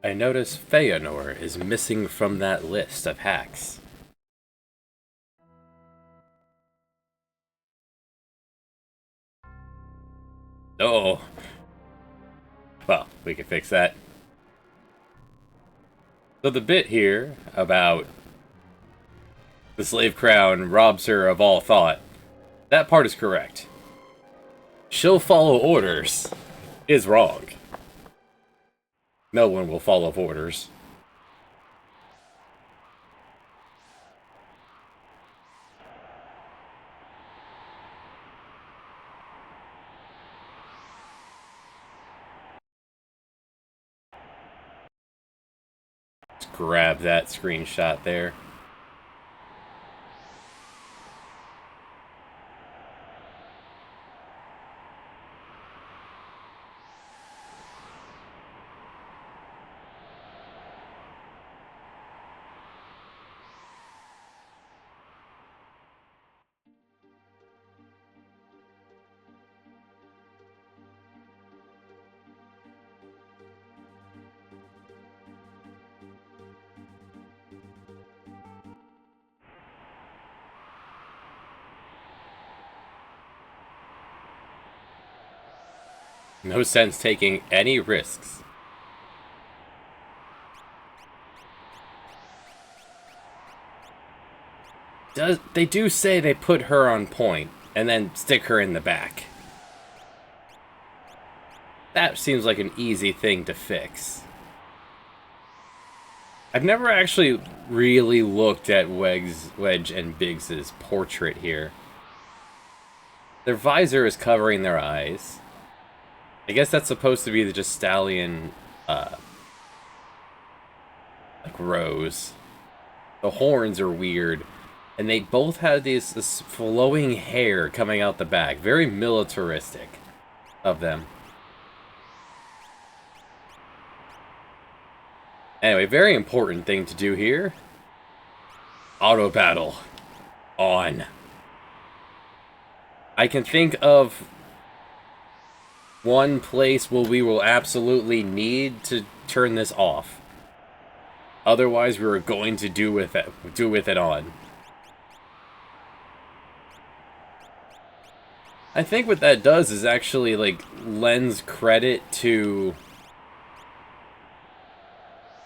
I notice Feanor is missing from that list of hacks. Oh. Well, we can fix that. So the bit here about the slave crown robs her of all thought, that part is correct. She'll follow orders is wrong. No one will follow orders. Let's grab that screenshot there. No sense taking any risks. They do say they put her on point and then stick her in the back. That seems like an easy thing to fix. I've never actually really looked at Wedge and Biggs's portrait here. Their visor is covering their eyes. I guess that's supposed to be the just stallion, like, rose. The horns are weird. And they both have this flowing hair coming out the back. Very militaristic of them. Anyway, very important thing to do here. Auto battle. On. I can think of one place where we will absolutely need to turn this off. Otherwise, we are going to do with it on. I think what that does is actually, like, lends credit to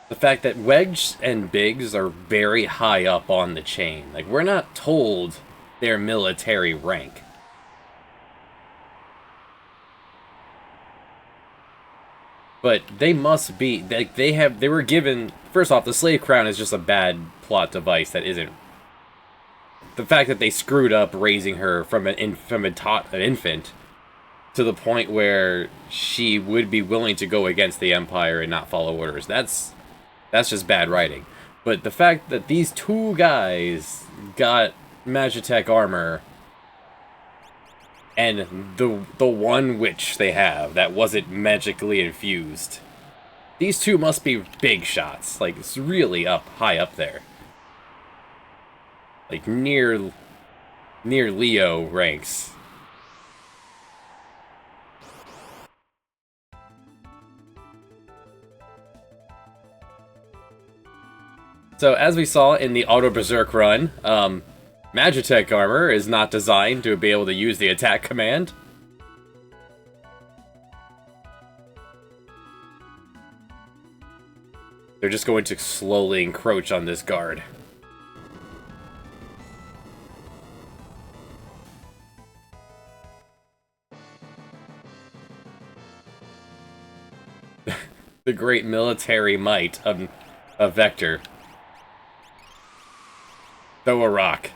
the fact that Wedge and Biggs are very high up on the chain. Like, we're not told their military rank. But they must be, they were given, first off, the slave crown is just a bad plot device that isn't. The fact that they screwed up raising her from an infant to the point where she would be willing to go against the Empire and not follow orders, that's just bad writing. But the fact that these two guys got Magitech armor, and the one witch they have that wasn't magically infused, these two must be big shots. Like, it's really high up there. Like, near Leo ranks. So, as we saw in the Auto Berserk run, Magitech armor is not designed to be able to use the attack command. They're just going to slowly encroach on this guard. The great military might of Vector. Throw a rock.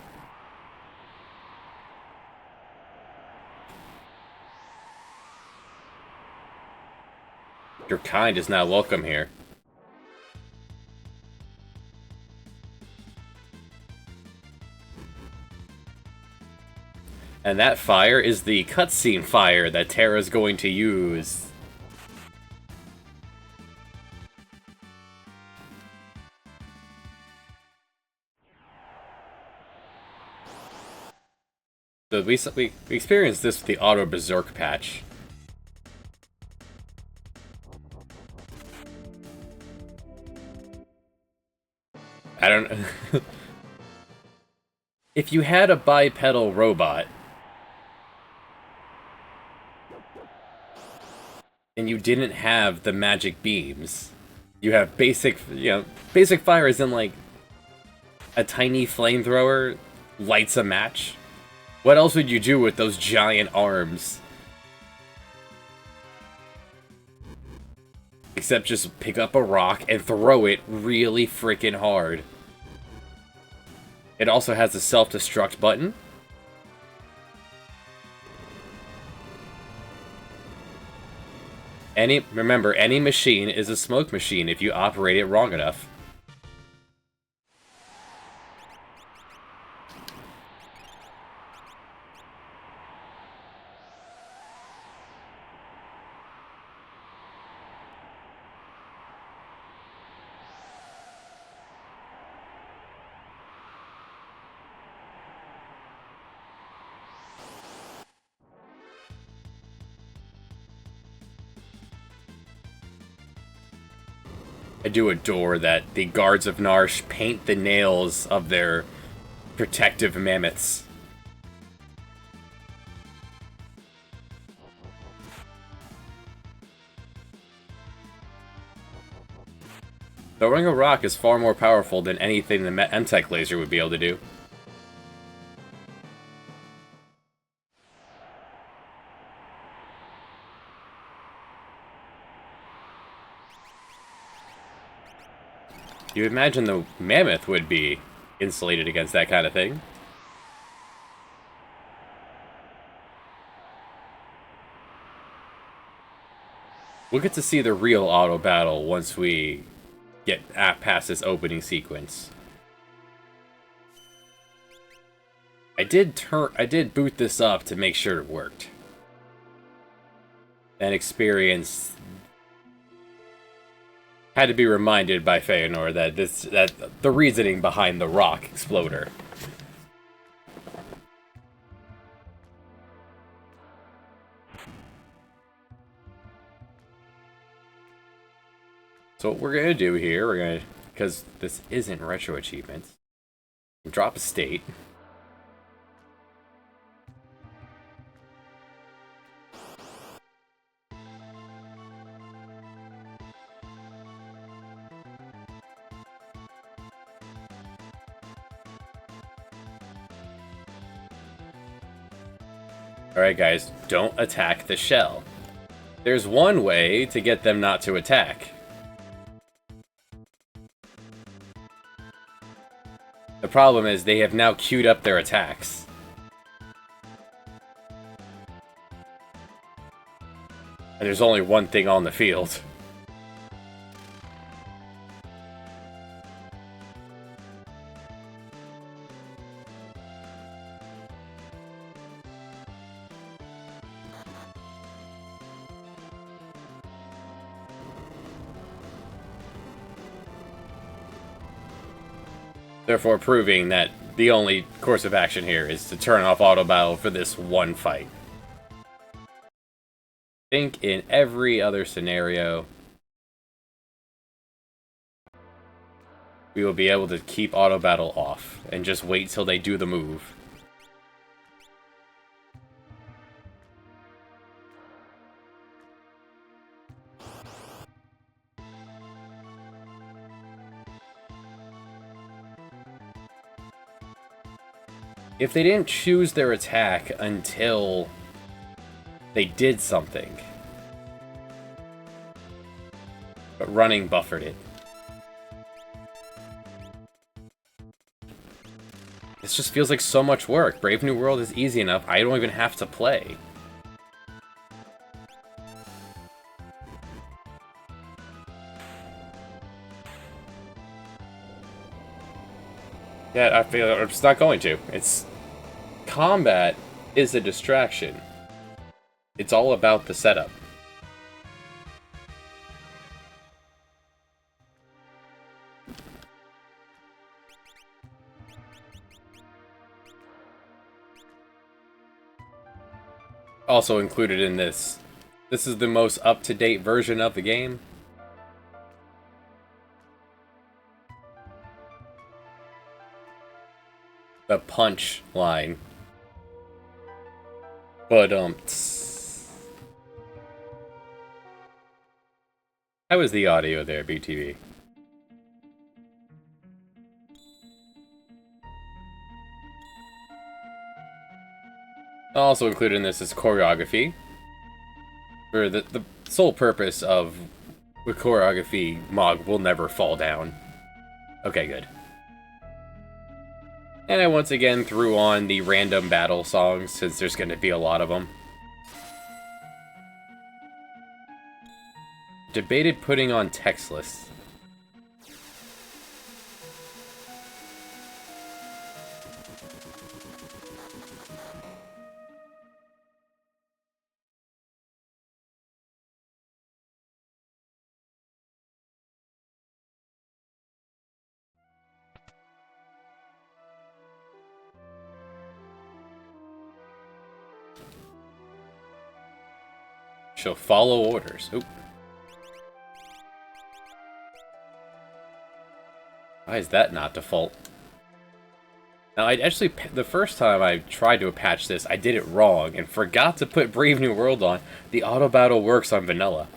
Your kind is now welcome here. And that fire is the cutscene fire that Terra's going to use. So we experienced this with the Auto Berserk patch. I don't... If you had a bipedal robot, and you didn't have the magic beams, you have basic, basic fire is in like a tiny flamethrower lights a match. What else would you do with those giant arms? Except just pick up a rock and throw it really freaking hard. It also has a self-destruct button. Remember, any machine is a smoke machine if you operate it wrong enough. I do adore that the guards of Narsh paint the nails of their protective mammoths. Throwing a rock is far more powerful than anything the M-Tech laser would be able to do. You imagine the mammoth would be insulated against that kind of thing. We'll get to see the real auto battle once we get past this opening sequence. I did boot this up to make sure it worked. And experience had to be reminded by Feanor that the reasoning behind the rock exploder. So what we're gonna do here, because this isn't retro achievements, drop a state. Alright guys, don't attack the shell. There's one way to get them not to attack. The problem is they have now queued up their attacks. And there's only one thing on the field. Therefore proving that the only course of action here is to turn off auto battle for this one fight. I think in every other scenario, we will be able to keep auto battle off and just wait till they do the move. If they didn't choose their attack until they did something, but running buffered it. This just feels like so much work. Brave New World is easy enough. I don't even have to play. Yeah, I feel I'm just not going to. Combat is a distraction. It's all about the setup. Also included in this is the most up-to-date version of the game. the punch line. But, how was the audio there, BTV? Also included in this is choreography. For the sole purpose of the choreography, Mog will never fall down. Okay, good. And I once again threw on the random battle songs, since there's going to be a lot of them. Debated putting on text lists. She'll follow orders. Oop. Why is that not default? Now, I actually, the first time I tried to patch this, I did it wrong and forgot to put Brave New World on. The auto battle works on vanilla.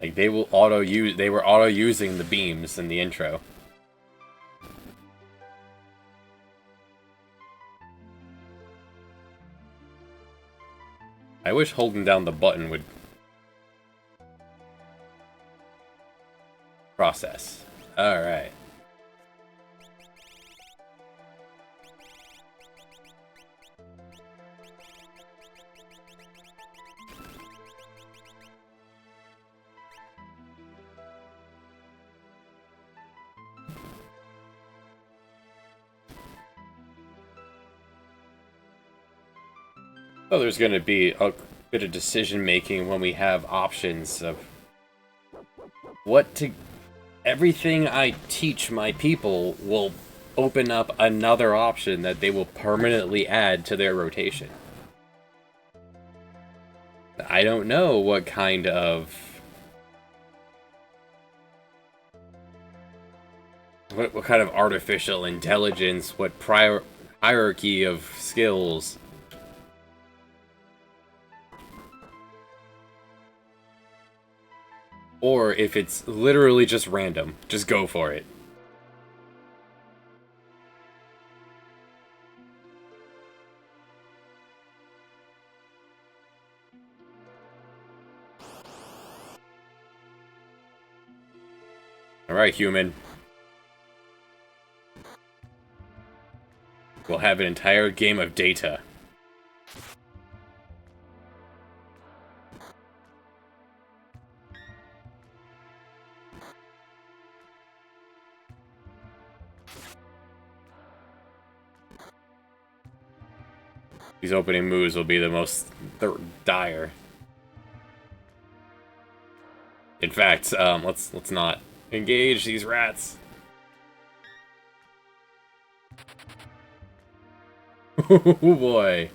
Like, they will auto-use, they were auto-using the beams in the intro. I wish holding down the button would process. Alright. So there's going to be a bit of decision making when we have options of what to... Everything I teach my people will open up another option that they will permanently add to their rotation. I don't know what kind of... What kind of artificial intelligence, what hierarchy of skills... Or if it's literally just random, just go for it. Alright, human. We'll have an entire game of data. These opening moves will be the most dire. In fact, let's not engage these rats. Oh boy.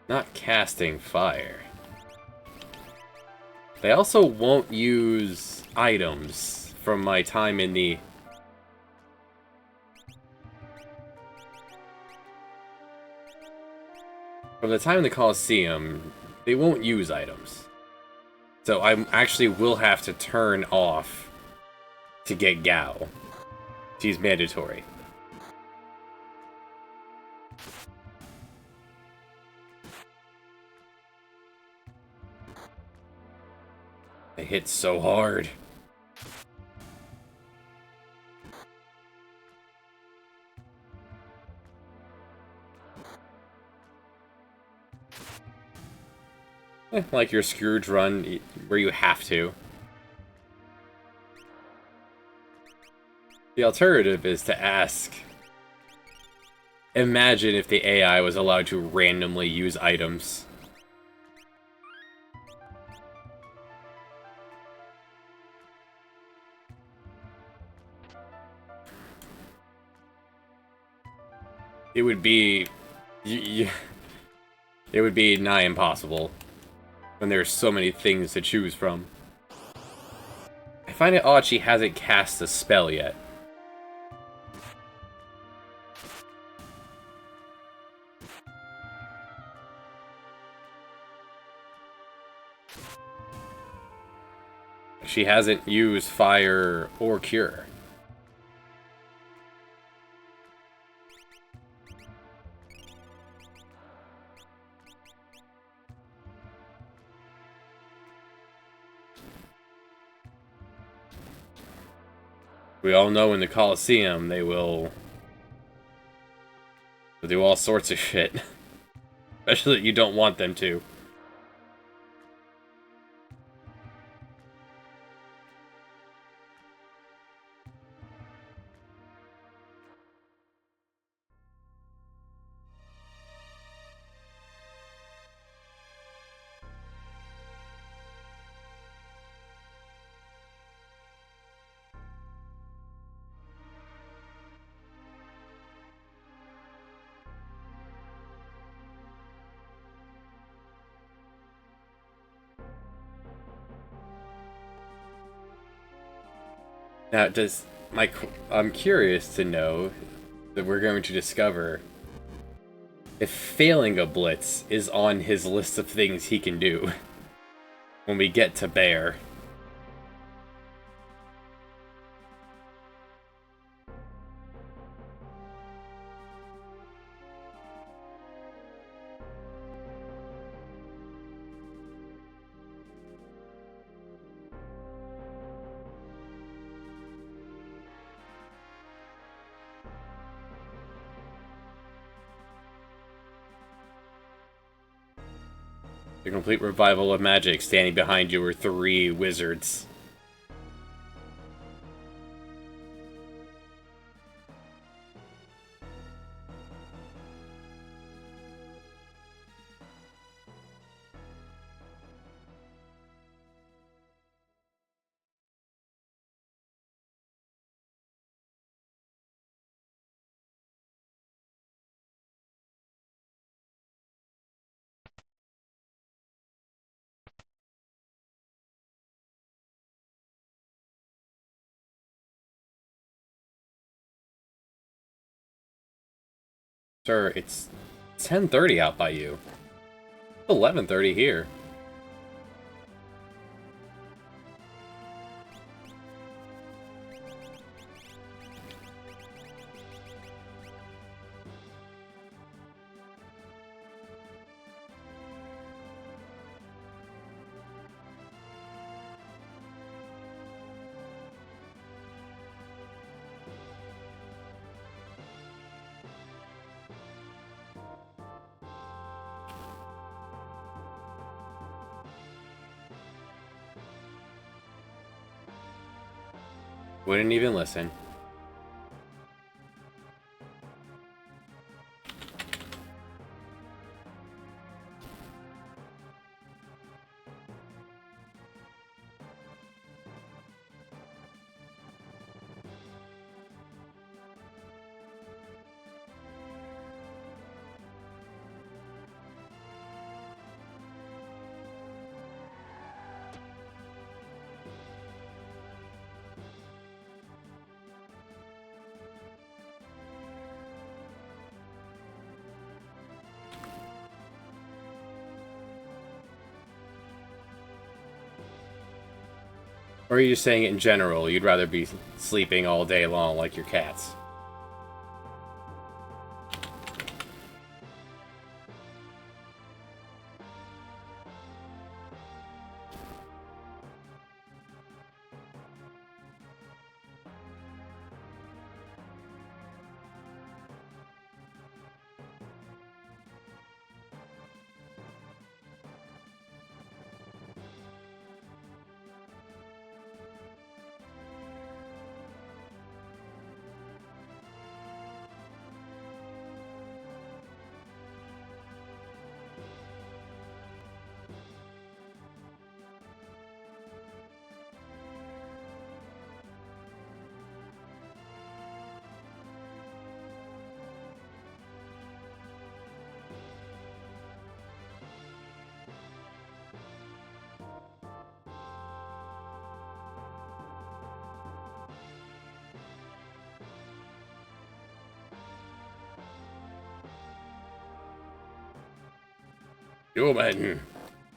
Not casting fire. They also won't use items from my time in the... From the time in the Colosseum, they won't use items. So I actually will have to turn off to get Gao. She's mandatory. They hit so hard. Like your Scrooge run, where you have to. The alternative is to ask... Imagine if the AI was allowed to randomly use items. It would be... it would be nigh impossible when there's so many things to choose from. I find it odd she hasn't cast a spell yet. She hasn't used Fire or Cure. We all know in the Colosseum they will do all sorts of shit. Especially that you don't want them to. Now, I'm curious to know that we're going to discover if failing a blitz is on his list of things he can do when we get to Bear. The complete revival of magic. Standing behind you are 3 wizards. Sir, it's 10:30 out by you. 11:30 here. Wouldn't even listen. Or are you just saying it in general? You'd rather be sleeping all day long like your cats? Human,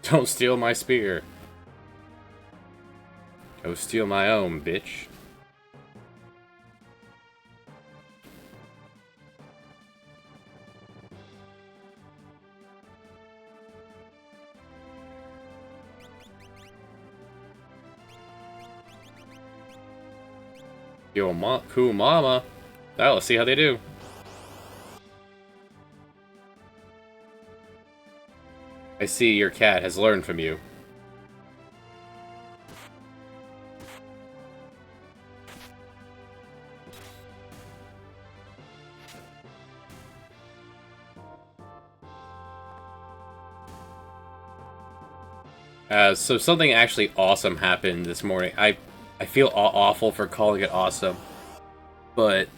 don't steal my spear. Go steal my own, bitch. Yo, cool mama. Now let's see how they do. I see your cat has learned from you. So something actually awesome happened this morning. I feel awful for calling it awesome, but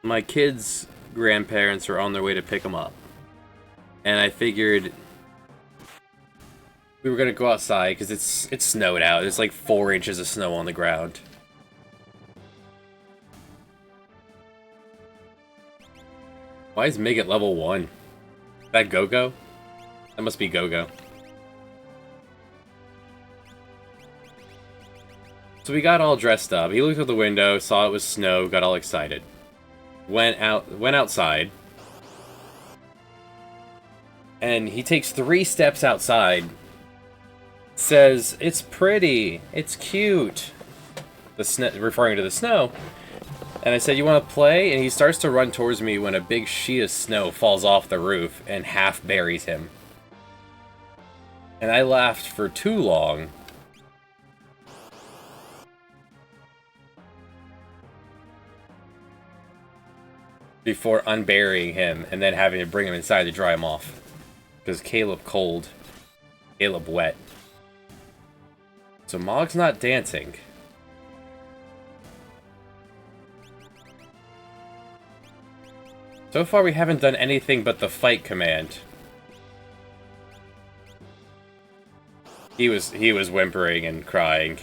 my kids' grandparents are on their way to pick them up, and I figured we were gonna go outside because it's snowed out. There's like 4 inches of snow on the ground. Why is Mig at level 1? Is that Go-Go? That must be Go-Go. So we got all dressed up. He looked out the window, saw it was snow, got all excited. Went outside. And he takes 3 steps outside. Says, "It's pretty. It's cute." Referring to the snow. And I said, "You want to play?" And he starts to run towards me when a big sheet of snow falls off the roof and half buries him. And I laughed for too long. Before unburying him and then having to bring him inside to dry him off. Because Caleb cold. Caleb wet. So Mog's not dancing. So far we haven't done anything but the fight command. He was whimpering and crying.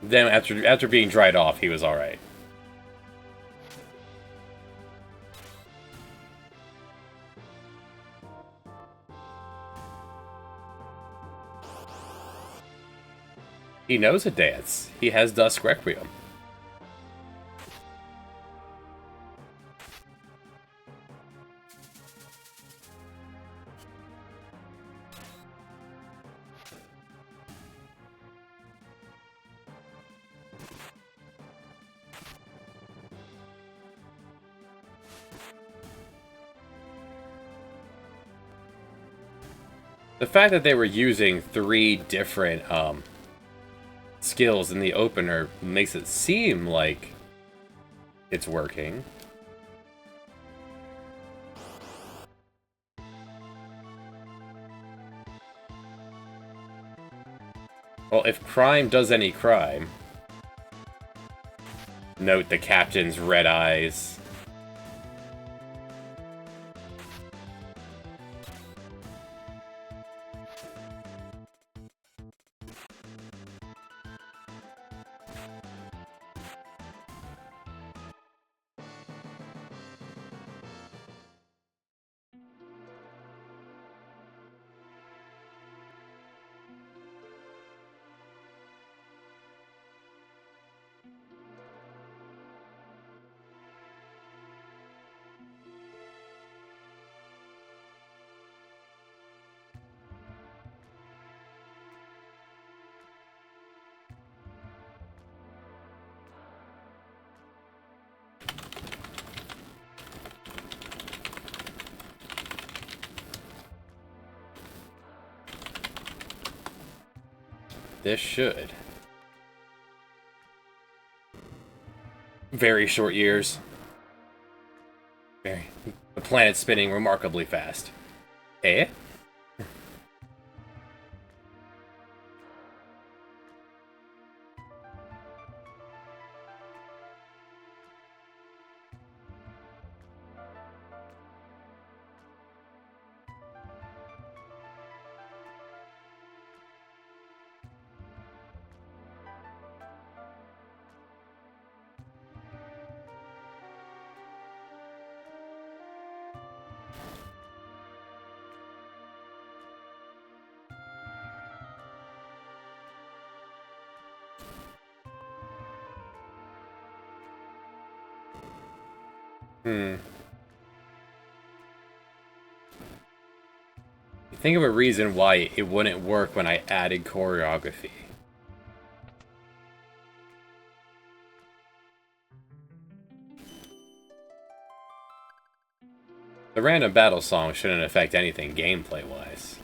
Then after being dried off, he was alright. He knows a dance. He has Dusk Requiem. The fact that they were using 3 different skills in the opener makes it seem like it's working. Well, if crime does any crime, note the captain's red eyes. This should. Very short years. The planet's spinning remarkably fast. Eh? Hmm. Think of a reason why it wouldn't work when I added choreography. The random battle song shouldn't affect anything gameplay-wise.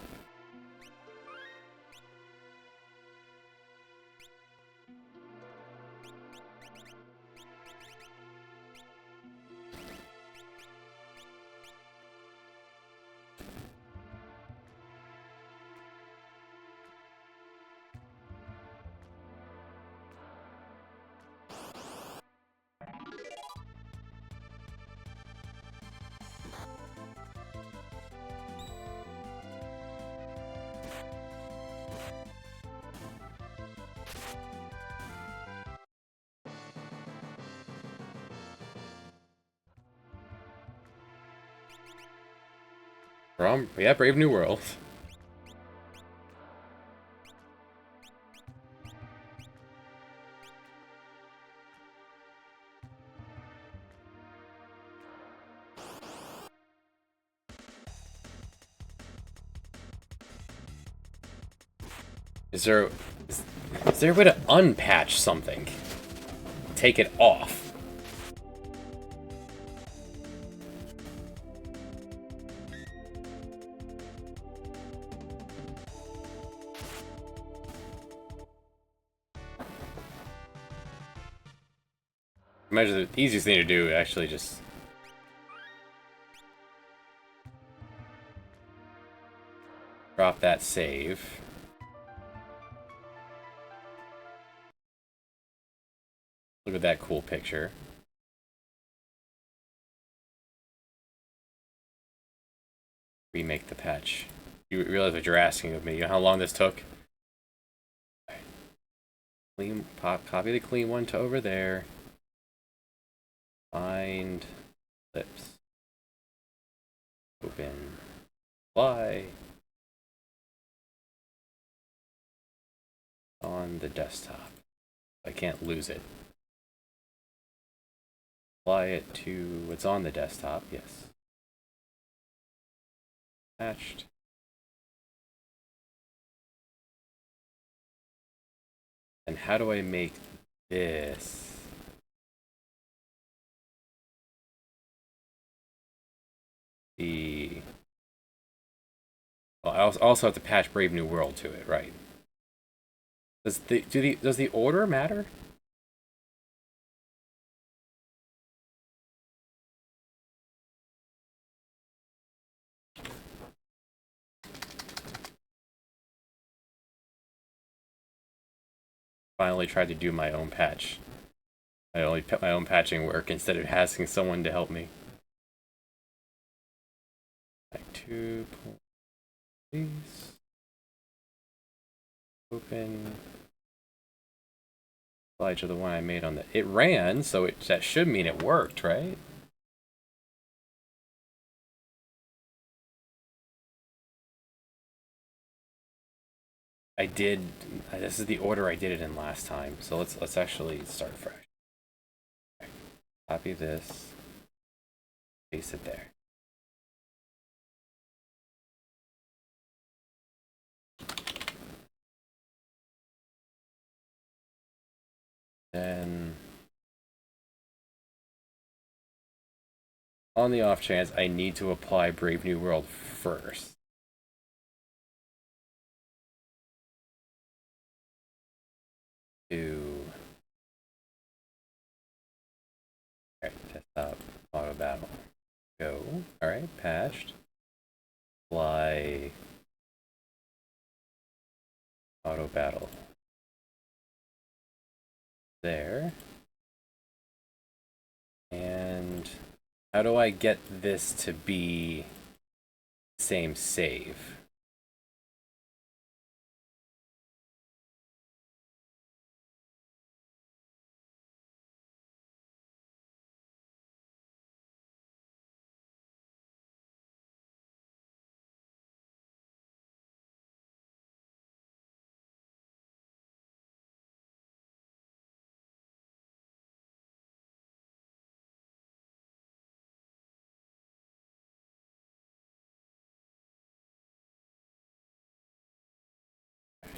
Yeah, Brave New World. Is there... Is there a way to unpatch something? Take it off. Imagine the easiest thing to do, actually just... drop that save. Look at that cool picture. Remake the patch. You realize what you're asking of me. You know how long this took? Clean, copy the clean one to over there. Find lips. Open. Apply. On the desktop. I can't lose it. Apply it to what's on the desktop. Yes. Patched. And how do I make this? The... Well, I also have to patch Brave New World to it, right? Does the order matter? Finally tried to do my own patch. I only put my own patching work instead of asking someone to help me. Like 2 please. Open. Apply to the one I made on the... It ran, so that should mean it worked, right? I did... This is the order I did it in last time, so let's actually start fresh. Okay. Copy this. Paste it there. Then... On the off chance, I need to apply Brave New World first. To... Alright, desktop, auto battle. Go. Alright, patched. Apply... Auto battle. There. And... How do I get this to be same save?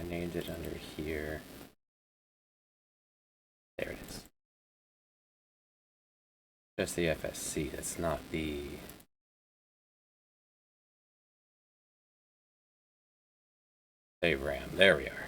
named it under here. There it is. Just the FSC, that's not the... Save RAM, there we are.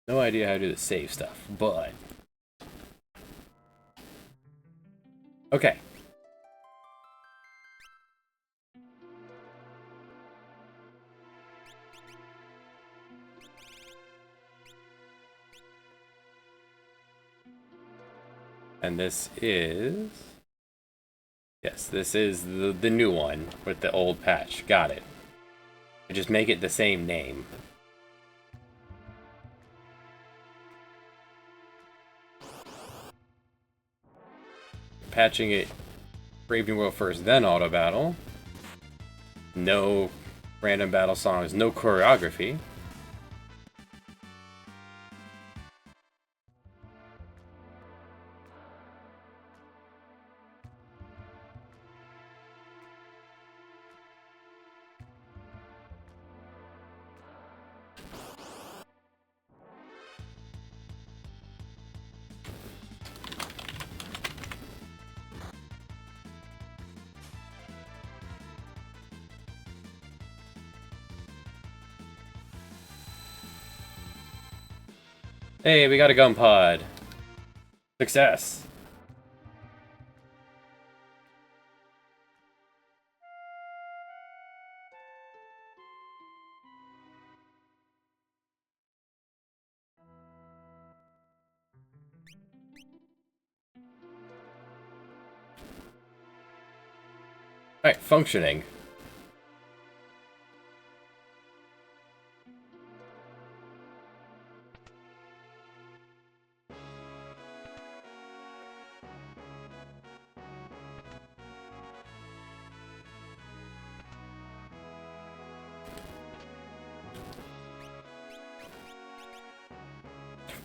No idea how to do the save stuff, but... Okay. And this is... Yes, this is the new one with the old patch. Got it. Just make it the same name. Patching it Brave New World first, then Auto Battle. No random battle songs, no choreography. Hey, we got a gun pod. Success. Alright, functioning.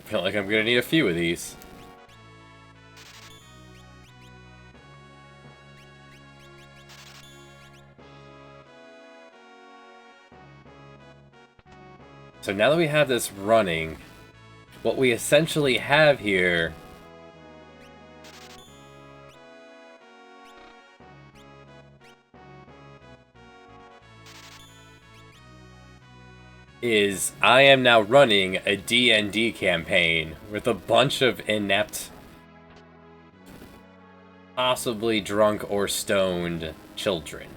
Feel like I'm gonna need a few of these. So now that we have this running, what we essentially have here is I am now running a D&D campaign with a bunch of inept, possibly drunk or stoned children.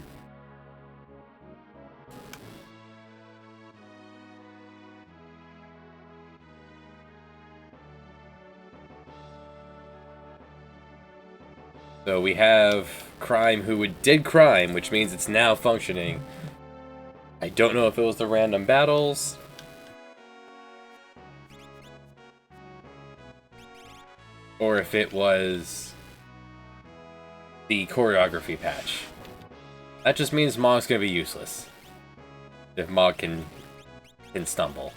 So we have Crime who did crime, which means it's now functioning. I don't know if it was the random battles. Or if it was the choreography patch. That just means Mog's gonna be useless. If Mog can stumble.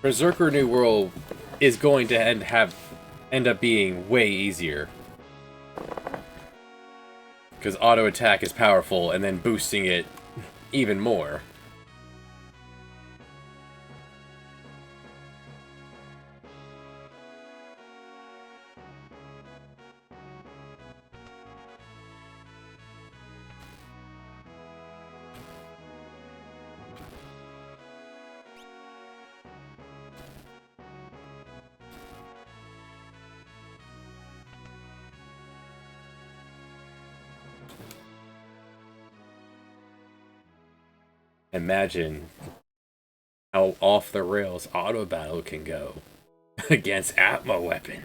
Berserker New World is going to have end up being way easier. Because auto attack is powerful, and then boosting it even more. Imagine how off the rails auto battle can go against Atma weapon.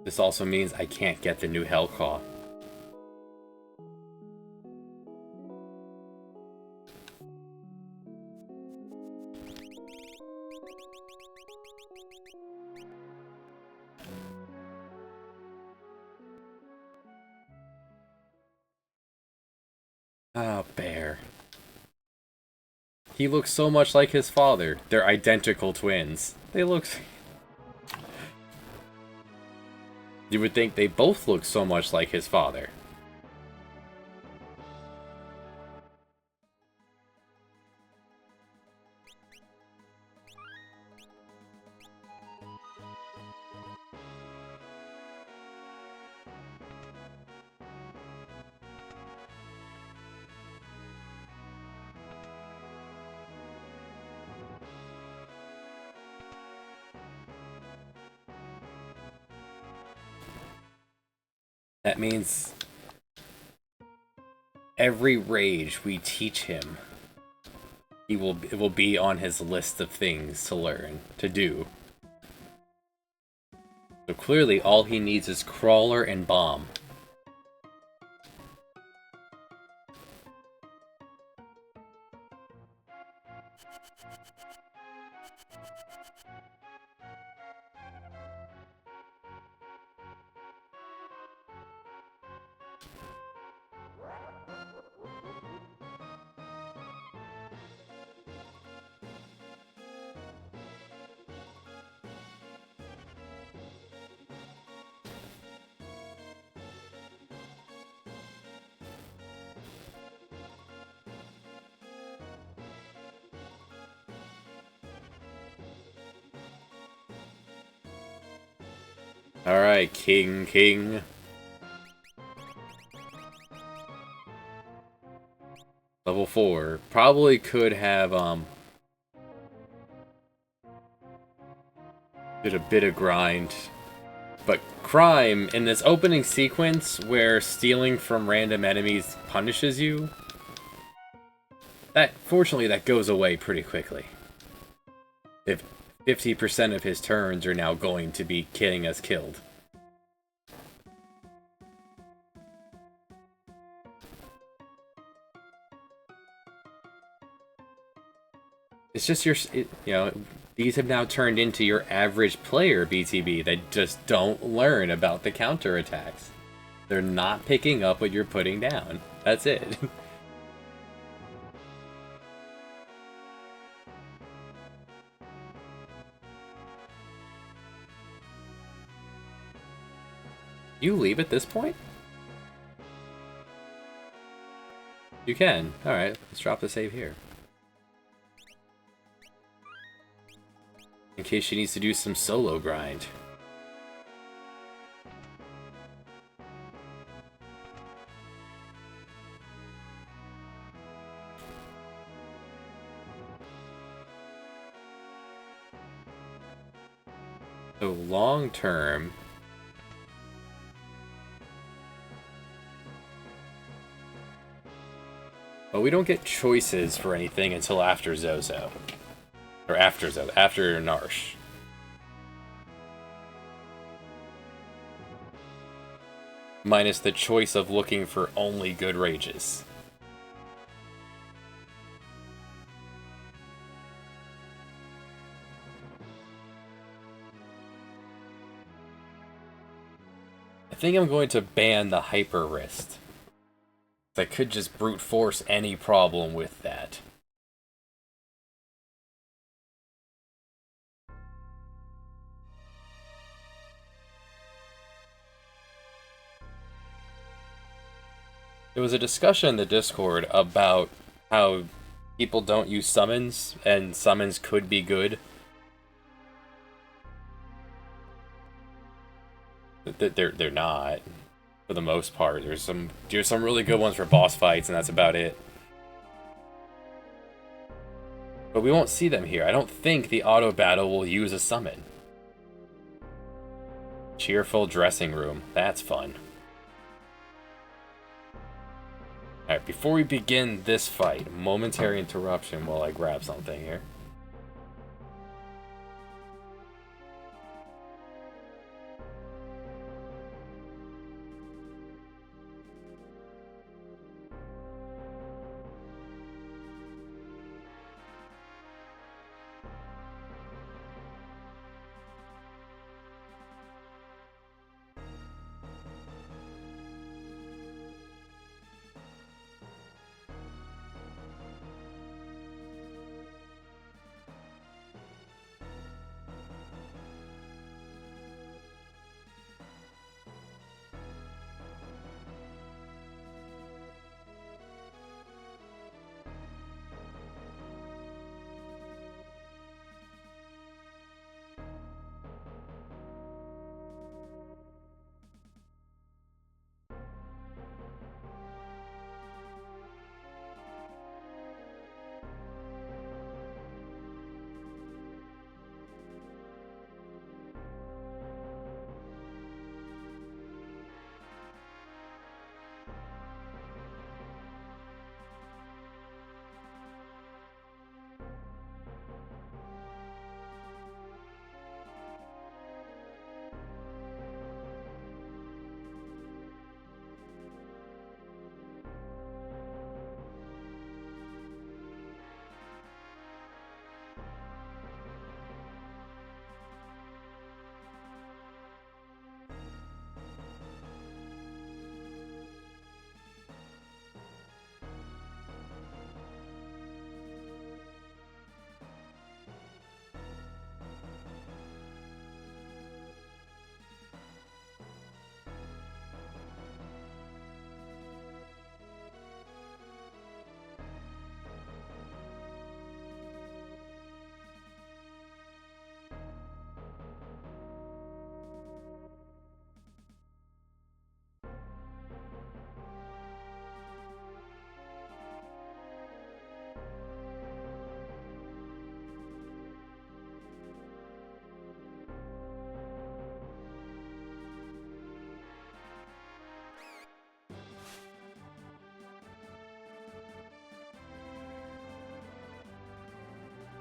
This also means I can't get the new Hellclaw. Ah, Bear. He looks so much like his father. They're identical twins. They look... You would think they both look so much like his father. That means every rage we teach him, it will be on his list of things to learn, to do. So clearly all he needs is Crawler and Bomb. Alright, King. Level 4. Probably could have, did a bit of grind. But crime, in this opening sequence where stealing from random enemies punishes you, fortunately that goes away pretty quickly. If 50% of his turns are now going to be getting us killed. It's just these have now turned into your average player BTB that just don't learn about the counterattacks. They're not picking up what you're putting down. That's it. You leave at this point? You can. Alright, let's drop the save here. In case she needs to do some solo grind. So long term... But we don't get choices for anything until after Zozo. Or after Zozo, after Narsh. Minus the choice of looking for only good rages. think I'm going to ban the hyper wrist. I could just brute force any problem with that. There was a discussion in the Discord about how people don't use summons, and summons could be good. They're not, for the most part. There's some really good ones for boss fights, and that's about it. But we won't see them here. I don't think the auto battle will use a summon. Cheerful dressing room. That's fun. Alright, before we begin this fight, momentary interruption while I grab something here.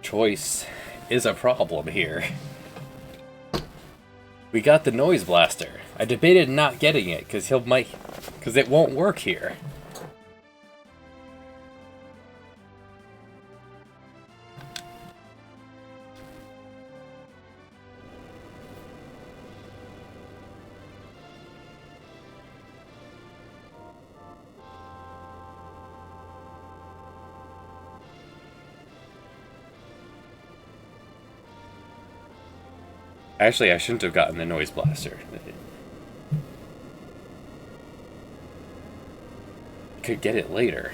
Choice is a problem here. We got the noise blaster. I debated not getting it because it won't work here. Actually, I shouldn't have gotten the noise blaster. Could get it later.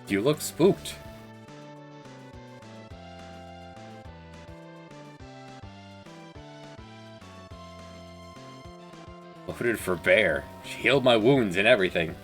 You look spooked. Loaded for bear. She healed my wounds and everything.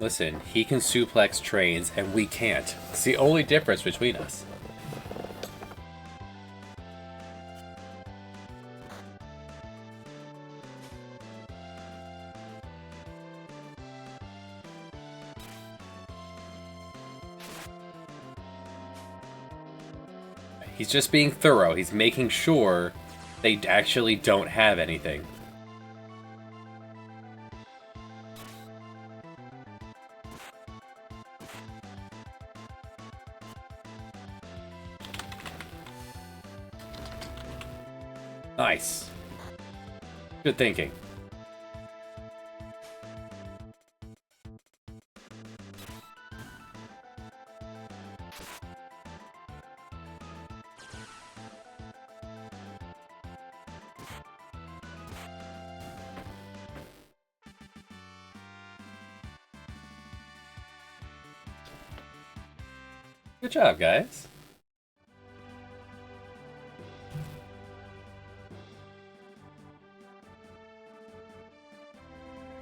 Listen, he can suplex trains and we can't. It's the only difference between us. He's just being thorough. He's making sure they actually don't have anything. Nice. Good thinking. Good job, guys.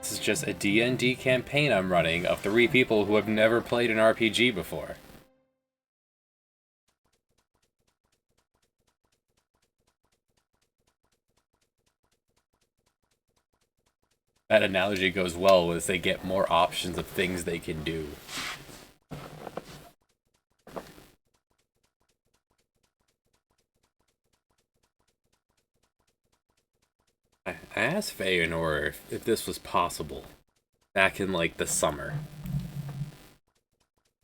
This is just a D&D campaign I'm running of 3 people who have never played an RPG before. That analogy goes well as they get more options of things they can do. I asked Feanor if this was possible back in, like, the summer.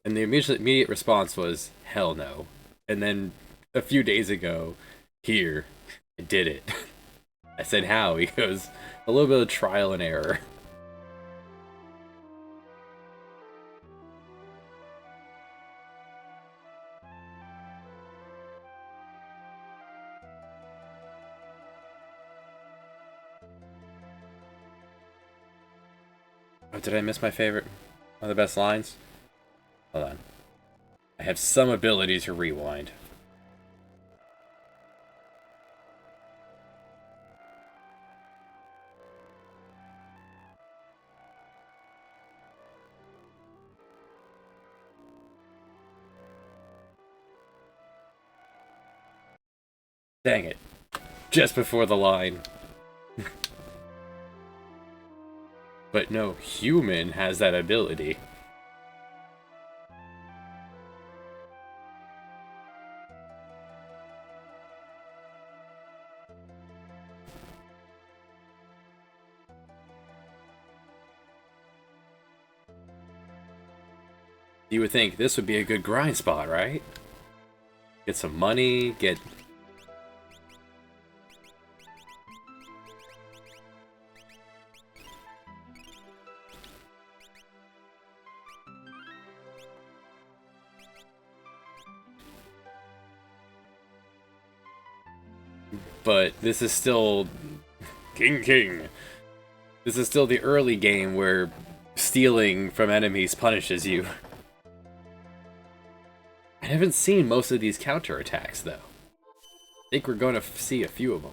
And the immediate response was, hell no. And then a few days ago, here, I did it. I said, how? He goes, a little bit of trial and error. Oh, did I miss my favorite? One of the best lines? Hold on. I have some ability to rewind. Dang it. Just before the line. But no human has that ability. You would think this would be a good grind spot, right? Get some money, get... But this is still... King. This is still the early game where stealing from enemies punishes you. I haven't seen most of these counterattacks, though. I think we're going to see a few of them.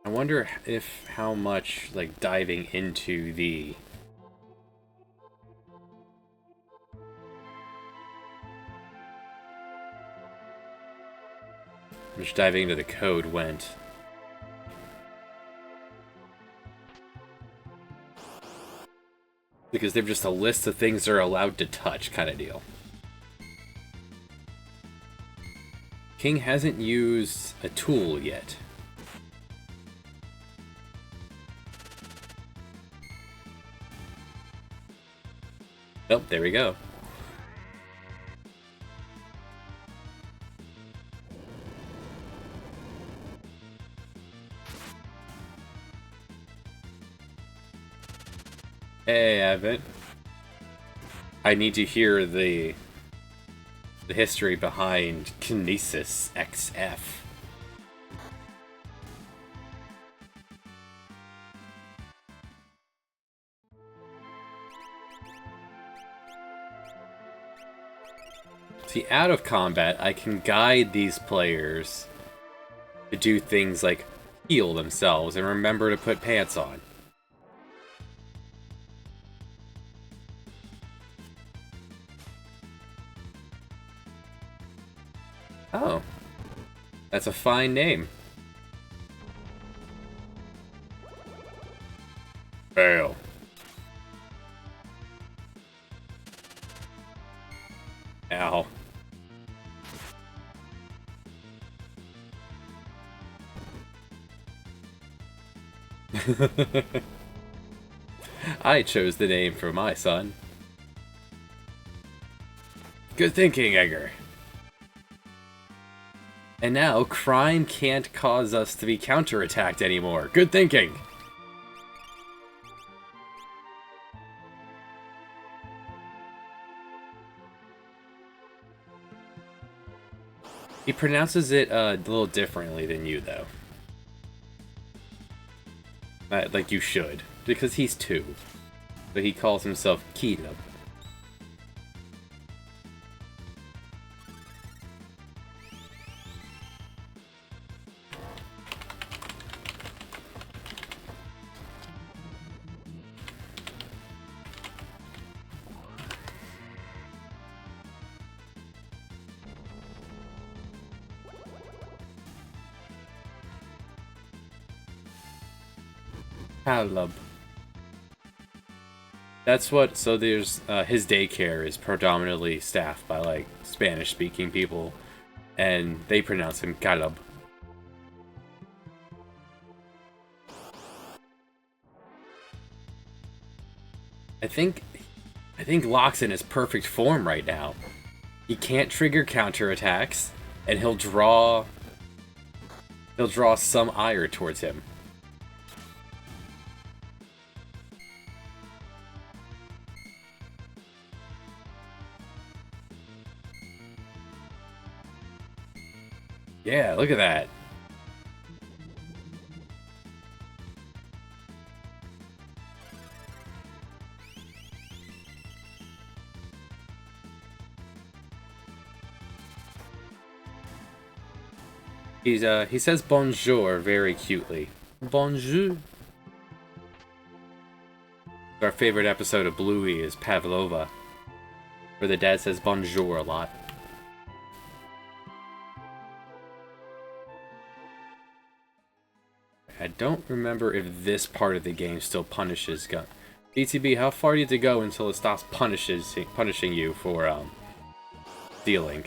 I wonder if how much, like, diving into the... Which diving into the code went. Because they're just a list of things they're allowed to touch kind of deal. King hasn't used a tool yet. Oh, there we go. Hey, Evan. I need to hear the history behind Kinesis XF. See, out of combat, I can guide these players to do things like heal themselves and remember to put pants on. Oh. That's a fine name. Fail. Ow. I chose the name for my son. Good thinking, Edgar. And now, crime can't cause us to be counterattacked anymore. Good thinking! He pronounces it a little differently than you, though. Like you should, because he's 2. But he calls himself Kilo. Caleb. That's what, so there's, his daycare is predominantly staffed by, like, Spanish-speaking people, and they pronounce him Caleb. I think Locke's in his perfect form right now. He can't trigger counterattacks, and he'll draw some ire towards him. Yeah, look at that. He says bonjour very cutely. Bonjour. Our favorite episode of Bluey is Pavlova, where the dad says bonjour a lot. I don't remember if this part of the game still punishes gun. BTB, how far do you have to go until it stops punishing you for stealing?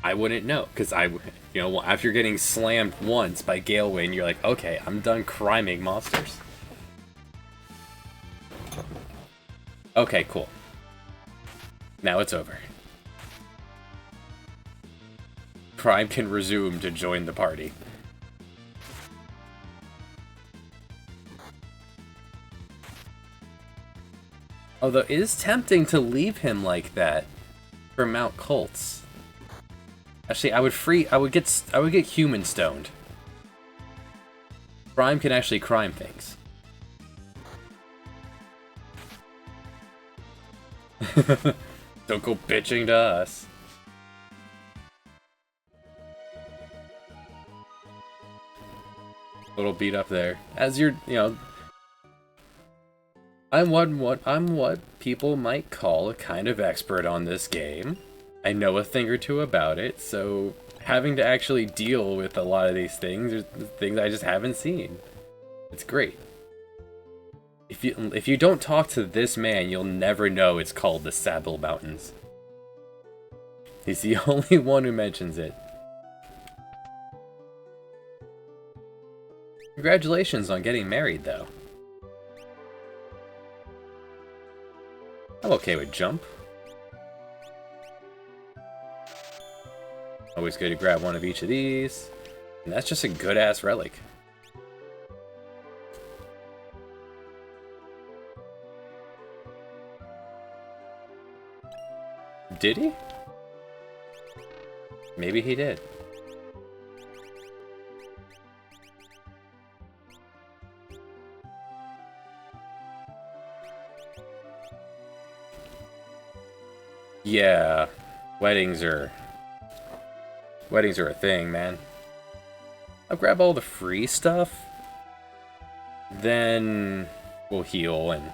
I wouldn't know, because after getting slammed once by Galewind, you're like, okay, I'm done criming monsters. Okay, cool. Now it's over. Crime can resume to join the party. Although it is tempting to leave him like that for Mount Colts. Actually, I would get human stoned. Crime can actually crime things. Don't go bitching to us. Little beat up there. As you're, I'm what people might call a kind of expert on this game. I know a thing or two about it, so having to actually deal with a lot of these things. There's things I just haven't seen. It's great. If you don't talk to this man, you'll never know it's called the Sable Mountains. He's the only one who mentions it. Congratulations on getting married, though. I'm okay with jump. Always good to grab one of each of these. And that's just a good-ass relic. Did he? Maybe he did. Yeah, weddings are a thing, man. I'll grab all the free stuff, then we'll heal, and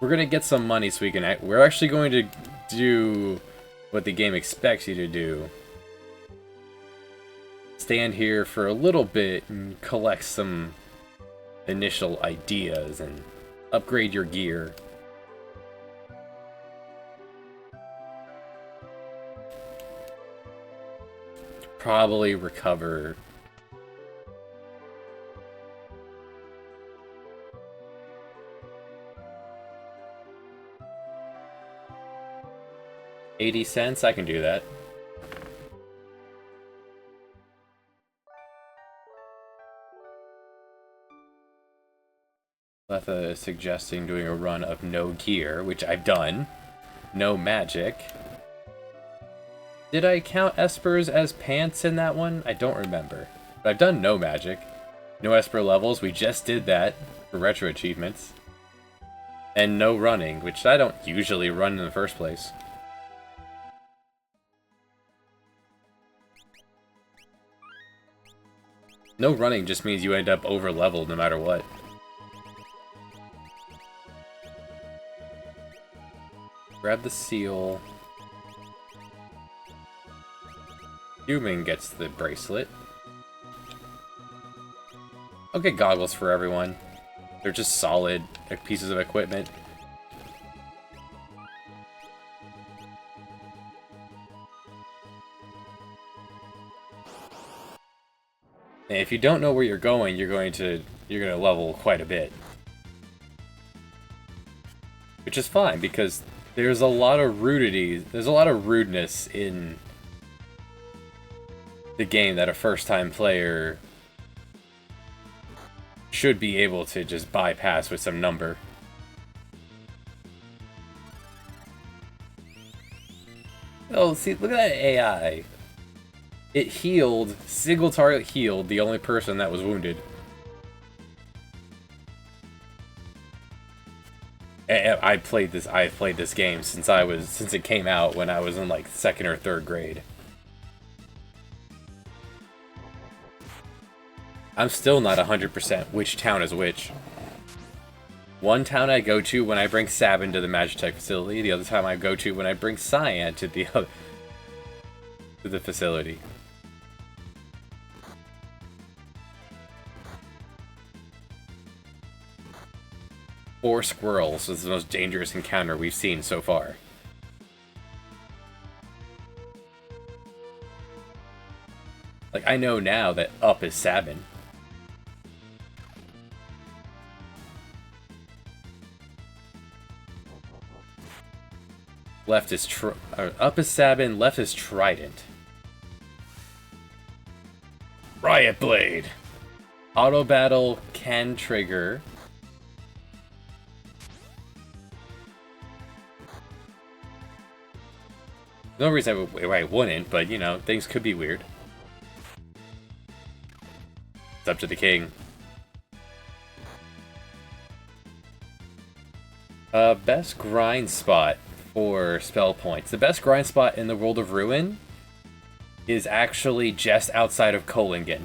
we're gonna get some money so we can. We're actually going to do what the game expects you to do. Stand here for a little bit and collect some initial ideas and upgrade your gear. Probably recover 80 cents. I can do that. Letha is suggesting doing a run of no gear, which I've done. No magic. Did I count Espers as pants in that one? I don't remember. But I've done no magic. No Esper levels, we just did that for retro achievements. And no running, which I don't usually run in the first place. No running just means you end up over leveled no matter what. Grab the seal. Human gets the bracelet. I'll get goggles for everyone. They're just solid pieces of equipment. And if you don't know where you're going, you're gonna level quite a bit. Which is fine, because there's a lot of rudeness in the game that a first-time player should be able to just bypass with some number. Oh, see, look at that AI. It healed, single target healed, the only person that was wounded. I've played this game since it came out when I was in like 2nd or 3rd grade. I'm still not 100% which town is which. One town I go to when I bring Sabin to the Magitech facility, the other time I go to when I bring Cyan to the facility. Four squirrels is the most dangerous encounter we've seen so far. Like, I know now that up is Sabin. Left is up is Sabin, left is Trident. Riot Blade. Auto battle can trigger. No reason why I wouldn't, but you know, things could be weird. It's up to the king. Best grind spot for spell points. The best grind spot in the World of Ruin is actually just outside of Kolingen.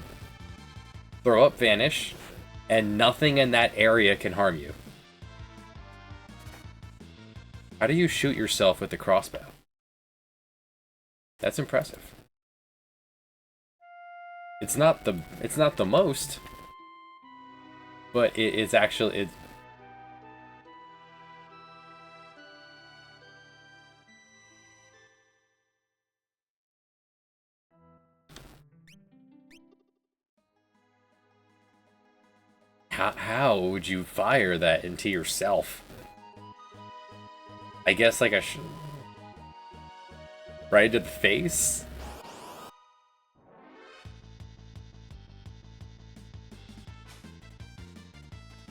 Throw up Vanish, and nothing in that area can harm you. How do you shoot yourself with the crossbow? That's impressive. It's not the most, but it's actually it. How would you fire that into yourself? I guess like right to the face.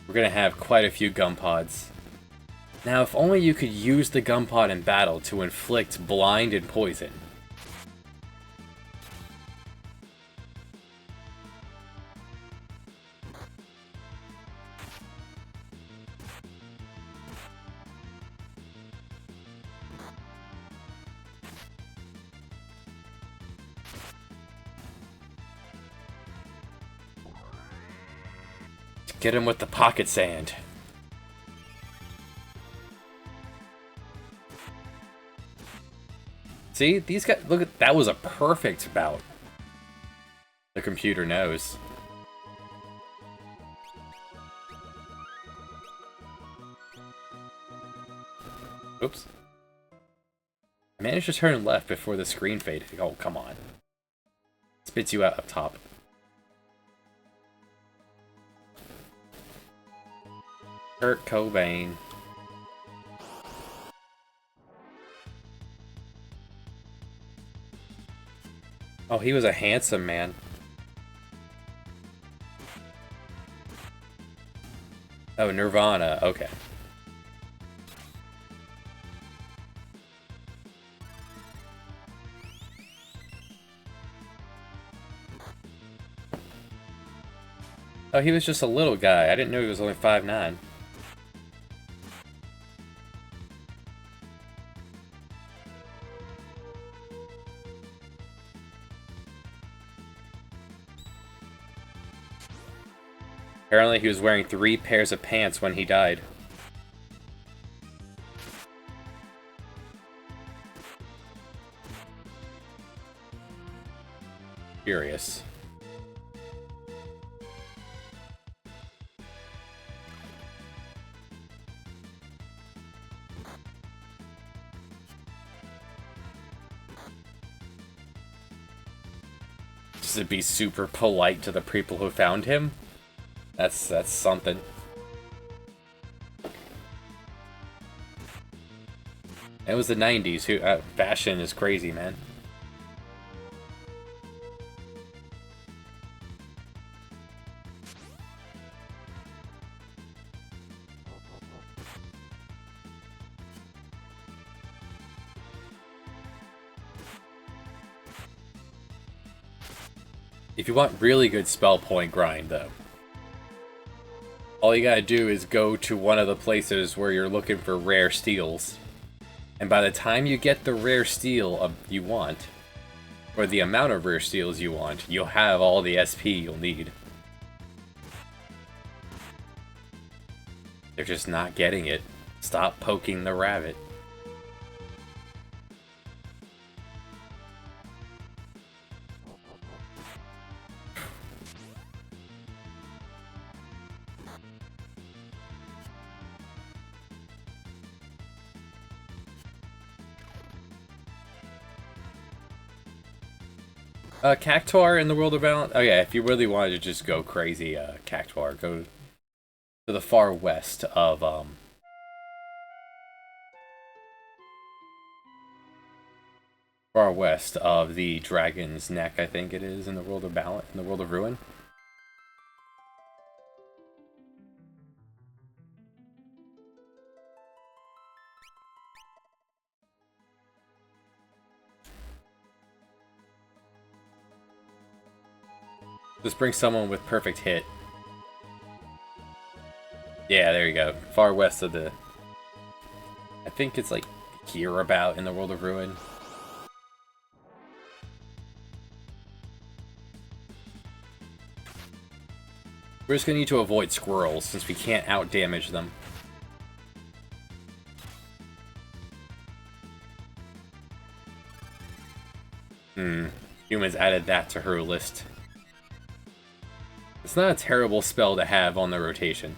We're gonna have quite a few gun pods. Now, if only you could use the gun pod in battle to inflict blind and poison. Get him with the pocket sand. See, these guys, look at, that was a perfect bout. The computer knows. Oops. I managed to turn left before the screen faded. Oh, come on. Spits you out up top. Kurt Cobain. Oh, he was a handsome man. Oh, Nirvana. Okay. Oh, he was just a little guy. I didn't know he was only 5'9". Apparently he was wearing 3 pairs of pants when he died. Curious. Just to be super polite to the people who found him? That's something. It was the 90s. Fashion is crazy, man. If you want really good spell point grind, though, all you gotta do is go to one of the places where you're looking for rare steals. And by the time you get the rare steel you want, or the amount of rare steals you want, you'll have all the SP you'll need. They're just not getting it. Stop poking the rabbit. Cactuar in the World of Balance? Oh yeah, if you really wanted to just go crazy, Cactuar, go to the far west of, the Dragon's Neck, I think it is, in the World of Balance, in the World of Ruin. Just bring someone with perfect hit. Yeah, there you go. Far west of the... I think it's like here about in the World of Ruin. We're just gonna need to avoid squirrels since we can't out-damage them. Humans added that to her list. It's not a terrible spell to have on the rotation.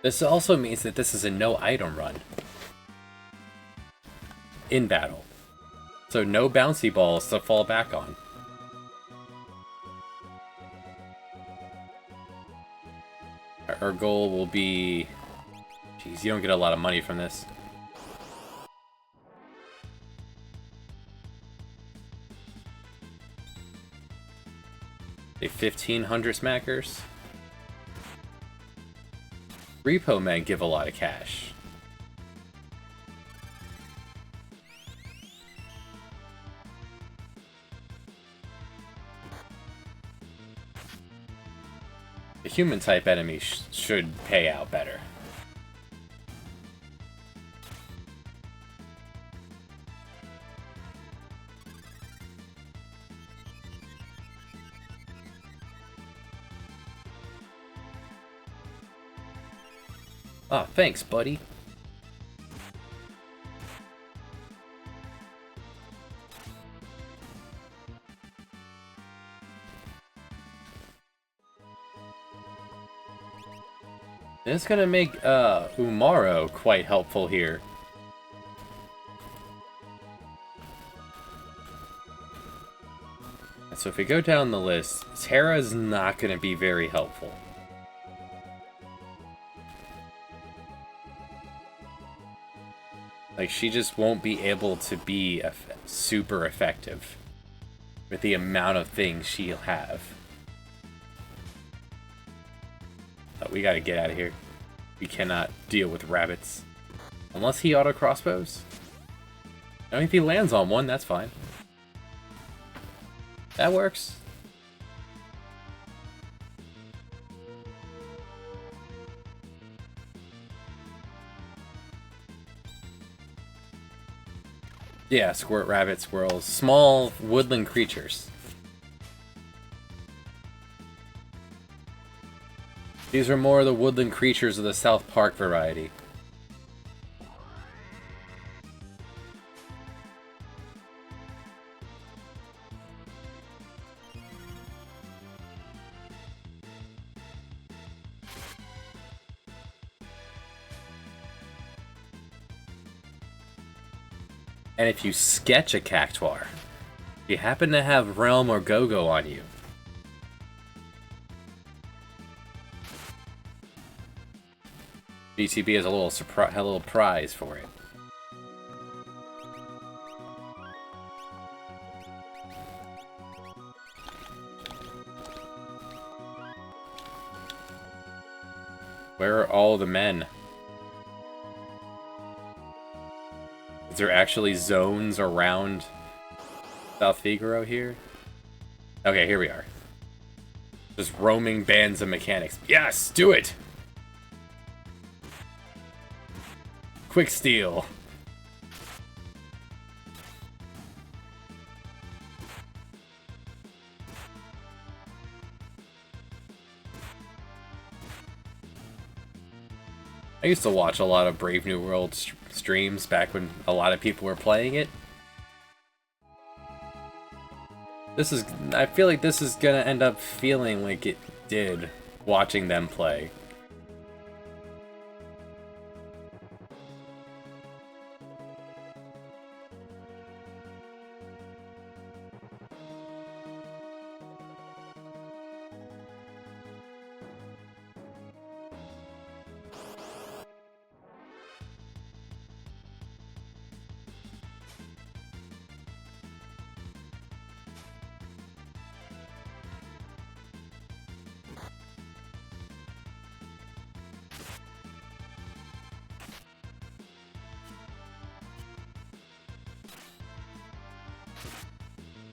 This also means that this is a no item run in battle. So no bouncy balls to fall back on. Our goal will be... Jeez, you don't get a lot of money from this. A 1,500 smackers. Repo men give a lot of cash. The human type enemy should pay out better. Ah, thanks, buddy. This is gonna make Umaro quite helpful here. So if we go down the list, Terra's not gonna be very helpful. Like, she just won't be able to be super effective with the amount of things she'll have. But we gotta get out of here. We cannot deal with rabbits. Unless he auto-crossbows. I mean, if he lands on one, that's fine. That works. Yeah, squirt rabbit squirrels. Small woodland creatures. These are more the woodland creatures of the South Park variety. And if you sketch a Cactuar, you happen to have Realm or Go-Go on you, BTB has a little prize for it. Where are all the men? Is there actually zones around South Figaro here? Okay, here we are. Just roaming bands of mechanics. Yes, do it! Quick steal. I used to watch a lot of Brave New World streams back when a lot of people were playing it. I feel like this is gonna end up feeling like it did watching them play.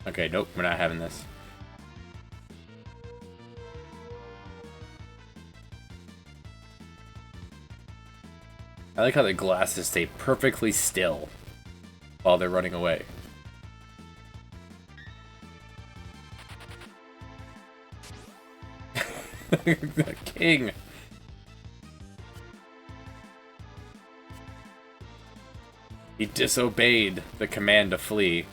Okay, nope, we're not having this. I like how the glasses stay perfectly still while they're running away. The king. He disobeyed the command to flee.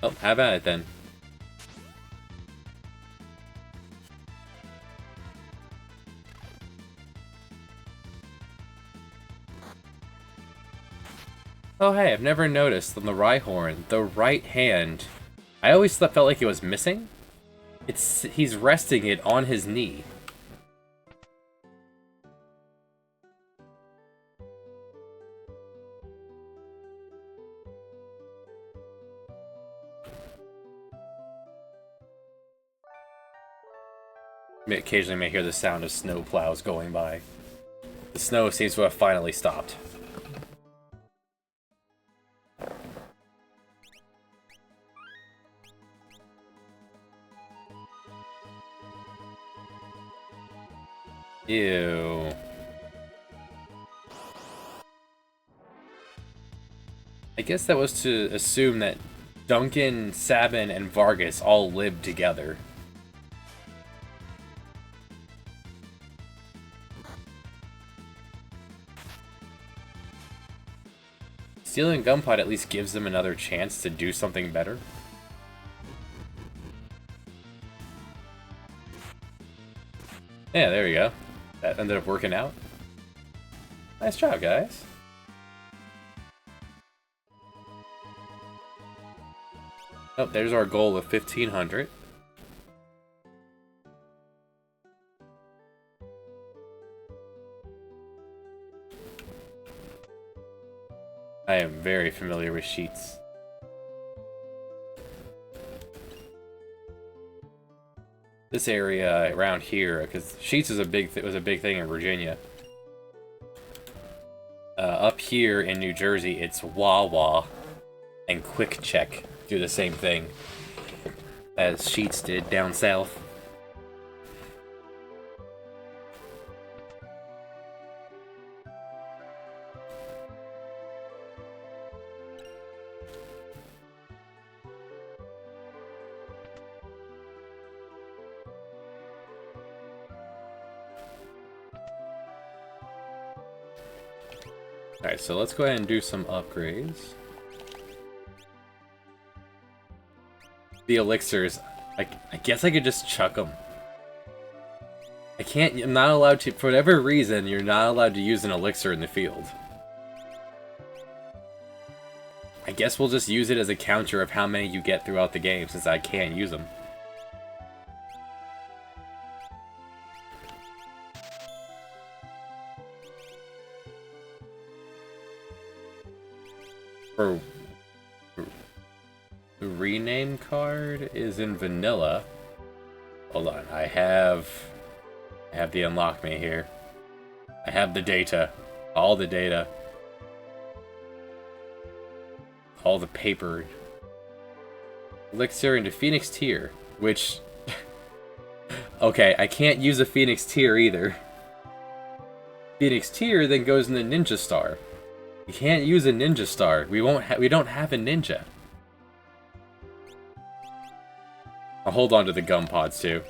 Oh, how about it then? Oh hey, I've never noticed on the Rhyhorn, the right hand. I always felt like it was missing. He's resting it on his knee. Occasionally may hear the sound of snow plows going by. The snow seems to have finally stopped. Ew. I guess that was to assume that Duncan, Sabin, and Vargas all lived together. Stealing Gunpod at least gives them another chance to do something better. Yeah, there we go. That ended up working out. Nice job, guys. Oh, there's our goal of 1,500. I am very familiar with sheets. This area around here, because sheets is was a big thing in Virginia. Up here in New Jersey, it's Wawa and Quick Check do the same thing as sheets did down south. Alright, so let's go ahead and do some upgrades. The elixirs, I guess I could just chuck them. I'm not allowed to, for whatever reason, you're not allowed to use an elixir in the field. I guess we'll just use it as a counter of how many you get throughout the game, since I can't use them. For the rename card is in vanilla. Hold on, I have the unlock me here. I have the data, all the data, all the paper. Elixir into Phoenix Tier, which okay, I can't use a Phoenix Tier either. Phoenix Tier then goes into Ninja Star. You can't use a Ninja Star. We don't have a ninja. I'll hold on to the gum pods too.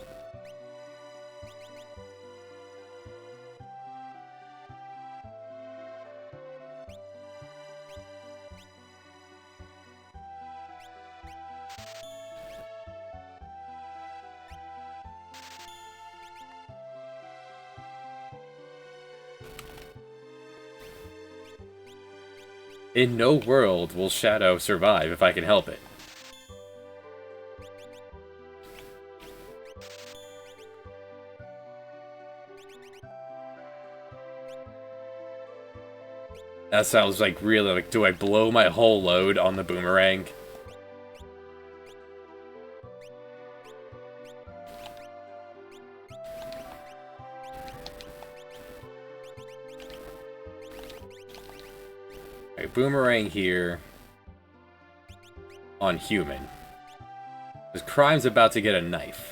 In no world will Shadow survive if I can help it. That sounds like really like, do I blow my whole load on the boomerang? Alright, boomerang here on human. Because Crime's about to get a knife.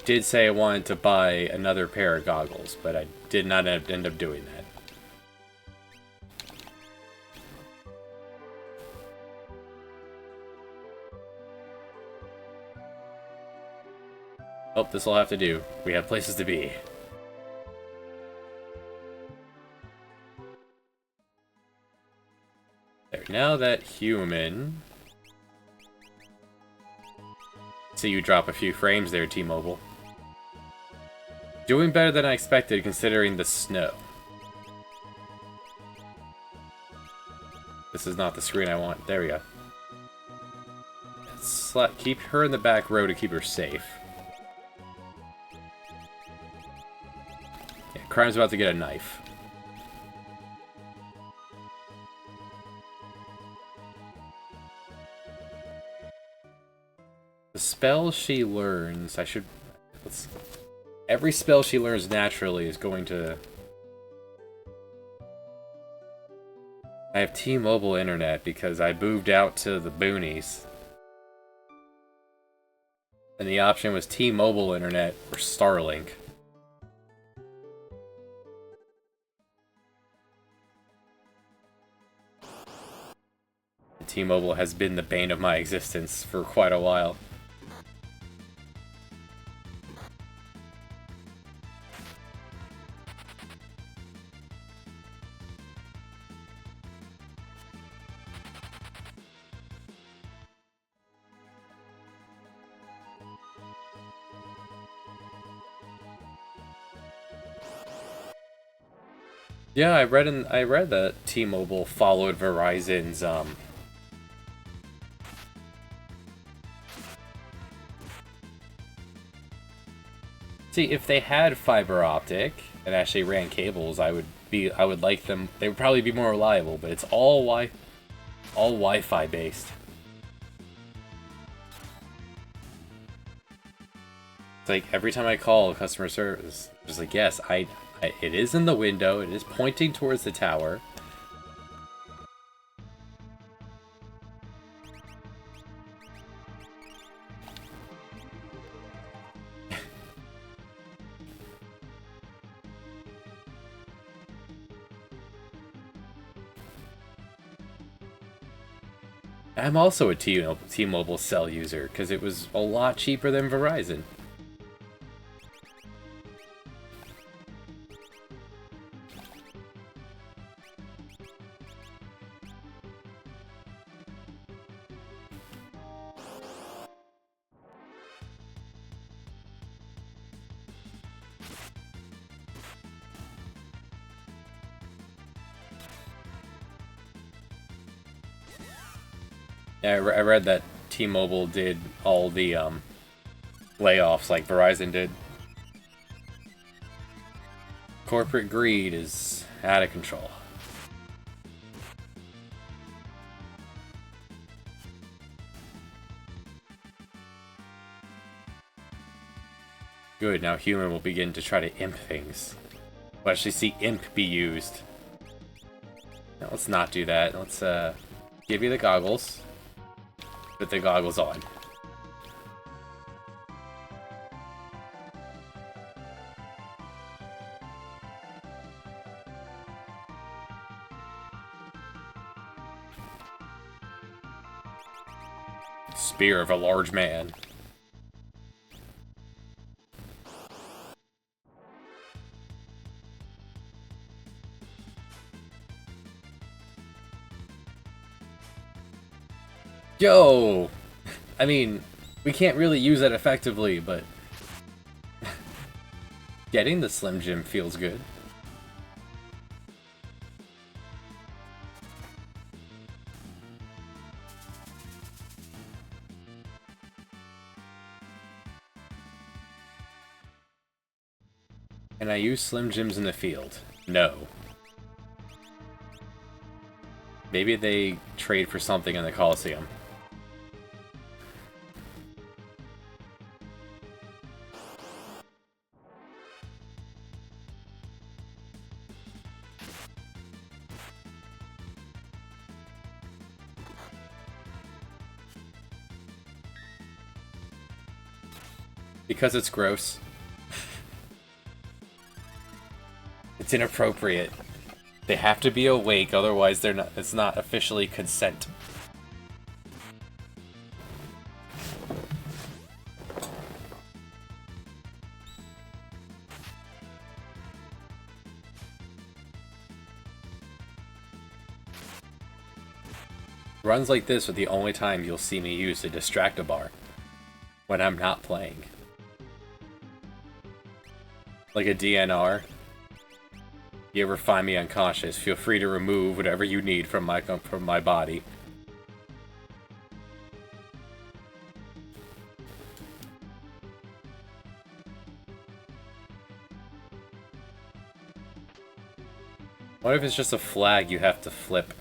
did say I wanted to buy another pair of goggles, but I did not end up doing that. Oh, this'll have to do. We have places to be. There, now that human... See you drop a few frames there, T-Mobile. Doing better than I expected considering the snow. This is not the screen I want. There we go. Keep her in the back row to keep her safe. Yeah, Crime's about to get a knife. The spell she learns, every spell she learns naturally is going to... I have T-Mobile internet because I moved out to the boonies. And the option was T-Mobile internet or Starlink. T-Mobile has been the bane of my existence for quite a while. Yeah, I read that T-Mobile followed Verizon's See, if they had fiber optic and actually ran cables, I would like them. They would probably be more reliable, but it's all Wi-Fi based. It's like every time I call customer service, it's like, yes, it is in the window, it is pointing towards the tower. I'm also a T-Mobile cell user because it was a lot cheaper than Verizon. Yeah, I read that T-Mobile did all the layoffs like Verizon did. Corporate greed is out of control. Good, now human will begin to try to imp things. We'll actually see imp be used. Now, let's not do that. Let's give you the goggles. Put the goggles on. Spear of a large man. Yo! I mean, we can't really use that effectively, but... getting the Slim Jim feels good. Can I use Slim Jims in the field? No. Maybe they trade for something in the Colosseum. Because it's gross. It's inappropriate. They have to be awake, otherwise they're not. It's not officially consent. Runs like this are the only time you'll see me use the distractor when I'm not playing. Like a DNR. You ever find me unconscious, feel free to remove whatever you need from my body. What if it's just a flag you have to flip?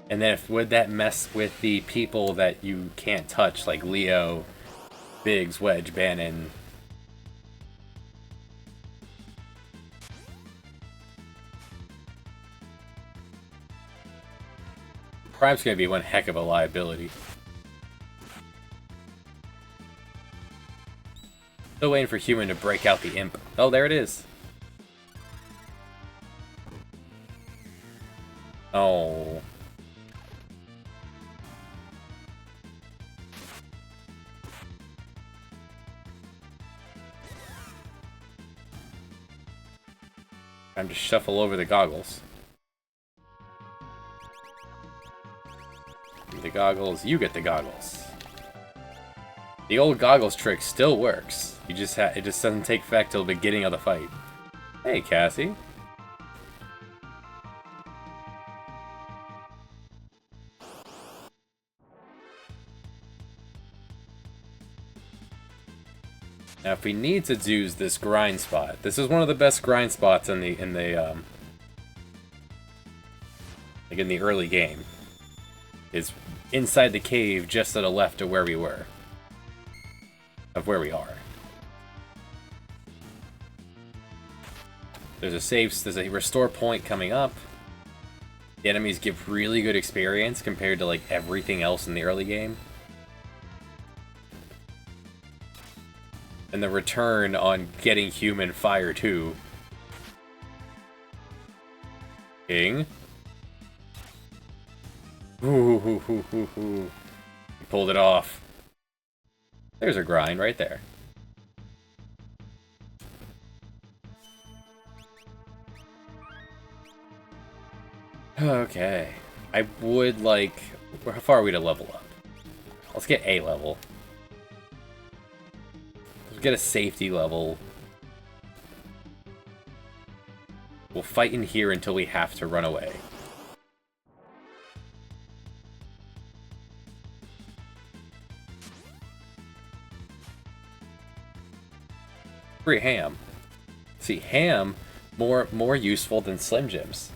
And then would that mess with the people that you can't touch, like Leo, Biggs, Wedge, Bannon? Prime's gonna be one heck of a liability. Still waiting for Human to break out the imp. Oh, there it is. Oh. Time to shuffle over the goggles. The goggles, you get the goggles. The old goggles trick still works. It just doesn't take effect till the beginning of the fight. Hey, Cassie. Now, if we need to do this grind spot, this is one of the best grind spots in the early game. Is inside the cave just to the left of where we were. Of where we are. There's a restore point coming up. The enemies give really good experience compared to like everything else in the early game. And the return on getting Human Fire 2. King. He pulled it off. There's a grind right there. Okay. I would like... How far are we to level up? Let's get A level. Let's get a safety level. We'll fight in here until we have to run away. Free ham. See, ham more useful than Slim Jims.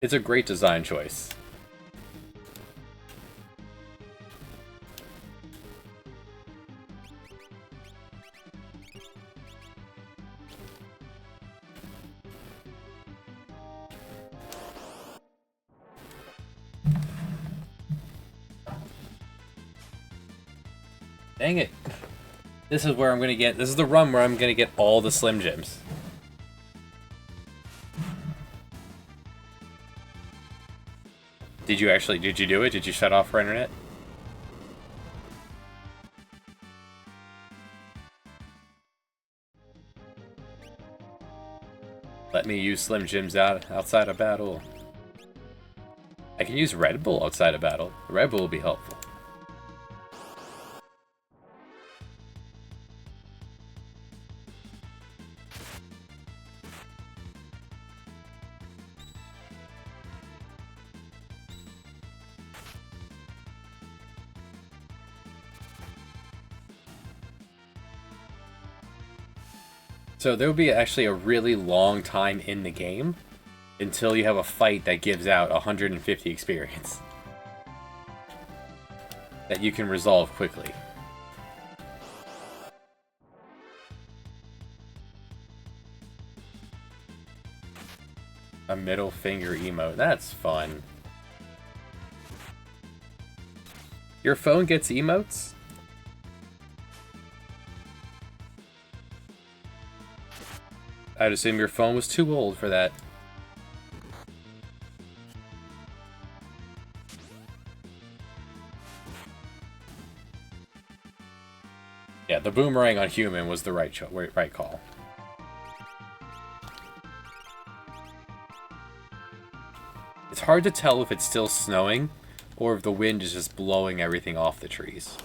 It's a great design choice. Dang it. This is where I'm gonna get... This is the run where I'm gonna get all the Slim Jims. Did you do it? Did you shut off our internet? Let me use Slim Jims outside of battle. I can use Red Bull outside of battle. Red Bull will be helpful. So there will be actually a really long time in the game until you have a fight that gives out 150 experience. that you can resolve quickly. A middle finger emote. That's fun. Your phone gets emotes? I'd assume your phone was too old for that. Yeah, the boomerang on human was the right call. It's hard to tell if it's still snowing or if the wind is just blowing everything off the trees.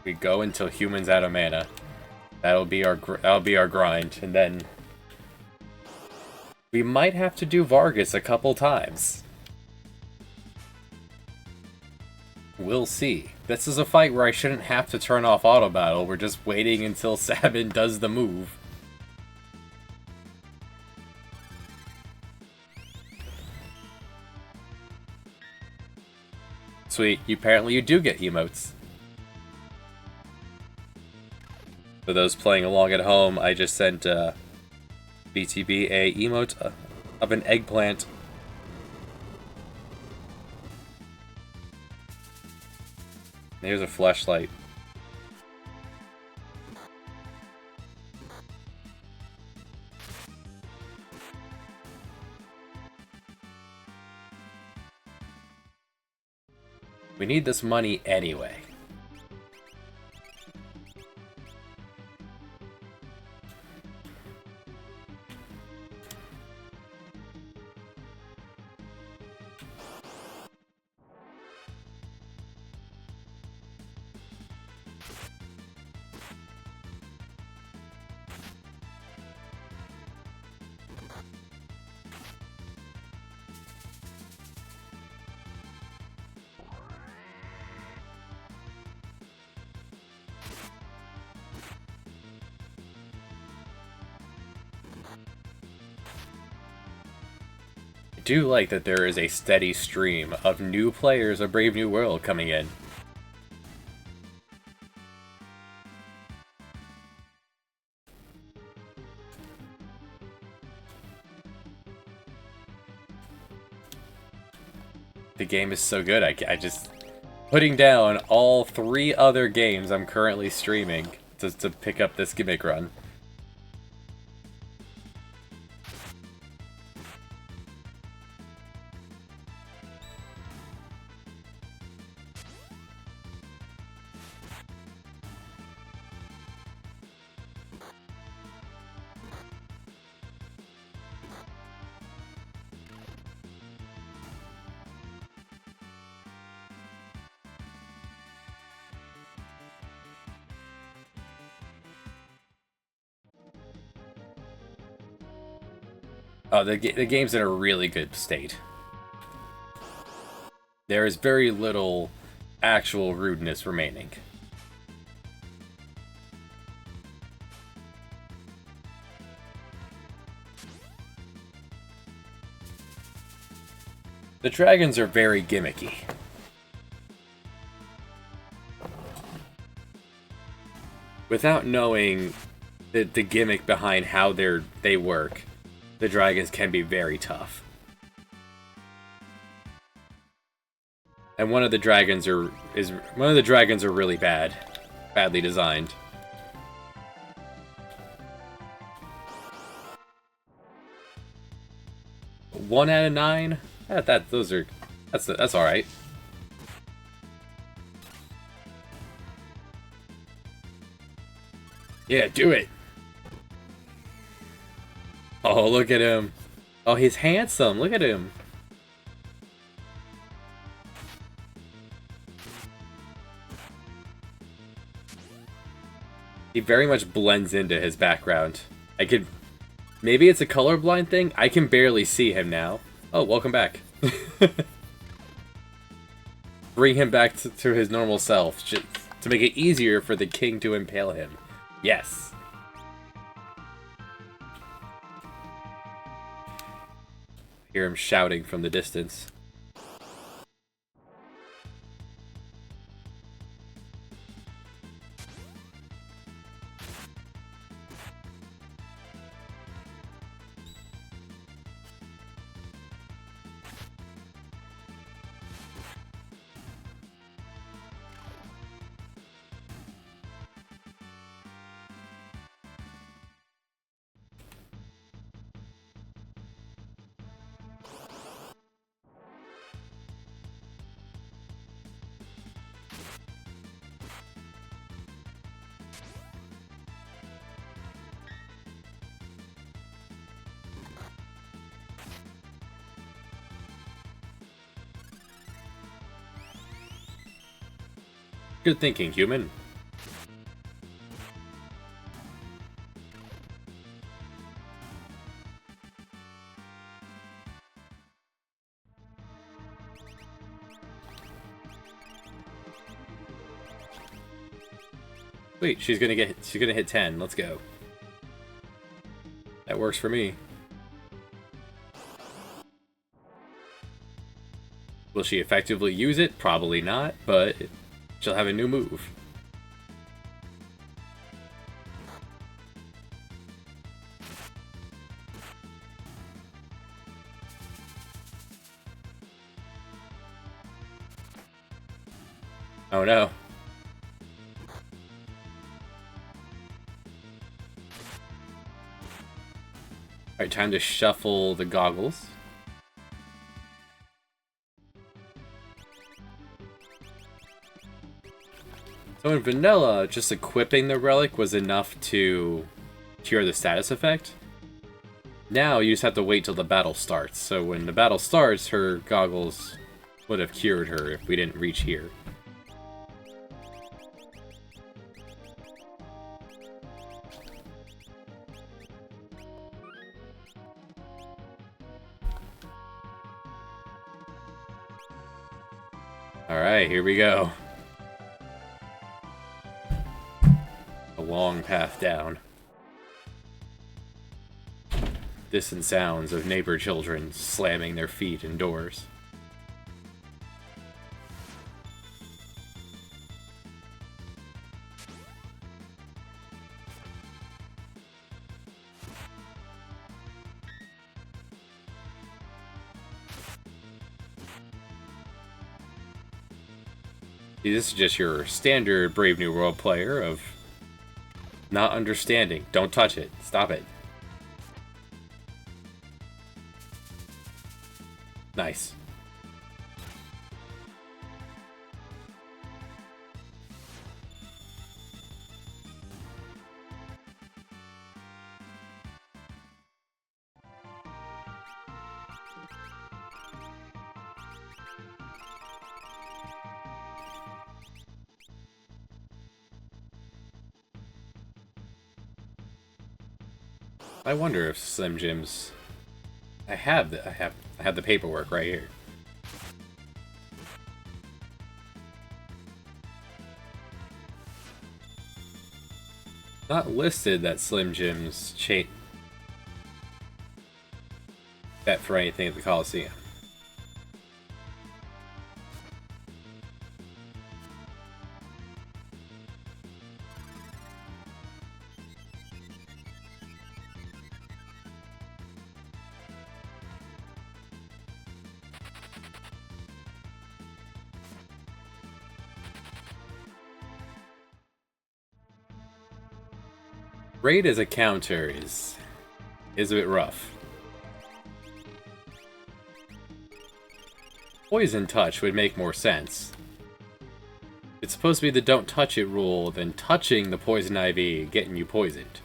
We go until humans out of mana. That'll be our grind, and then we might have to do Vargas a couple times. We'll see. This is a fight where I shouldn't have to turn off auto battle. We're just waiting until Sabin does the move. Sweet. Apparently you do get emotes. For those playing along at home, I just sent BTB a emote of an eggplant. Here's a flashlight. We need this money anyway. I do like that there is a steady stream of new players of Brave New World coming in. The game is so good, I just... Putting down all 3 other games I'm currently streaming to pick up this gimmick run. Oh, the game's in a really good state. There is very little actual rudeness remaining. The dragons are very gimmicky. Without knowing the gimmick behind how they work, the dragons can be very tough. And one of the dragons are really badly designed. One out of 9? That's all right. Yeah, do it. Oh, look at him. Oh, he's handsome. Look at him. He very much blends into his background. I could... Maybe it's a colorblind thing? I can barely see him now. Oh, welcome back. Bring him back to his normal self, to make it easier for the king to impale him. Yes. Hear him shouting from the distance. Good thinking, human. Wait, she's gonna hit 10. Let's go. That works for me. Will she effectively use it? Probably not, but she'll have a new move. Oh no. Alright, time to shuffle the goggles. So in vanilla, just equipping the relic was enough to cure the status effect. Now you just have to wait till the battle starts. So when the battle starts, her goggles would have cured her if we didn't reach here. Alright, here we go. A long path down. Distant sounds of neighbor children slamming their feet in doors. See, this is just your standard Brave New World player of not understanding. Don't touch it. Stop it. Nice. I wonder if Slim Jims... I have the paperwork right here. Not listed that Slim Jims bet for anything at the Colosseum. Raid as a counter is a bit rough. Poison touch would make more sense. It's supposed to be the don't touch it rule, then touching the poison ivy getting you poisoned.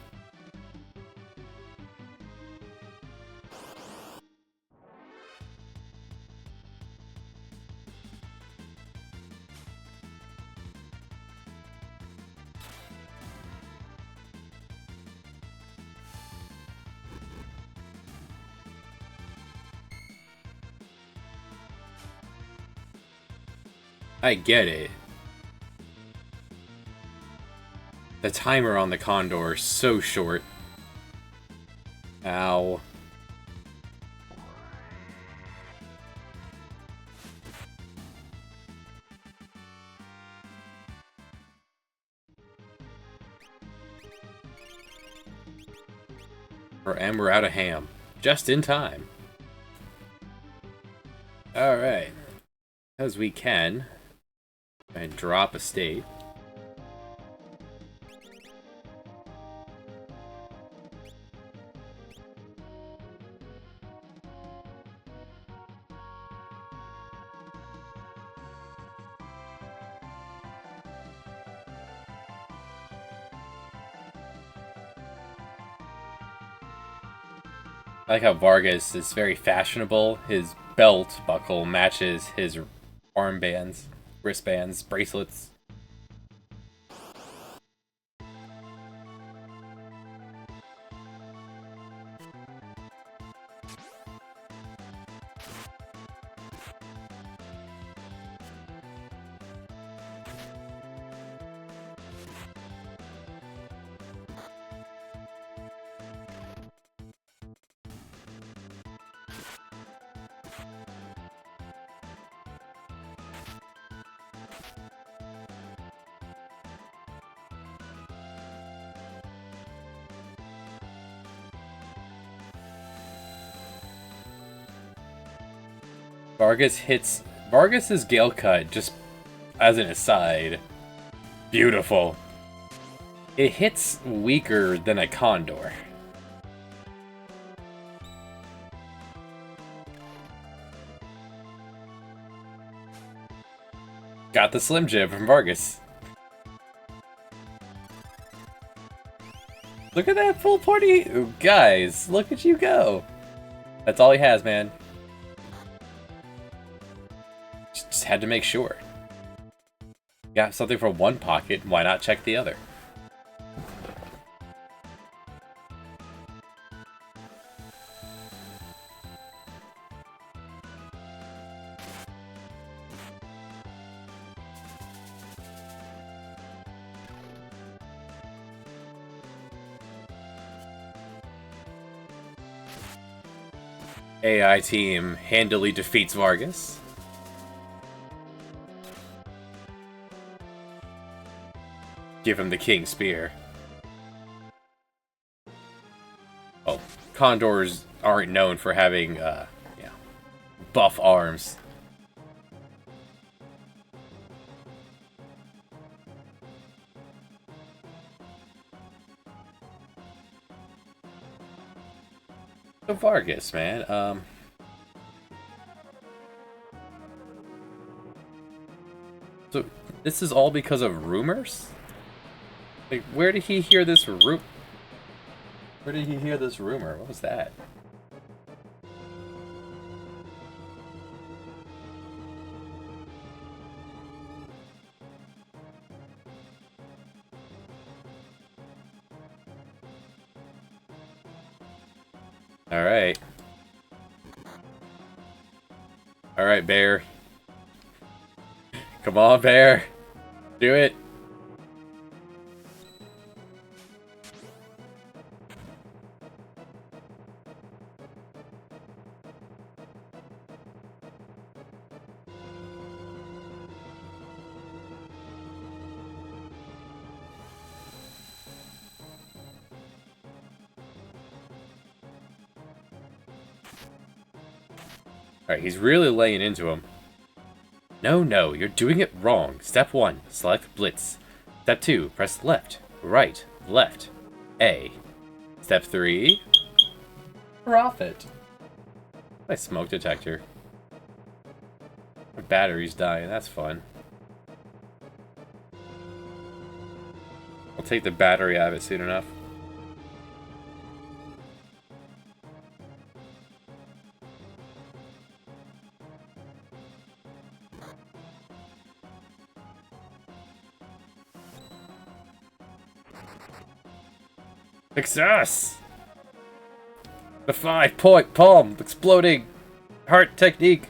I get it. The timer on the Condor is so short. Ow. And we're out of ham. Just in time. Alright. As we can. And drop a state. I like how Vargas is very fashionable. His belt buckle matches his armbands, wristbands, bracelets. Vargas's Gale Cut, just as an aside, beautiful. It hits weaker than a Condor. Got the Slim Jim from Vargas. Look at that full party. Ooh, guys, look at you go. That's all he has, man. Just had to make sure. Got something from one pocket, why not check the other? AI team handily defeats Vargas. Give him the King Spear. Oh, Condors aren't known for having, buff arms. So Vargas, man, so this is all because of rumors? Like, where did he hear this rumor? What was that? Alright. Alright, Bear. Come on, Bear. Do it. Alright, he's really laying into him. No, you're doing it wrong. Step 1, select Blitz. Step 2, press left, right, left, A. Step 3, Profit. My smoke detector. My battery's dying, that's fun. I'll take the battery out of it soon enough. Success! The 5-point palm exploding heart technique.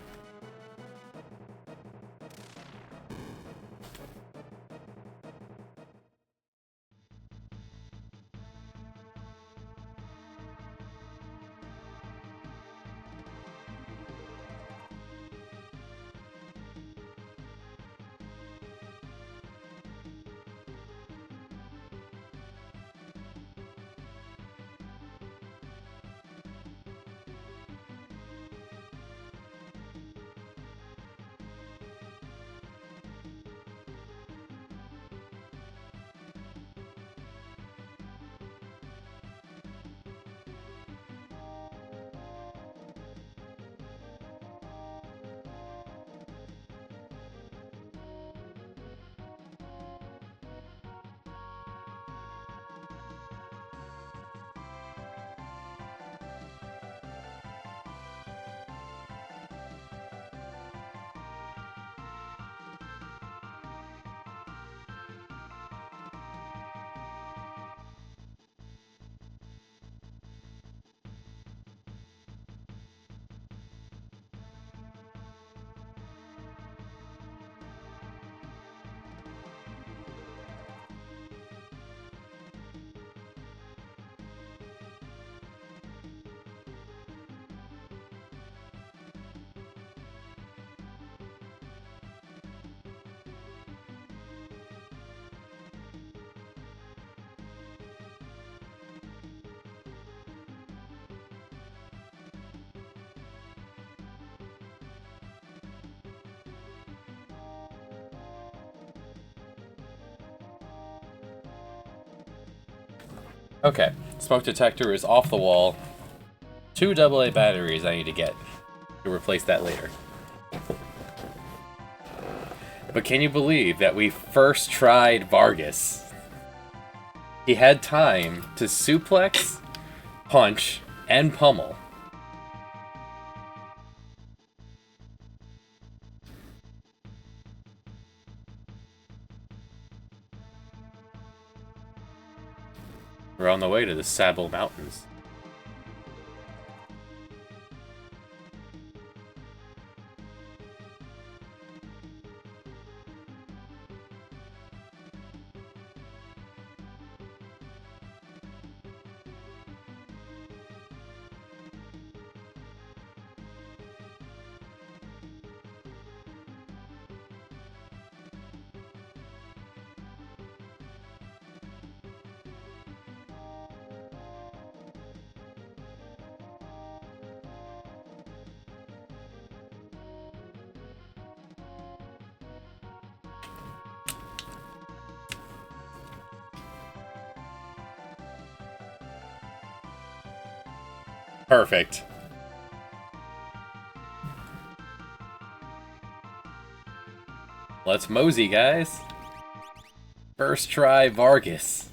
Okay, smoke detector is off the wall. 2 AA batteries I need to get to replace that later. But can you believe that we first tried Vargas? He had time to suplex, punch, and pummel. We're on the way to the Sable Mountains. Perfect. Let's mosey, guys. First try Vargas.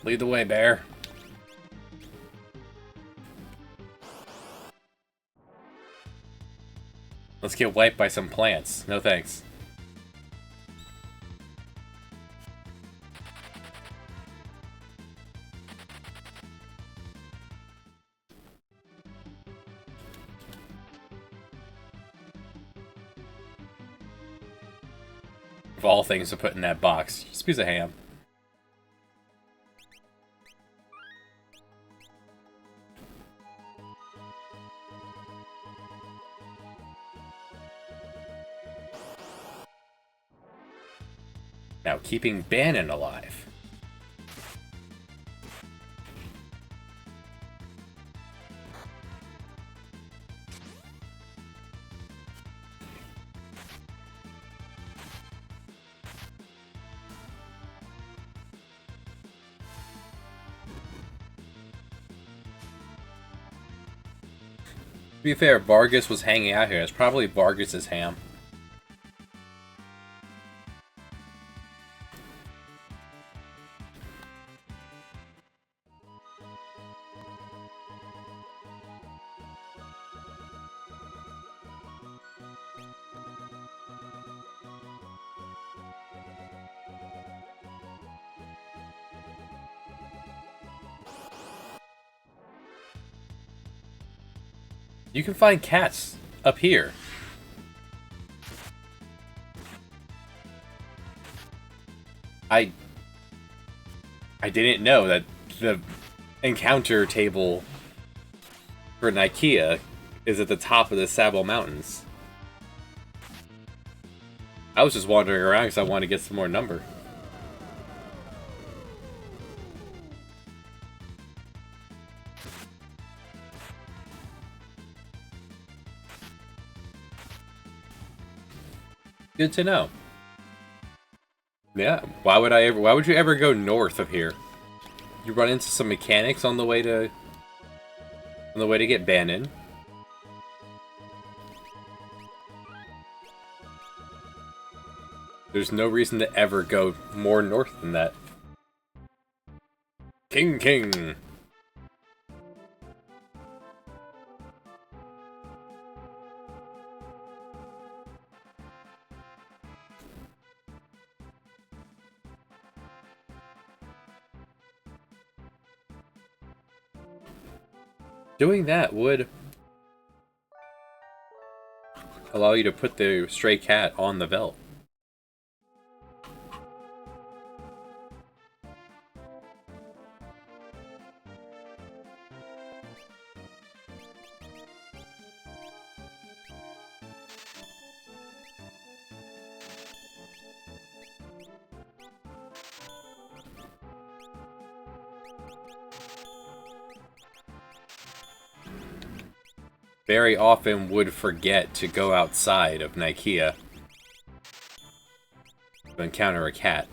Lead the way, bear. Let's get wiped by some plants. No thanks. Of all things to put in that box, just a piece of ham. Now, keeping Bannon alive. To be fair, Vargas was hanging out here. It's probably Vargas's ham. You can find cats up here. I didn't know that the encounter table for Nikea is at the top of the Sable Mountains. I was just wandering around because I wanted to get some more number. Good to know. Yeah, why would you ever go north of here? You run into some mechanics on the way to get Bannon. There's no reason to ever go more north than that. King. Doing that would allow you to put the stray cat on the belt. very often would forget to go outside of Nikea to encounter a cat.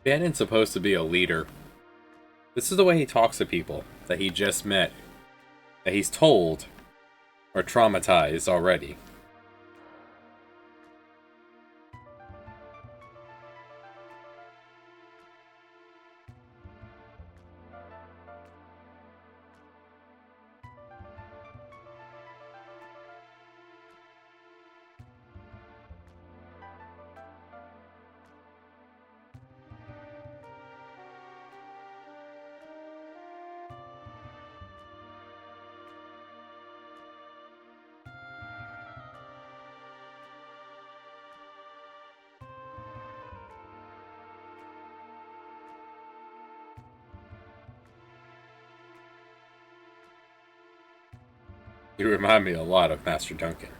Banon's supposed to be a leader. This is the way he talks to people that he just met, that he's told are traumatized already. You remind me a lot of Master Duncan.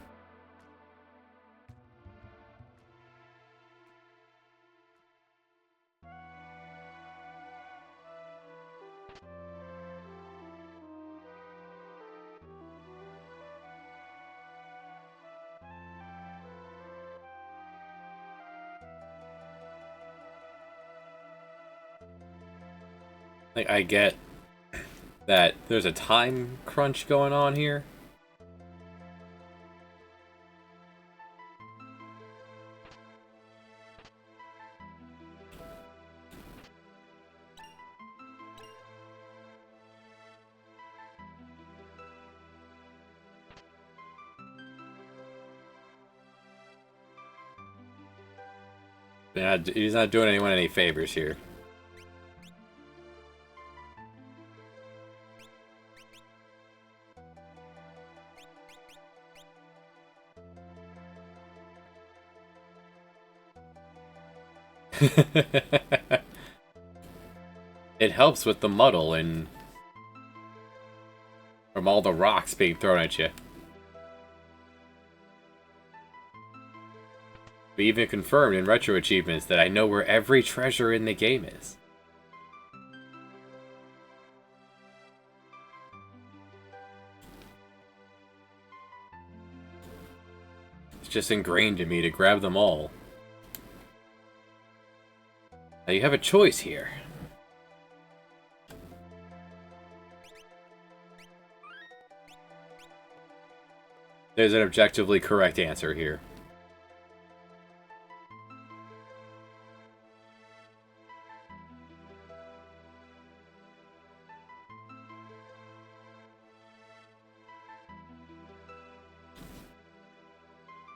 Like, I get that there's a time crunch going on here. He's not doing anyone any favors here. It helps with the muddle and from all the rocks being thrown at you. We even confirmed in retro achievements that I know where every treasure in the game is. It's just ingrained in me to grab them all. Now you have a choice here. There's an objectively correct answer here.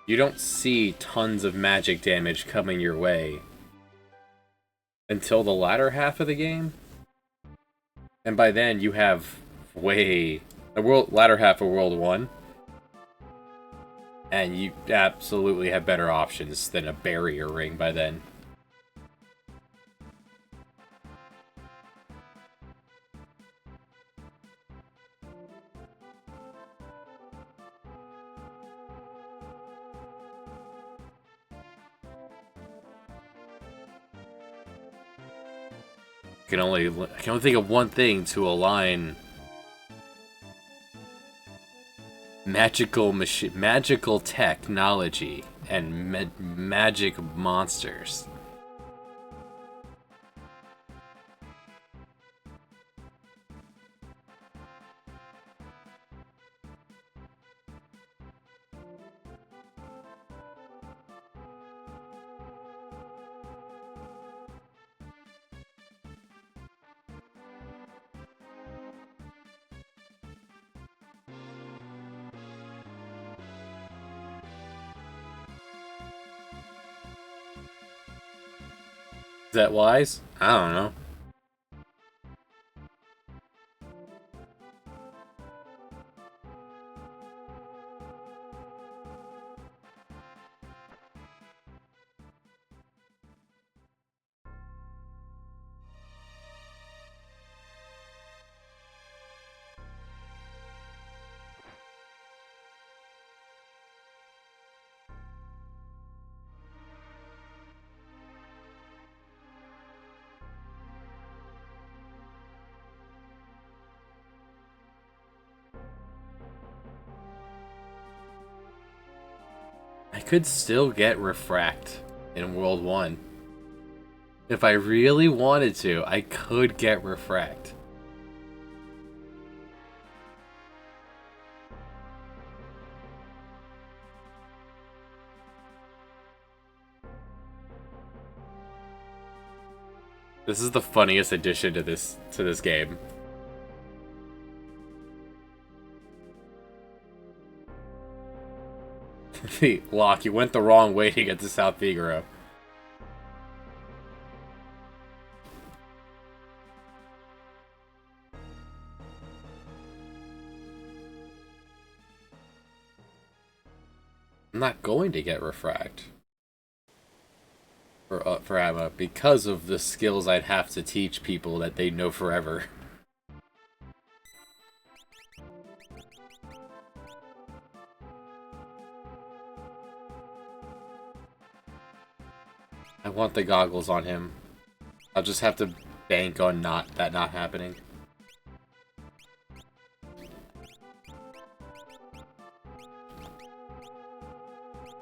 You don't see tons of magic damage coming your way until the latter half of the game. And by then you have the latter half of World 1. And you absolutely have better options than a barrier ring by then. I can only think of one thing to align magical technology and magic monsters. Is that wise? I don't know. I could still get Refract in World 1. If I really wanted to, I could get Refract. This is the funniest addition to this game. Locke, you went the wrong way to get to South Figaro. I'm not going to get Refract for Emma because of the skills I'd have to teach people that they know forever. I want the goggles on him. I'll just have to bank on that not happening.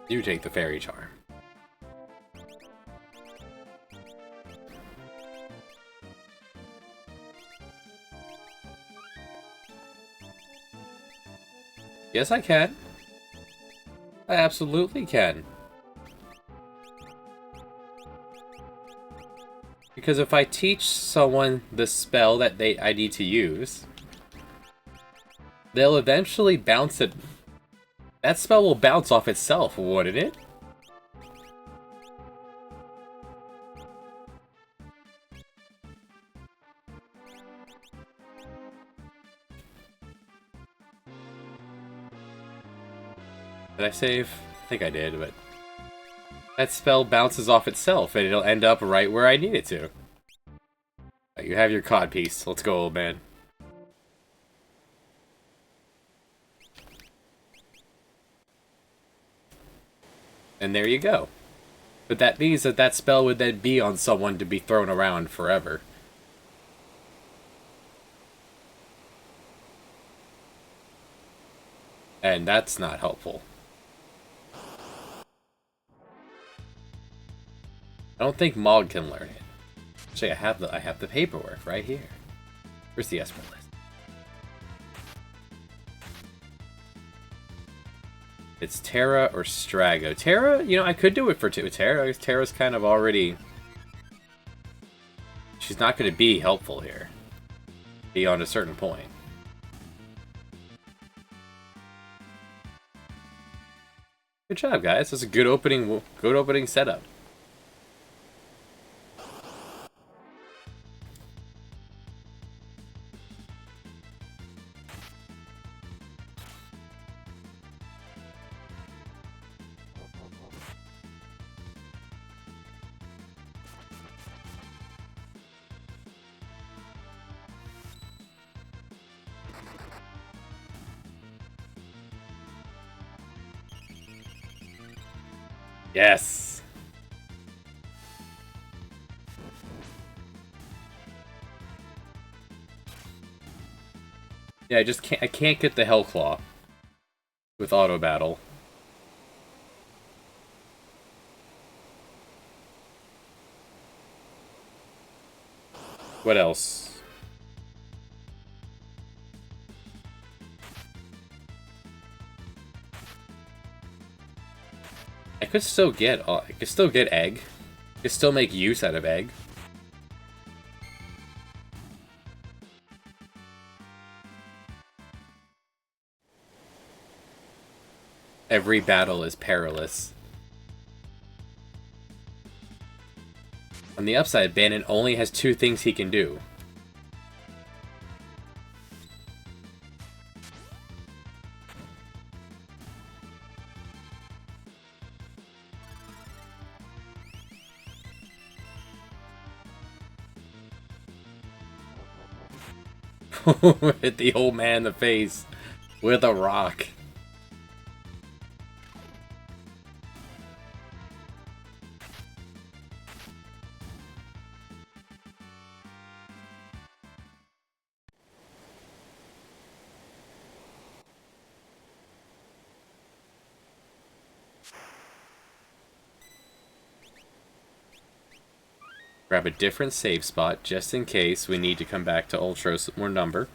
You take the fairy charm. Yes, I can. I absolutely can. Because if I teach someone the spell that I need to use, they'll eventually bounce it. That spell will bounce off itself, wouldn't it? Did I save? I think I did, but that spell bounces off itself and it'll end up right where I need it to. Right, you have your codpiece. Let's go, old man. And there you go. But that means that that spell would then be on someone to be thrown around forever. And that's not helpful. I don't think Mog can learn it. Actually, I have the paperwork right here. Where's the Esper list? It's Terra or Strago. Terra, you know, I could do it for Terra. Terra's kind of already... She's not going to be helpful here. Beyond a certain point. Good job, guys. That's a good opening setup. Yes. Yeah, I can't get the Hellclaw. with auto battle. What else? I could still get egg. I could still make use out of egg. Every battle is perilous. On the upside, Bannon only has 2 things he can do. Hit the old man in the face with a rock. Grab a different save spot just in case we need to come back to Ultros with more number.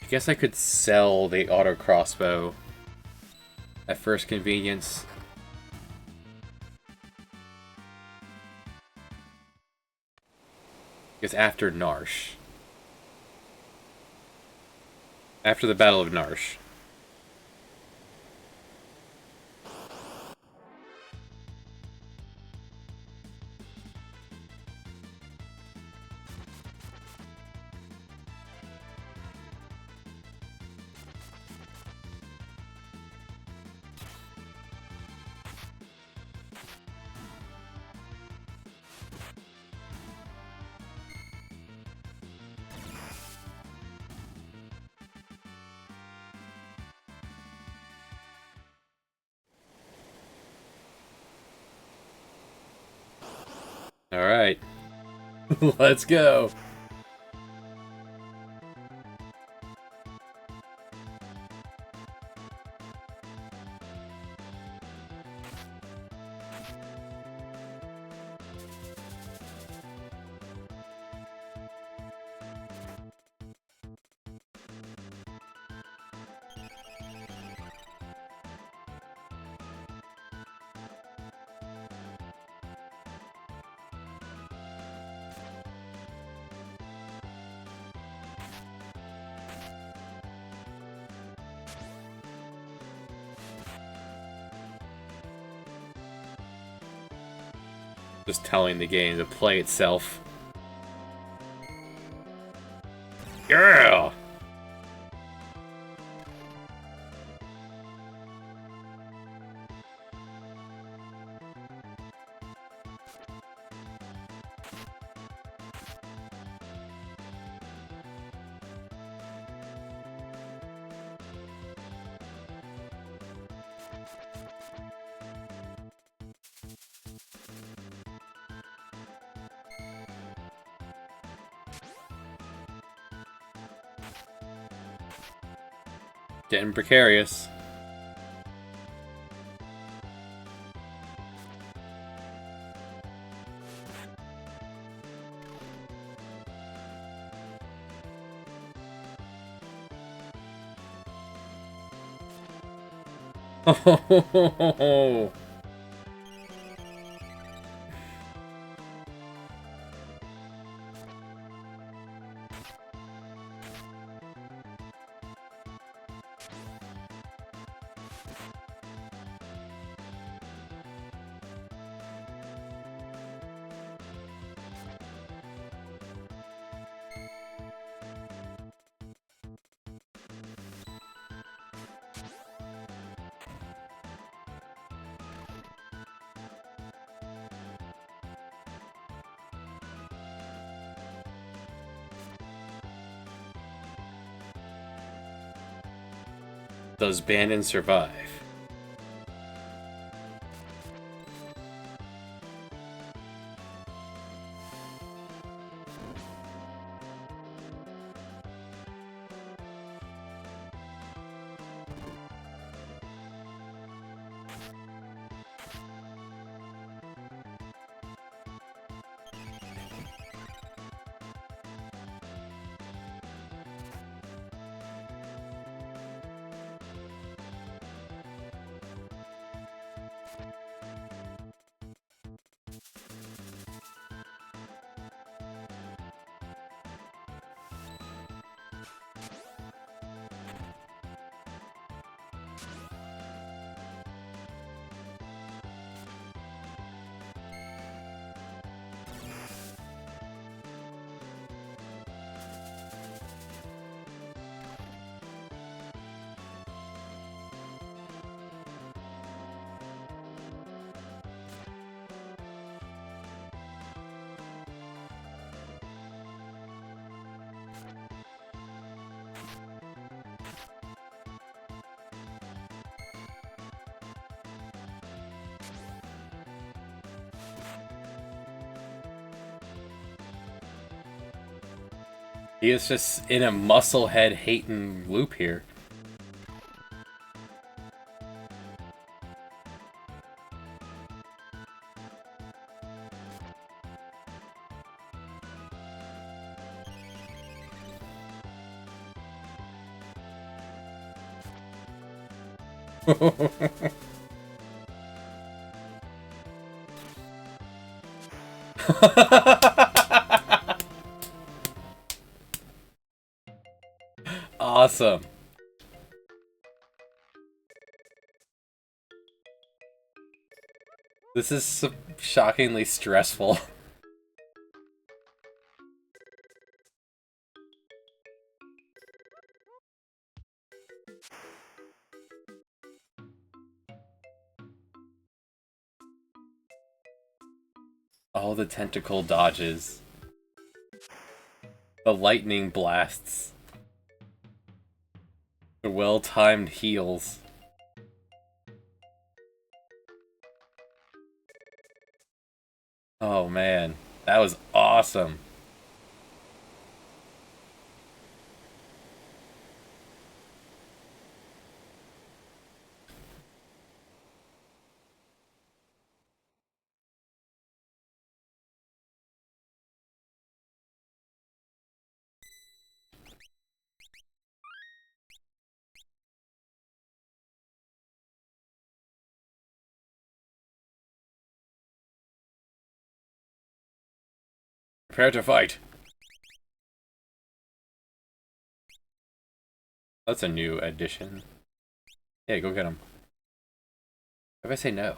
I guess I could sell the auto crossbow at first convenience. Because after Narsh. After the Battle of Narsh. Alright. Let's go. Just telling the game to play itself. Yeah! Getting precarious. Oh, does Bandon survive? He is just in a musclehead hating loop here. Awesome. This is shockingly stressful. All the tentacle dodges. The lightning blasts. The well-timed heals. Oh man, that was awesome. Prepare to fight. That's a new addition. Yeah, go get him. What if I say no?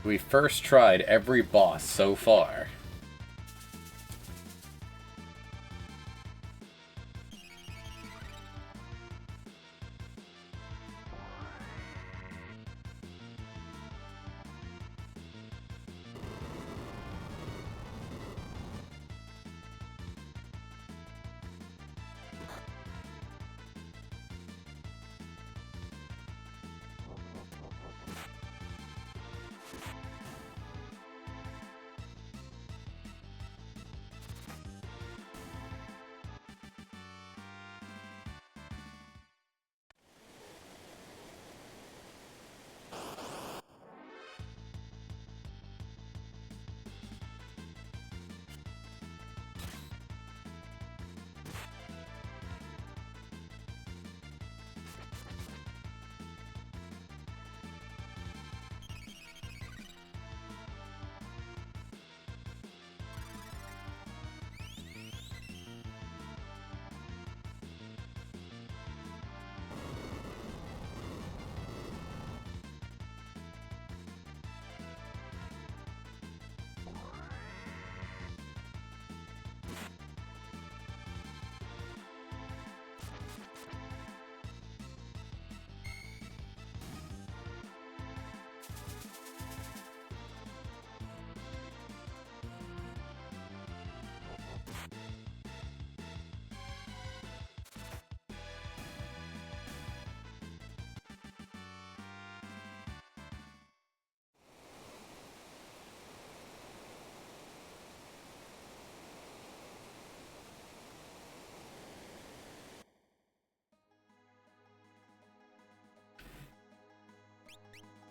We first tried every boss so far.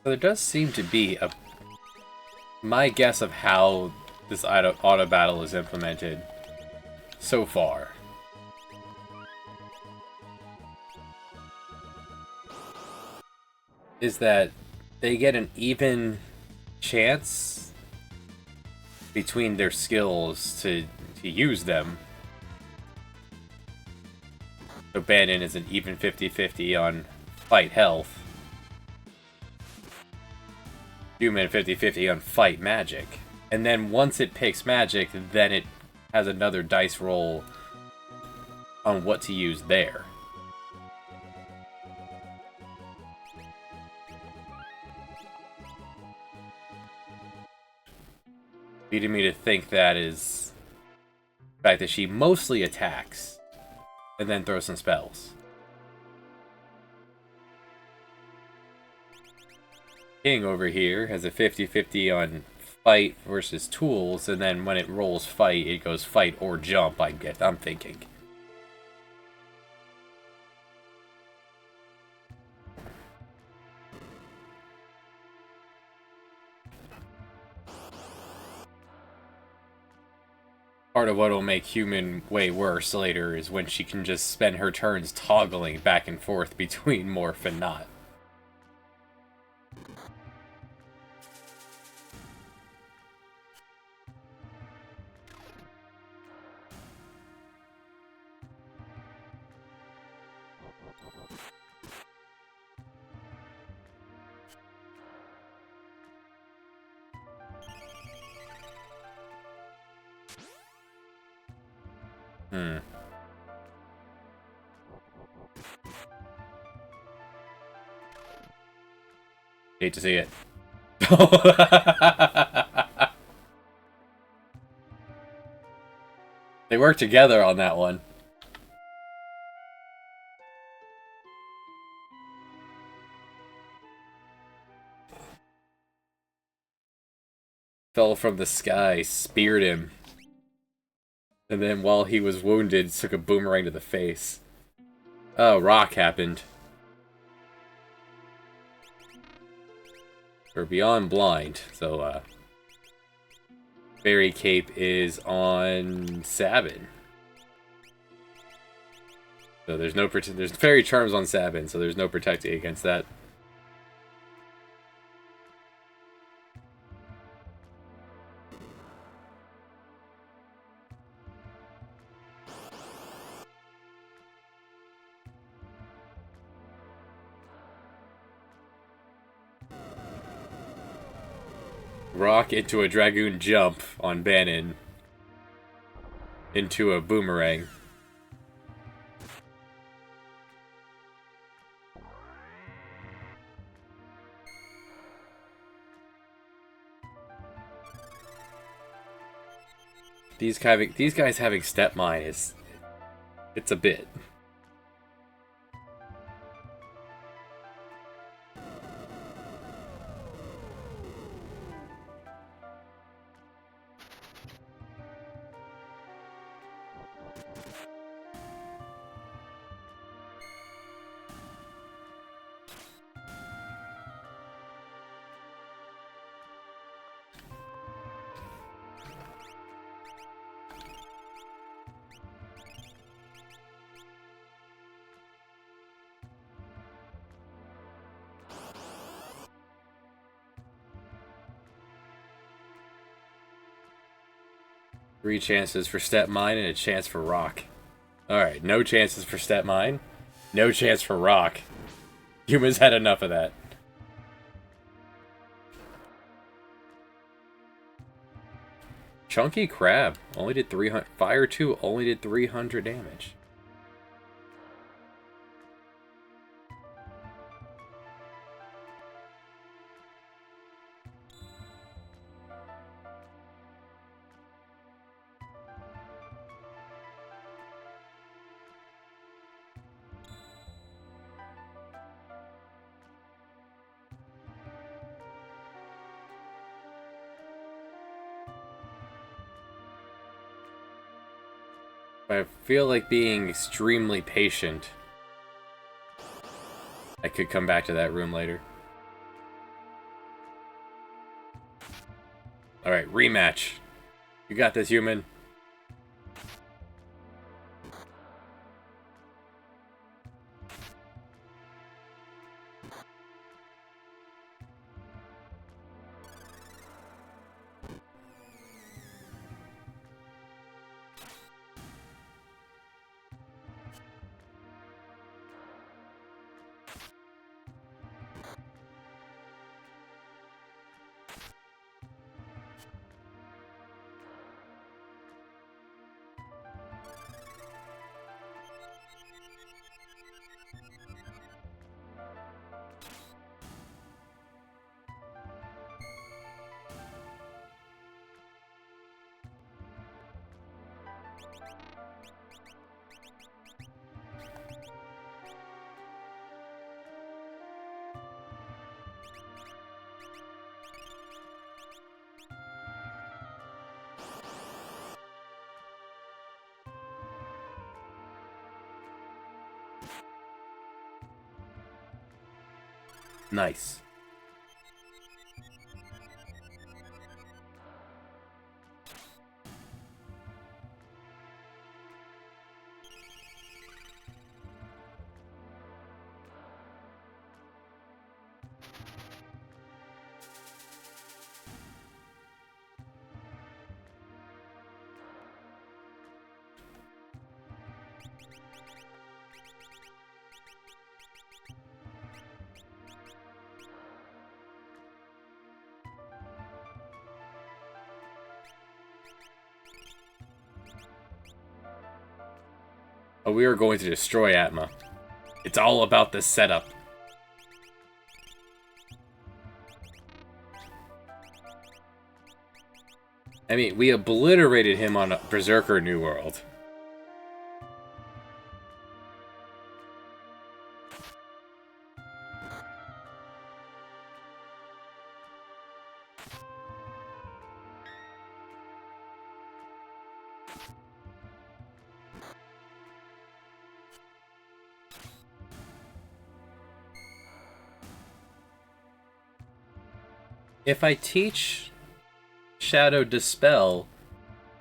So there does seem to be a... My guess of how this auto battle is implemented so far is that they get an even chance between their skills to use them. So Bannon is an even 50-50 on fight health. Human 50-50 on fight magic. And then once it picks magic, then it has another dice roll on what to use there. Leading me to think that is the fact that she mostly attacks and then throws some spells. King over here has a 50-50 on fight versus tools, and then when it rolls fight, it goes fight or jump, I'm thinking. Part of what will make human way worse later is when she can just spend her turns toggling back and forth between morph and not. Hate to see it. They work together on that one. Fell from the sky, speared him. And then while he was wounded, took a boomerang to the face. Oh, rock happened. We're beyond blind, so Fairy Cape is on Sabin. So there's no there's Fairy Charms on Sabin, so there's no protecting against that. Rock into a Dragoon jump on Bannon. Into a boomerang. These guys having step mine is... It's a bit. Three chances for step mine and a chance for rock. Alright, no chances for step mine. No chance for rock. Humans had enough of that. Chunky Crab only did 300. Fire 2 only did 300 damage. I feel like being extremely patient. I could come back to that room later. Alright, rematch. You got this, human. Nice. Oh, we are going to destroy Atma. It's all about the setup. I mean, we obliterated him on Berserker New World. If I teach Shadow Dispel,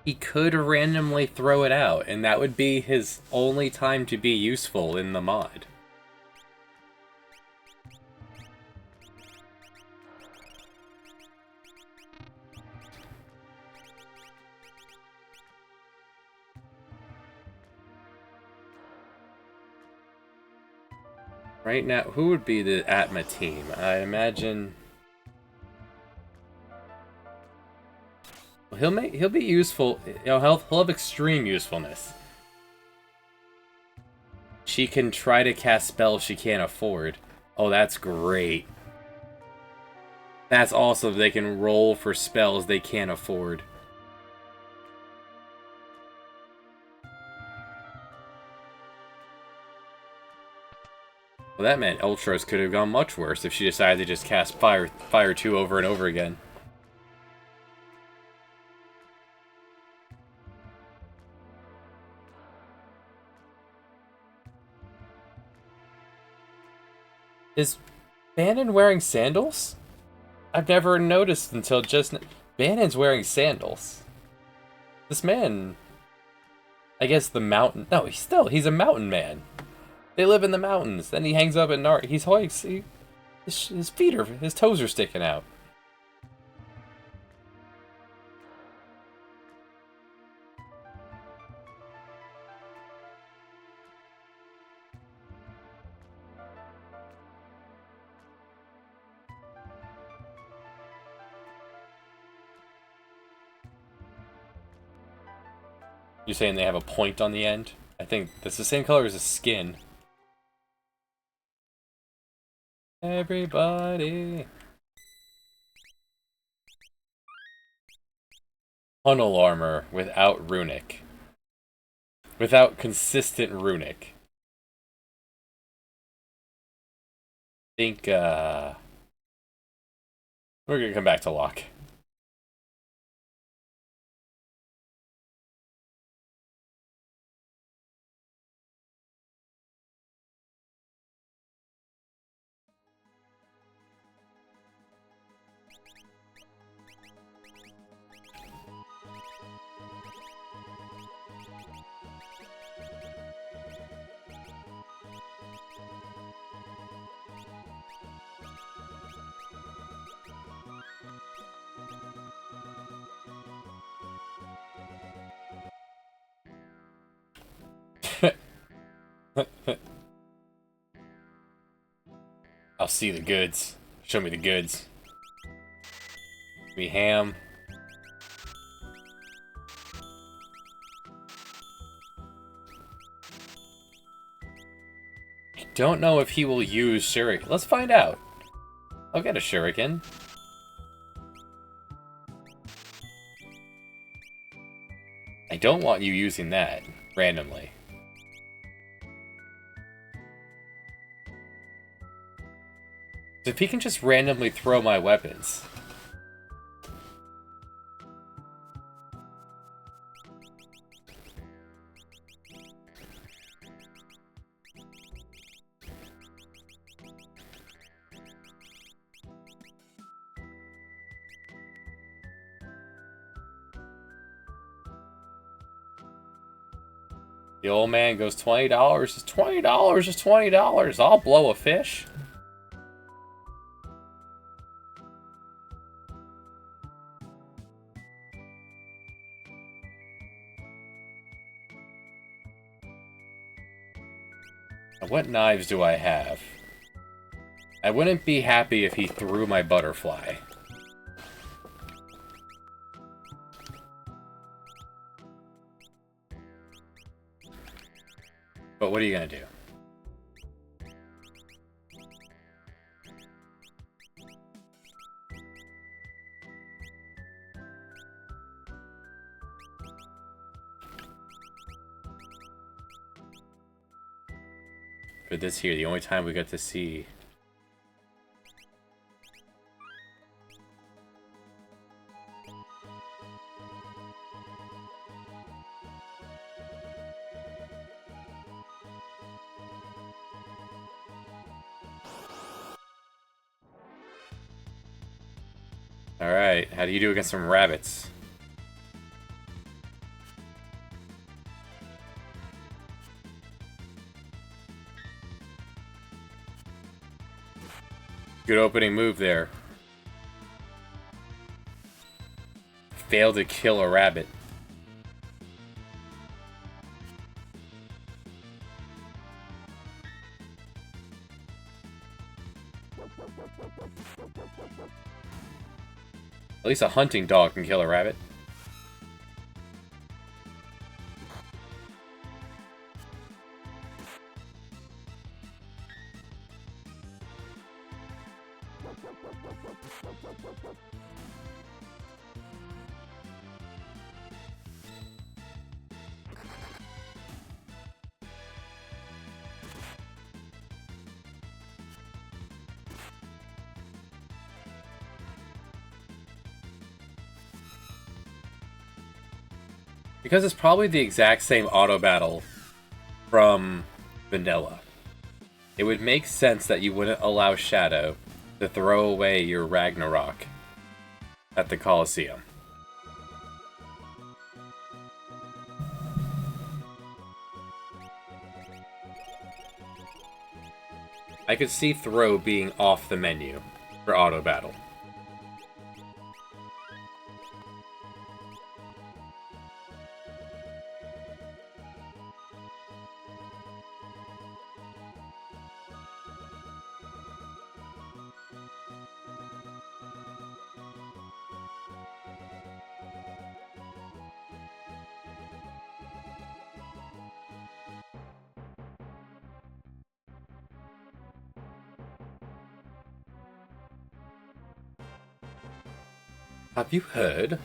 he could randomly throw it out, and that would be his only time to be useful in the mod. Right now, who would be the Atma team? I imagine... Well, he'll be useful. You know, he'll have extreme usefulness. She can try to cast spells she can't afford. Oh, that's great. That's awesome. They can roll for spells they can't afford. Well, that meant Ultros could have gone much worse if she decided to just cast Fire 2 over and over again. Is Bannon wearing sandals? I've never noticed until just... Bannon's wearing sandals. This man... I guess the mountain... No, he's a mountain man. They live in the mountains. Then he hangs up at night. His feet are... His toes are sticking out. You're saying they have a point on the end? I think that's the same color as his skin. Everybody. Tunnel armor without runic. Without consistent runic. I think, we're gonna come back to Locke. I'll see the goods. Show me the goods. Be ham. I don't know if he will use shuriken. Let's find out. I'll get a shuriken. I don't want you using that randomly. If he can just randomly throw my weapons. The old man goes, $20 is $20 is $20. I'll blow a fish. What knives do I have? I wouldn't be happy if he threw my butterfly. But what are you gonna do? For this here, the only time we got to see... Alright, how do you do against some rabbits? Good opening move there. Failed to kill a rabbit. At least a hunting dog can kill a rabbit. Because it's probably the exact same auto battle from Vanilla. It would make sense that you wouldn't allow Shadow to throw away your Ragnarok at the Colosseum. I could see throw being off the menu for auto battle. Have you heard?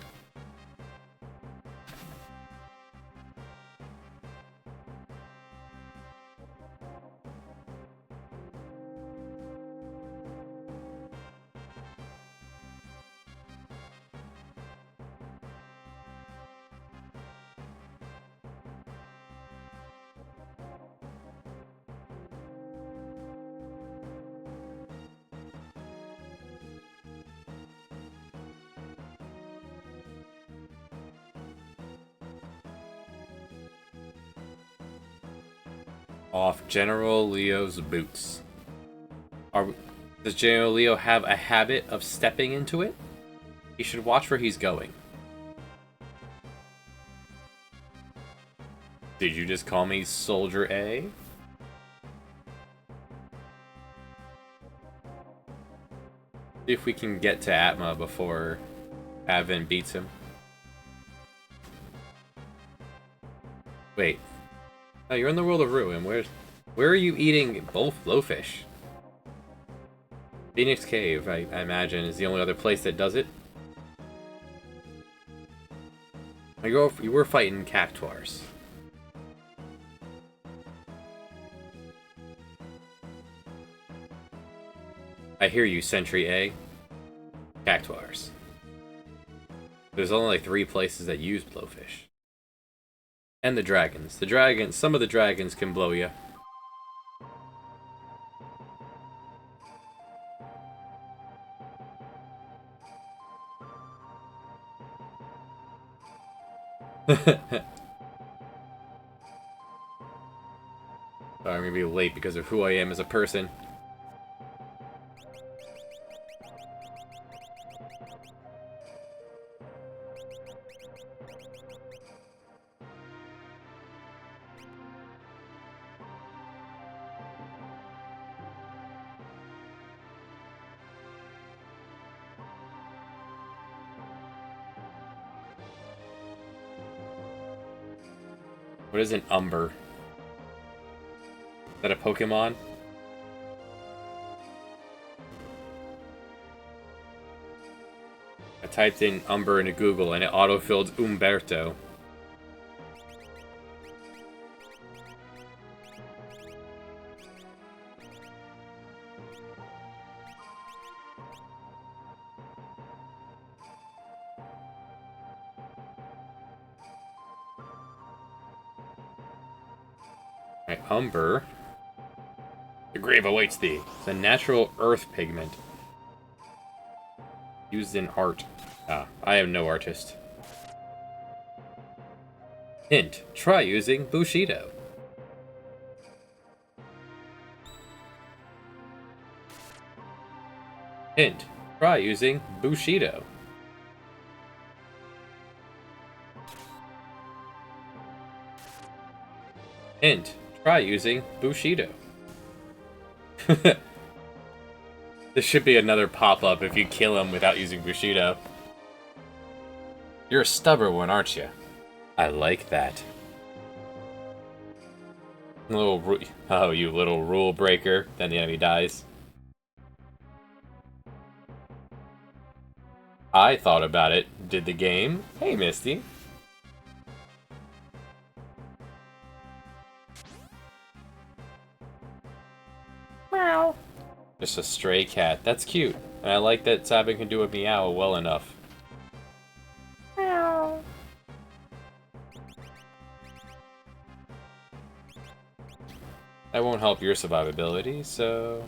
Off General Leo's boots. Does General Leo have a habit of stepping into it? He should watch where he's going. Did you just call me Soldier A? See if we can get to Atma before Advent beats him. Wait. Oh, you're in the world of Ruin. Where are you eating both blowfish? Phoenix Cave, I imagine, is the only other place that does it. You were fighting cactuars. I hear you, Sentry A. Cactuars. There's only like 3 places that use blowfish. And the dragons. Some of the dragons can blow you. Sorry, I'm gonna be late because of who I am as a person. What is an Umber? Is that a Pokemon? I typed in Umber into Google and it autofilled Umberto. Right, Umber. The grave awaits thee. It's a natural earth pigment. Used in art. Ah, I am no artist. Hint, try using Bushido. Hint, try using Bushido. Hint, try using Bushido. This should be another pop-up if you kill him without using Bushido. You're a stubborn one, aren't you? I like that. Oh, you little rule breaker. Then the enemy dies. I thought about it. Did the game. Hey, Misty. Meow. Just a stray cat. That's cute. And I like that Sabin can do a meow well enough. Meow. That won't help your survivability, so...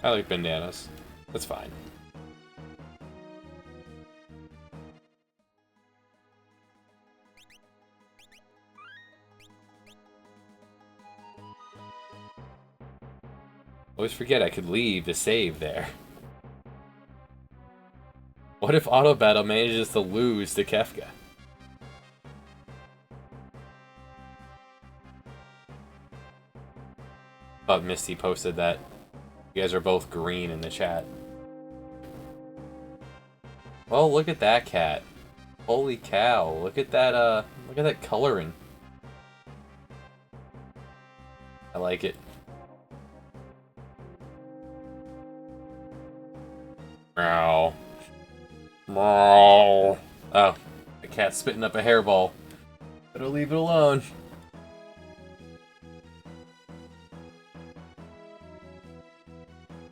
I like bananas. That's fine. Always forget I could leave the save there. What if Auto Battle manages to lose to Kefka? Thought Misty posted that. You guys are both green in the chat. Well, look at that cat. Holy cow, look at that coloring. I like it. Meow. Meow. Oh, the cat's spitting up a hairball. Better leave it alone.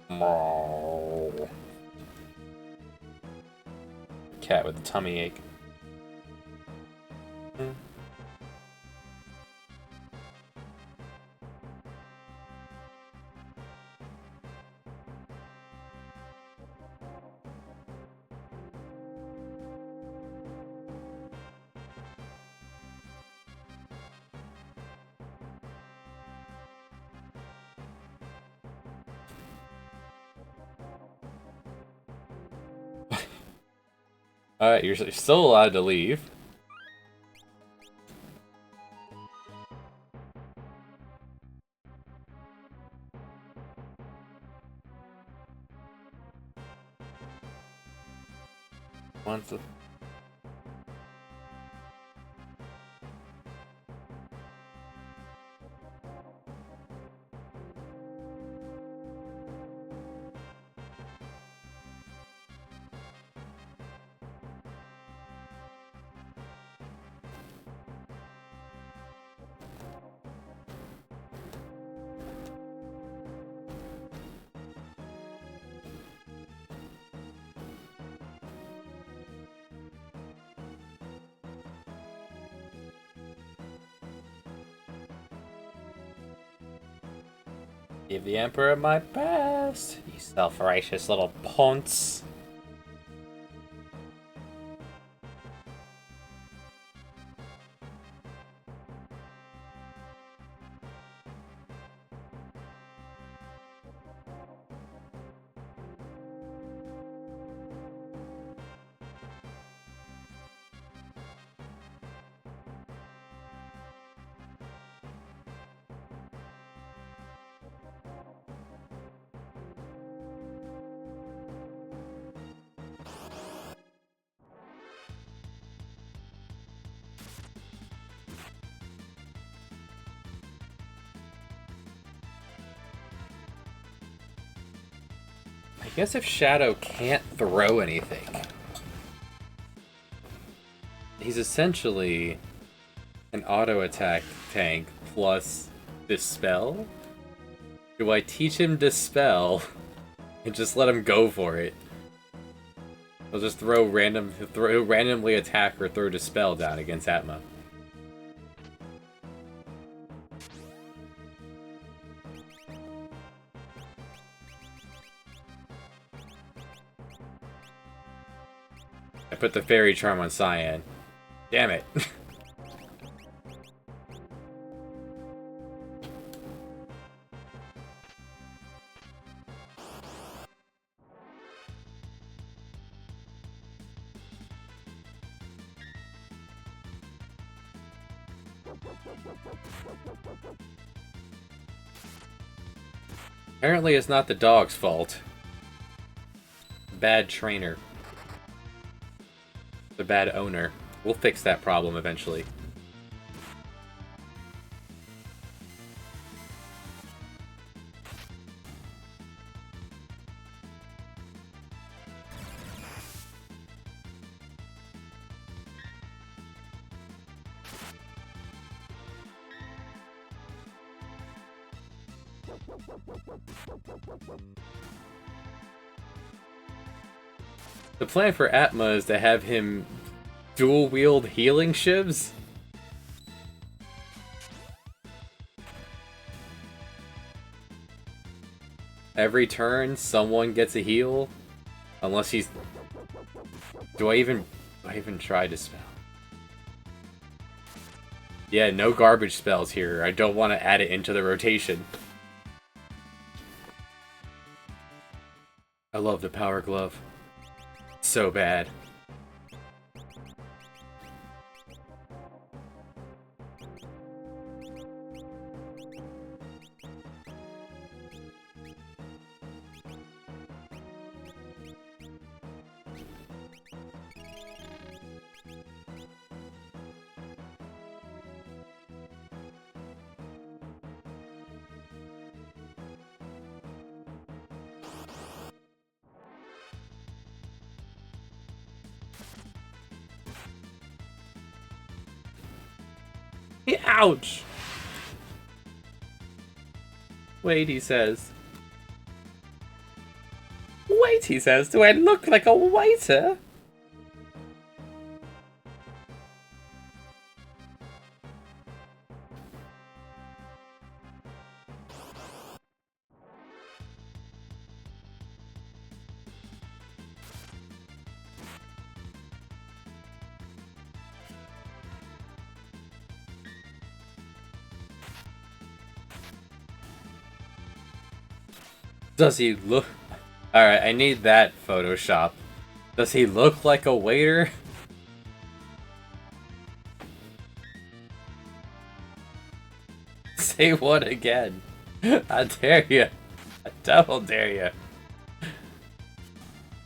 Meow. Cat with a tummy ache. Alright, you're still allowed to leave. Once. Give the Emperor my best, you self-righteous little ponce. I guess if Shadow can't throw anything, he's essentially an auto attack tank plus Dispel. Do I teach him Dispel and just let him go for it? He'll just randomly attack or throw Dispel down against Atma. I put the Fairy Charm on Cyan. Damn it. Apparently it's not the dog's fault. Bad trainer. The bad owner. We'll fix that problem eventually. The plan for Atma is to have him dual-wield healing shivs? Every turn, someone gets a heal? Unless he's... Do I even try to spell? Yeah, no garbage spells here. I don't want to add it into the rotation. I love the Power Glove. So bad. Ouch! Wait, he says. Wait, he says. Do I look like a waiter? Does he look... Alright, I need that Photoshop. Does he look like a waiter? Say what again? I dare you. I double dare you.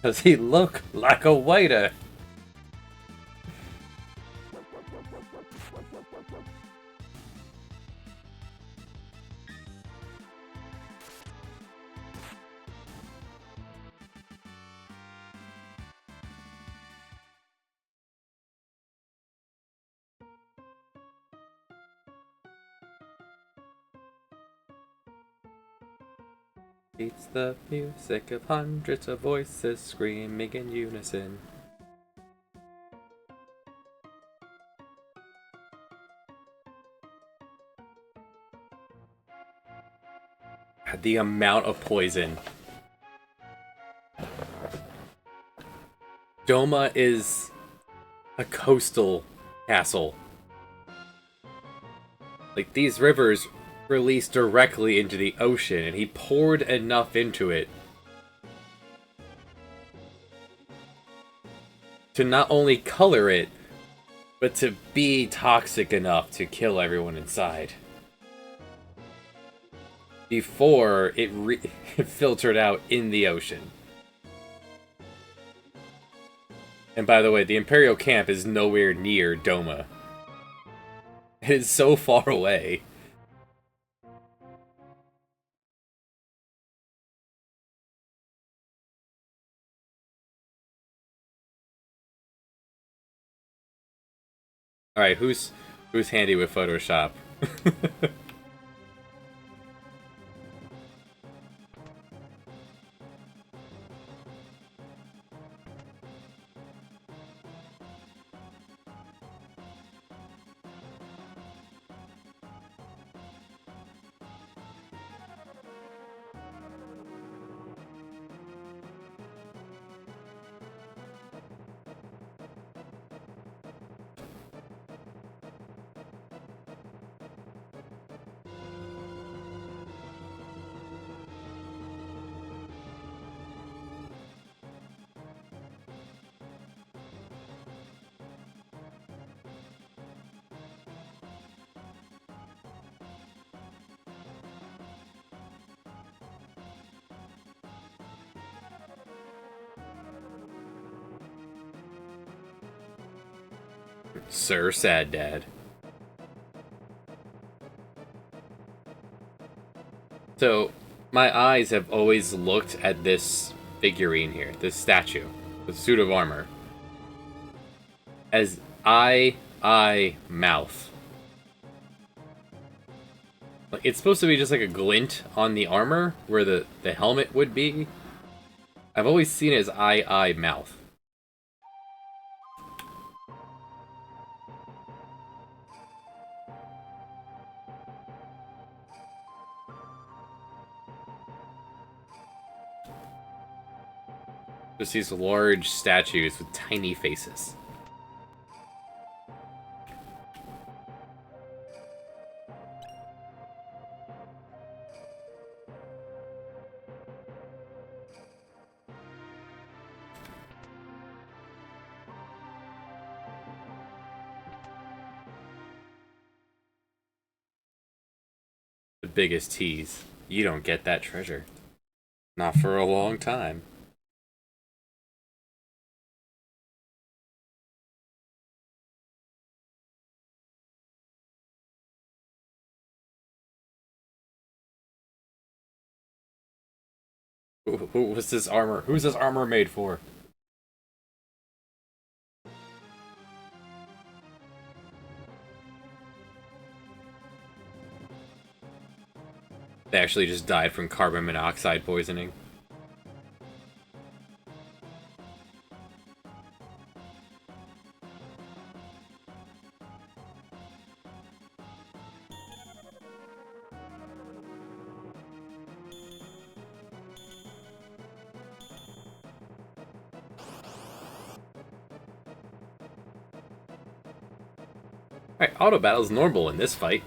Does he look like a waiter? It's the music of hundreds of voices screaming in unison. The amount of poison. Doma is a coastal castle. Like, these rivers release directly into the ocean, and he poured enough into it to not only color it, but to be toxic enough to kill everyone inside. Before it, it filtered out in the ocean. And by the way, the Imperial camp is nowhere near Doma. It is so far away. Alright, who's handy with Photoshop? Sir Sad Dad. So, my eyes have always looked at this figurine here, this statue, the suit of armor, as eye, mouth. Like, it's supposed to be just like a glint on the armor, where the helmet would be. I've always seen it as eye, mouth. Just these large statues with tiny faces. The biggest tease. You don't get that treasure. Not for a long time. What's this armor? Who's this armor made for? They actually just died from carbon monoxide poisoning. Alright, auto battle's normal in this fight.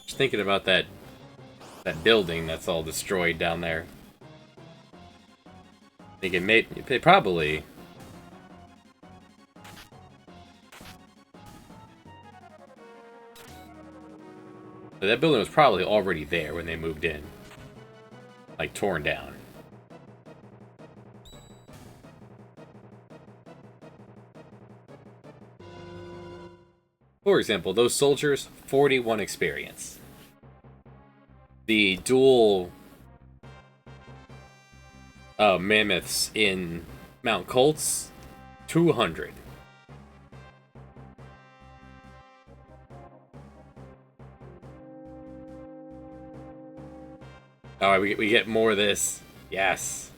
Just thinking about that building that's all destroyed down there. I think it probably. But that building was probably already there when they moved in. Like, torn down. For example, those soldiers, 41 experience. The dual mammoths in Mount Colts, 200. Alright, we get more of this. Yes.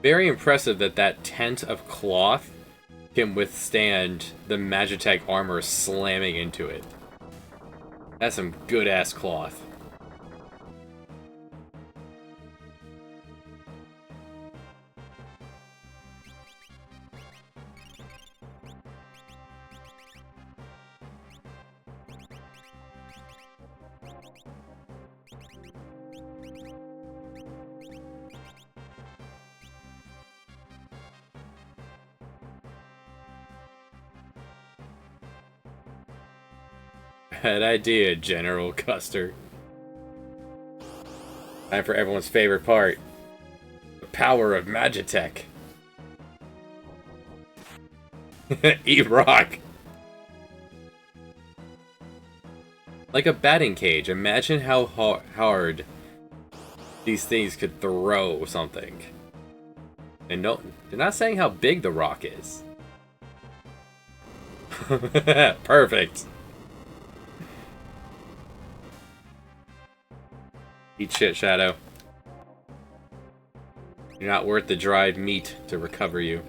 Very impressive that tent of cloth can withstand the Magitech armor slamming into it. That's some good-ass cloth. Bad idea, General Custer. Time for everyone's favorite part. The power of Magitech. Eat rock. Like a batting cage. Imagine how hard these things could throw something. And no, they're not saying how big the rock is. Perfect. Eat shit, Shadow. You're not worth the dried meat to recover you.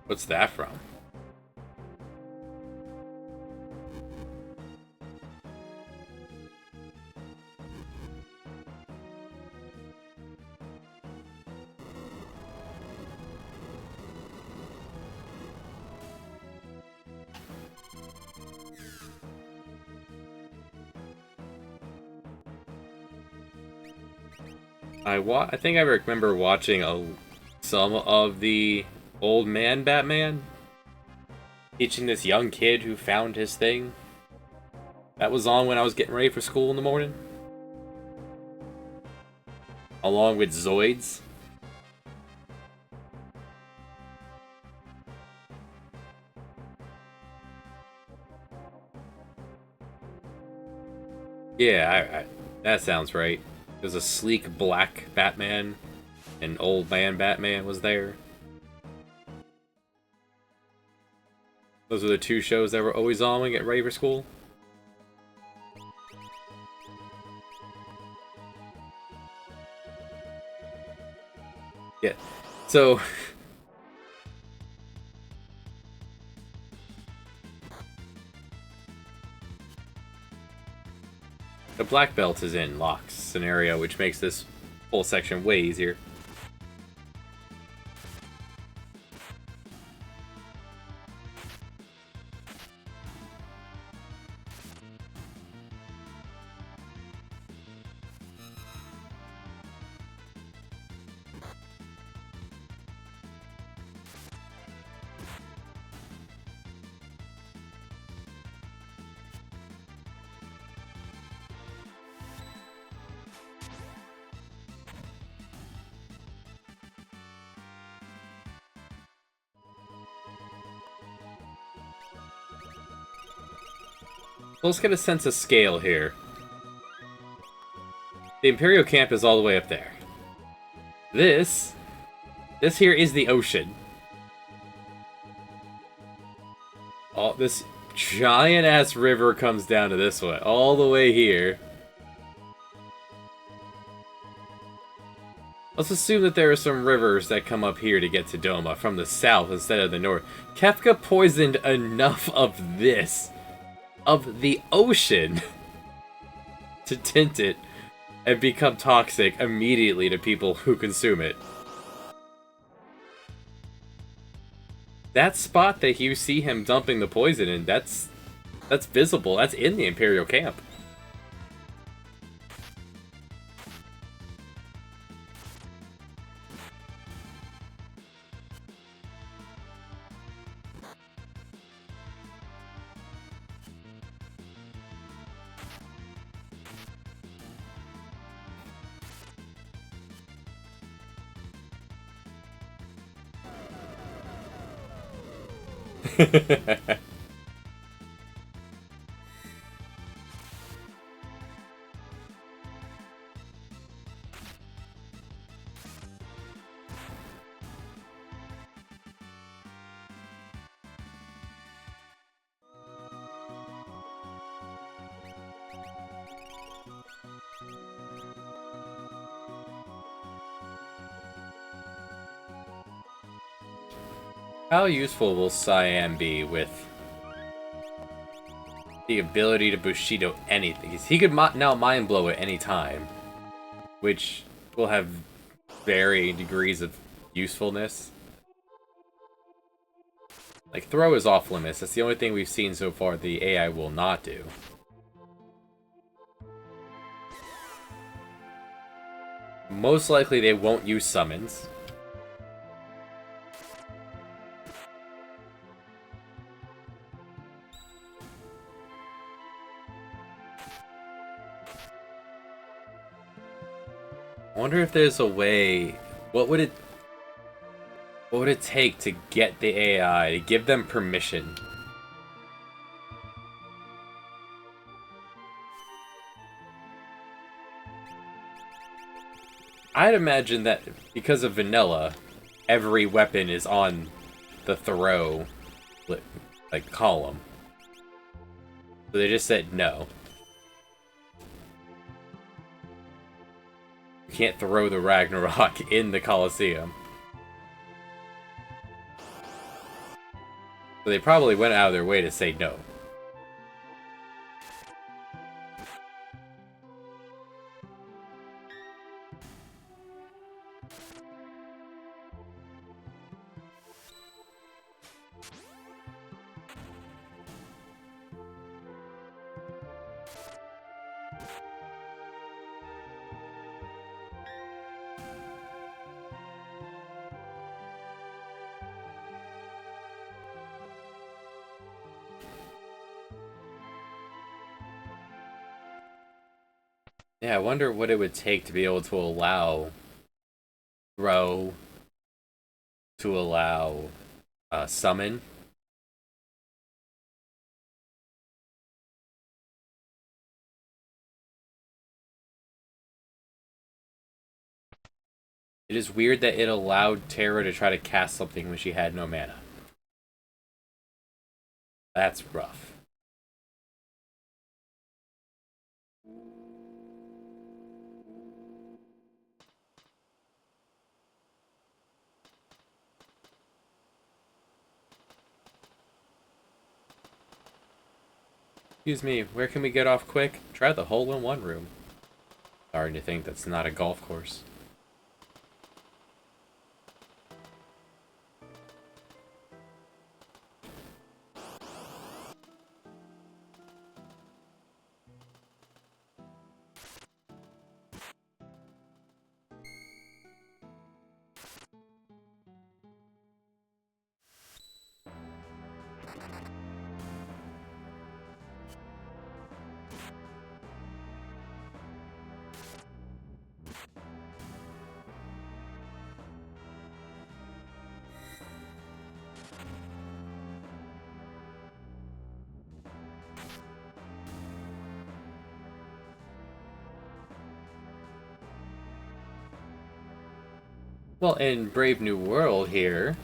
What's that from? I think I remember watching some of the old man Batman teaching this young kid who found his thing. That was on when I was getting ready for school in the morning. Along with Zoids. Yeah, that sounds right. There's a sleek black Batman, and old man Batman was there. Those are the two shows that were always on when we get ready for school. Yeah, so... the black belt is in Locke's scenario, which makes this whole section way easier. Let's get a sense of scale here. The Imperial camp is all the way up there. This here is the ocean. All this giant-ass river comes down to this way, all the way here. Let's assume that there are some rivers that come up here to get to Doma from the south instead of the north. Kefka poisoned enough of this, of the ocean, to tint it and become toxic immediately to people who consume it. That spot that you see him dumping the poison in, that's visible. That's in the Imperial camp. How useful will Cyan be with the ability to Bushido anything? He could now Mind Blow at any time, which will have varying degrees of usefulness. Like, throw is off limits. That's the only thing we've seen so far the AI will not do. Most likely they won't use summons. I wonder if there's a way. What would it take to get the AI to give them permission? I'd imagine that because of vanilla, every weapon is on the throw like column. So they just said no. You can't throw the Ragnarok in the Colosseum. So they probably went out of their way to say no. Yeah, I wonder what it would take to be able to allow throw, to allow summon. It is weird that it allowed Terra to try to cast something when she had no mana. That's rough. Excuse me, where can we get off quick? Try the hole-in-one room. Starting to think that's not a golf course. Well, in Brave New World here,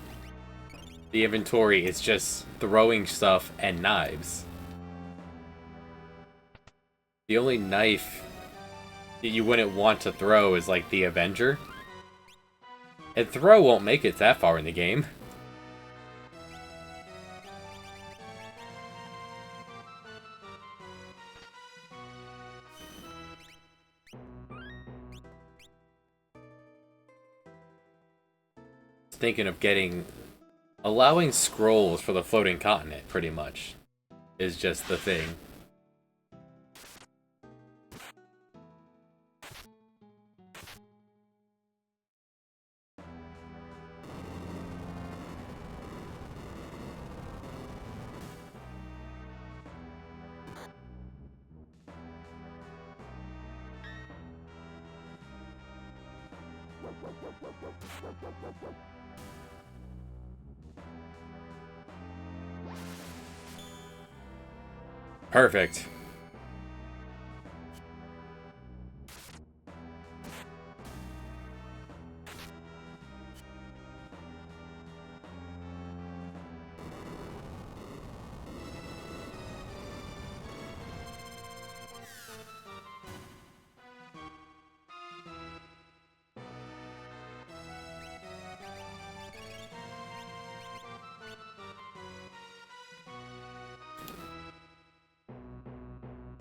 the inventory is just throwing stuff and knives. The only knife that you wouldn't want to throw is like the Avenger. And throw won't make it that far in the game. Thinking of allowing scrolls for the floating continent, pretty much, is just the thing. Perfect.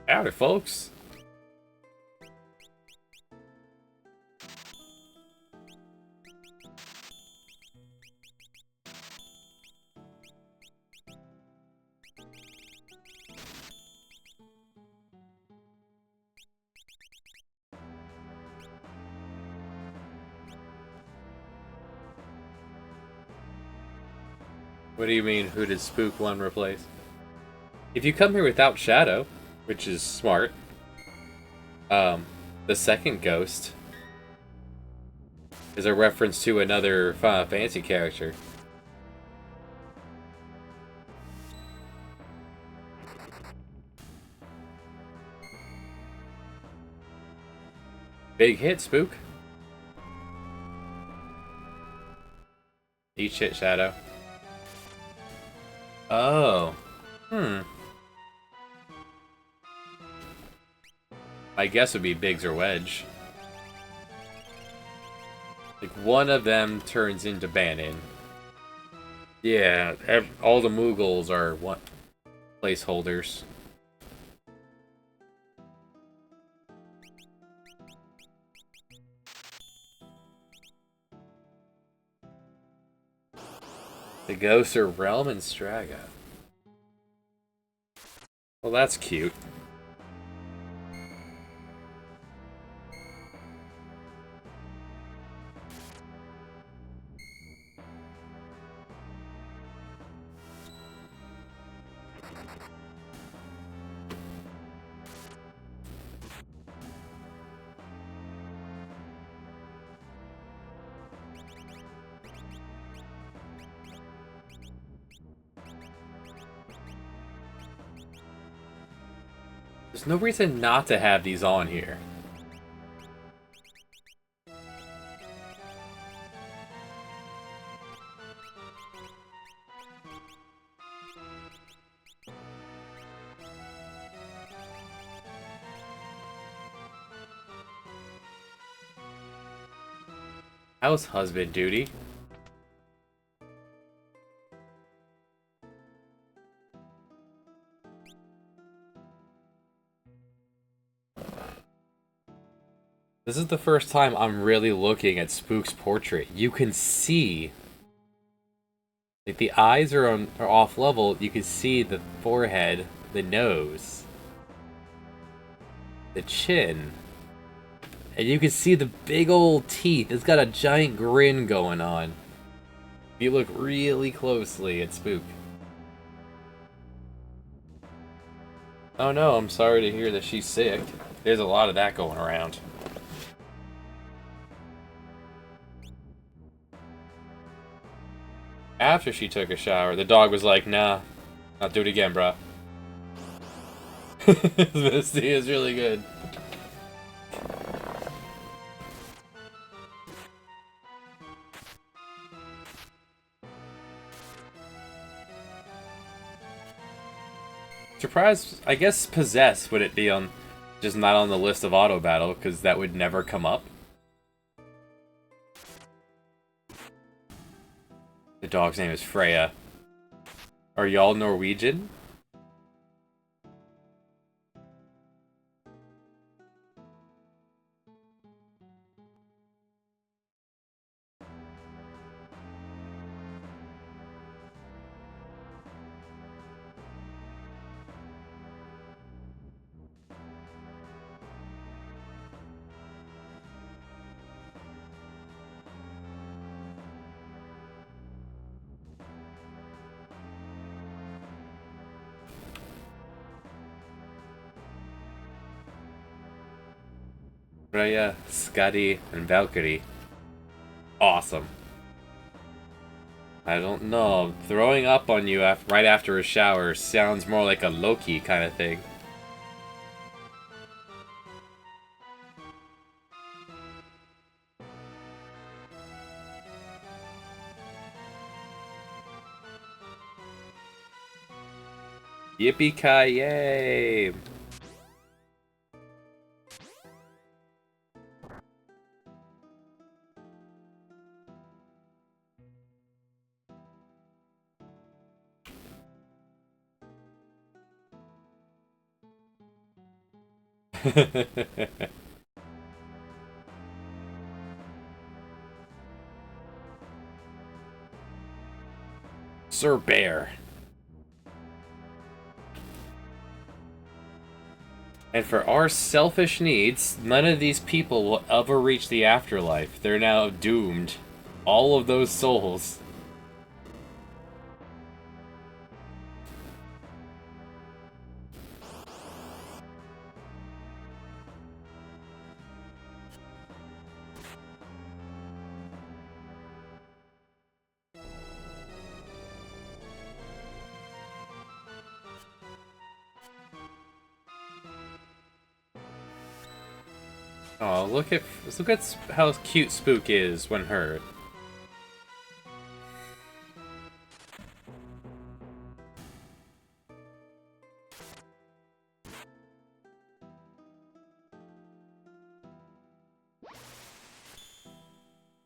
Howdy, folks. What do you mean, who did Spook 1 replace? If you come here without Shadow, which is smart, the second ghost is a reference to another Final Fantasy character. Big hit, Spook. Eat shit, Shadow. Oh. My guess would be Biggs or Wedge. Like, one of them turns into Banon. Yeah, all the Moogles are placeholders. The ghosts are Realm and Straga. Well, that's cute. There's no reason not to have these on here. How's husband duty? This is the first time I'm really looking at Spook's portrait. You can see, like, the eyes are off level. You can see the forehead, the nose, the chin, and you can see the big old teeth. It's got a giant grin going on. If you look really closely at Spook. Oh no, I'm sorry to hear that she's sick. There's a lot of that going around. After she took a shower, the dog was like, nah, not do it again, bruh. Misty is really good. Surprised, I guess Possess would it be on, just not on the list of auto battle, because that would never come up. The dog's name is Freya. Are y'all Norwegian? Freya, Skadi, and Valkyrie. Awesome. I don't know. Throwing up on you right after a shower sounds more like a Loki kind of thing. Yippee-ki-yay! Sir Bear. And for our selfish needs, none of these people will ever reach the afterlife. They're now doomed. All of those souls. Oh, look at how cute Spook is when hurt.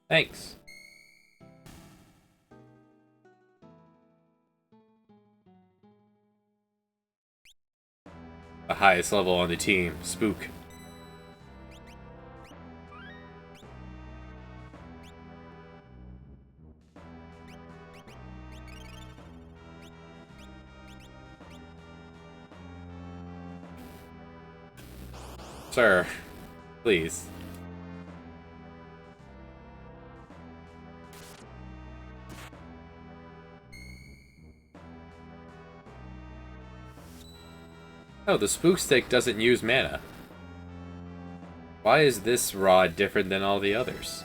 Thanks. The highest level on the team, Spook. Sir, please. Oh, the Spook Stick doesn't use mana. Why is this rod different than all the others?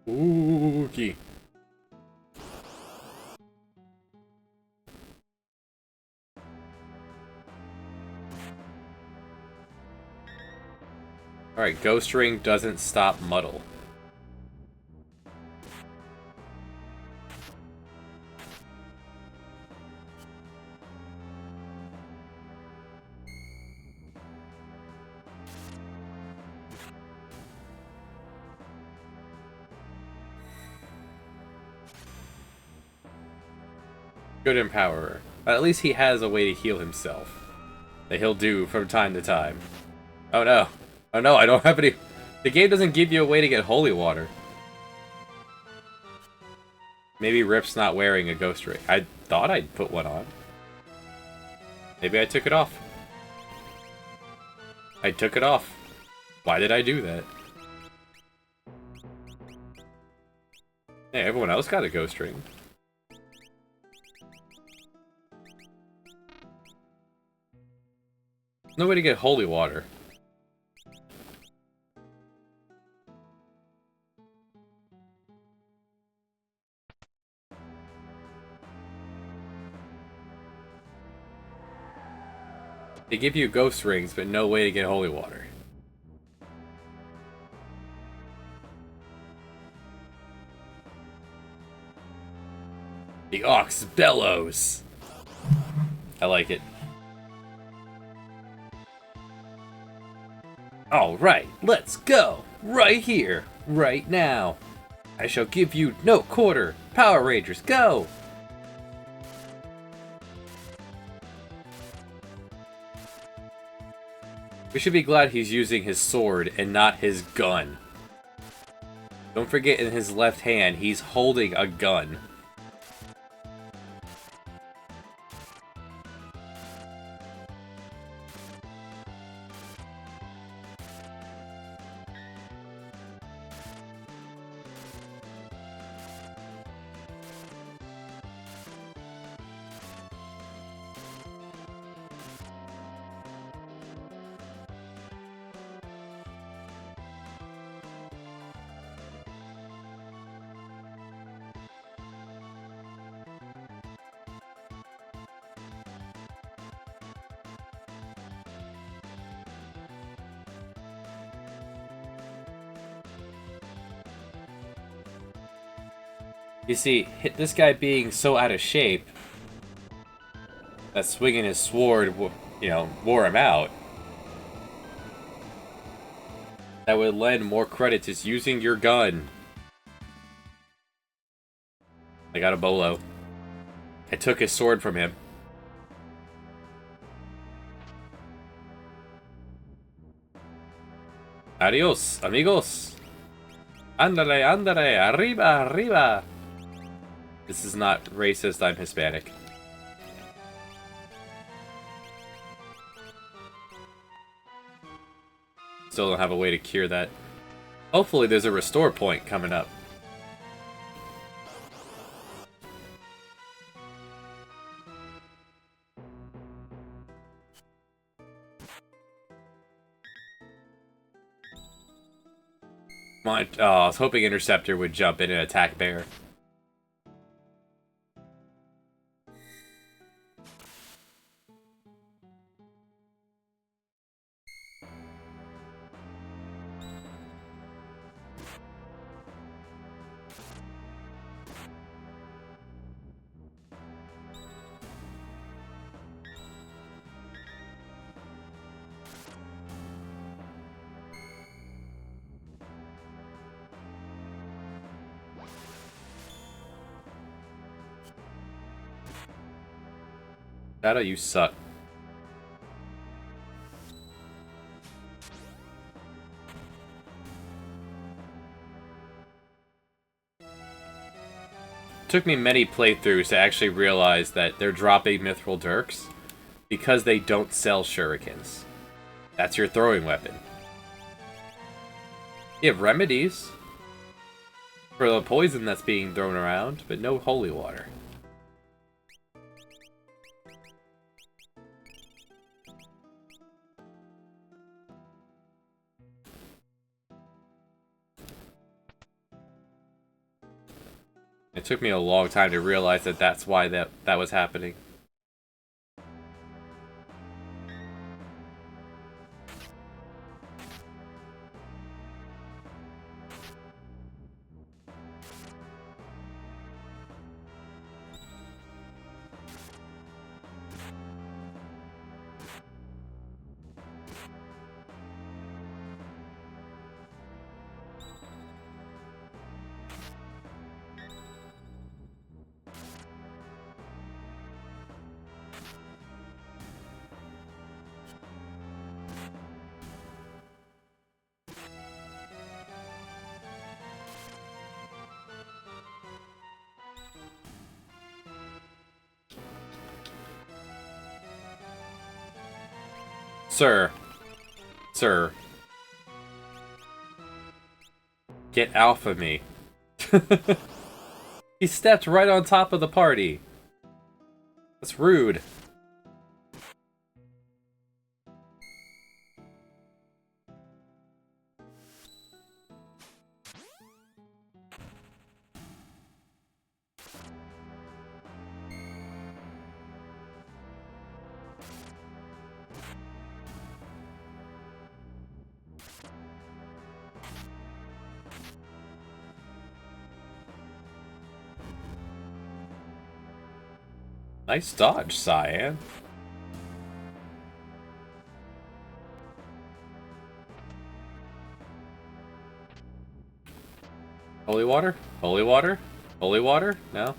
Ookie. Alright, Ghost Ring doesn't stop Muddle. Good Empowerer. But at least he has a way to heal himself. That he'll do from time to time. Oh no. Oh no, I don't have any... The game doesn't give you a way to get holy water. Maybe Rip's not wearing a ghost ring. I thought I'd put one on. Maybe I took it off. I took it off. Why did I do that? Hey, everyone else got a ghost ring. No way to get holy water. They give you ghost rings, but no way to get holy water. The ox bellows. I like it. Alright, let's go! Right here, right now. I shall give you no quarter. Power Rangers, go! We should be glad he's using his sword and not his gun. Don't forget, in his left hand, he's holding a gun. You see, this guy being so out of shape that swinging his sword, wore him out. That would lend more credit to using your gun. I got a bolo. I took his sword from him. Adios, amigos. Andale, andale, arriba, arriba. This is not racist, I'm Hispanic. Still don't have a way to cure that. Hopefully there's a restore point coming up. I was hoping Interceptor would jump in and attack Bear. Shadow, you suck. Took me many playthroughs to actually realize that they're dropping Mithril Dirks because they don't sell shurikens. That's your throwing weapon. You have remedies for the poison that's being thrown around, but no holy water. It took me a long time to realize that that's why that was happening. Sir. Sir. Get off of me. He stepped right on top of the party. That's rude. Nice dodge, Cyan. Holy water? Holy water? Holy water? No?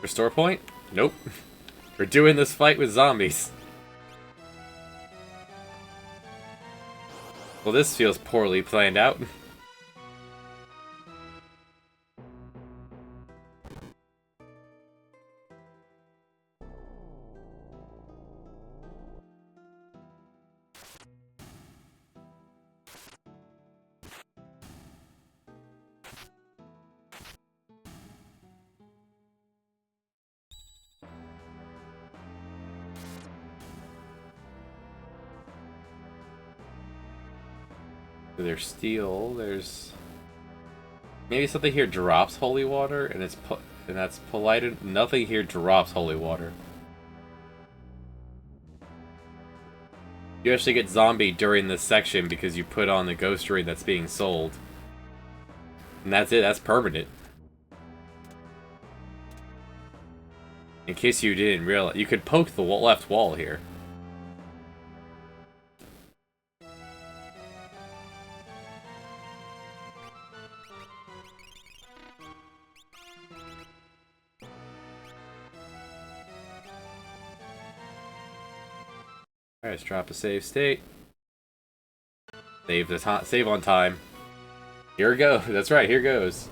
Restore point? Nope. We're doing this fight with zombies. Well, this feels poorly planned out. There's steel, there's... Maybe something here drops holy water, and that's polite. Nothing here drops holy water. You actually get zombie during this section because you put on the ghost ring that's being sold. And that's it, that's permanent. In case you didn't realize, you could poke the left wall here. Alright, let's drop a save state. Save on time. Here we go. That's right, here goes.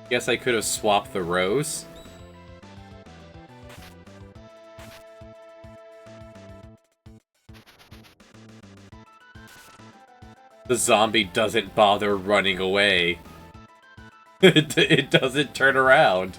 Guess I could have swapped the rows. The zombie doesn't bother running away. It doesn't turn around.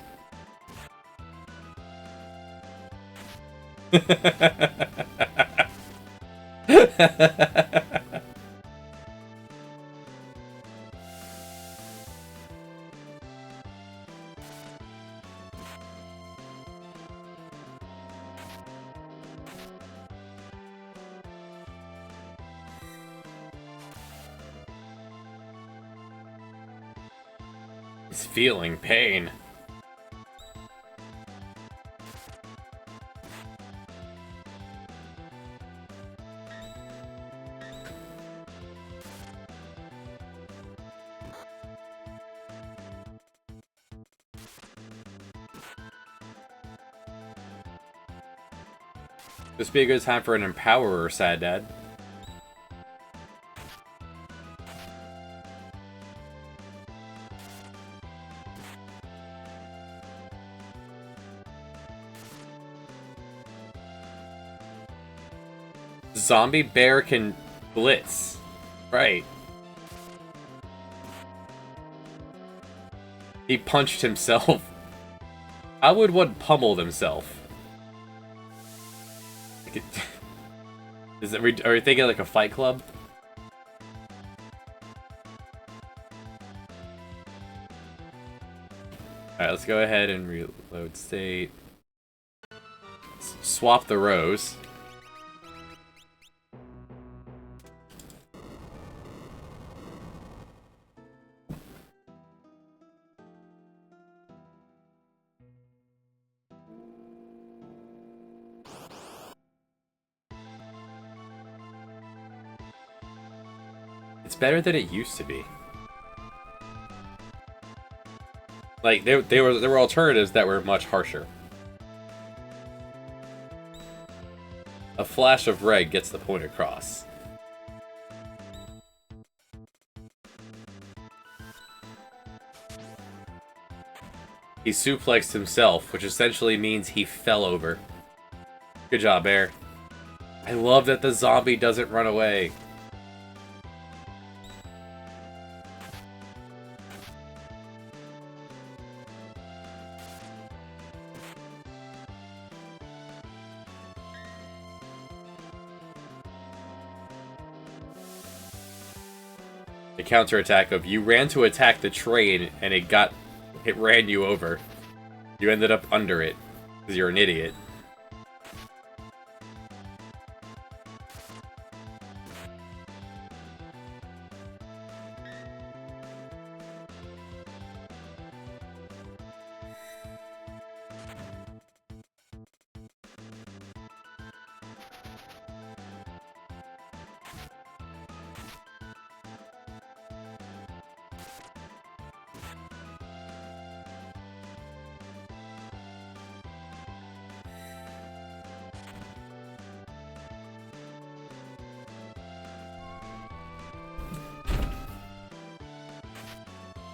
He's feeling pain. This would be a good time for an Empowerer, Sad Dad. Zombie bear can blitz. Right. He punched himself. How would one pummel himself? Are we thinking like a Fight Club? Alright, let's go ahead and reload state. Swap the rows. It's better than it used to be. Like there were alternatives that were much harsher. A flash of red gets the point across. He suplexed himself, which essentially means he fell over. Good job, Bear. I love that the zombie doesn't run away. The counterattack of you ran to attack the train and it ran you over. You ended up under it because you're an idiot.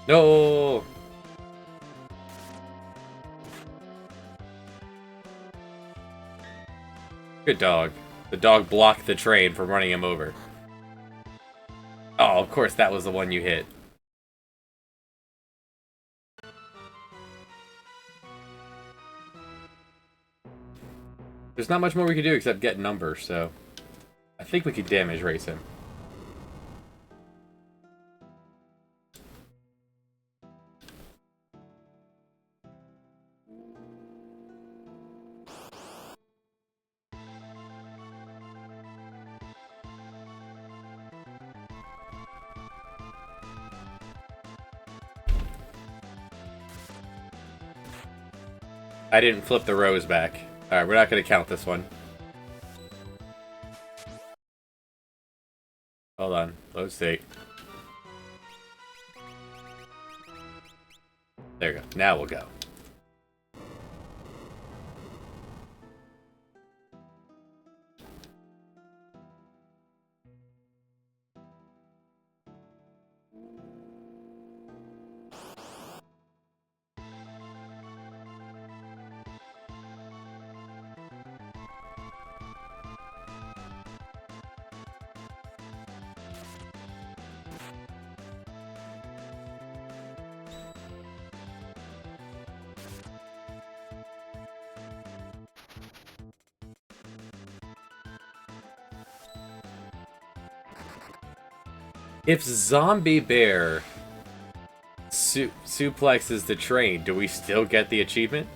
No! Good dog. The dog blocked the train from running him over. Oh, of course that was the one you hit. There's not much more we can do except get numbers, so... I think we could damage race him. I didn't flip the rows back. Alright, we're not going to count this one. Hold on. Load state. There we go. Now we'll go. If Zombie Bear suplexes the train, do we still get the achievement?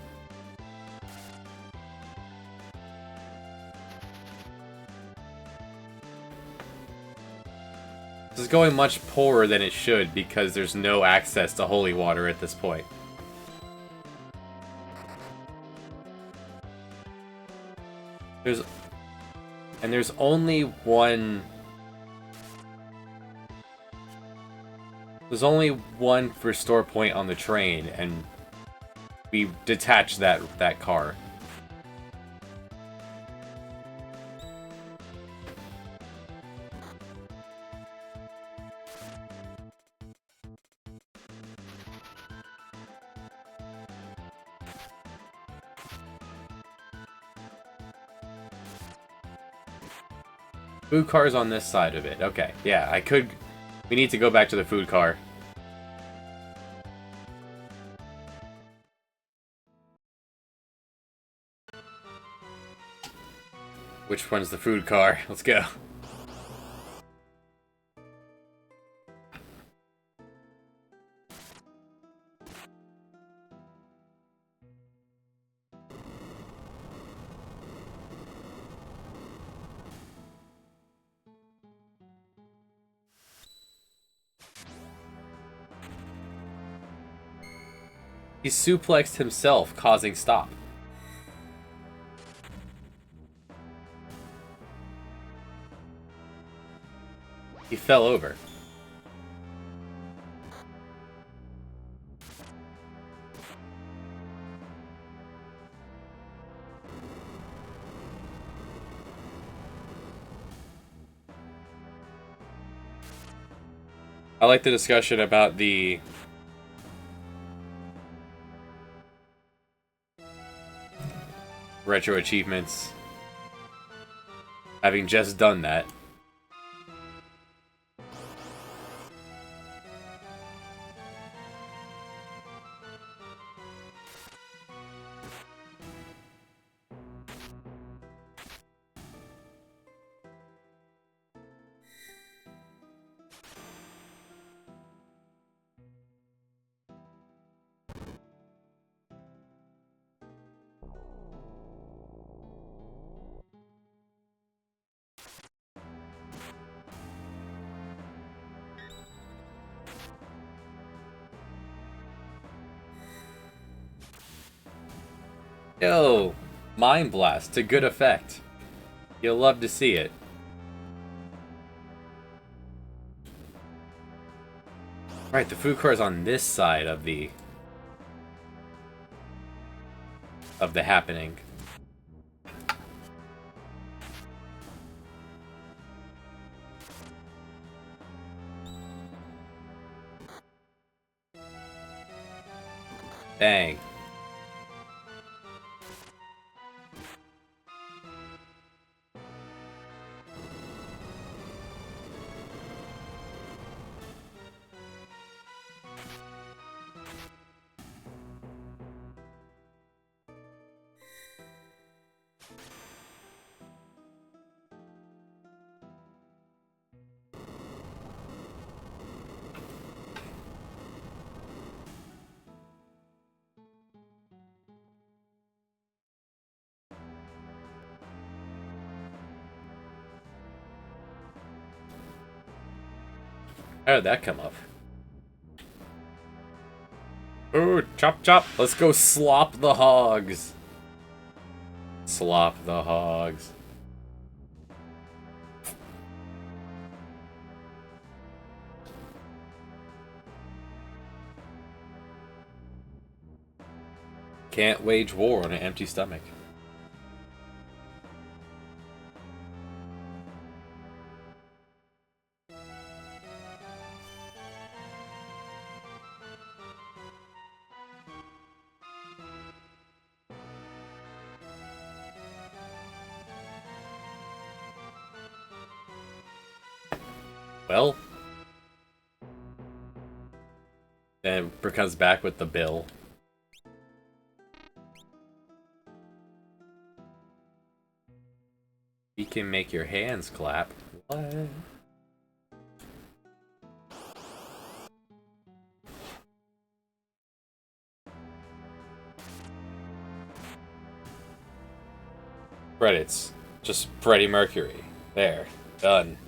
This is going much poorer than it should because there's no access to holy water at this point. There's only one... There's only one restore point on the train, and we detached that car. Food car's on this side of it. Okay, yeah, I could... We need to go back to the food car. Which one's the food car? Let's go. He suplexed himself, causing stop. He fell over. I like the discussion about the retro achievements. Having just done that. Yo, Mind Blast to good effect. You'll love to see it. Right, the food court is on this side of the happening. Dang. How did that come up? Ooh, chop chop. Let's go slop the hogs. Slop the hogs. Can't wage war on an empty stomach. Well, then comes back with the bill. You can make your hands clap. What? Credits. Just Freddie Mercury. There. Done.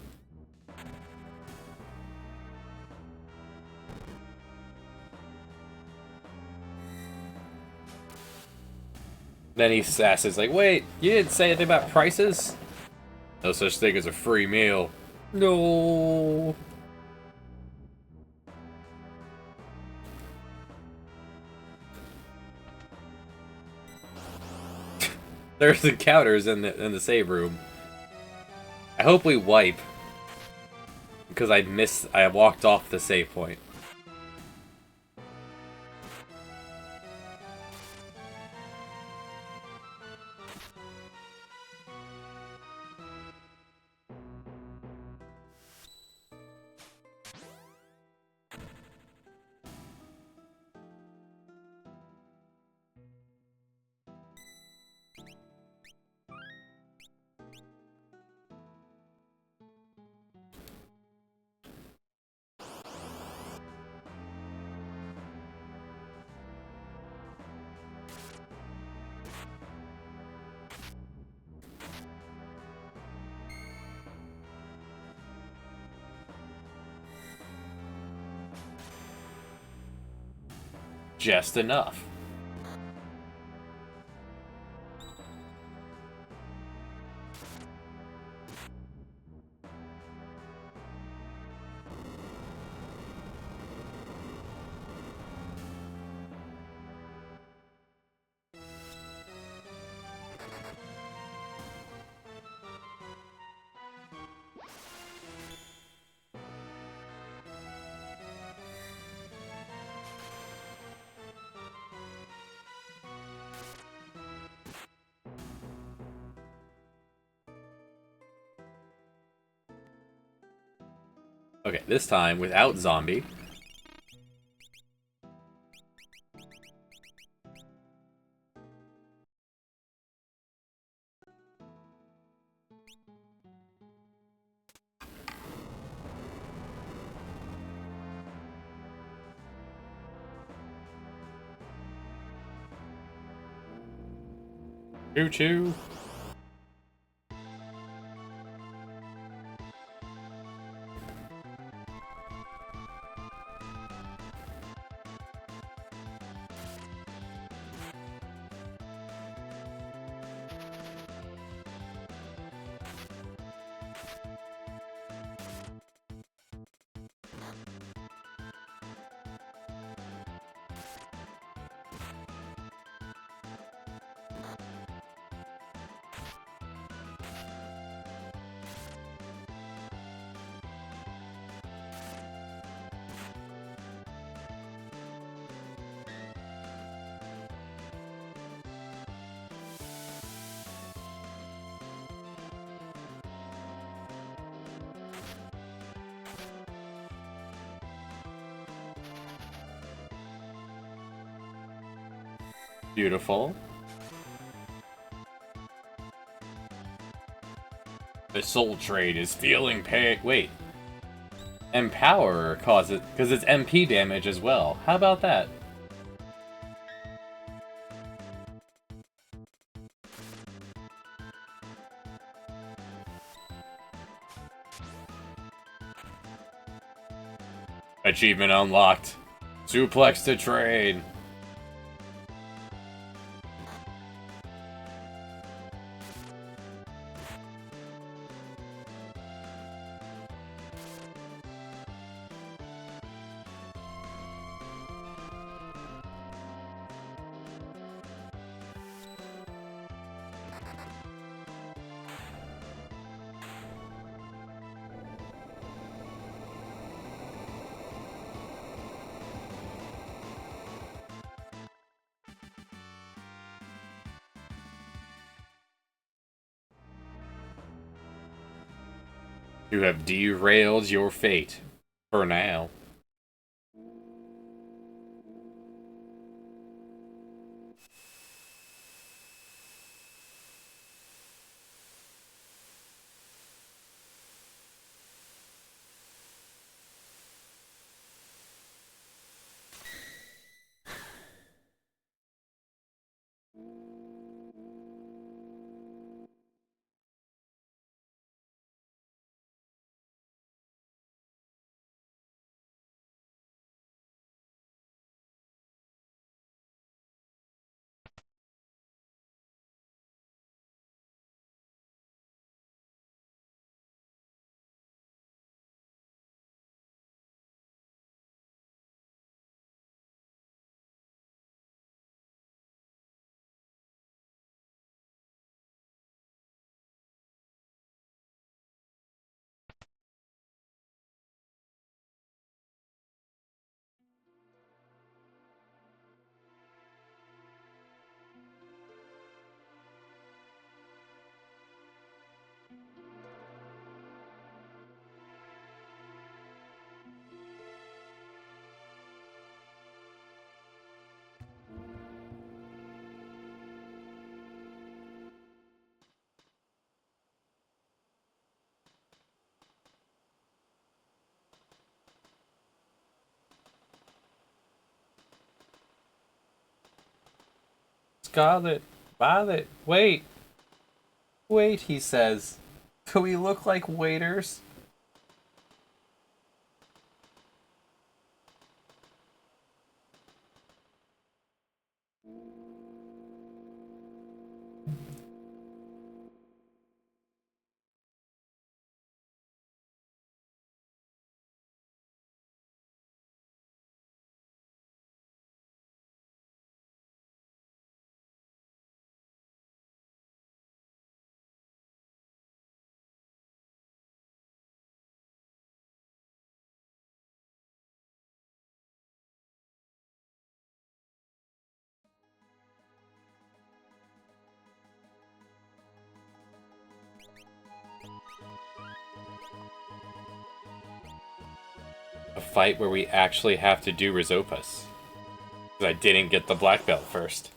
Then he sasses like, wait, you didn't say anything about prices? No such thing as a free meal. No. There's the counters in the save room. I hope we wipe. Because I walked off the save point. Just enough. Okay, this time without zombie. Choo choo. Beautiful. The soul trade is feeling pain. Wait. Empower causes, because it's MP damage as well. How about that? Achievement unlocked. Suplex to trade. You have derailed your fate. For now. Scarlet, Violet, wait. Wait, he says. Do we look like waiters? A fight where we actually have to do Rizopus. Because I didn't get the black belt first.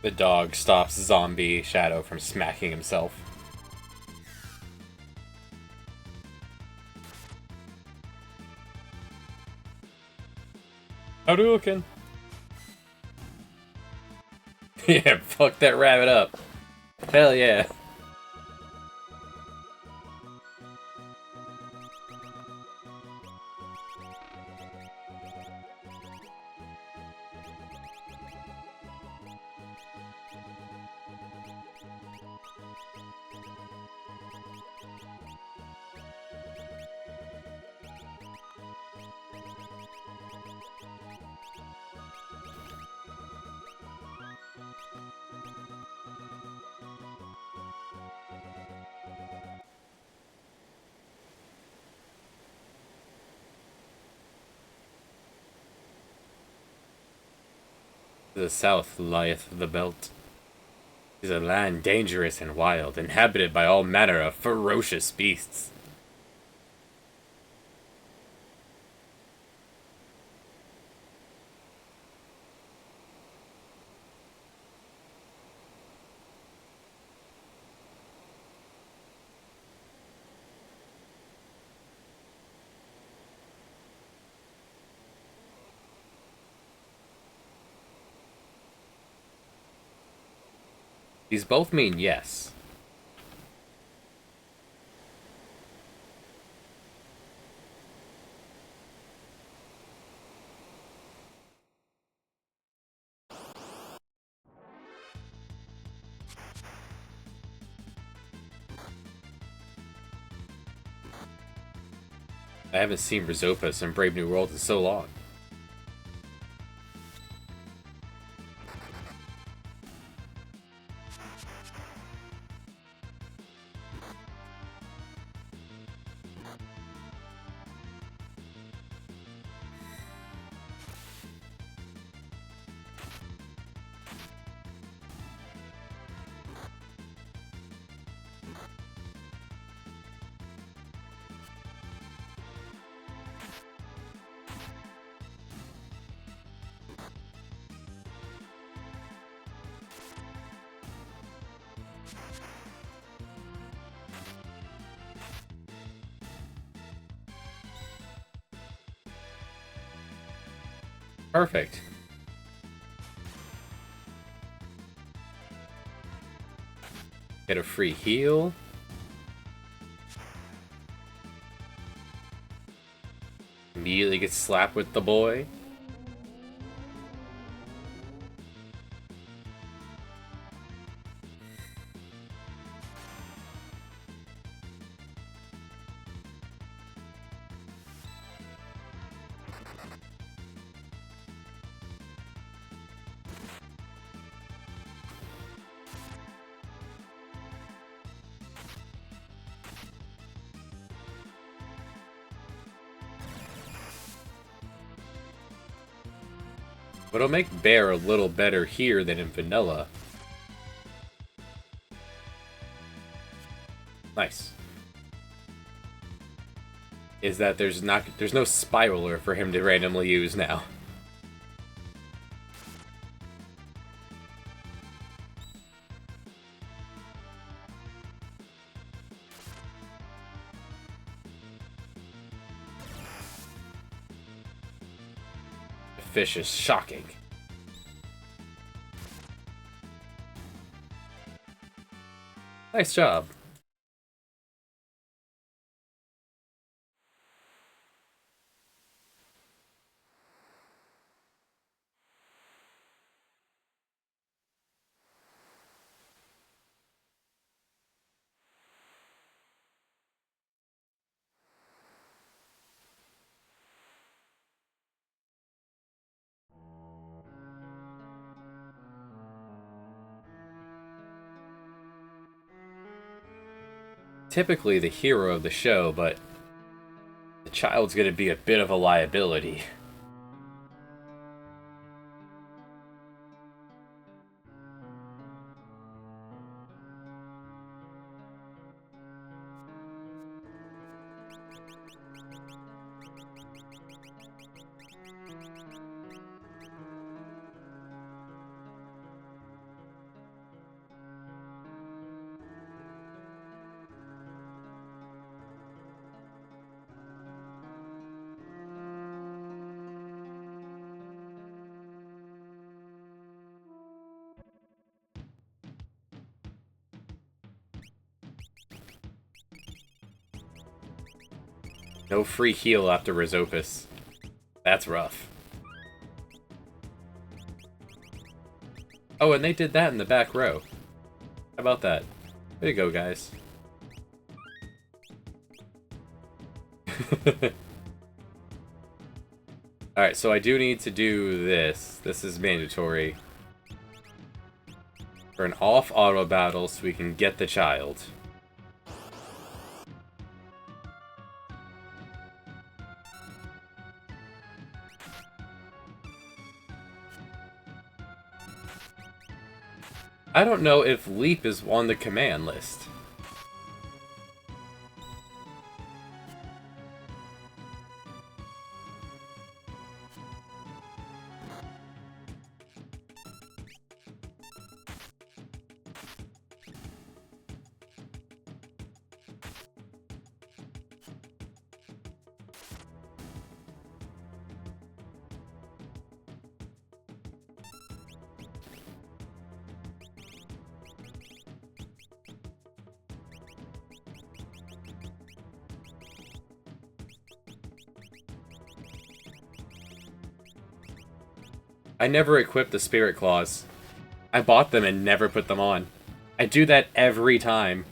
The dog stops Zombie Shadow from smacking himself. Hadouken! Yeah, fuck that rabbit up. Hell yeah. To the south lieth the belt. It is a land dangerous and wild, inhabited by all manner of ferocious beasts. These both mean yes. I haven't seen Rizopus in Brave New World in so long. Perfect. Get a free heal. Immediately get slapped with the boy. But it'll make Bear a little better here than in Vanilla. Nice. Is that there's no spiraler for him to randomly use now. The fish is shocking. Nice job. Typically the hero of the show, but the child's gonna be a bit of a liability. No free heal after Rizopus. That's rough. Oh, and they did that in the back row. How about that? There you go, guys. Alright, so I do need to do this. This is mandatory. For an off auto battle so we can get the child. I don't know if Leap is on the command list. I never equipped the Spirit Claws. I bought them and never put them on. I do that every time.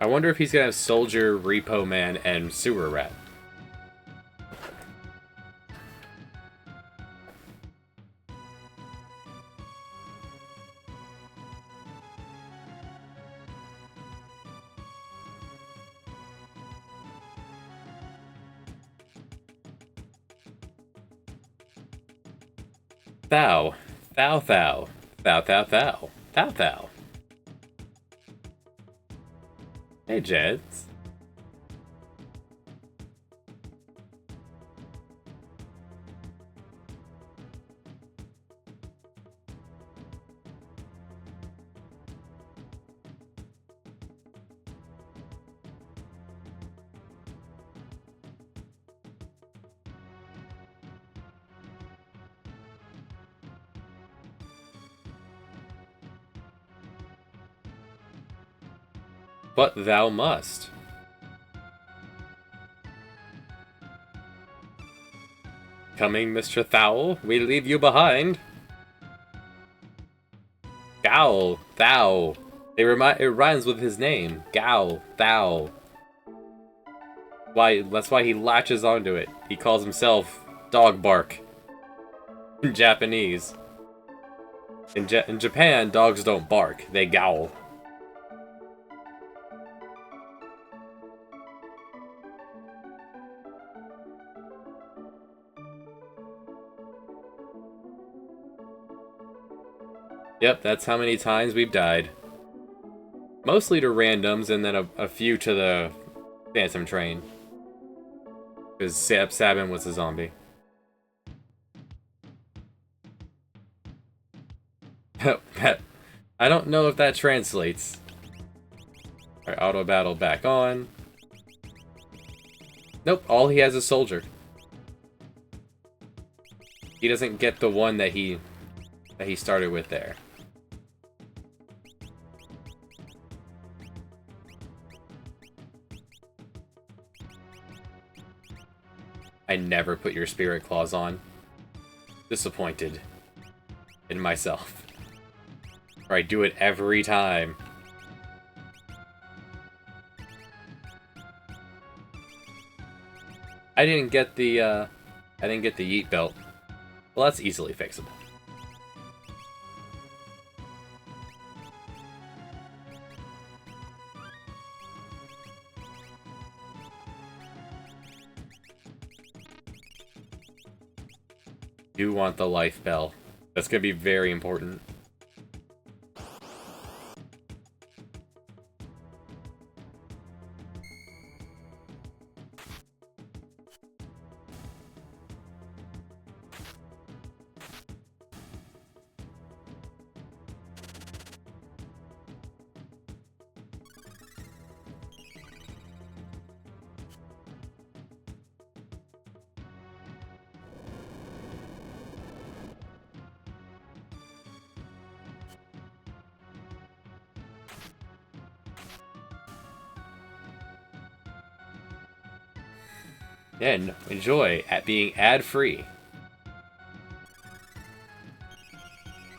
I wonder if he's gonna have Soldier, Repo Man, and Sewer Rat. Thou. Thou, thou. Thou, thou, thou. Thou, thou. Hey, Jeds. But thou must. Coming, Mr. Thowell, we leave you behind. Gowl, thou. It rhymes with his name. Gowl, thou. That's why he latches onto it. He calls himself Dog Bark. In Japanese. In Japan, dogs don't bark, they gowl. Yep, that's how many times we've died. Mostly to randoms, and then a few to the Phantom Train. Because Sabin was a zombie. I don't know if that translates. Alright, auto battle back on. Nope, all he has is Soldier. He doesn't get the one that he started with there. I never put your Spirit Claws on. Disappointed. in myself. Or I do it every time. I didn't get the yeet belt. Well, that's easily fixable. Do want the life bell. That's gonna be very important. And enjoy at being ad-free.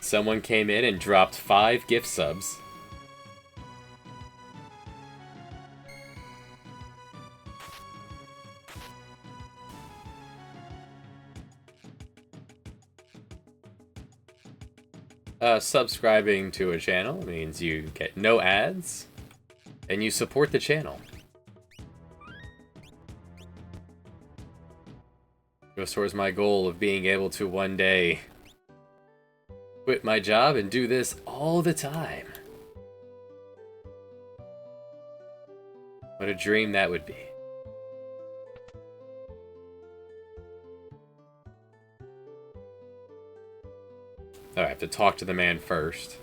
Someone came in and dropped 5 gift subs. Subscribing to a channel means you get no ads, and you support the channel. Goes towards my goal of being able to one day quit my job and do this all the time. What a dream that would be. Oh, I have to talk to the man first.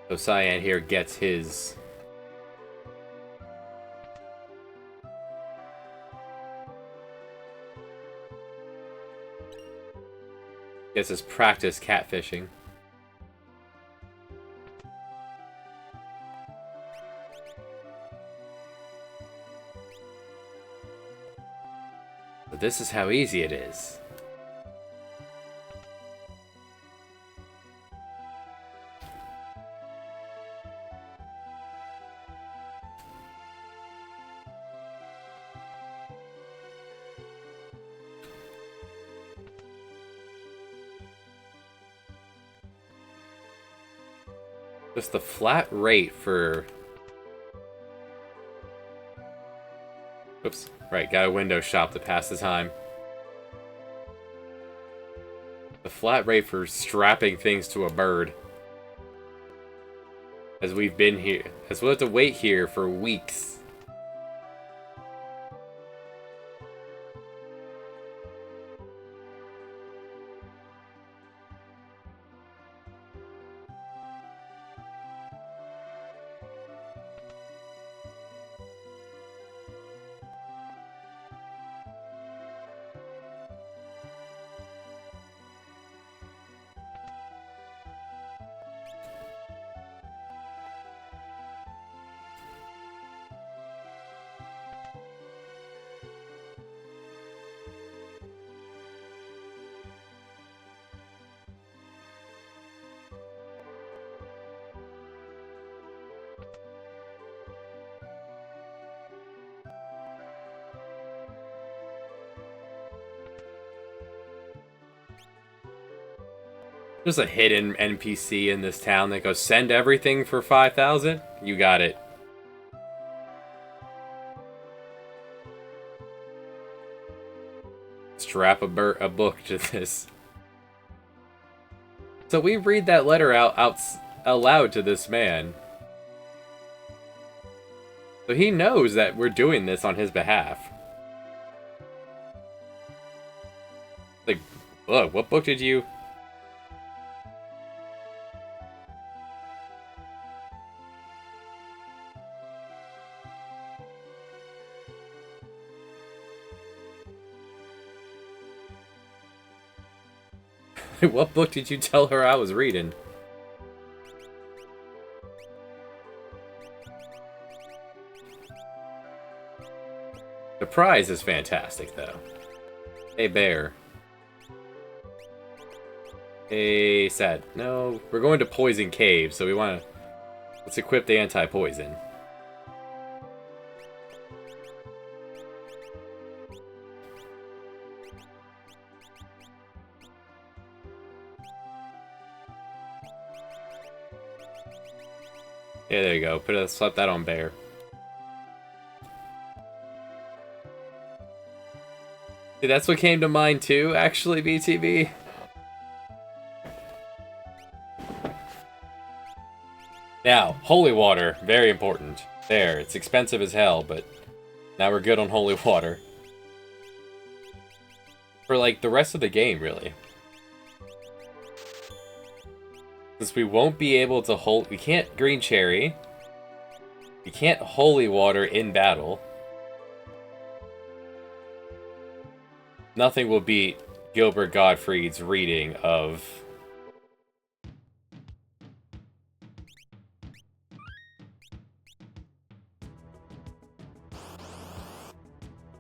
So Cyan here gets his... gets his practice catfishing. But this is how easy it is. Just the flat rate for... Oops. Right, got a window shop to pass the time. The flat rate for strapping things to a bird. As we've been here. As we'll have to wait here for weeks. There's a hidden NPC in this town that goes, send everything for 5,000? You got it. Strap a book to this. So we read that letter out aloud to this man. So he knows that we're doing this on his behalf. Like, look, what book did you... What book did you tell her I was reading? The prize is fantastic, though. Hey, bear. Hey, sad. No, we're going to Poison Cave, so we want to... Let's equip the anti-poison. Yeah, there you go. Slap that on bear. See, that's what came to mind too, actually, BTB. Now, holy water, very important. There, it's expensive as hell, but now we're good on holy water. For, like, the rest of the game, really. Since we won't be able to hold... We can't green cherry. We can't holy water in battle. Nothing will beat Gilbert Gottfried's reading of...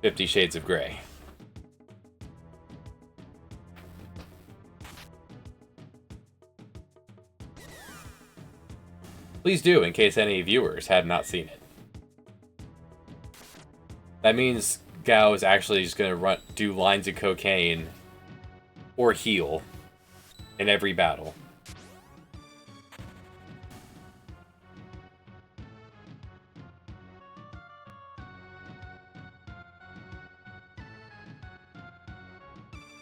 50 Shades of Grey. Please do, in case any viewers have not seen it. That means Gao is actually just gonna do lines of cocaine or heal in every battle.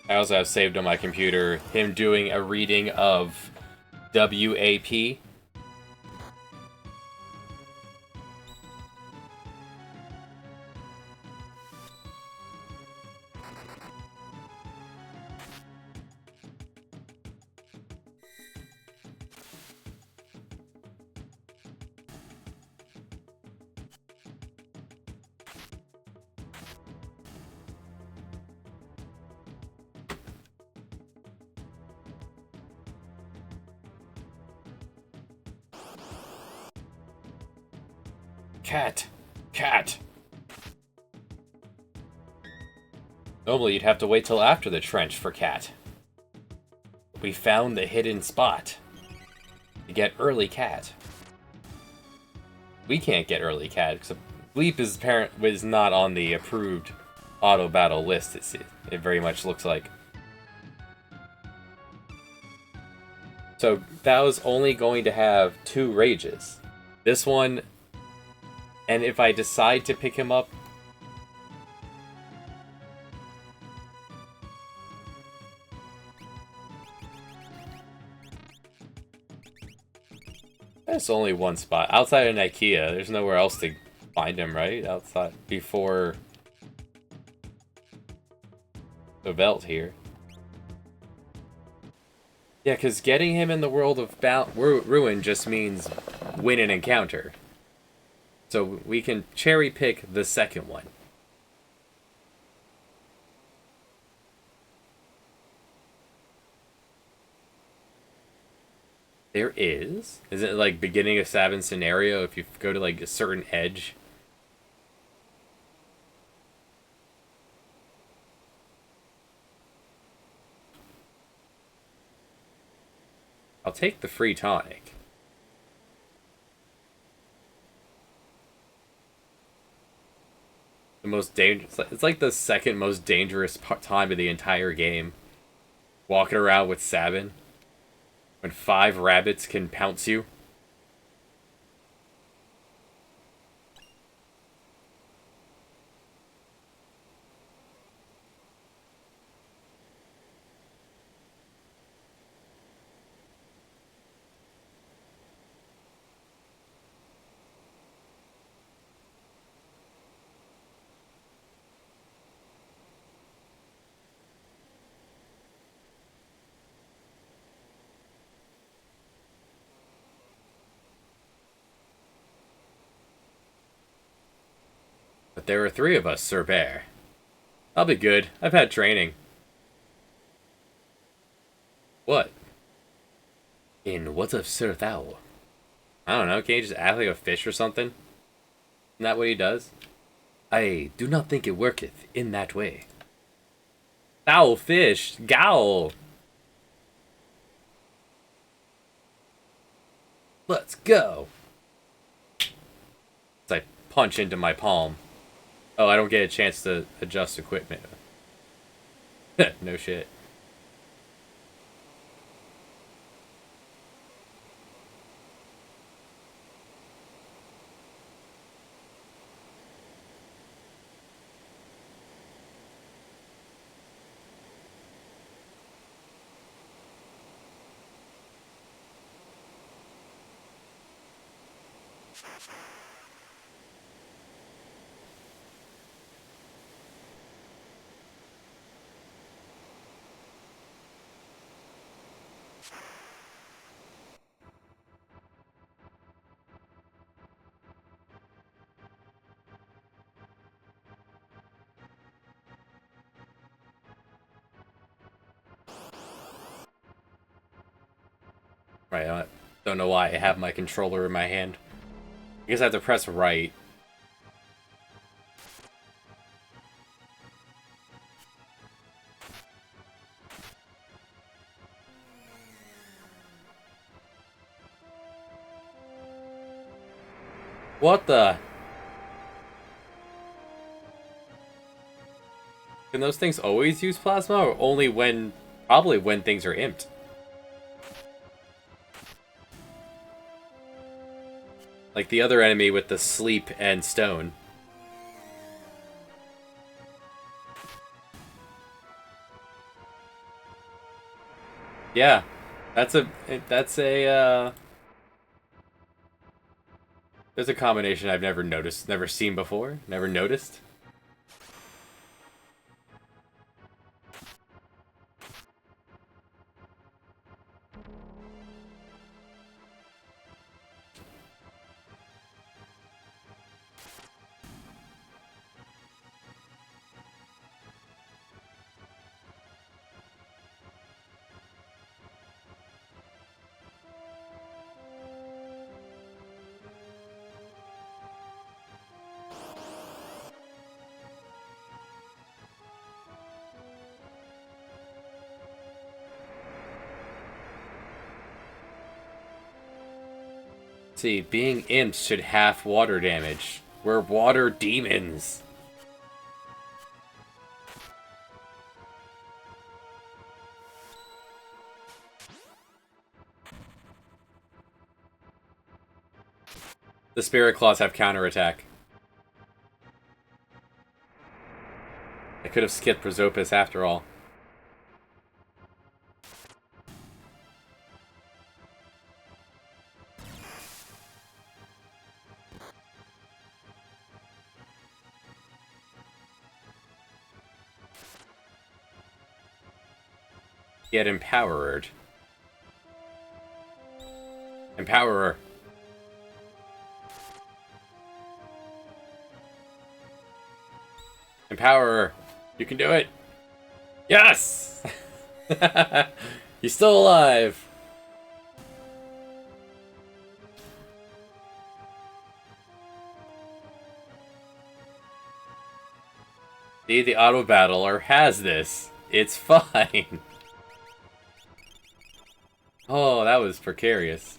I also have saved on my computer him doing a reading of WAP. Cat! Cat! Normally you'd have to wait till after the trench for cat. We found the hidden spot. To get early cat. We can't get early cat, because Bleep is not on the approved auto battle list, it very much looks like. So that was only going to have 2 rages. This one... And if I decide to pick him up... There's only one spot. Outside of IKEA, there's nowhere else to find him, right? Outside, before... the Veld here. Yeah, because getting him in the world of Ruin just means win an encounter. So we can cherry pick the second one. There is? Is it like beginning of Savin scenario if you go to like a certain edge? I'll take the free tonic. The most dangerous... It's like the second most dangerous time of the entire game. Walking around with Sabin. When 5 rabbits can pounce you. But there are 3 of us, Sir Bear. I'll be good. I've had training. What? In what of Sir Thou? I don't know. Can you just act like a fish or something? Isn't that what he does? I do not think it worketh in that way. Foul fish! Gowl! Let's go! As I punch into my palm. Oh, I don't get a chance to adjust equipment. No shit. Right, I don't know why I have my controller in my hand. I guess I have to press right. What the? Can those things always use plasma, or only when... Probably when things are imped. Like the other enemy with the sleep and stone. Yeah. That's a... There's a combination I've never noticed, never seen before, never noticed. See, being imps should half water damage. We're water demons. The Spirit Claws have counterattack. I could have skipped Prosopis after all. Get empowered. Empowerer. Empowerer. You can do it. Yes! He's still alive. See, the auto battler has this. It's fine. Oh, that was precarious.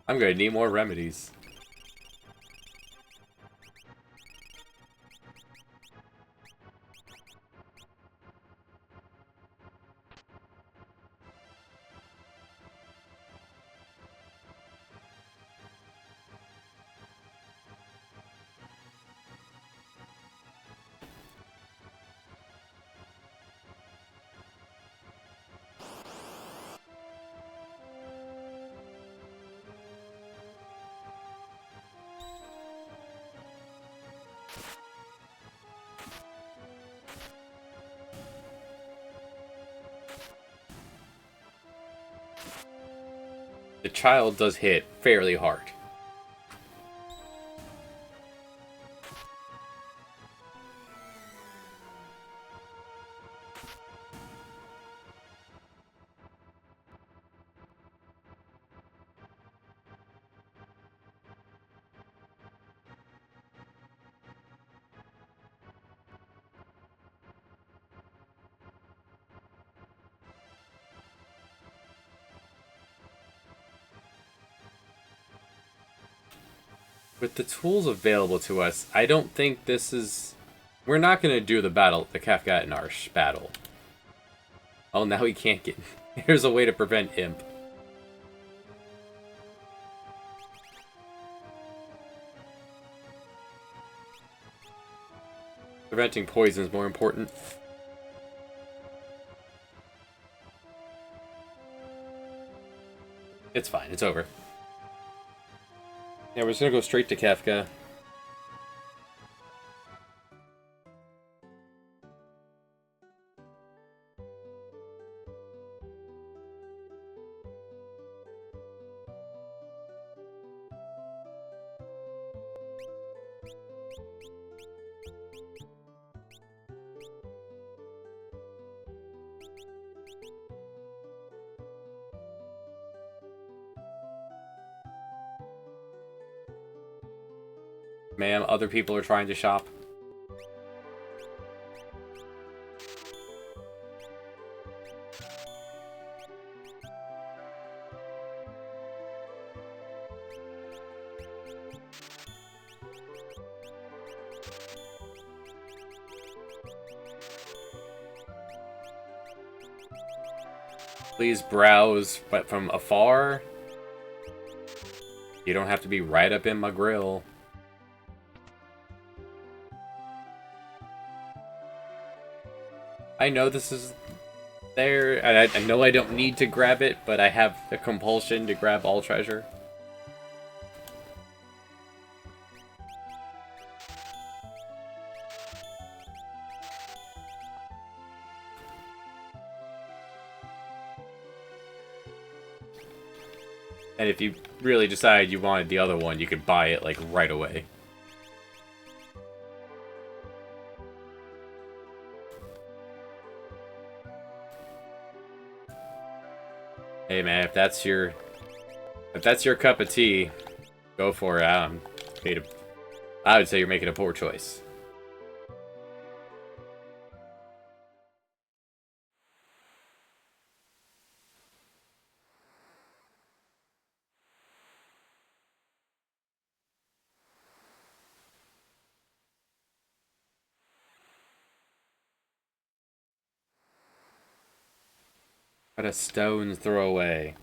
I'm gonna need more remedies. The child does hit fairly hard. With the tools available to us, I don't think this is... We're not going to do the battle, the Kafka and Arsh battle. Oh, now he can't get... Here's a way to prevent Imp. Preventing poison is more important. It's fine, it's over. Yeah, we're just gonna go straight to Kafka. Ma'am, other people are trying to shop. Please browse, but from afar. You don't have to be right up in my grill. I know this is there, and I know I don't need to grab it, but I have the compulsion to grab all treasure. And if you really decide you wanted the other one, you could buy it, like, right away. Hey man, if that's your cup of tea, go for it. I would say you're making a poor choice. What a stone's throw away.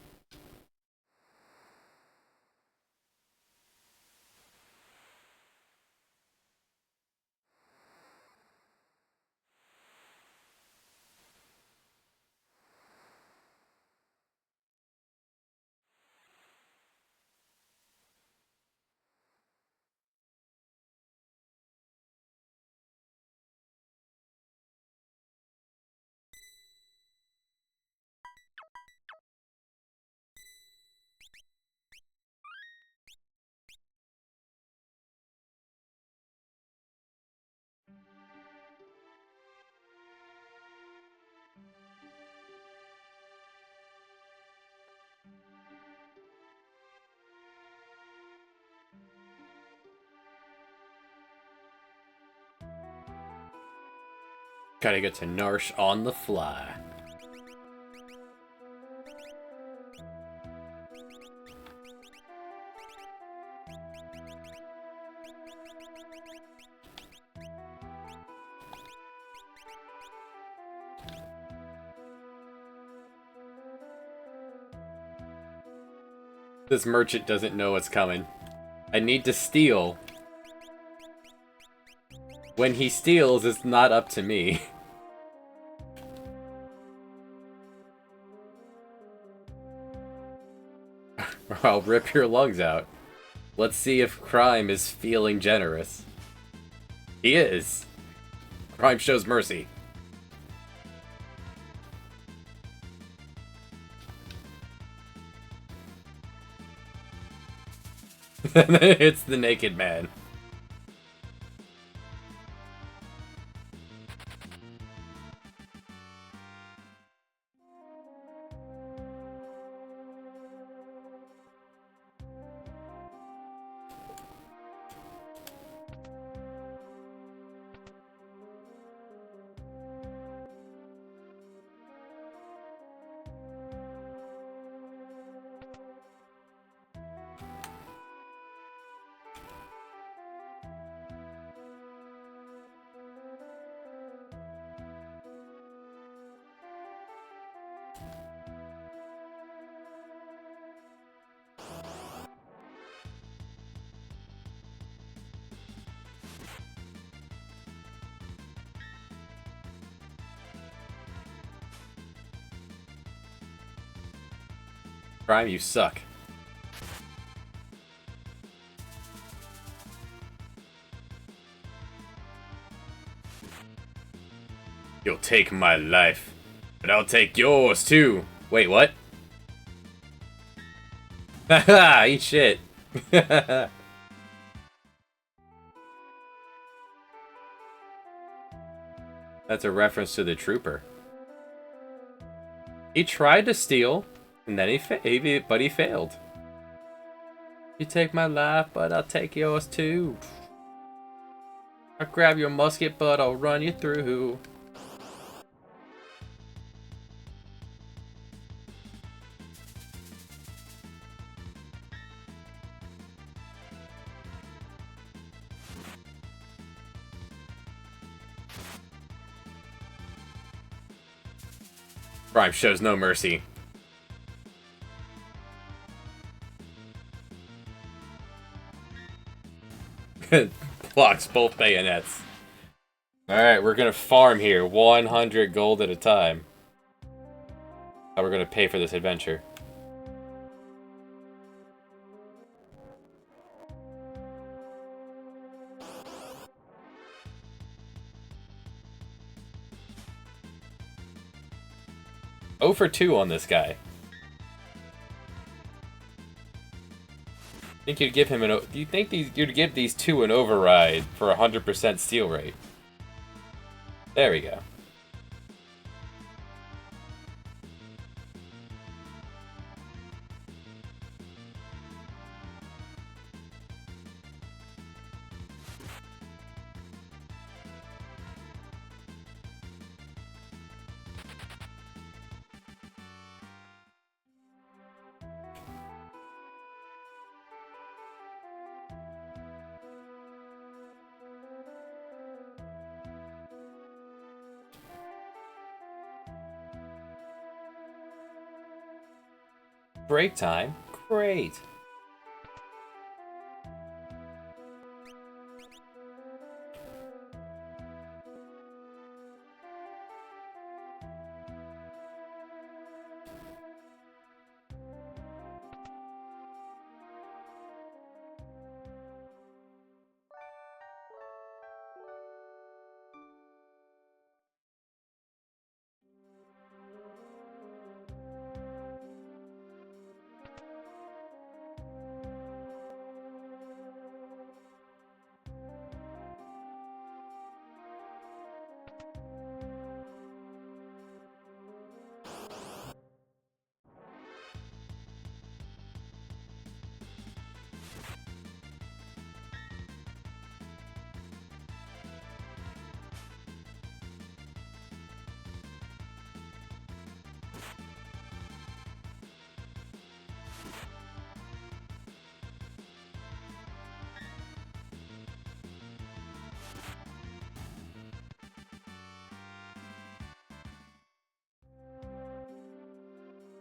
Gotta get to Narsh on the fly. This merchant doesn't know what's coming. I need to steal. When he steals, it's not up to me. I'll rip your lungs out. Let's see if crime is feeling generous. He is. Crime shows mercy. It's the naked man. Prime, you suck. You'll take my life, but I'll take yours too. Wait, what? Haha, eat shit. That's a reference to the trooper. He tried to steal, and then he failed. You take my life, but I'll take yours too. I'll grab your musket, but I'll run you through. Prime shows no mercy. Blocks both bayonets. Alright, we're gonna farm here. 100 gold at a time. How we're gonna pay for this adventure. Oh for 2 on this guy. Think you'd give him an? Do you think you'd give these 2 an override for 100% steal rate? There we go. Break time? Great.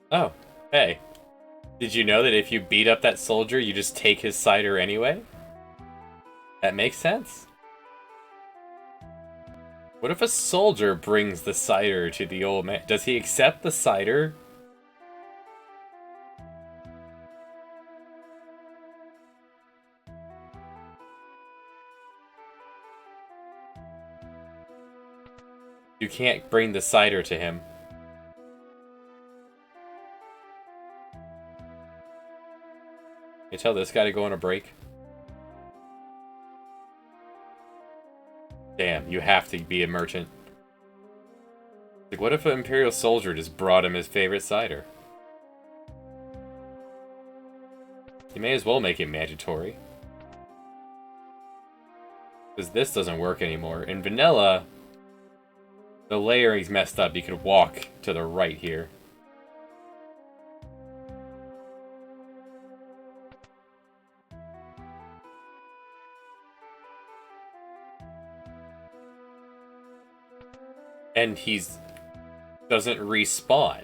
Oh, hey. Did you know that if you beat up that soldier, you just take his cider anyway? That makes sense. What if a soldier brings the cider to the old man? Does he accept the cider? You can't bring the cider to him. You tell this guy to go on a break? Damn, you have to be a merchant. Like, what if an Imperial soldier just brought him his favorite cider? You may as well make it mandatory. Because this doesn't work anymore. In vanilla, the layering's messed up. You could walk to the right here. And he's doesn't respawn.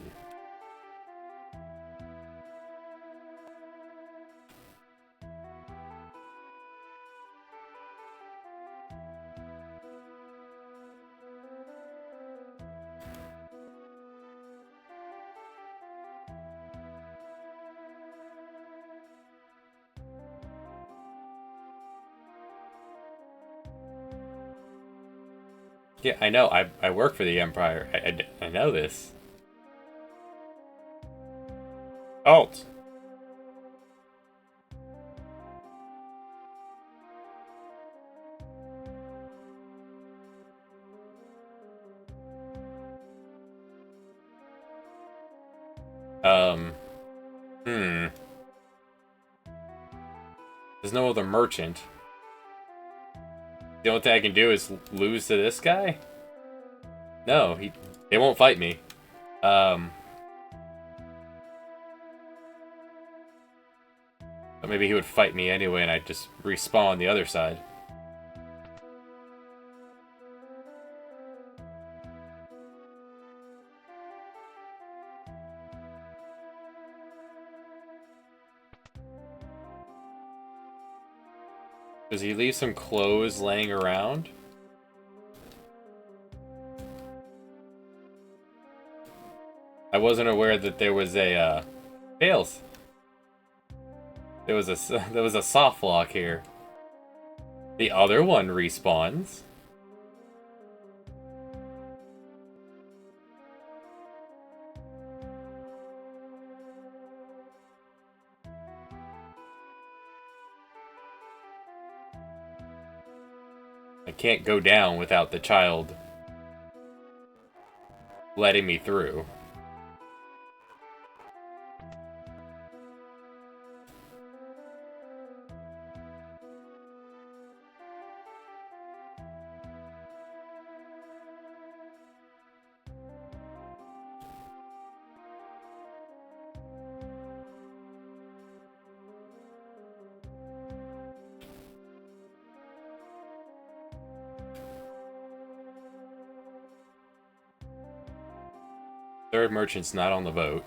Yeah, I know. I work for the Empire. I know this. Alt. Um. Hmm. There's no other merchant. The only thing I can do is lose to this guy? No, they won't fight me. Um, but maybe he would fight me anyway and I'd just respawn the other side. Does he leave some clothes laying around? I wasn't aware that there was a, Tails. There was a soft lock here. The other one respawns. I can't go down without the child letting me through. Third merchant's not on the boat.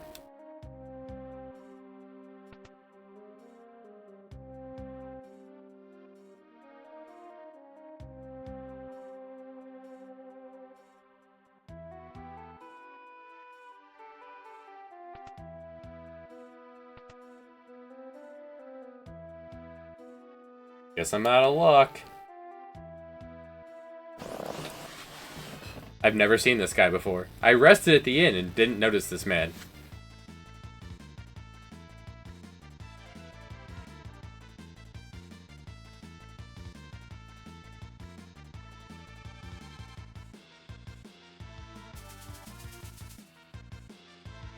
Guess I'm out of luck. I've never seen this guy before. I rested at the inn and didn't notice this man.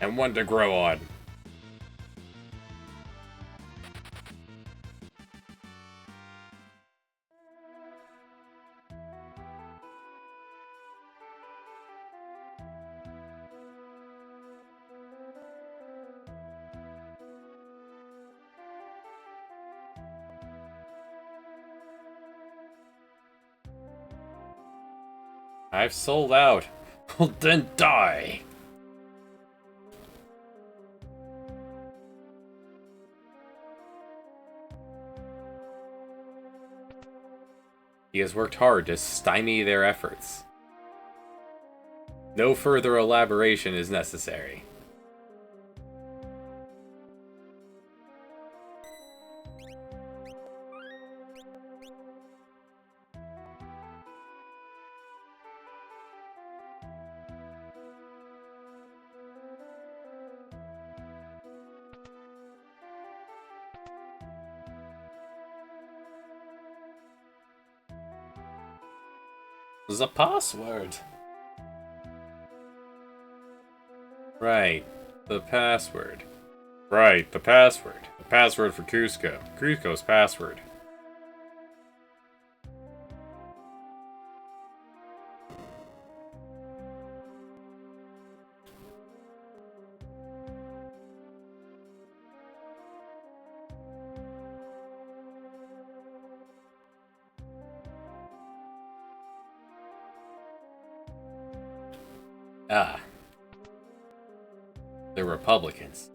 And one to grow on. I've sold out. Well, then die. He has worked hard to stymie their efforts. No further elaboration is necessary. The password. Right. The password. Right, the password. The password for Cusco. Cusco's password. Ah. The Republicans.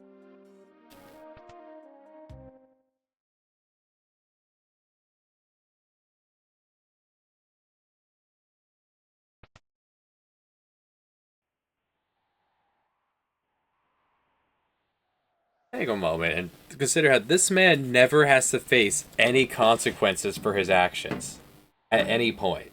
Take a moment and consider how this man never has to face any consequences for his actions. At any point.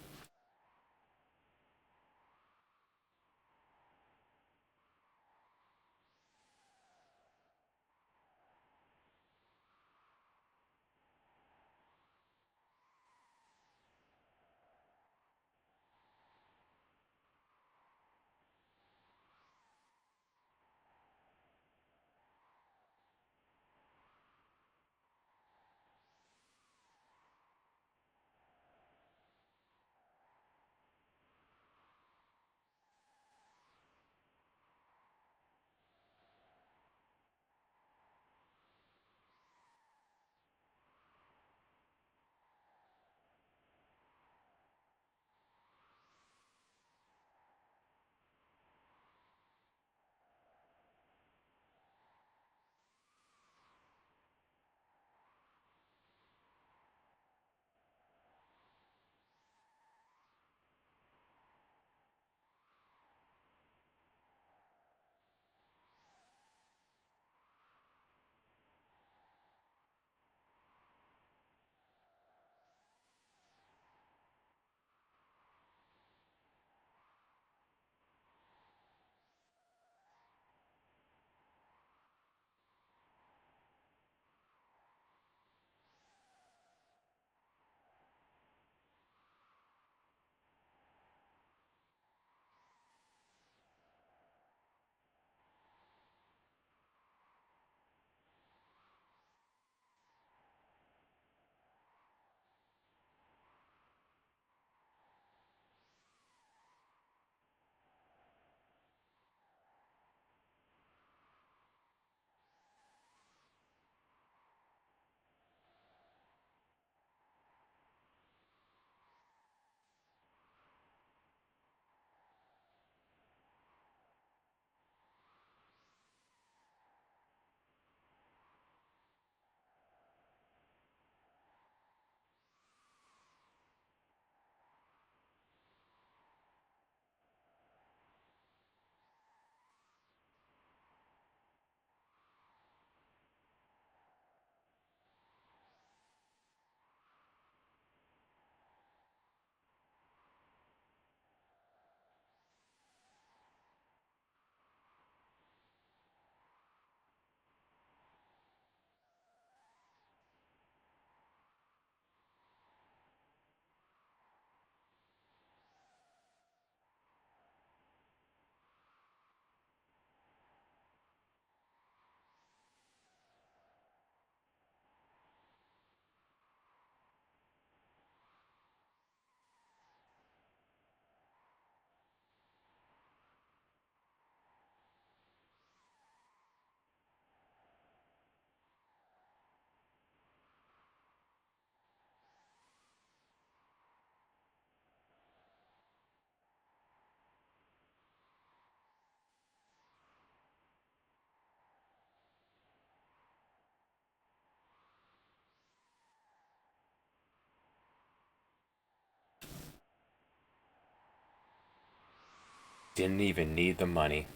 Didn't even need the money.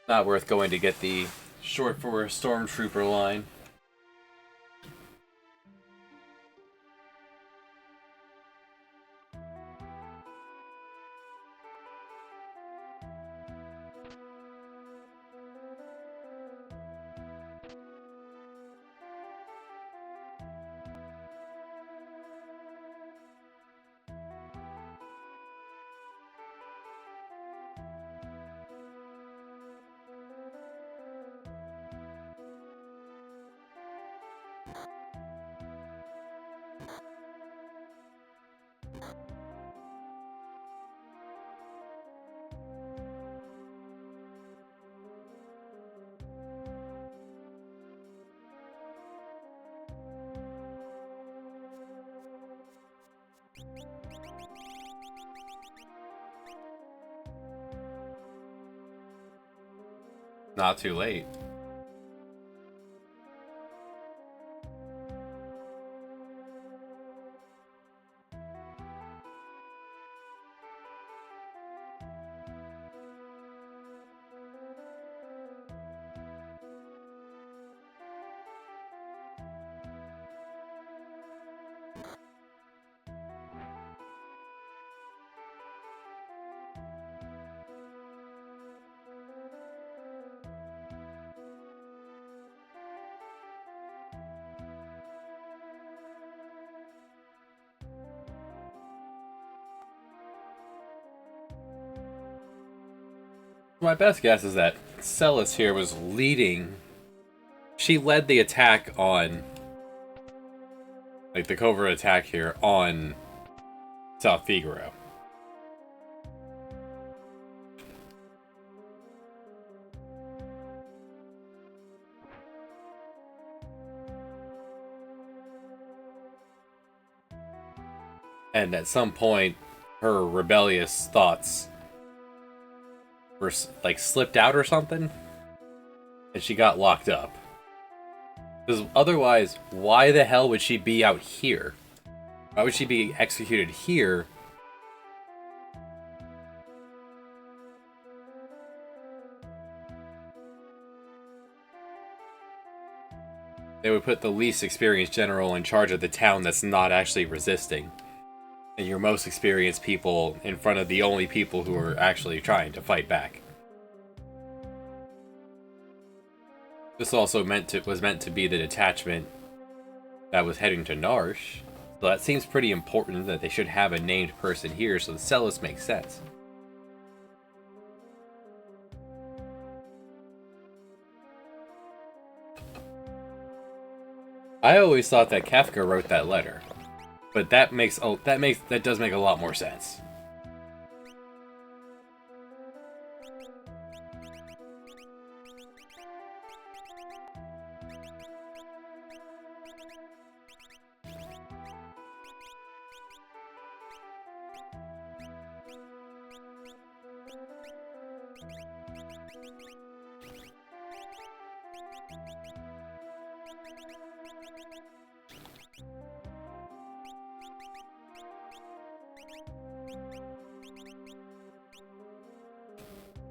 Not worth going to get the short for a stormtrooper line. Not too late. My best guess is that Celis here was leading. She led the attack on, like the covert attack here on South Figaro. And at some point, her rebellious thoughts were like slipped out or something, and she got locked up. Because otherwise, why the hell would she be out here? Why would she be executed here? They would put the least experienced general in charge of the town that's not actually resisting, and your most experienced people in front of the only people who are actually trying to fight back. This also was meant to be the detachment that was heading to Narsh, so that seems pretty important that they should have a named person here, so the Celis makes sense. I always thought that Kafka wrote that letter, but that does make a lot more sense.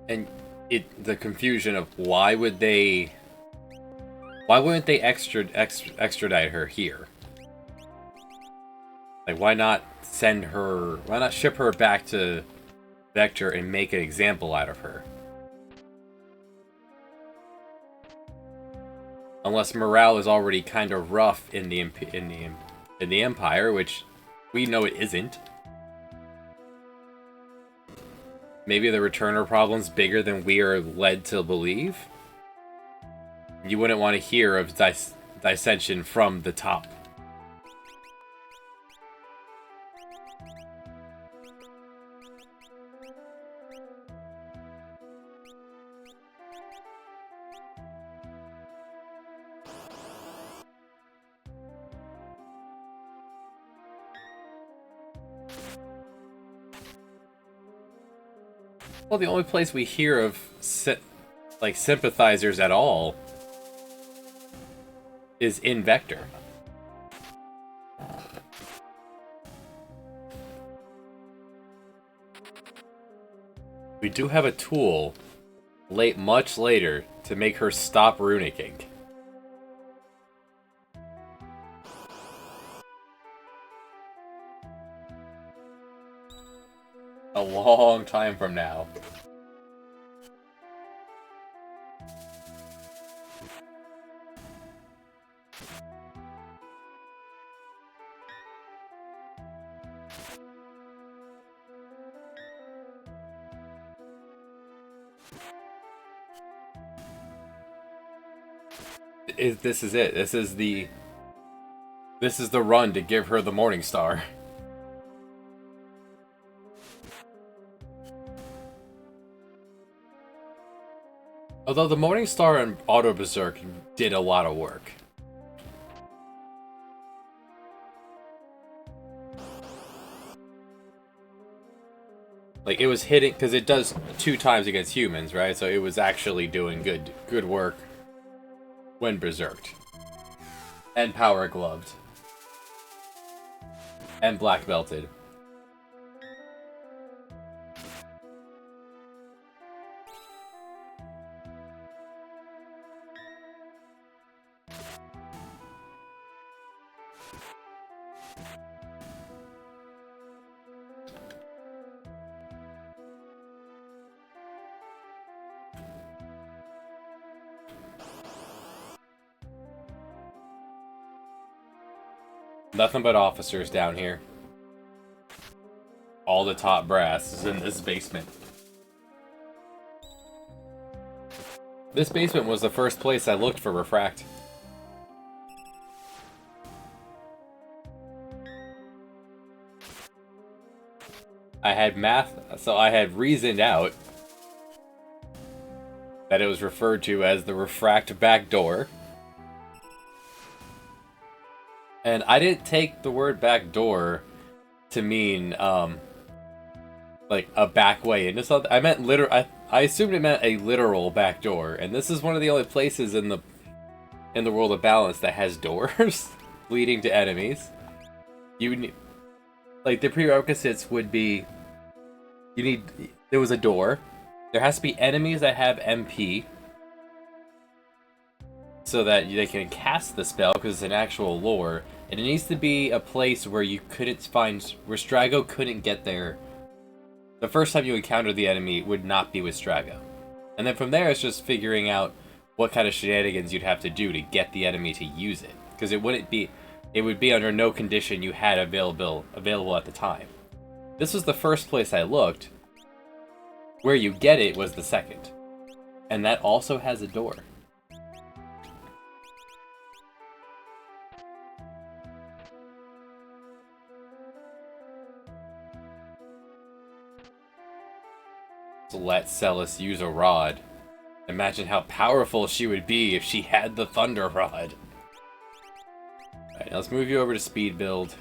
And the confusion of why wouldn't they extradite her here? Like, why not ship her back to Vector and make an example out of her? Unless morale is already kind of rough in the Empire, which we know it isn't. Maybe the returner problem's bigger than we are led to believe? You wouldn't want to hear of dissension from the top. Well, the only place we hear of sympathizers at all is in Vector. We do have a tool much later to make her stop runicking. A long time from now. This is it. This is the run to give her the Morning Star. Although the Morning Star and Auto Berserk did a lot of work. Like, it was hitting, because it does 2 times against humans, right? So it was actually doing good work when berserked. And power gloved. And black belted. Nothing but officers down here. All the top brass is in this basement. This basement was the first place I looked for refract. I had so I had reasoned out that it was referred to as the refract back door. And I didn't take the word back door to mean, like, a back way into something. I meant I assumed it meant a literal back door. And this is one of the only places in the world of balance that has doors leading to enemies. Like, the prerequisites would be, there was a door. There has to be enemies that have MP. So that they can cast the spell, because it's an actual lore. And it needs to be a place where where Strago couldn't get there. The first time you encounter the enemy would not be with Strago. And then from there, it's just figuring out what kind of shenanigans you'd have to do to get the enemy to use it. Because it would be under no condition you had available at the time. This was the first place I looked. Where you get it was the second. And that also has a door. Let Celis use a rod. Imagine how powerful she would be if she had the Thunder Rod. Alright, let's move you over to speed build.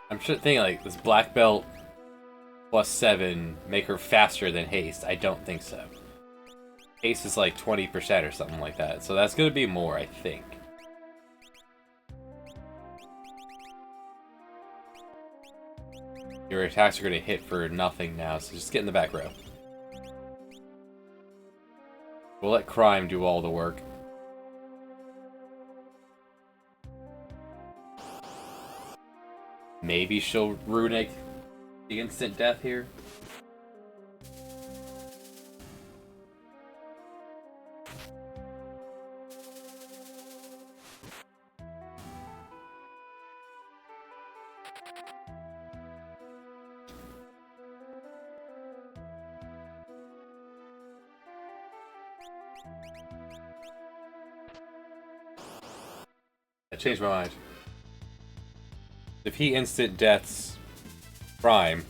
I'm sure thinking like this black belt plus 7 make her faster than haste. I don't think so. Haste is like 20% or something like that. So that's going to be more, I think. Your attacks are going to hit for nothing now, so just get in the back row. We'll let crime do all the work. Maybe she'll runic the instant death here. I changed my mind. If he instant deaths Prime,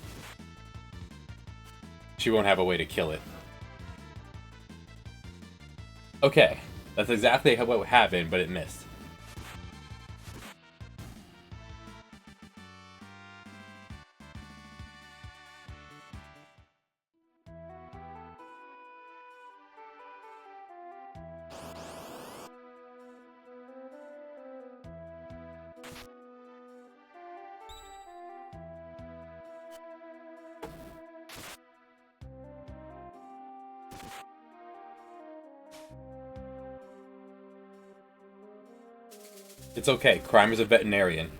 she won't have a way to kill it. Okay, that's exactly what happened, but it missed. It's okay. Crime is a veterinarian.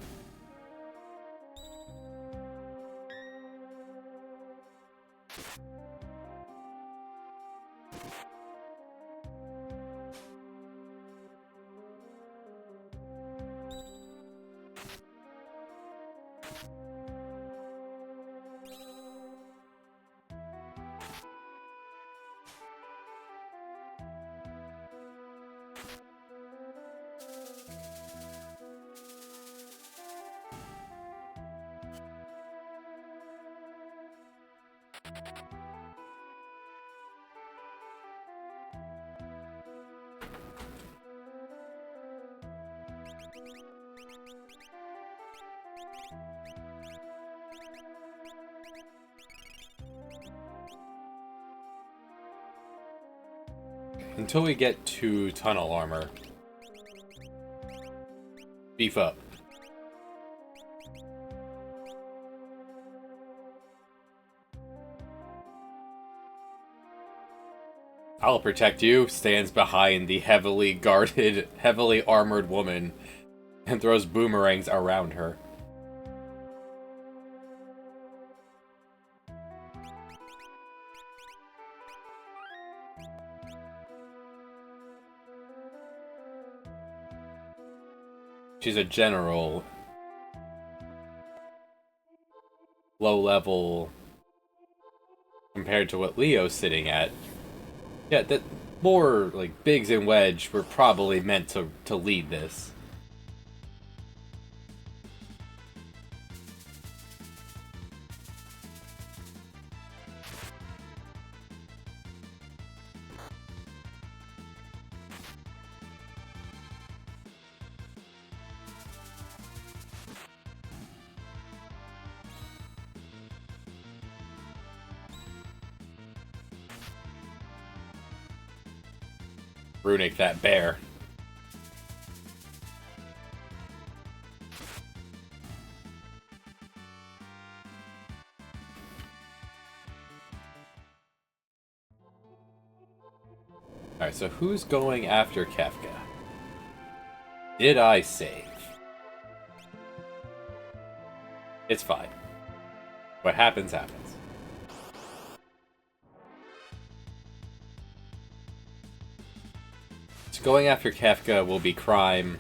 Until we get to tunnel armor. Beef up. I'll protect you, stands behind the heavily guarded, heavily armored woman and throws boomerangs around her. She's a general. Low level compared to what Leo's sitting at. Yeah, that more like Biggs and Wedge were probably meant to lead this. Runic that bear. Alright, so who's going after Kefka? Did I save? It's fine. What happens, happens. So going after Kefka will be crime.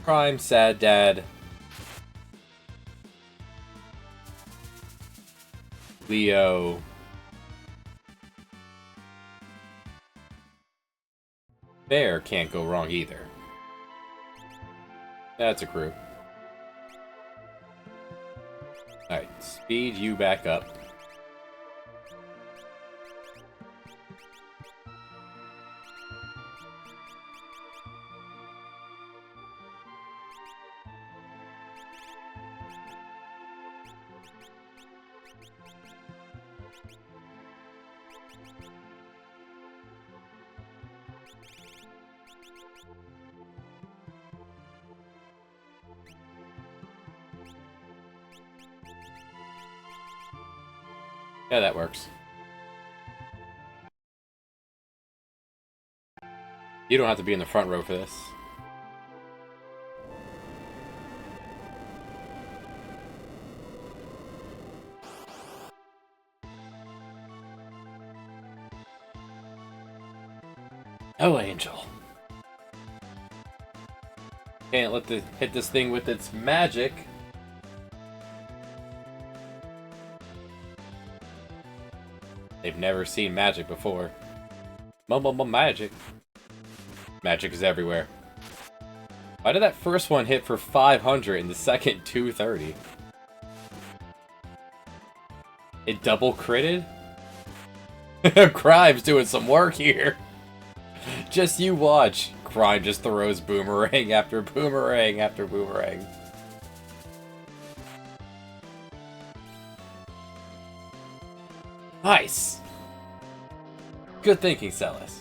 Crime, Sad Dad. Leo. Bear can't go wrong either. That's a crew. Alright, speed you back up. Yeah, that works. You don't have to be in the front row for this. Oh, Angel. Can't let the hit this thing with its magic. They've never seen magic before. Magic. Magic is everywhere. Why did that first one hit for 500 and the second 230? It double critted? Crime's doing some work here. Just you watch. Crime just throws boomerang after boomerang after boomerang. Nice! Good thinking, Celis.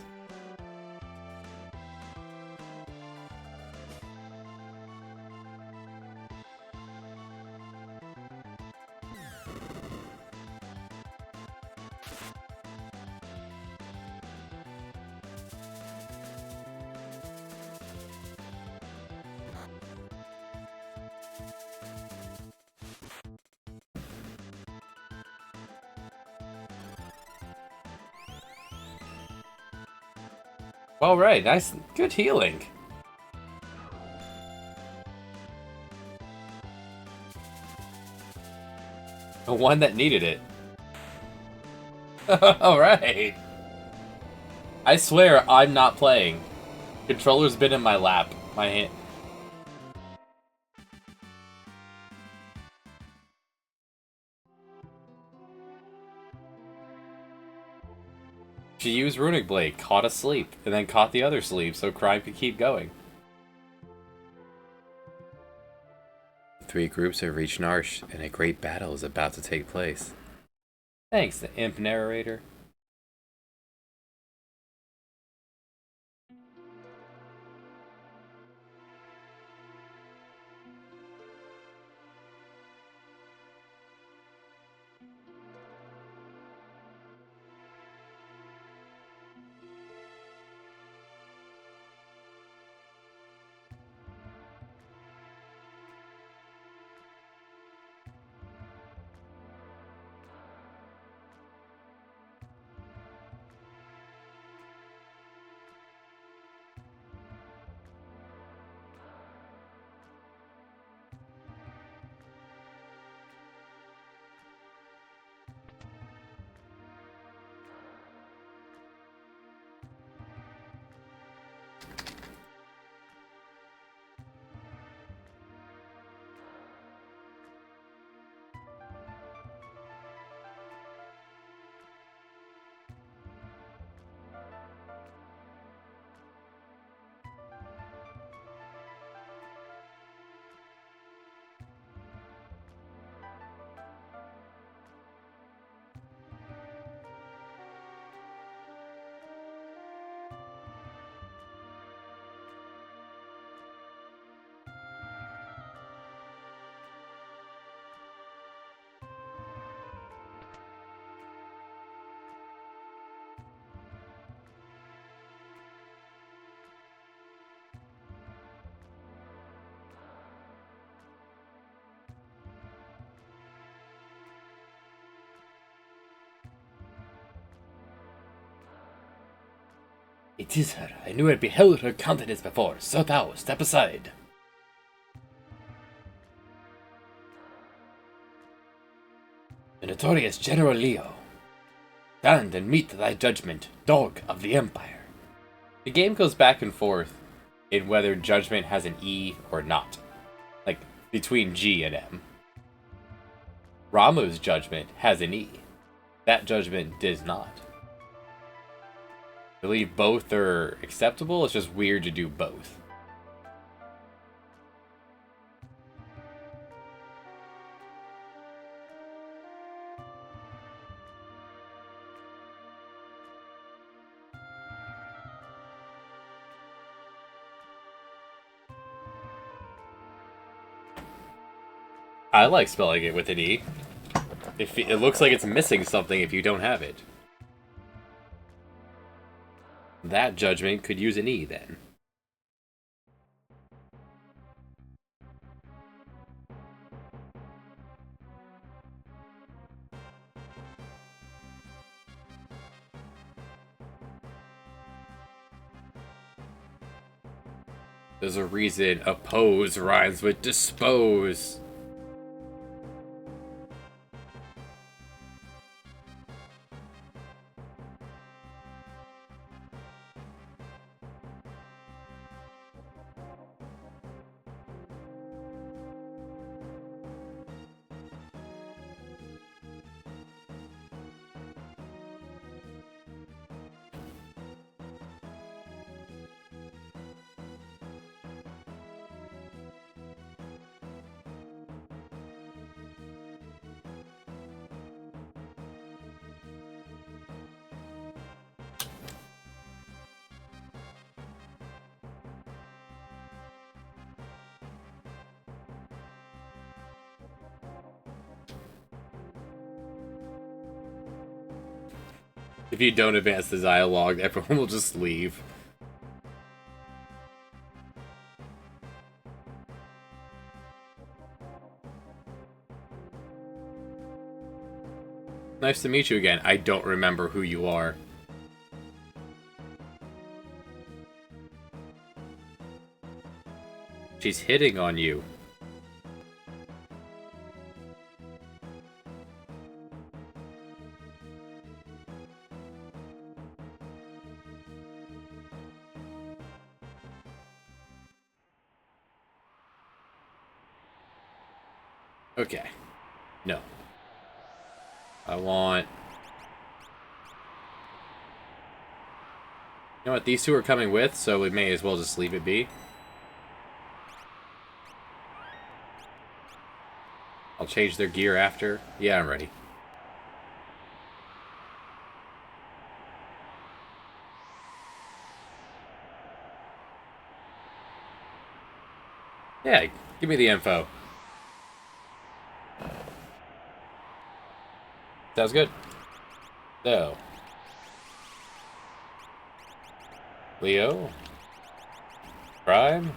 Alright, nice. Good healing. The one that needed it. Alright. I swear I'm not playing. Controller's been in my lap. My hand. She used Runic Blade, caught a sleep, and then caught the other sleep so crime could keep going. 3 groups have reached Narsh, and a great battle is about to take place. Thanks, the imp narrator. It is her. I knew I beheld her countenance before, so thou step aside. The notorious General Leo. Stand and meet thy judgment, dog of the Empire. The game goes back and forth in whether judgment has an E or not. Like, between G and M. Ramu's judgment has an E. That judgment does not. I believe both are acceptable, it's just weird to do both. I like spelling it with an E. It looks like it's missing something if you don't have it. That judgment could use an E then. There's a reason oppose rhymes with dispose. If you don't advance the dialogue, everyone will just leave. Nice to meet you again. I don't remember who you are. She's hitting on you. Okay. No. I want... You know what? These two are coming with, so we may as well just leave it be. I'll change their gear after. Yeah, I'm ready. Yeah, give me the info. Sounds good. So. Leo. Prime.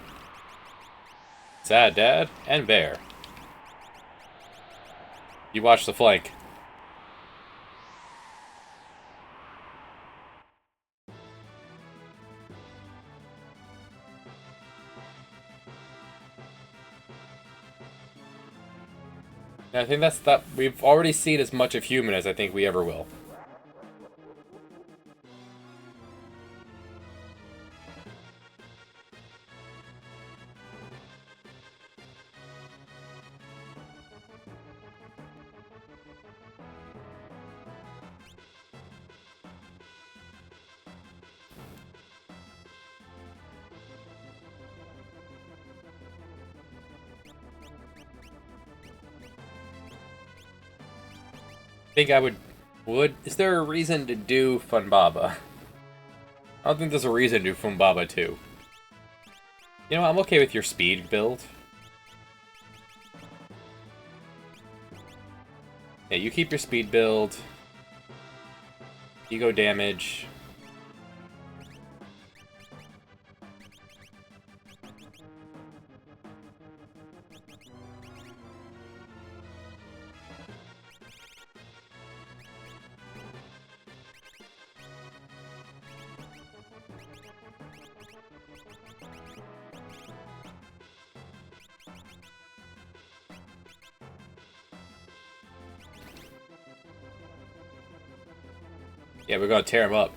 Sad Dad. And Bear. You watch the flank. I think that's that. We've already seen as much of human as I think we ever will. I think I would. Is there a reason to do Funbaba? I don't think there's a reason to do Funbaba 2. You know, I'm okay with your speed build. Yeah, you keep your speed build. Ego damage. Yeah, we're gonna tear him up.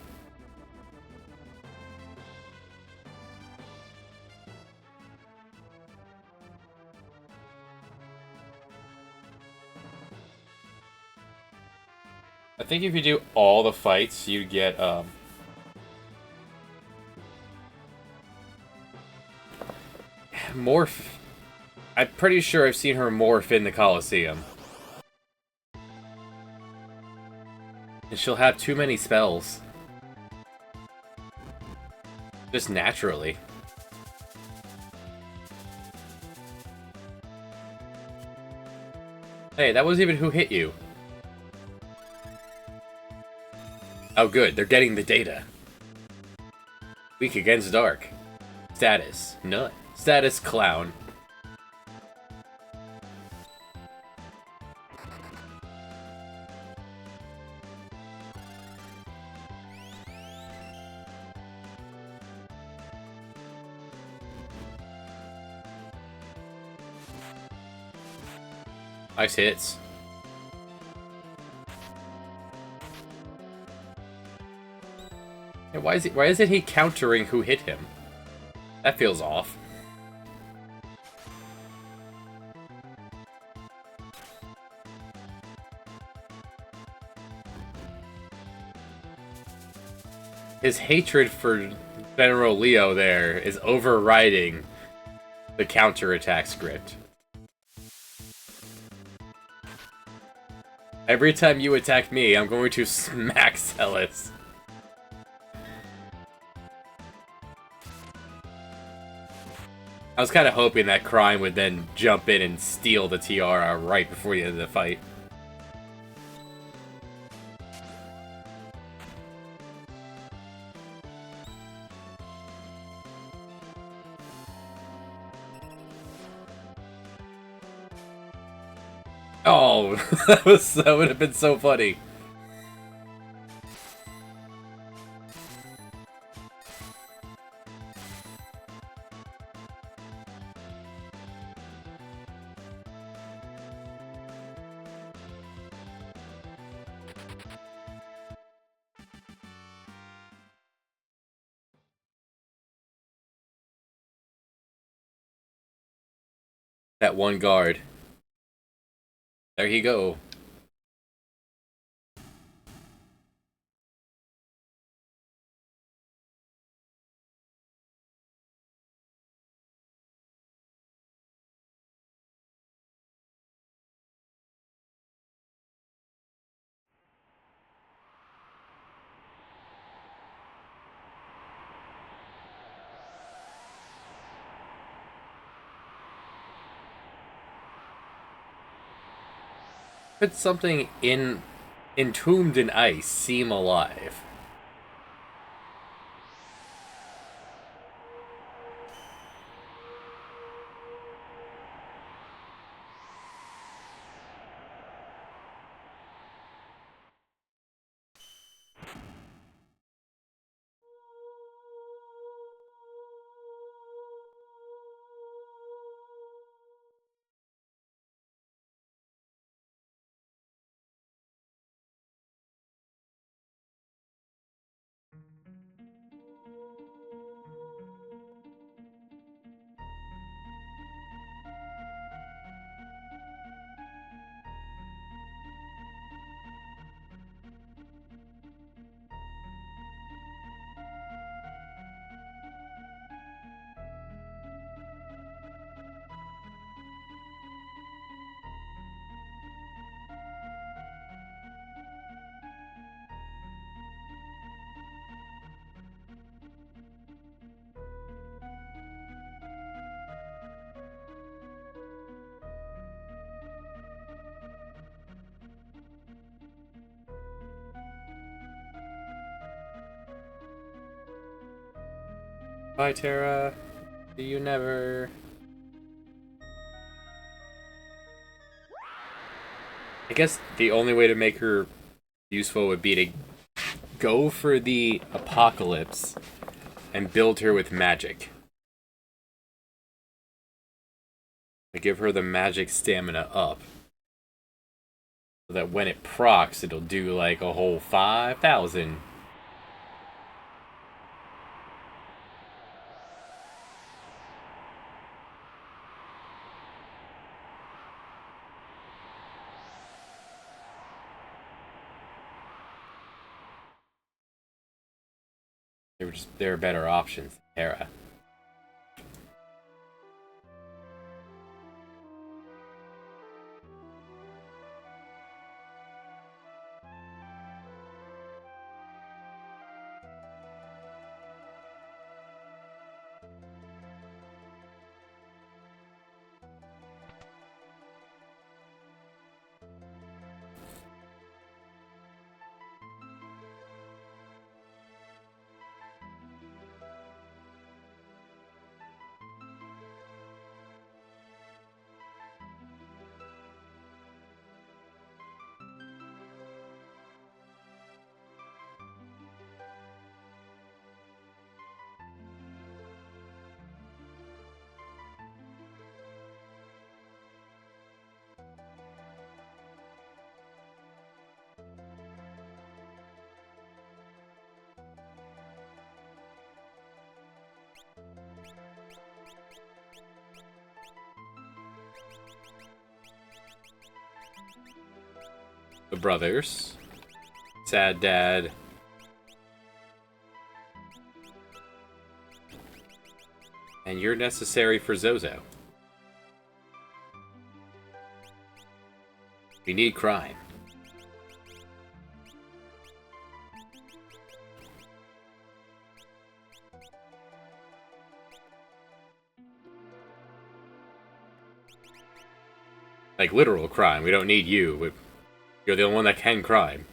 I think if you do all the fights, you get, morph. I'm pretty sure I've seen her morph in the Colosseum. And she'll have too many spells. Just naturally. Hey, that wasn't even who hit you. Oh good, they're getting the data. Weak against dark. Status, none. Status, clown. Nice hits. Yeah, why isn't he countering who hit him? That feels off. His hatred for General Leo there is overriding the counterattack script. Every time you attack me, I'm going to smack Celis. I was kind of hoping that Crime would then jump in and steal the tiara right before the end of the fight. Oh, that would have been so funny. That one guard. There you go. Could something entombed in ice seem alive? Bye, Terra. See you never. I guess the only way to make her useful would be to go for the apocalypse and build her with magic. To give her the magic stamina up. So that when it procs, it'll do like a whole 5,000. There are better options. Terra. The brothers. Sad dad. And you're necessary for Zozo. We need crime. Like literal crime. We don't need you. You're the only one that can crime.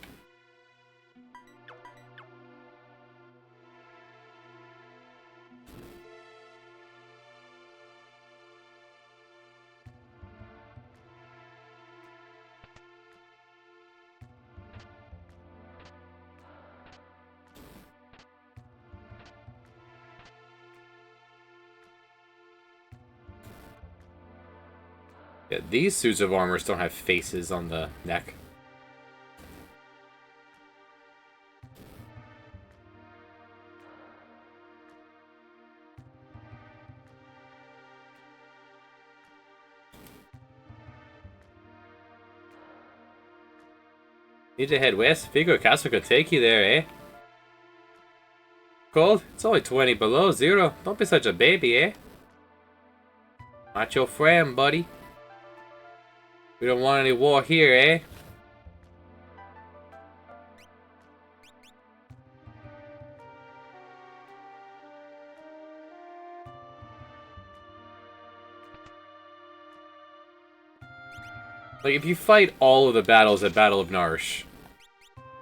Yeah, these suits of armor don't have faces on the neck. Need to head west? Figo Castle could take you there, eh? Cold? It's only 20 below zero. Don't be such a baby, eh? Not your friend, buddy. We don't want any war here, eh? Like, if you fight all of the battles at Battle of Narsh,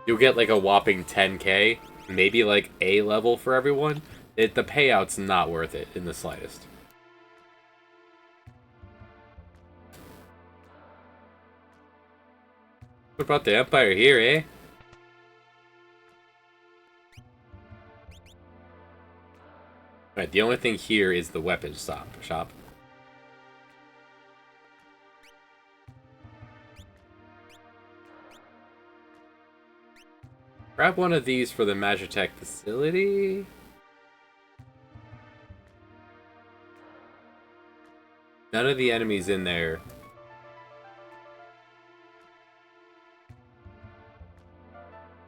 you'll get like a whopping 10k, maybe like A level for everyone. The payout's not worth it in the slightest. What about the Empire here, eh? Right, the only thing here is the weapons shop. Grab one of these for the Magitech facility. None of the enemies in there.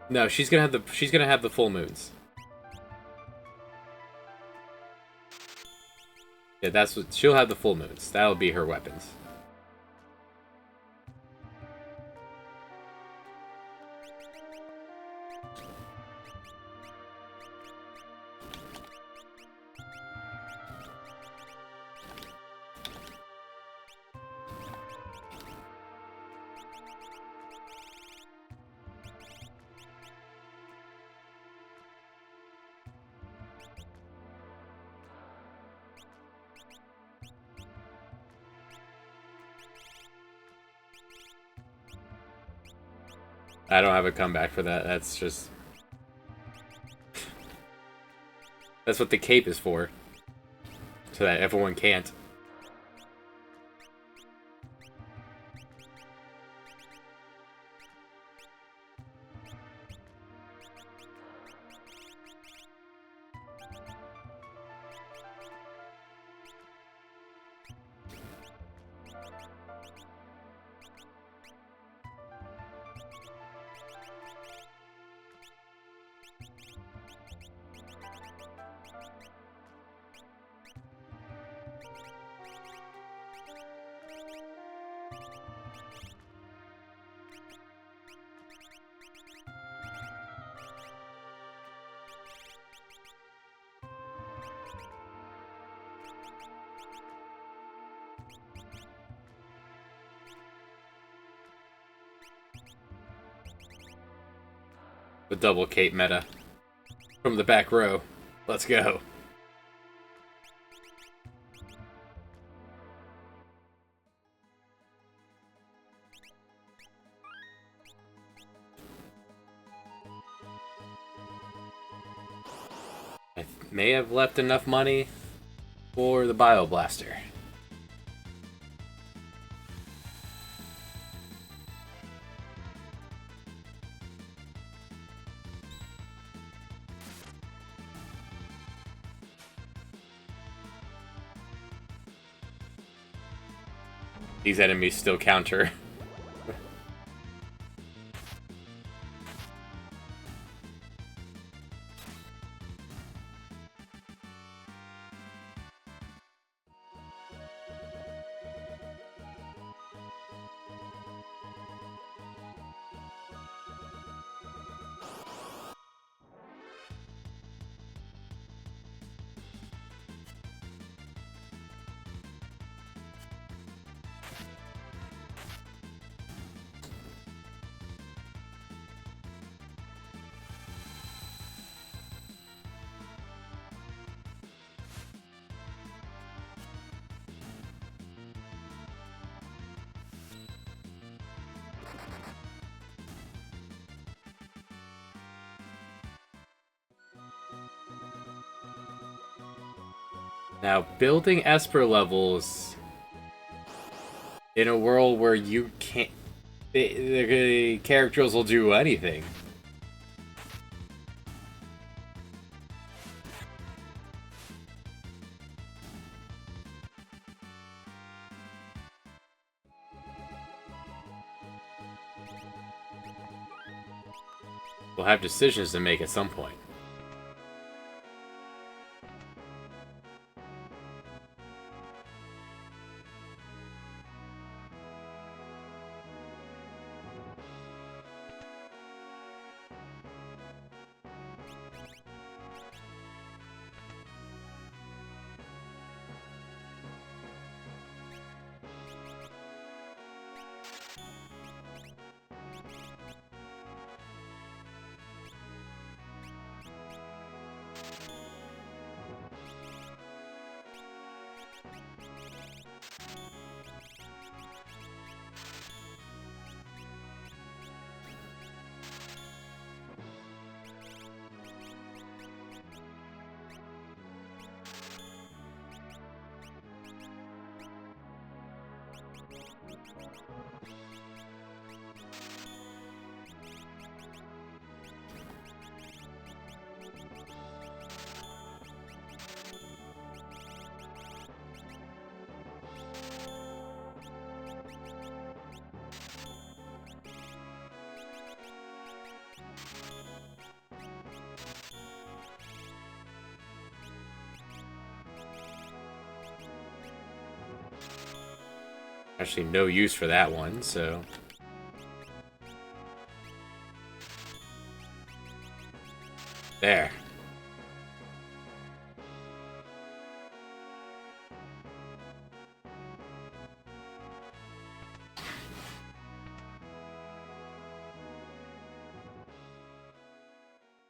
No, she's gonna have the full moons. Yeah, that's what she'll have, the full moons. That'll be her weapons. I don't have a comeback for that. That's just... That's what the cape is for. So that everyone can't. The double cape meta. From the back row. Let's go. I may have left enough money for the Bio Blaster. These enemies still counter. Now, building Esper levels in a world where you can't... the characters will do anything. We'll have decisions to make at some point. Actually, no use for that one, so... There.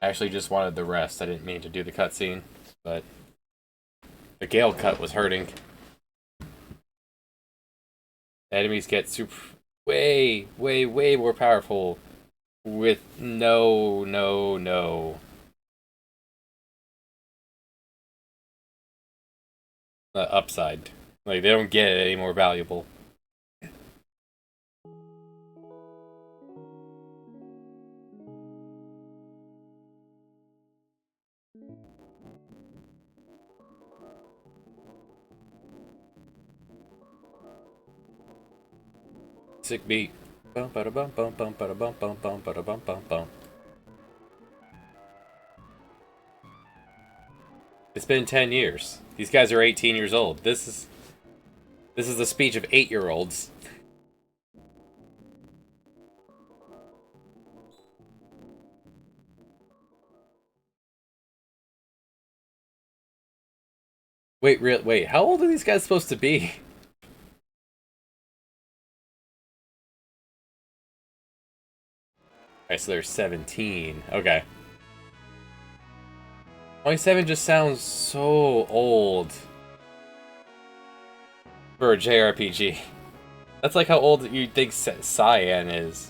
I actually just wanted the rest. I didn't mean to do the cutscene, but... the Gale cut was hurting. Enemies get way more powerful with no upside. Like, they don't get it any more valuable. Sick beat. Bum ba da bum bum bum ba da bum bum bum ba da bum bum bum. It's been 10 years. These guys are 18 years old. This is the speech of 8-year-olds. Wait, how old are these guys supposed to be? Alright, so they're 17. Okay. 27 just sounds so old for a JRPG. That's like how old you think Cyan is.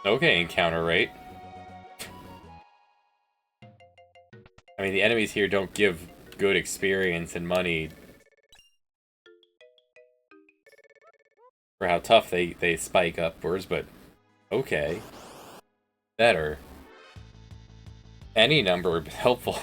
Okay, encounter rate. I mean, the enemies here don't give good experience and money for how tough they spike upwards, but okay. Better. Any number would be helpful.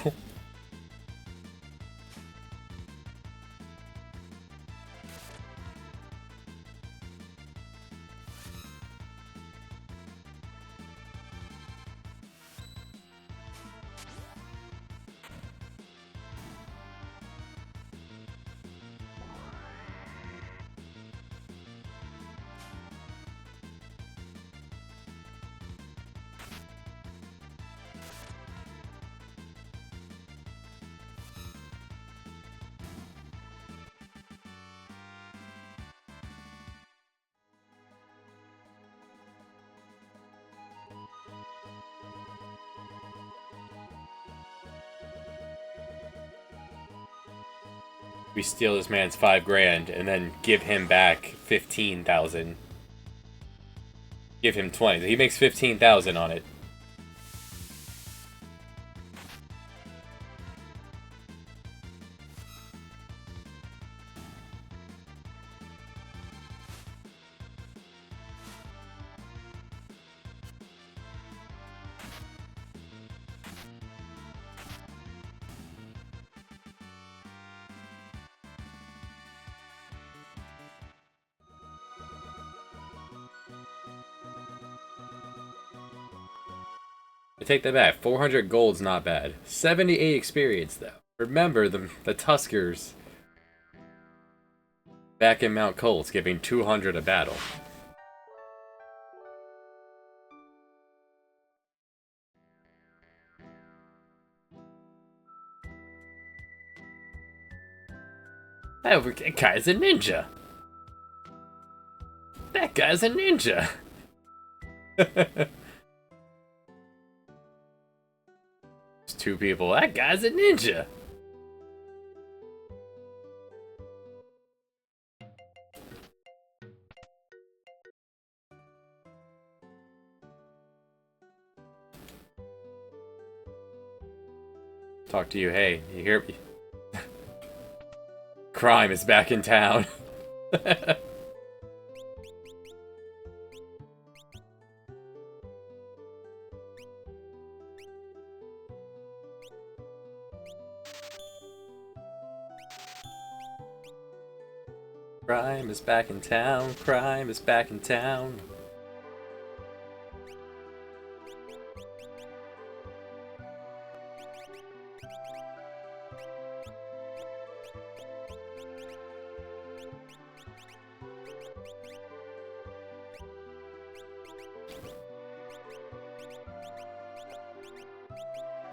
We steal this man's 5 grand and then give him back 15,000. Give him 20. He makes 15,000 on it. I take that back. 400 gold's not bad. 78 experience, though. Remember the Tuskers back in Mount Colts giving 200 a battle. That guy's a ninja. That guy's a ninja. There's 2 people. That guy's a ninja. Talk to you. Hey, you hear me? Crime is back in town. Crime is back in town. Crime is back in town.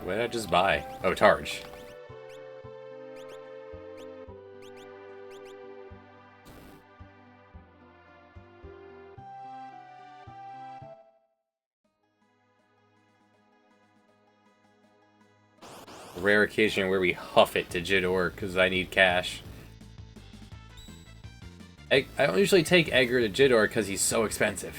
What did I just buy? Oh, Targe. Rare occasion where we huff it to Jidor because I need cash. I don't usually take Edgar to Jidor because he's so expensive.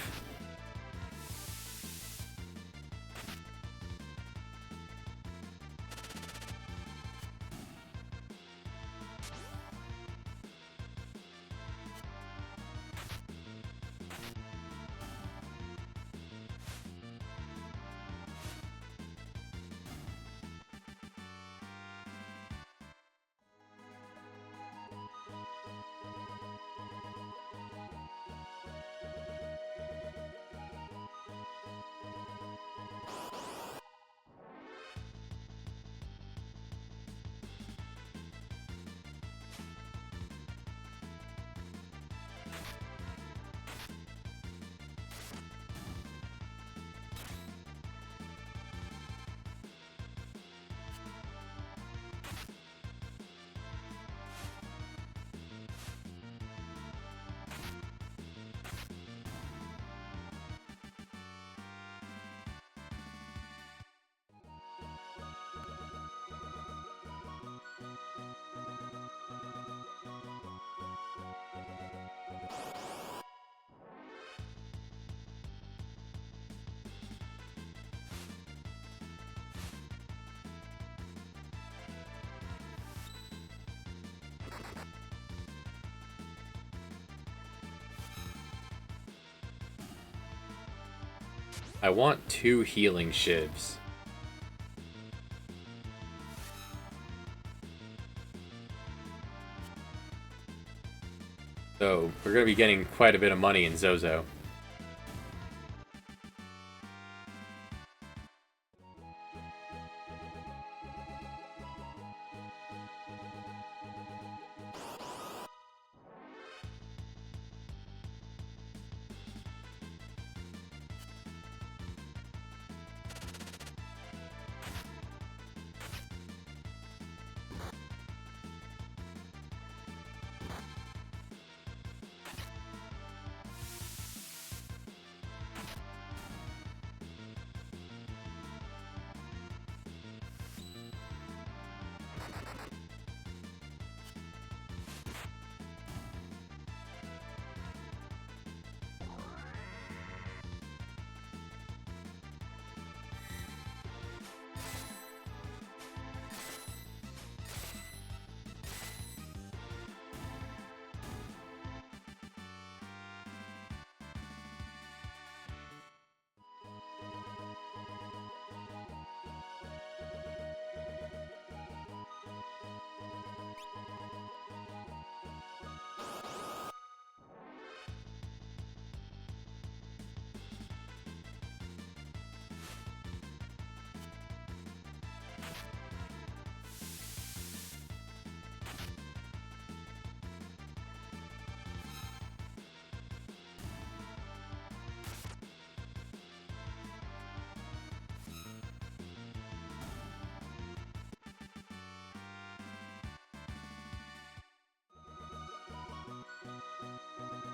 I want 2 healing shivs. So, we're going to be getting quite a bit of money in Zozo.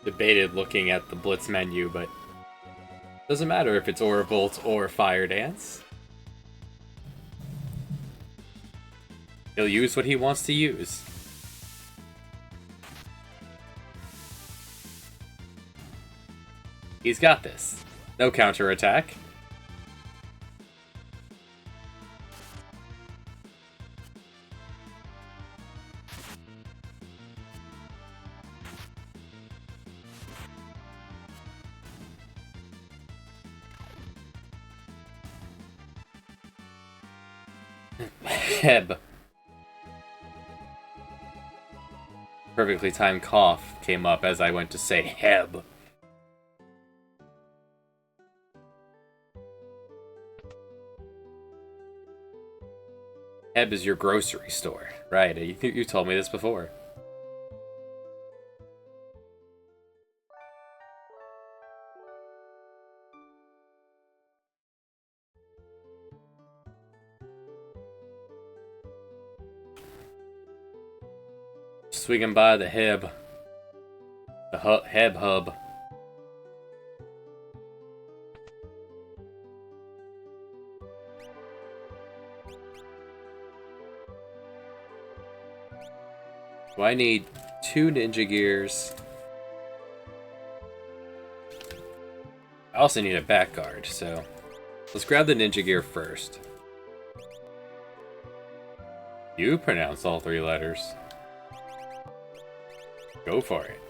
Debated looking at the Blitz menu, but doesn't matter if it's Aura Bolt or Fire Dance. He'll use what he wants to use. He's got this. No counterattack. Heb. Perfectly timed cough came up as I went to say Heb. Heb is your grocery store. Right, you told me this before. Swinging by the Heb. The Heb hub. So I need 2 ninja gears. I also need a back guard, so let's grab the ninja gear first. You pronounce all 3 letters. Go for it.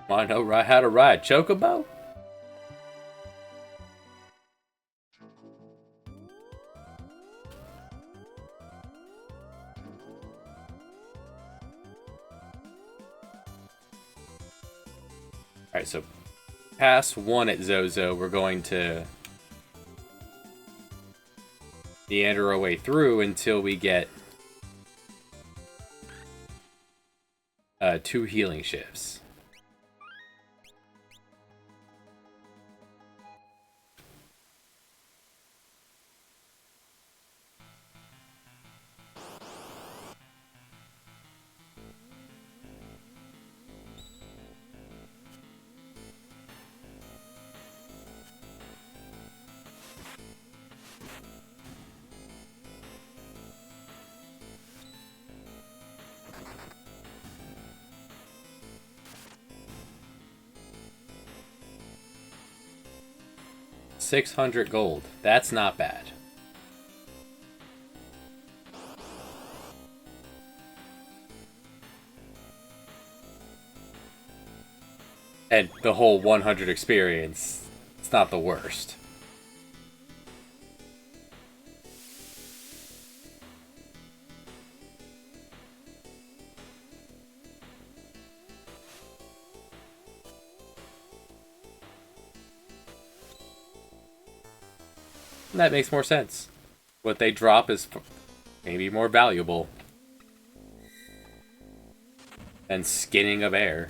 Want to know how to ride Chocobo? Alright, so past 1 at Zozo, we're going to meander our way through until we get 2 healing shifts. $600 gold. That's not bad. And the whole 100 experience, it's not the worst. And that makes more sense. What they drop is maybe more valuable than skinning of air.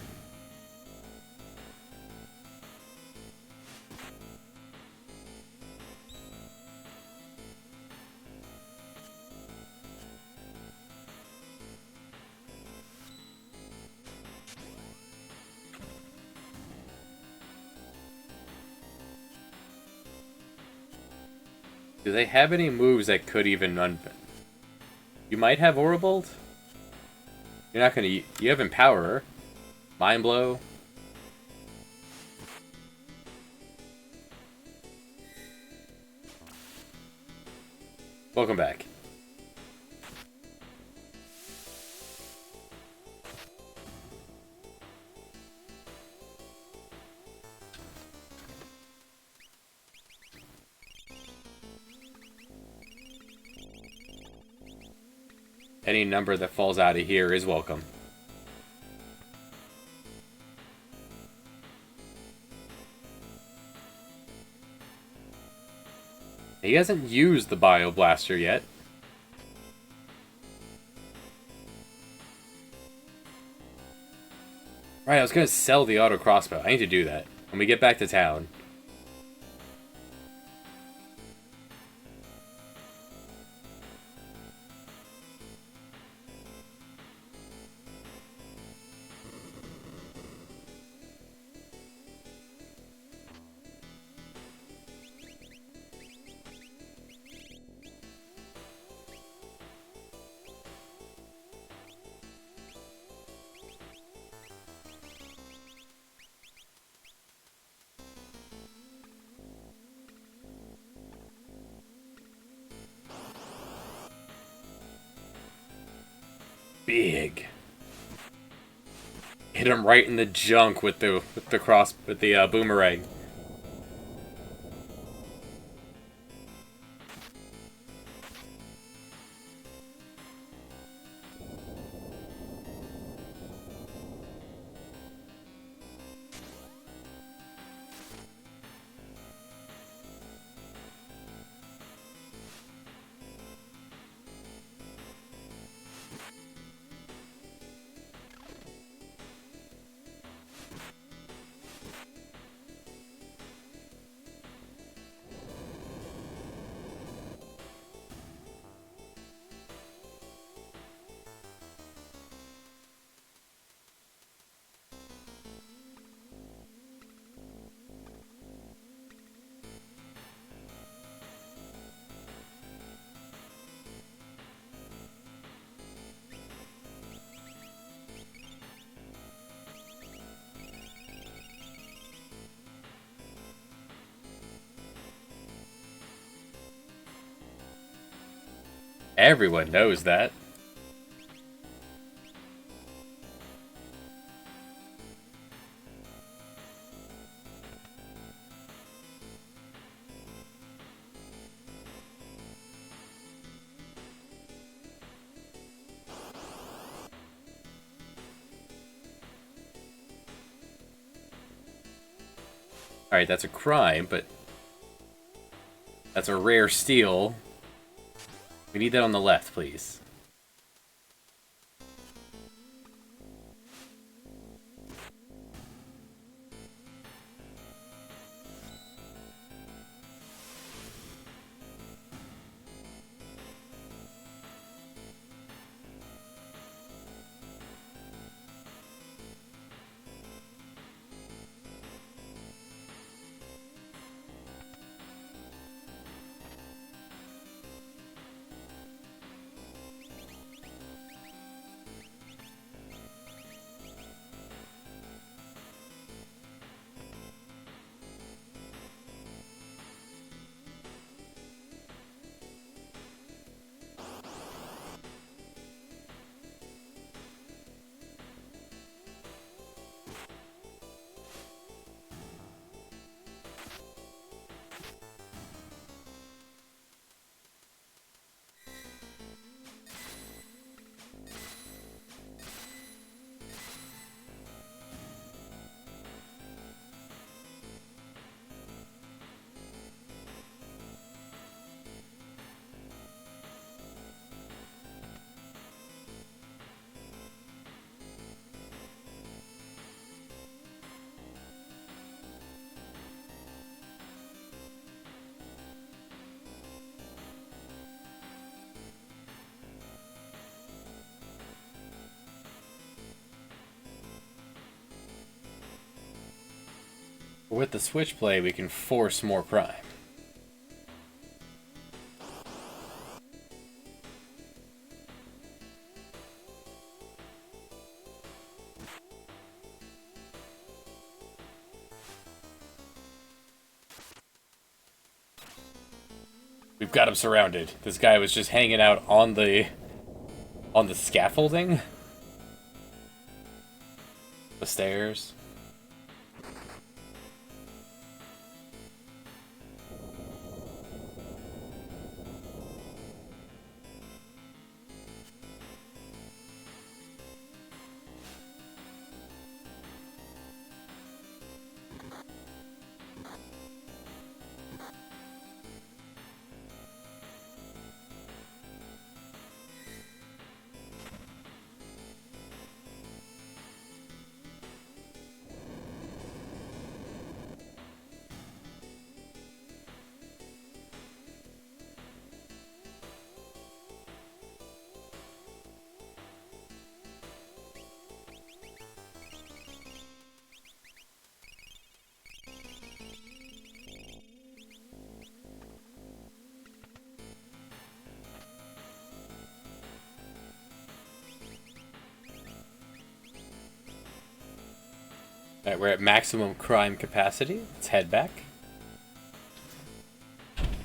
Do they have any moves that could even You might have Aurabolt? You're not gonna... You have Empowerer. Mind Blow. Welcome back. Any number that falls out of here is welcome. He hasn't used the Bio Blaster yet. Right, I was gonna sell the auto crossbow. I need to do that when we get back to town. Big. Hit him right in the junk with the boomerang. Everyone knows that. Alright, that's a crime, but that's a rare steal. We need that on the left, please. With the switchblade, we can force more crime. We've got him surrounded. This guy was just hanging out on the scaffolding. The stairs. Alright, we're at maximum crime capacity. Let's head back.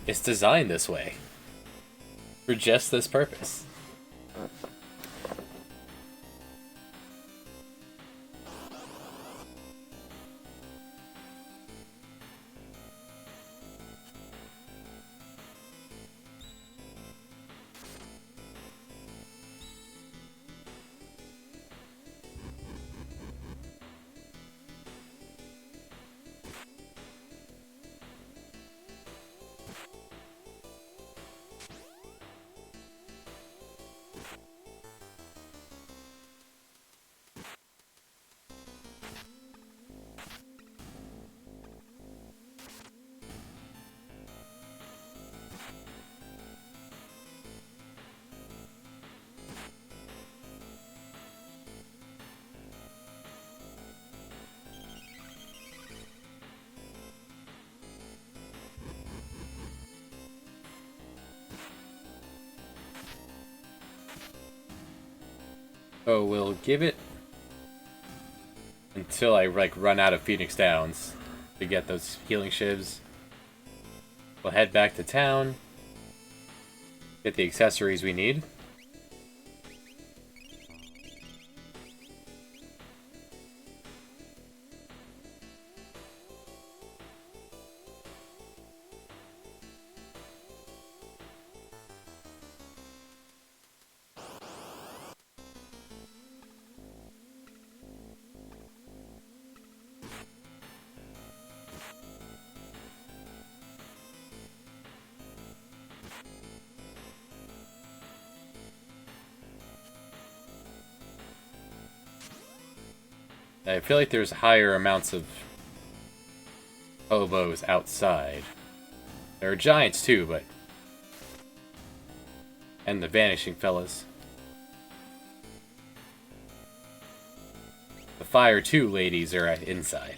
It's designed this way. For just this purpose. So we'll give it until I run out of Phoenix Downs to get those healing shivs. We'll head back to town, get the accessories we need. I feel like there's higher amounts of hobos outside. There are giants too, but... And the vanishing fellas. The Fire 2 ladies are inside.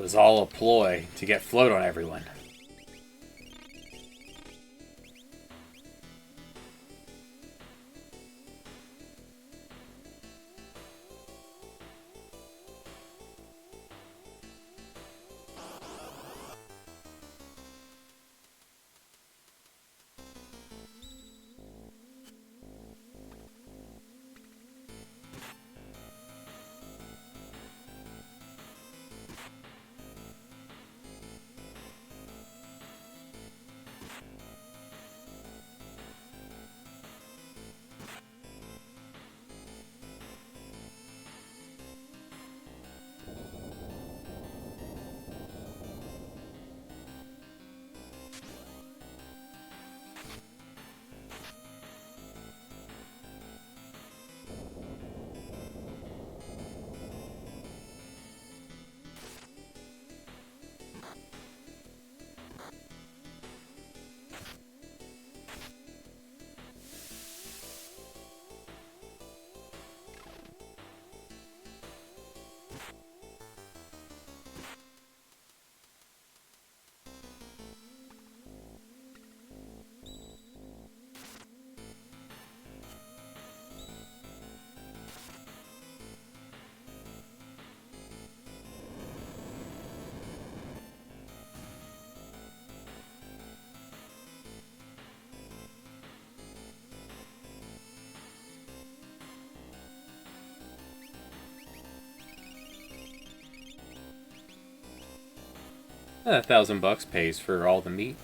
was all a ploy to get float on everyone. $1,000 pays for all the meat.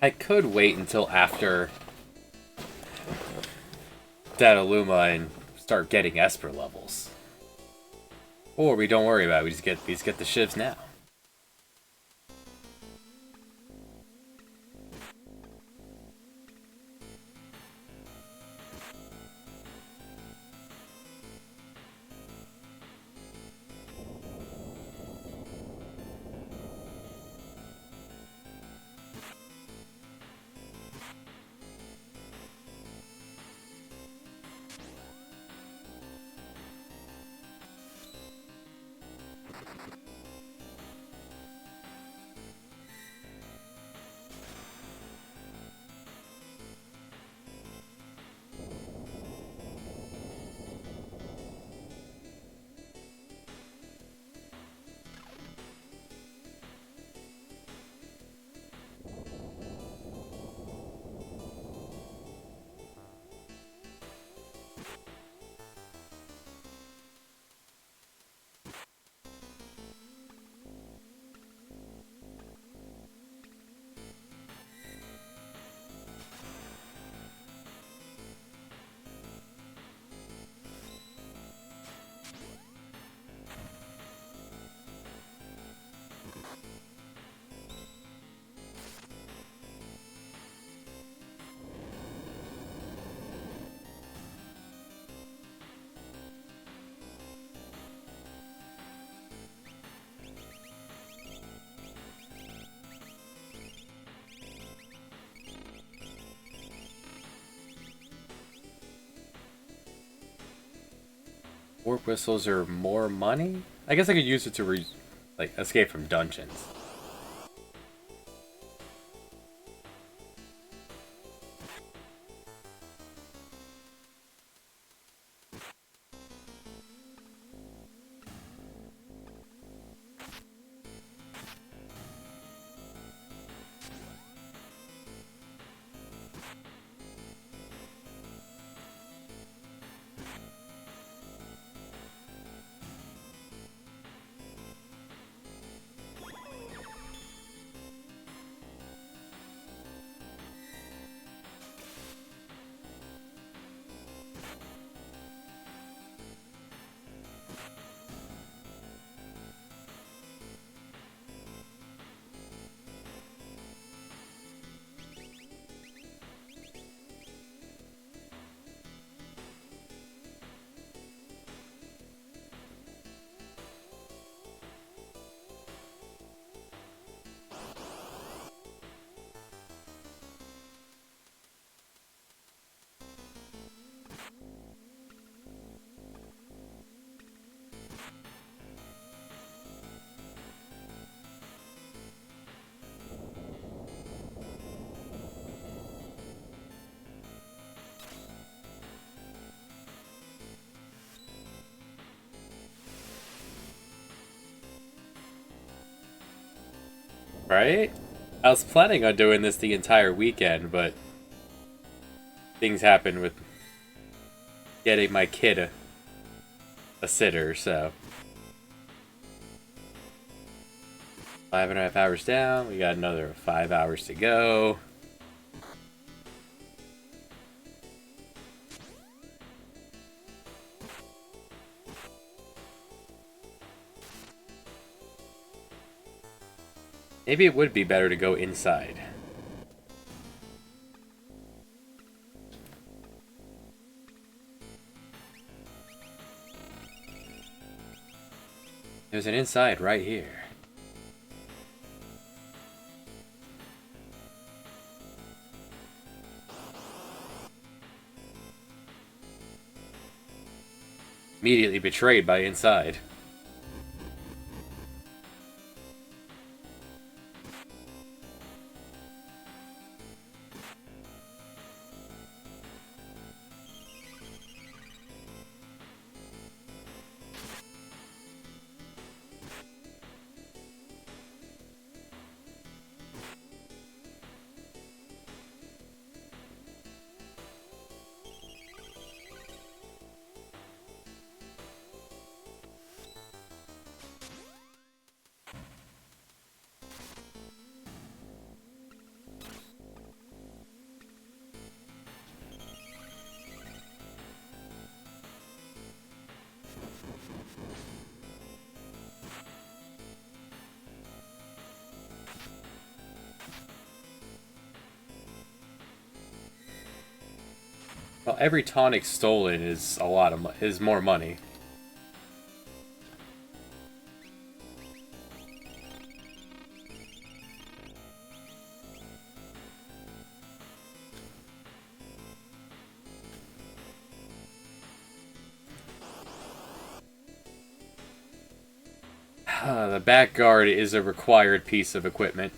I could wait until after Dataluma and start getting Esper levels. Or we don't worry about it, we just get the shivs now. Warp whistles are more money? I guess I could use it to like escape from dungeons. Right? I was planning on doing this the entire weekend, but things happen with getting my kid a sitter, so. 5.5 hours down, we got another 5 hours to go. Maybe it would be better to go inside. There's an inside right here. Immediately betrayed by inside. Well, every tonic stolen is a lot of is more money. The back guard is a required piece of equipment.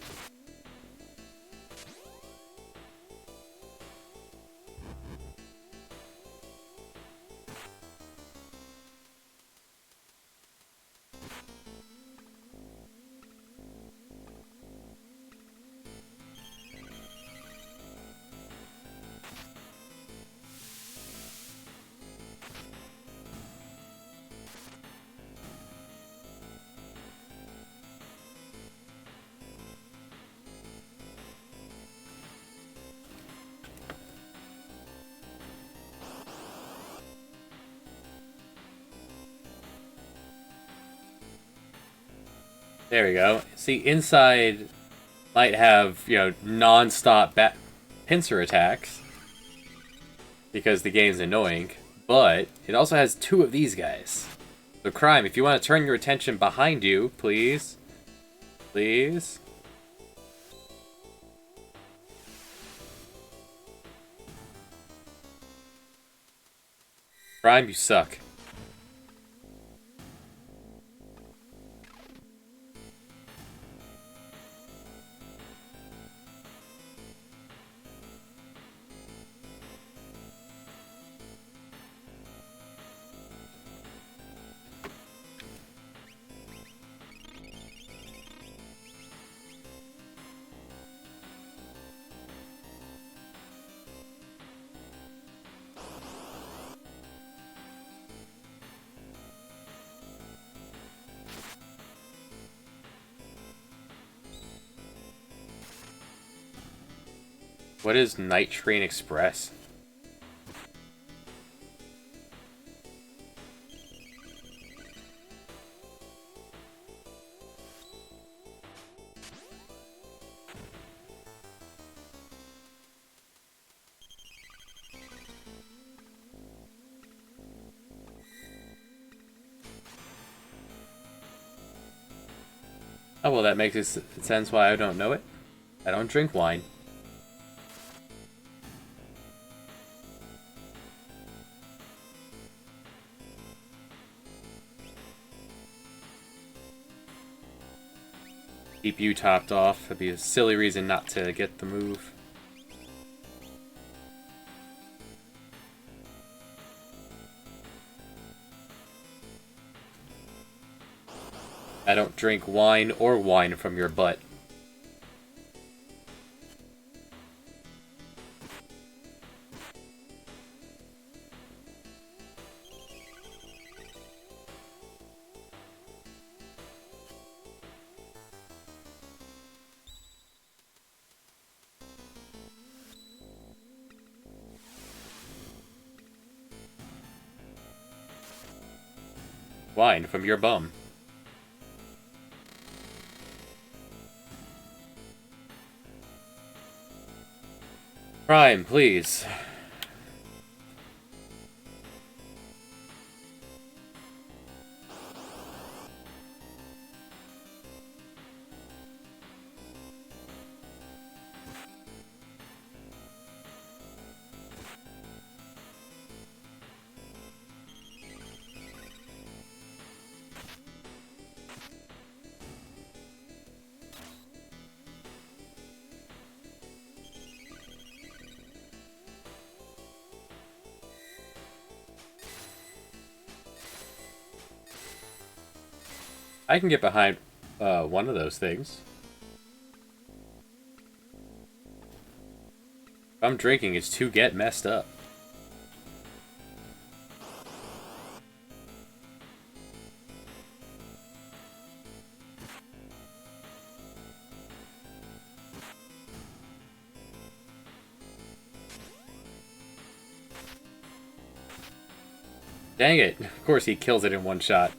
There we go. See, inside might have, non-stop pincer attacks because the game's annoying, but it also has two of these guys. So, Crime, if you want to turn your attention behind you, please. Please. Crime, you suck. What is Night Train Express? Oh, well, that makes sense why I don't know it. I don't drink wine. Keep you topped off. That'd be a silly reason not to get the move. I don't drink wine or wine from your butt. Wine from your bum. Prime, please. I can get behind one of those things. If I'm drinking, it's to get messed up. Dang it. Of course he kills it in one shot.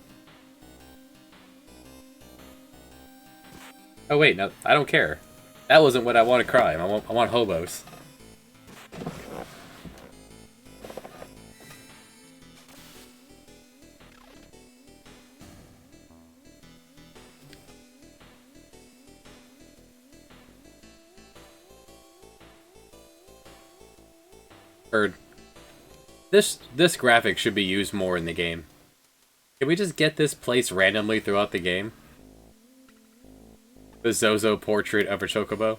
Oh wait, no, I don't care. That wasn't what I want to crime. I want hobos. Or this graphic should be used more in the game. Can we just get this placed randomly throughout the game? The Zozo portrait of a chocobo.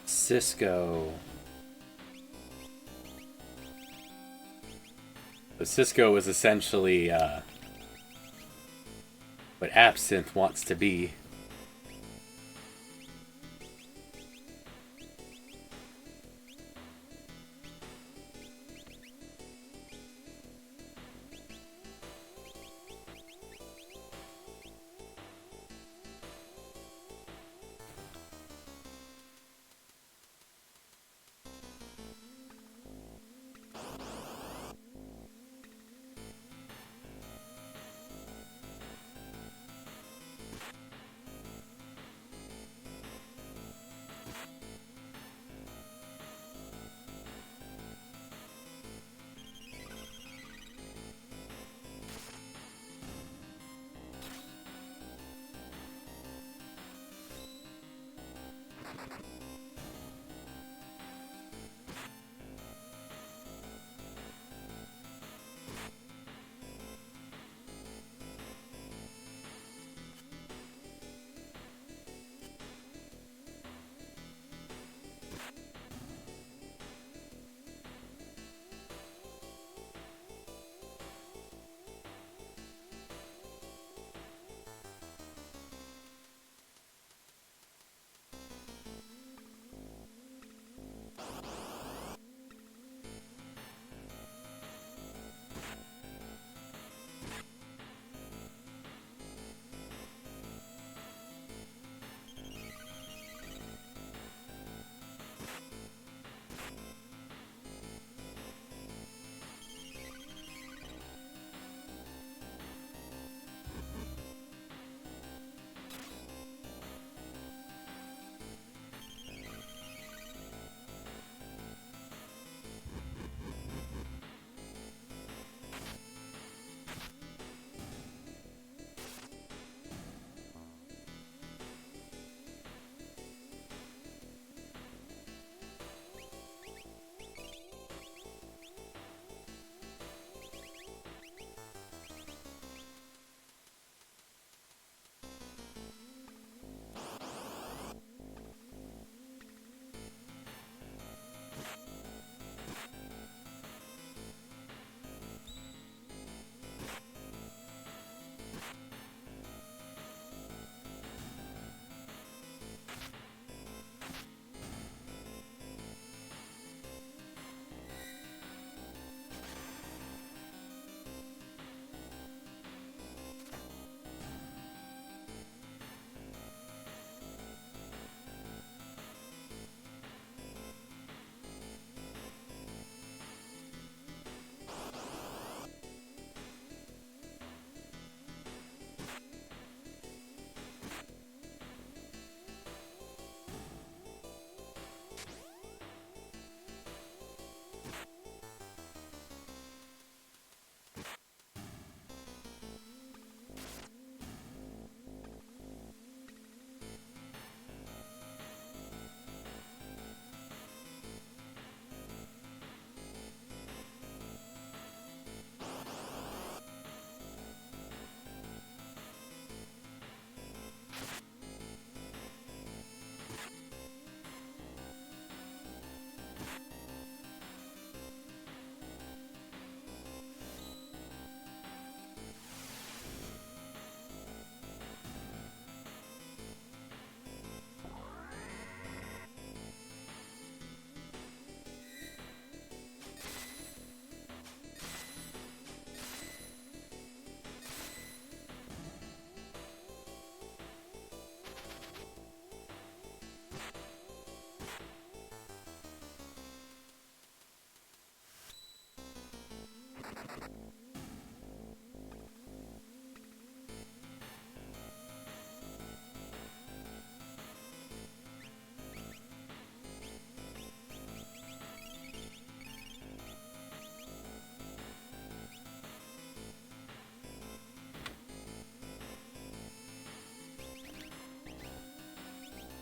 Cisco. The Cisco is essentially what Absinthe wants to be.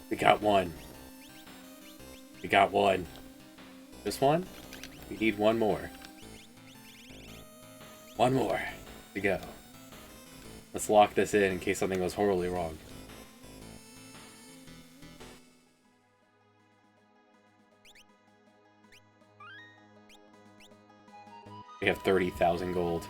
We got one. We got one. This one? We need one more. One more to go. Let's lock this in case something goes horribly wrong. We have 30,000 gold.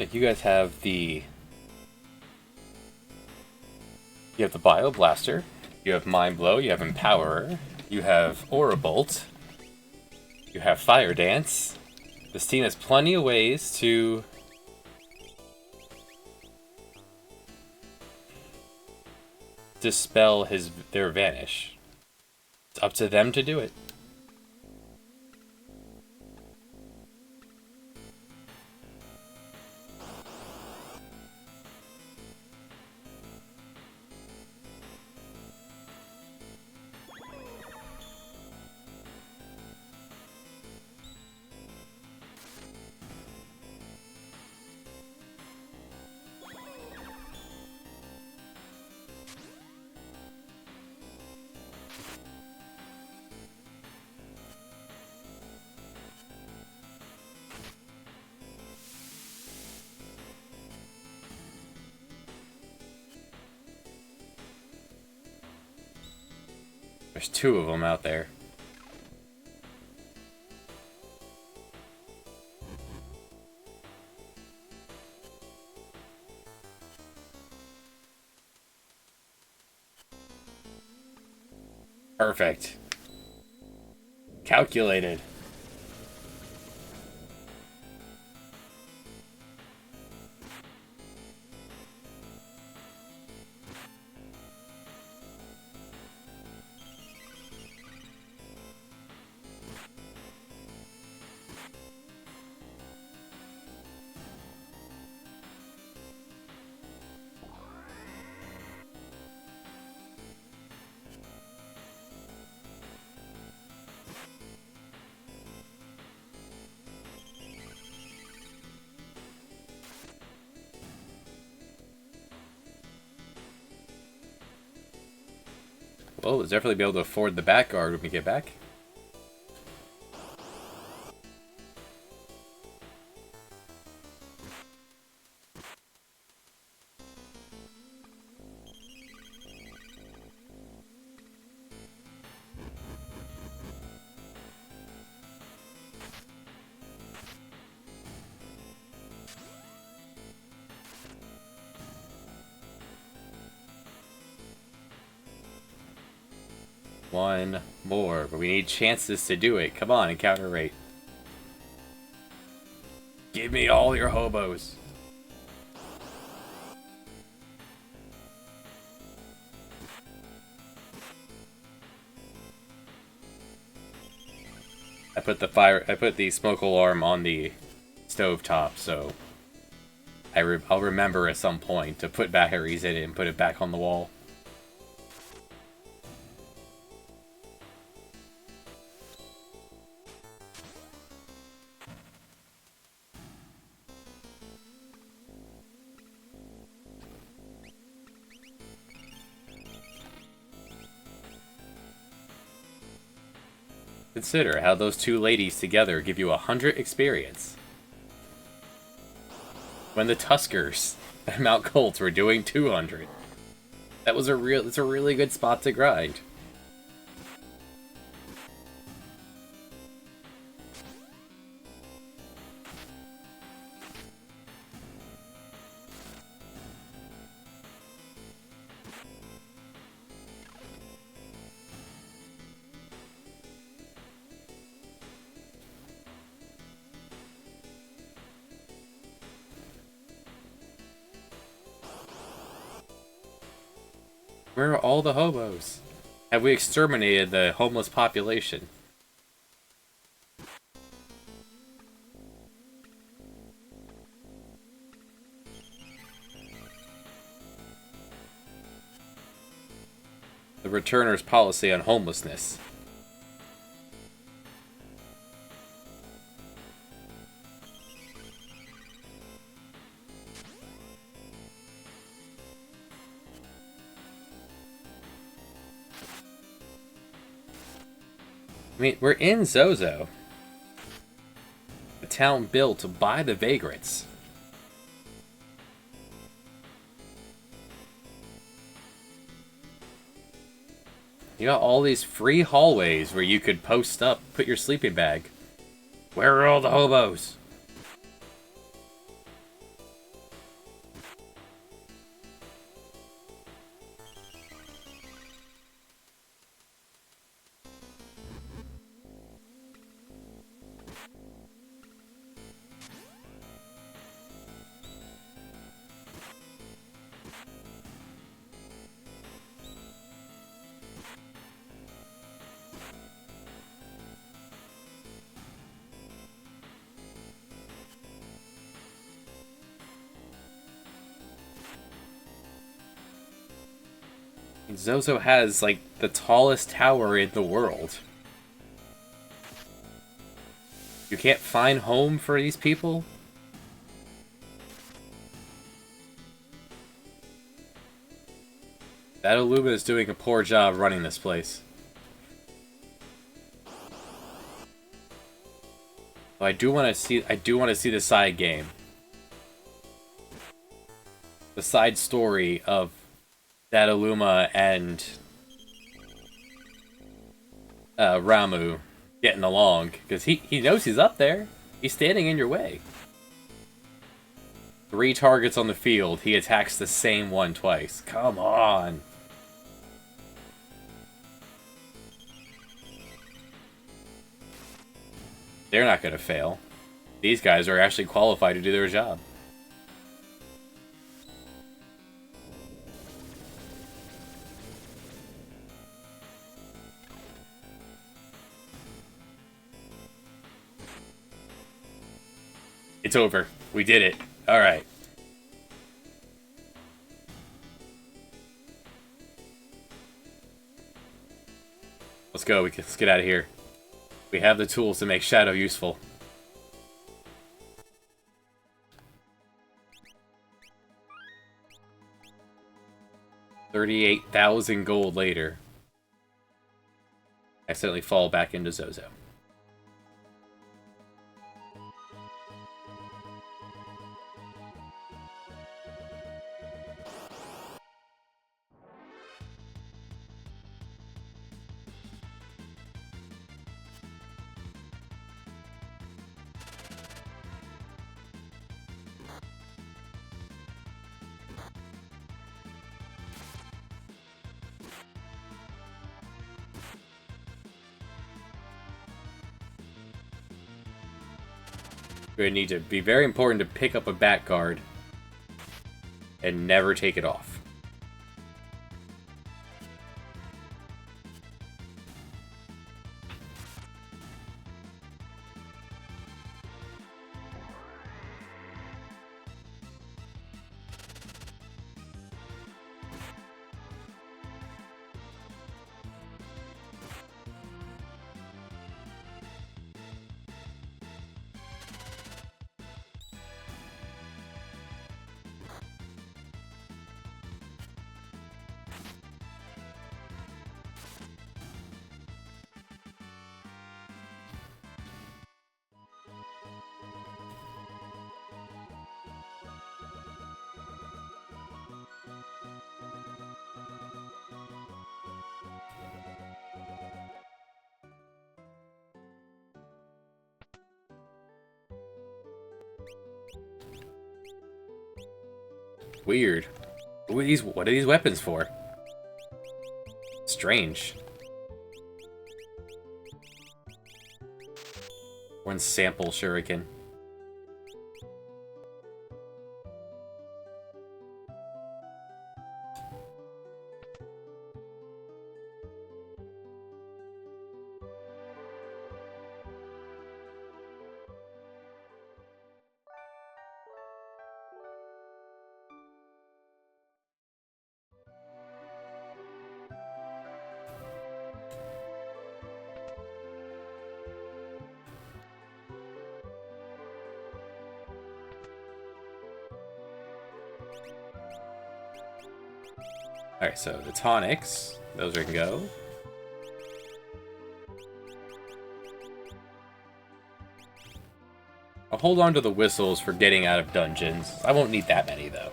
Like, you guys have the... You have the Bio Blaster, you have Mind Blow, you have Empowerer, you have Aura Bolt, you have Fire Dance. This team has plenty of ways to dispel their vanish. It's up to them to do it. There's two of them out there. Perfect. Calculated. Well, we'll definitely be able to afford the back guard when we get back. One more, but we need chances to do it. Come on, encounter rate. Give me all your hobos. I put the smoke alarm on the stove top, so I'll remember at some point to put batteries in it and put it back on the wall. Consider how those two ladies together give you 100 experience. When the Tuskers at Mount Colts were doing 200. It's a really good spot to grind. Where are all the hobos? Have we exterminated the homeless population? The returner's policy on homelessness. I mean, we're in Zozo. A town built by the vagrants. You got all these free hallways where you could post up, put your sleeping bag. Where are all the hobos? Zozo has, like, the tallest tower in the world. You can't find home for these people? That Illuma is doing a poor job running this place. But I do want to see the side game. The side story of that Illuma and Ramu getting along, because he knows he's up there. He's standing in your way. 3 targets on the field, he attacks the same one twice. Come on. They're not going to fail. These guys are actually qualified to do their job. It's over. We did it. Alright. Let's go. Let's get out of here. We have the tools to make Shadow useful. $38,000 gold later. accidentally fall back into Zozo. You're going to need to be very important to pick up a back guard and never take it off. Weird. What are these weapons for? Strange. One sample shuriken. Alright, so the tonics, those are gonna go. I'll hold on to the whistles for getting out of dungeons. I won't need that many, though.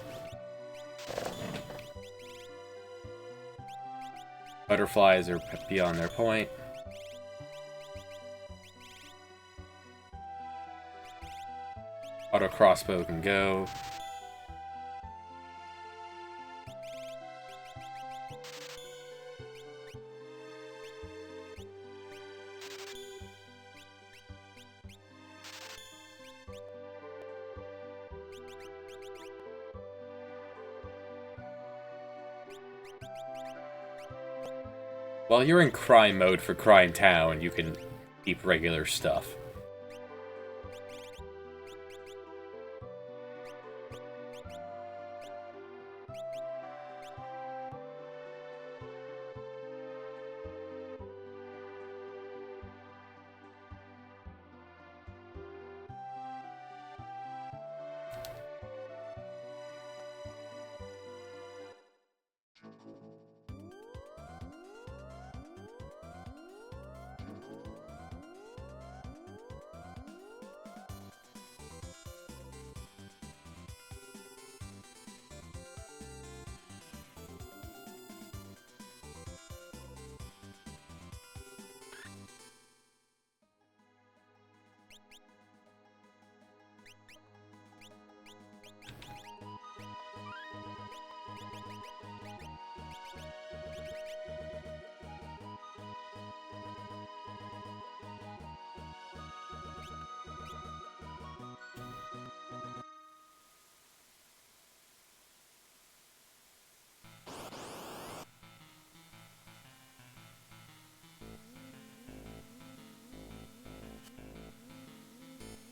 Butterflies are beyond their point. Auto crossbow can go. While you're in crime mode for Crime Town, you can keep regular stuff.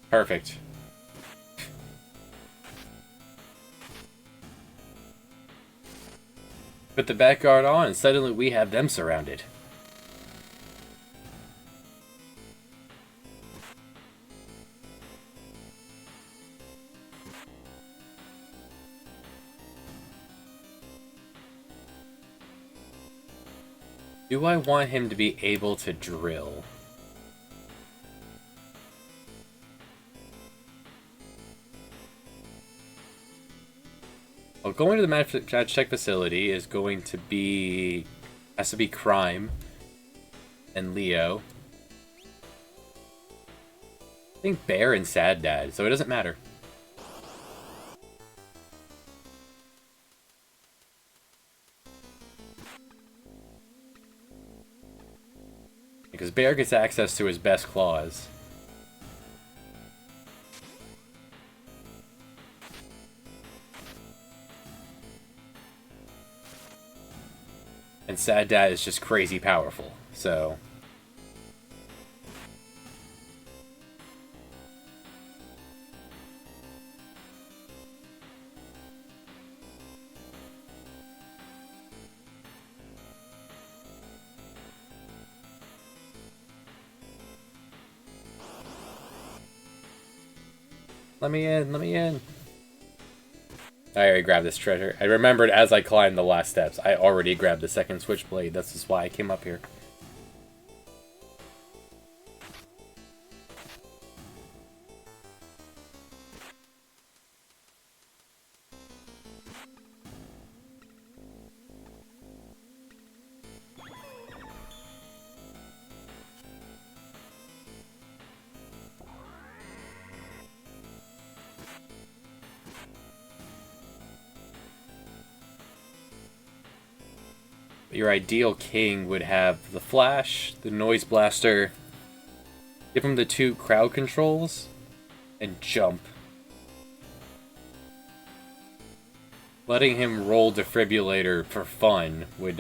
Perfect. Put the back guard on, and suddenly we have them surrounded. Do I want him to be able to drill? Well, going to the match check facility is going to be... has to be Crime and Leo. I think Bear and Sad Dad, so it doesn't matter. Because Bear gets access to his best claws. And Sad Dad is just crazy powerful, so... Let me in, let me in. I already grabbed this treasure. I remembered as I climbed the last steps, I already grabbed the second switchblade. That's just why I came up here. Your ideal king would have the flash, the noise blaster, give him the 2 crowd controls, and jump. Letting him roll defibrillator for fun would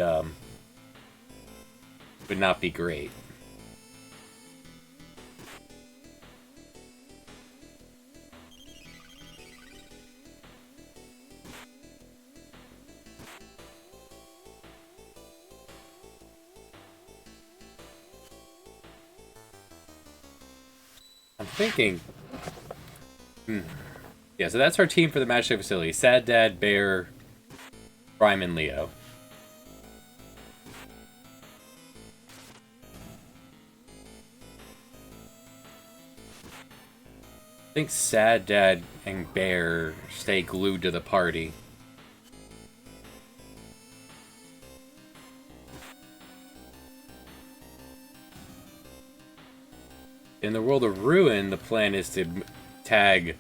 not be great. I'm thinking... Yeah, so that's our team for the matchday facility. Sad Dad, Bear, Prime, and Leo. I think Sad Dad and Bear stay glued to the party. In the world of Ruin, the plan is to tag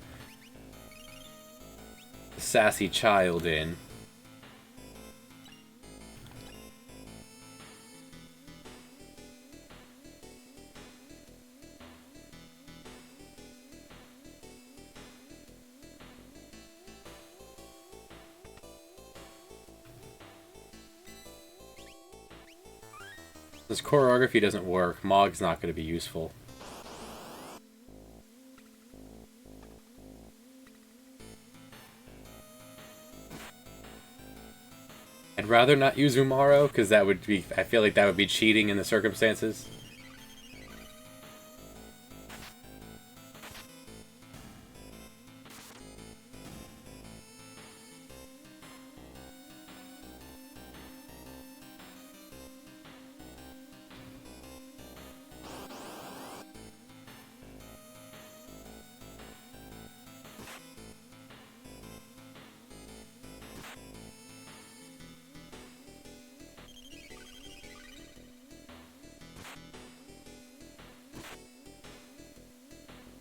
the sassy child in. This choreography doesn't work. Mog's not going to be useful. I'd rather not use Umaro, because that would be... I feel like that would be cheating in the circumstances.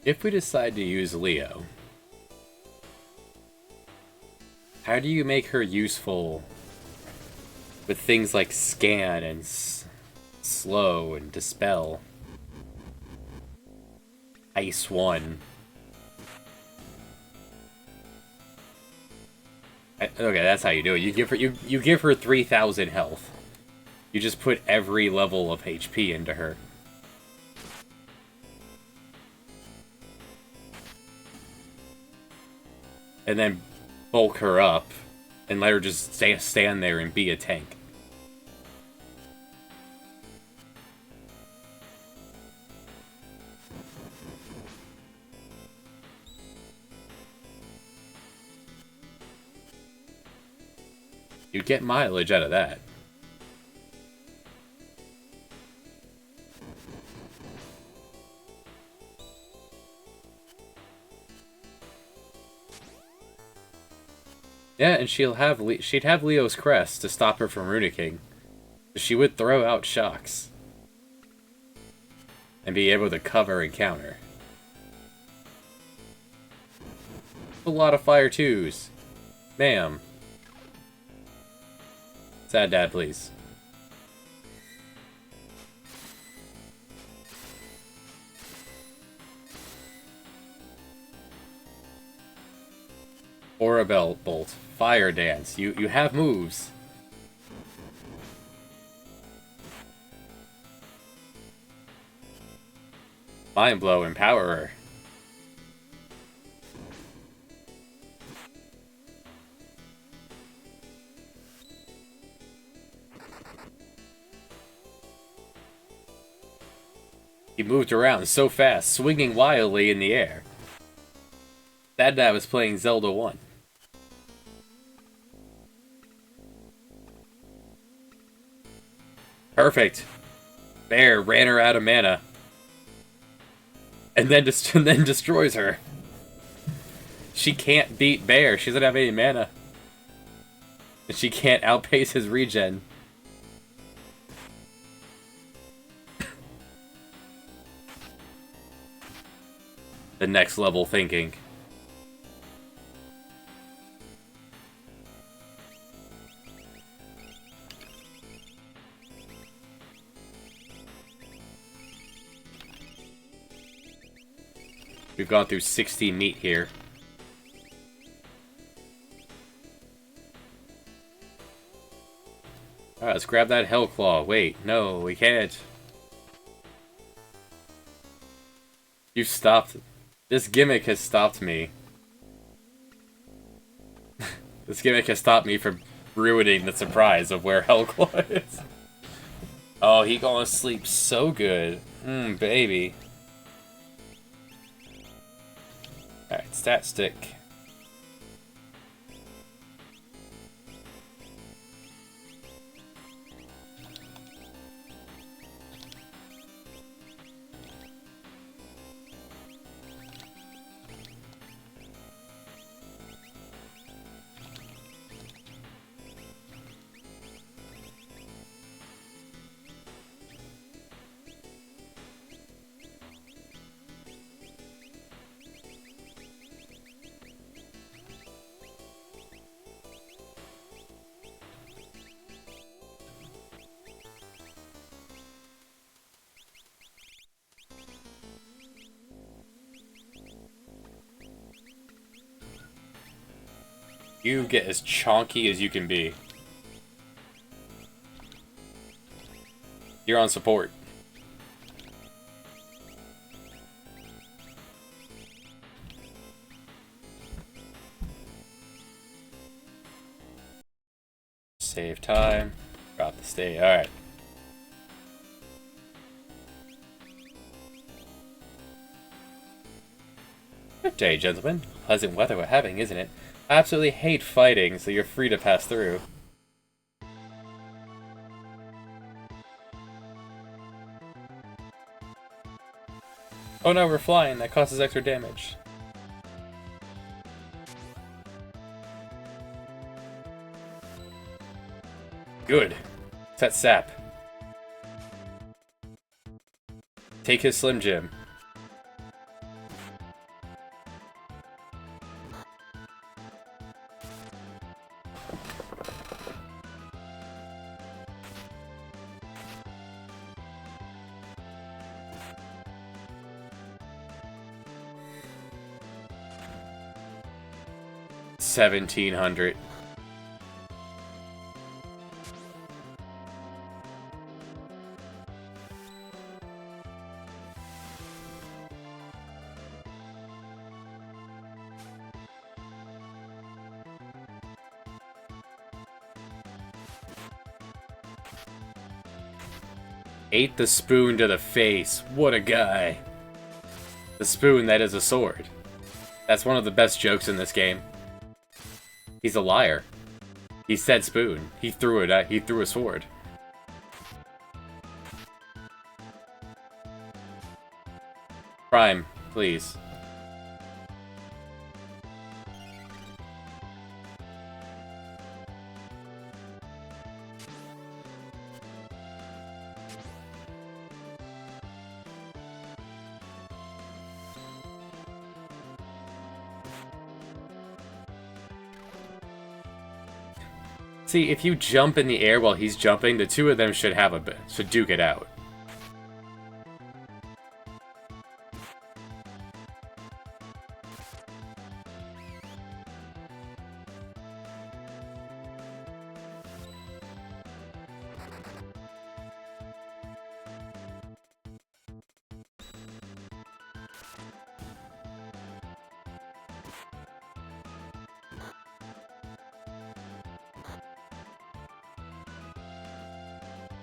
If we decide to use Leo, how do you make her useful with things like scan and slow and dispel? Ice 1. Okay, that's how you do it. You give her 3,000 health. You just put every level of HP into her. And then bulk her up and let her just stand there and be a tank. You'd get mileage out of that. Yeah, and she'd have Leo's crest to stop her from runicking. She would throw out shocks and be able to cover and counter. A lot of fire twos. Ma'am. Sad dad, please. Aura Bolt. Fire Dance. You have moves. Mind Blow. Empowerer. He moved around so fast, swinging wildly in the air. That dad was playing Zelda 1. Perfect. Bear ran her out of mana. And then destroys her. She can't beat Bear. She doesn't have any mana. And she can't outpace his regen. The next level thinking. We've gone through 60 meat here. Alright, let's grab that Hellclaw. Wait, no, we can't. You've stopped. This gimmick has stopped me. This gimmick has stopped me from ruining the surprise of where Hellclaw is. Oh, he gonna sleep so good. Baby. Alright, stat stick. You get as chonky as you can be. You're on support. Save time. Drop the stay. Alright. Good day, gentlemen. Pleasant weather we're having, isn't it? I absolutely hate fighting, so you're free to pass through. Oh no, we're flying. That causes extra damage. Good. Set sap. Take his Slim Jim. $1,700. Ate the spoon to the face. What a guy. The spoon that is a sword. That's one of the best jokes in this game. He's a liar. He said spoon. He threw it at, he threw a sword. Prime, please. See, if you jump in the air while he's jumping, the two of them should have should duke it out.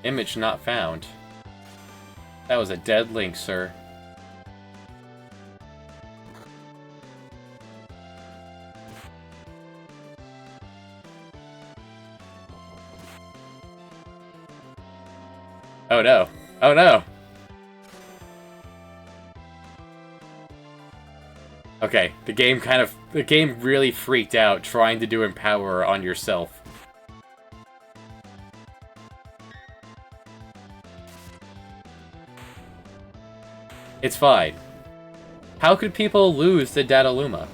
Image not found. That was a dead link, sir. Oh no. Oh no! Okay, the game really freaked out trying to do Empower on yourself. It's fine. How could people lose to Dataluma?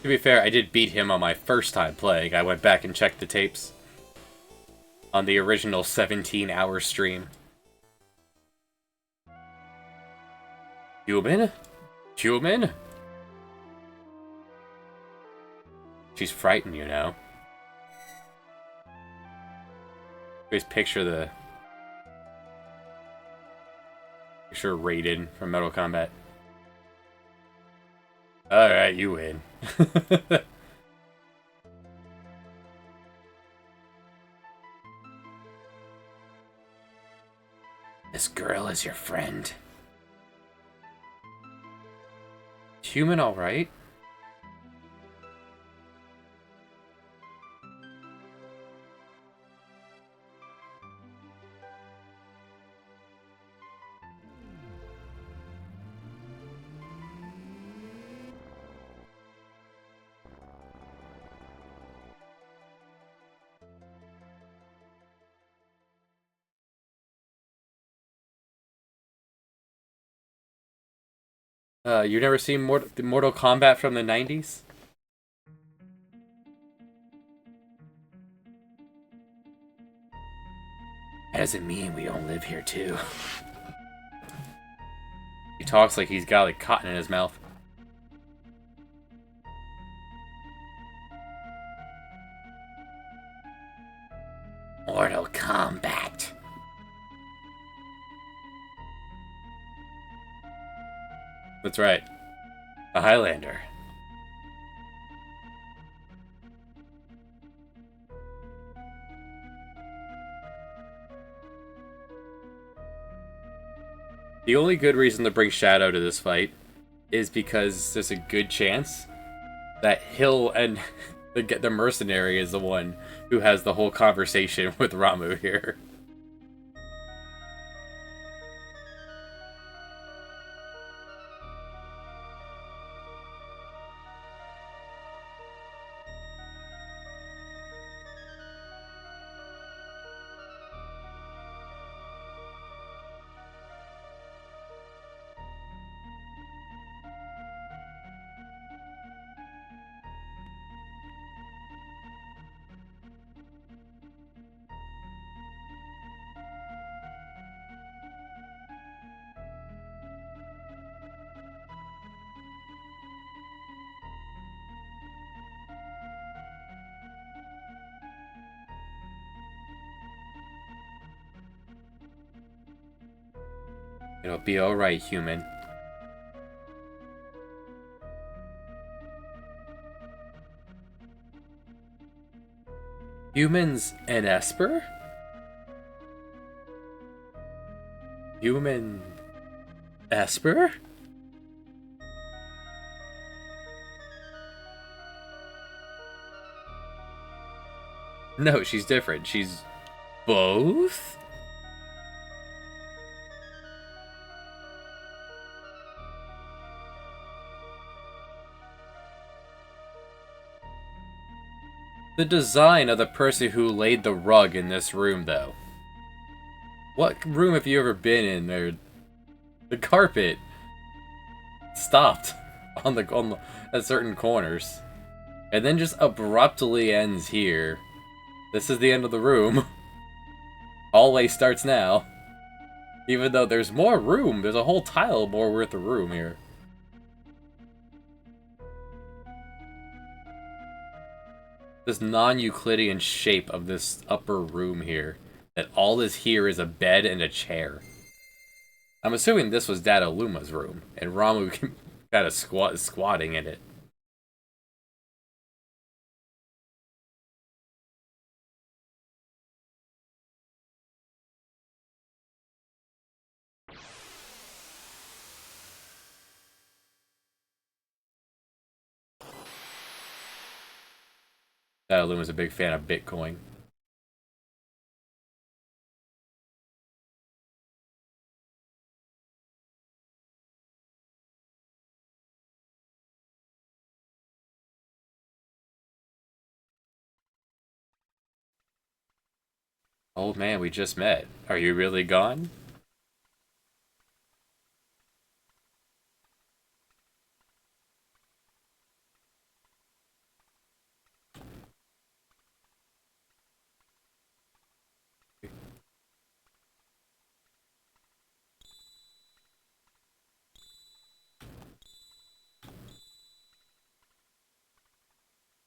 To be fair, I did beat him on my first time playing. I went back and checked the tapes on the original 17-hour stream. Human? Human? She's frightened, you know. Always picture Raiden from Mortal Kombat. Alright, you win. This girl is your friend. Human alright? You never seen Mortal Kombat from the 90s? That doesn't mean we don't live here too. He talks like he's got like cotton in his mouth. Mortal Kombat. That's right. A Highlander. The only good reason to bring Shadow to this fight is because there's a good chance that Hill and the mercenary is the one who has the whole conversation with Ramu here. It'll be alright, human. Humans and Esper? Human Esper? No, she's different. She's both? The design of the person who laid the rug in this room, though. What room have you ever been in where the carpet stopped on at certain corners, and then just abruptly ends here? This is the end of the room. Hallway starts now. Even though there's more room, there's a whole tile more worth of room here. This non-Euclidean shape of this upper room here. That all is here is a bed and a chair. I'm assuming this was Data Luma's room, and Ramu kind of squatting in it. Data Luma's a big fan of Bitcoin. Old man, we just met. Are you really gone?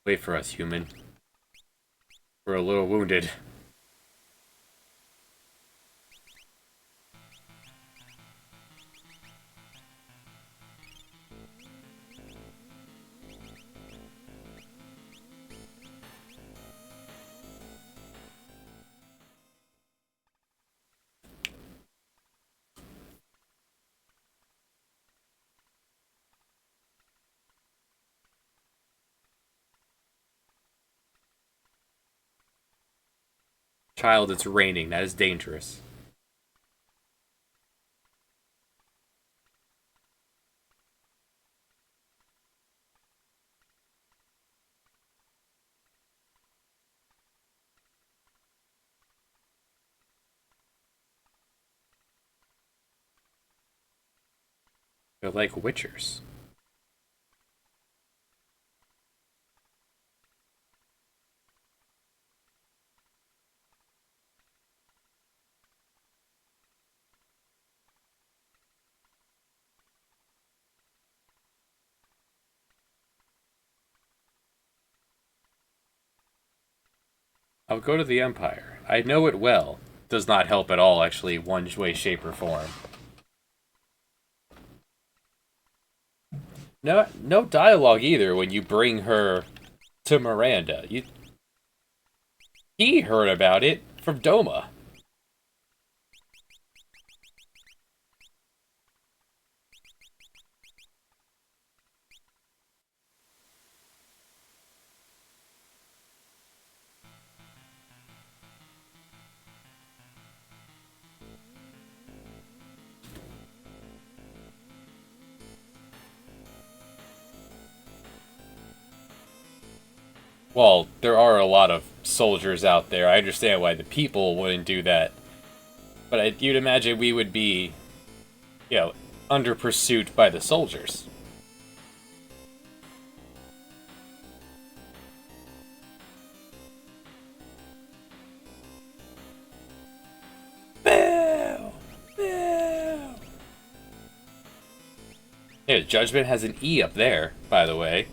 Wait for us, human. We're a little wounded. Child, it's raining. That is dangerous. They're like witchers. I'll go to the Empire. I know it well. Does not help at all, actually, one way, shape, or form. No dialogue either when you bring her to Miranda. He heard about it from Doma. Well, there are a lot of soldiers out there. I understand why the people wouldn't do that. But you'd imagine we would be, you know, under pursuit by the soldiers. Boo! Boo! Yeah, Judgment has an E up there, by the way.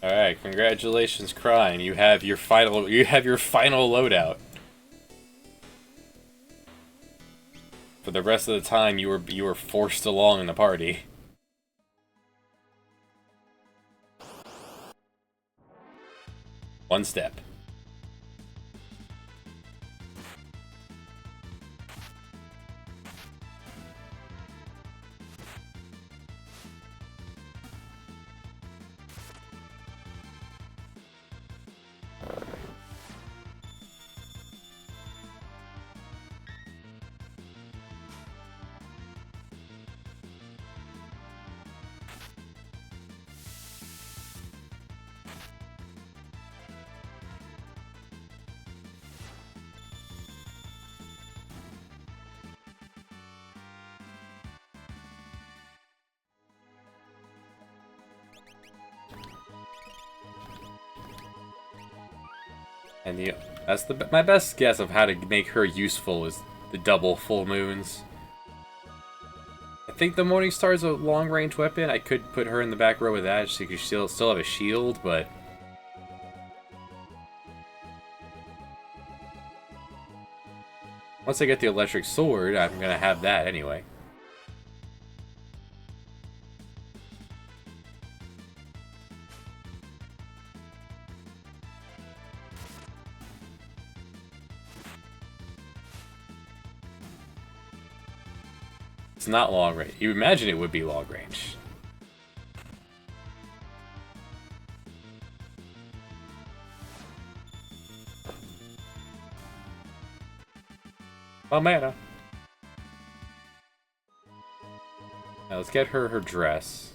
All right, congratulations, Crine. You have your final loadout. For the rest of the time, you were forced along in the party. One step. And my best guess of how to make her useful is the double full moons. I think the Morning Star is a long-range weapon. I could put her in the back row with that, so you could still have a shield, but once I get the electric sword, I'm gonna have that anyway. It's not long range. You imagine it would be long range. Oh, mana. Now let's get her dress.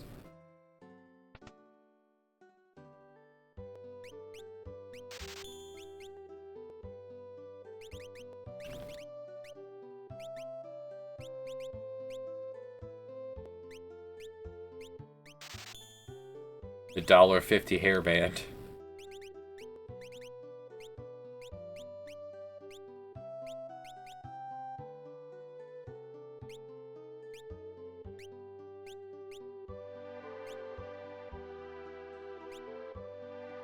The $1.50 hairband.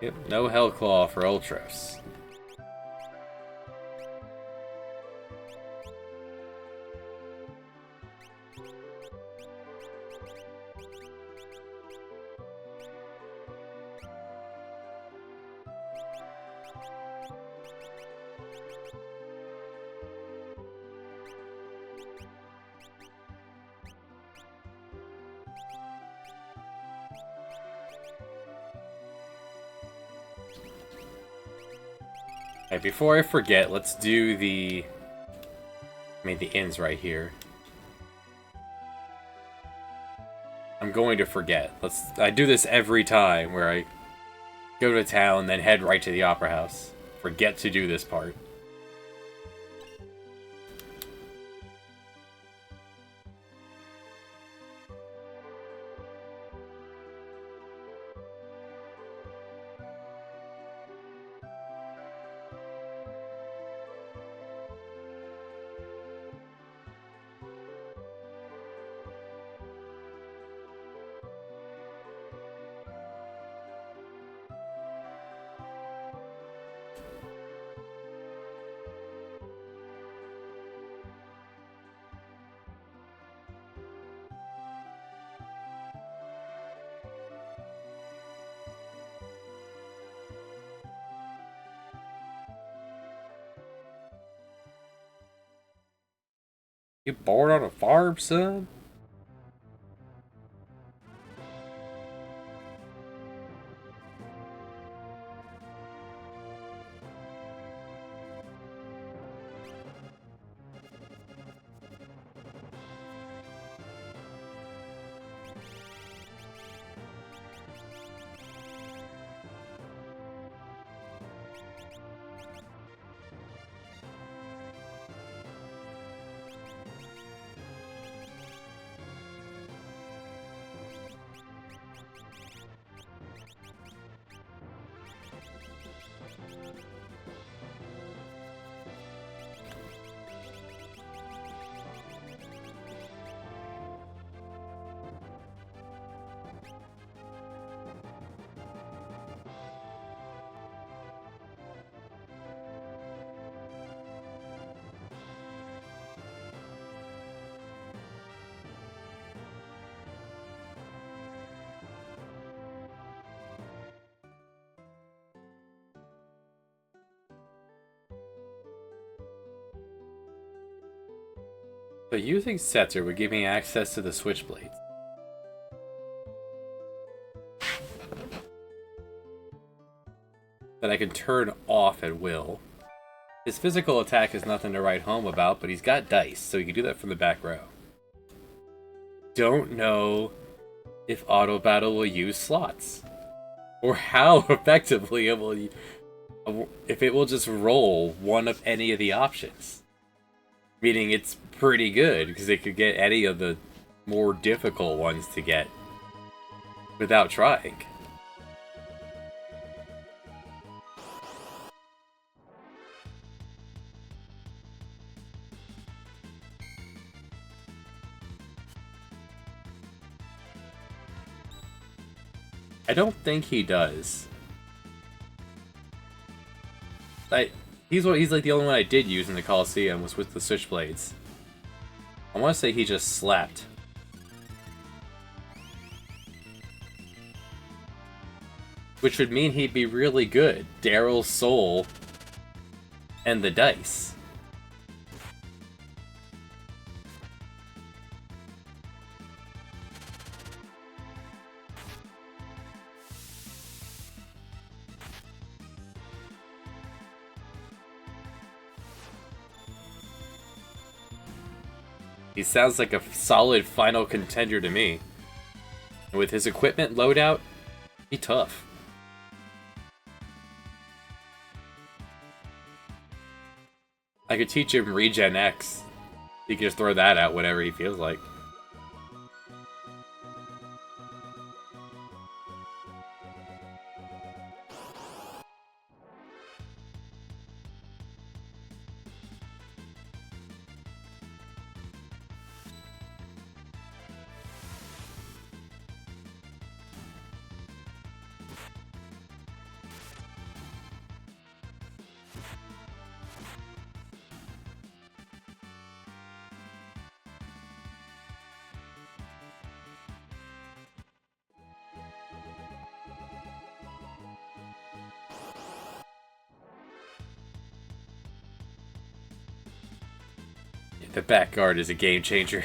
Yep, no Hellclaw for Ultros. Hey, before I forget, let's do the inn's right here. I'm going to forget. I do this every time where I go to town, then head right to the Opera House. Forget to do this part. You bored on a farm, son? So using Setzer would give me access to the switchblades. That I can turn off at will. His physical attack is nothing to write home about, but he's got dice, so he can do that from the back row. Don't know if auto battle will use slots. Or how effectively it will, if it will just roll one of any of the options. Meaning it's pretty good, because it could get any of the more difficult ones to get without trying. I don't think he does. He's like the only one I did use in the Colosseum was with the switchblades. I want to say he just slapped. Which would mean he'd be really good. Daryl's soul and the dice. He sounds like a solid final contender to me. And with his equipment loadout, he's tough. I could teach him Regen X. He could just throw that out whenever he feels like. The back guard is a game changer.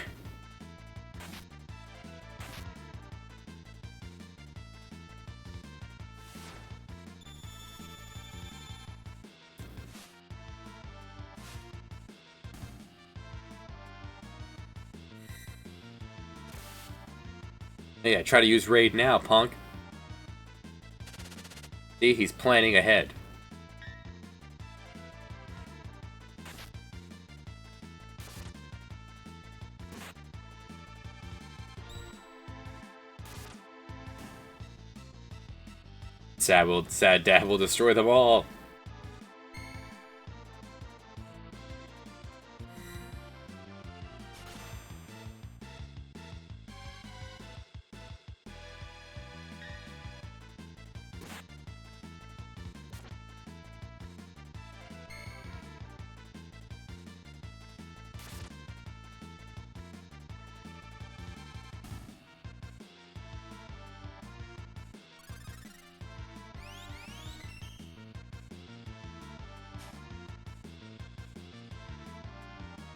Yeah, try to use raid now, punk. See, he's planning ahead. Sad dad will destroy them all.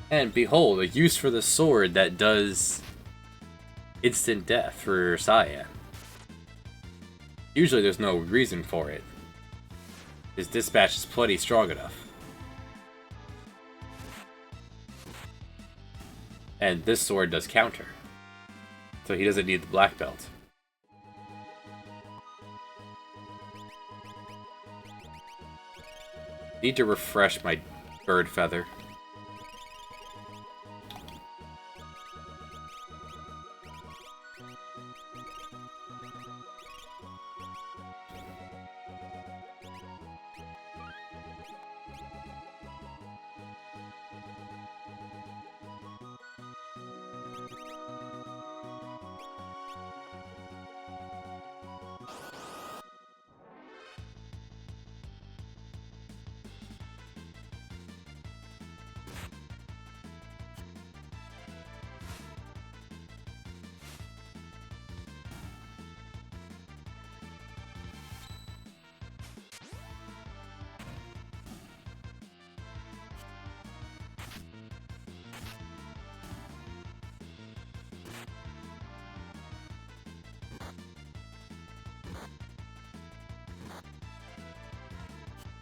And behold, a use for the sword that does instant death for Cyan. Usually there's no reason for it. His dispatch is plenty strong enough. And this sword does counter. So he doesn't need the black belt. Need to refresh my bird feather.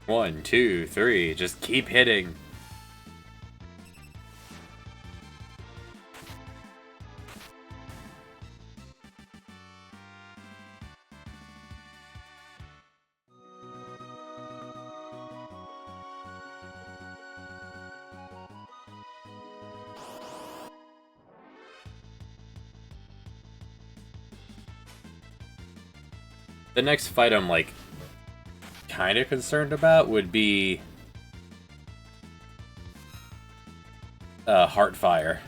1, 2, 3. Just keep hitting. The next fight I'm like kind of concerned about would be Heartfire.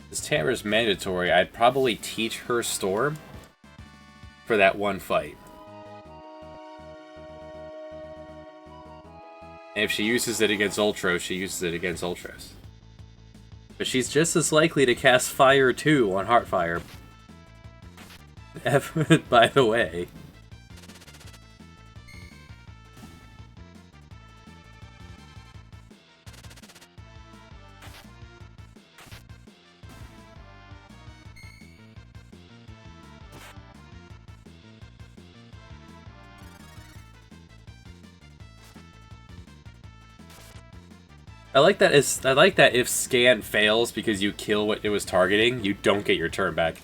This Tamara's mandatory. I'd probably teach her Storm for that one fight. And if she uses it against Ultros, she uses it against Ultros. But she's just as likely to cast Fire 2 on Heartfire. By the way. I like that if scan fails because you kill what it was targeting, you don't get your turn back.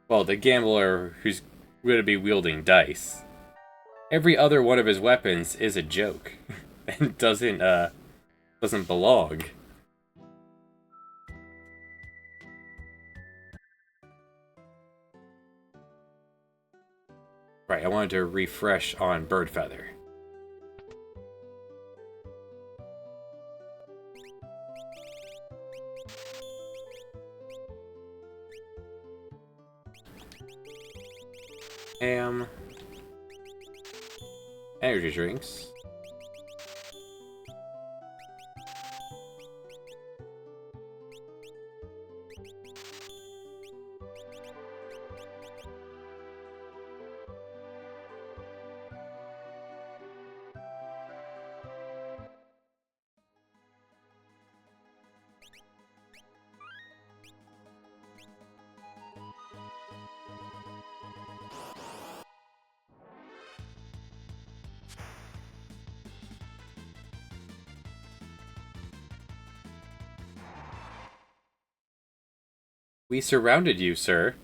Well, the gambler who's going to be wielding dice. Every other one of his weapons is a joke and doesn't belong. Right, I wanted to refresh on Bird Feather. Energy drinks. We surrounded you, sir.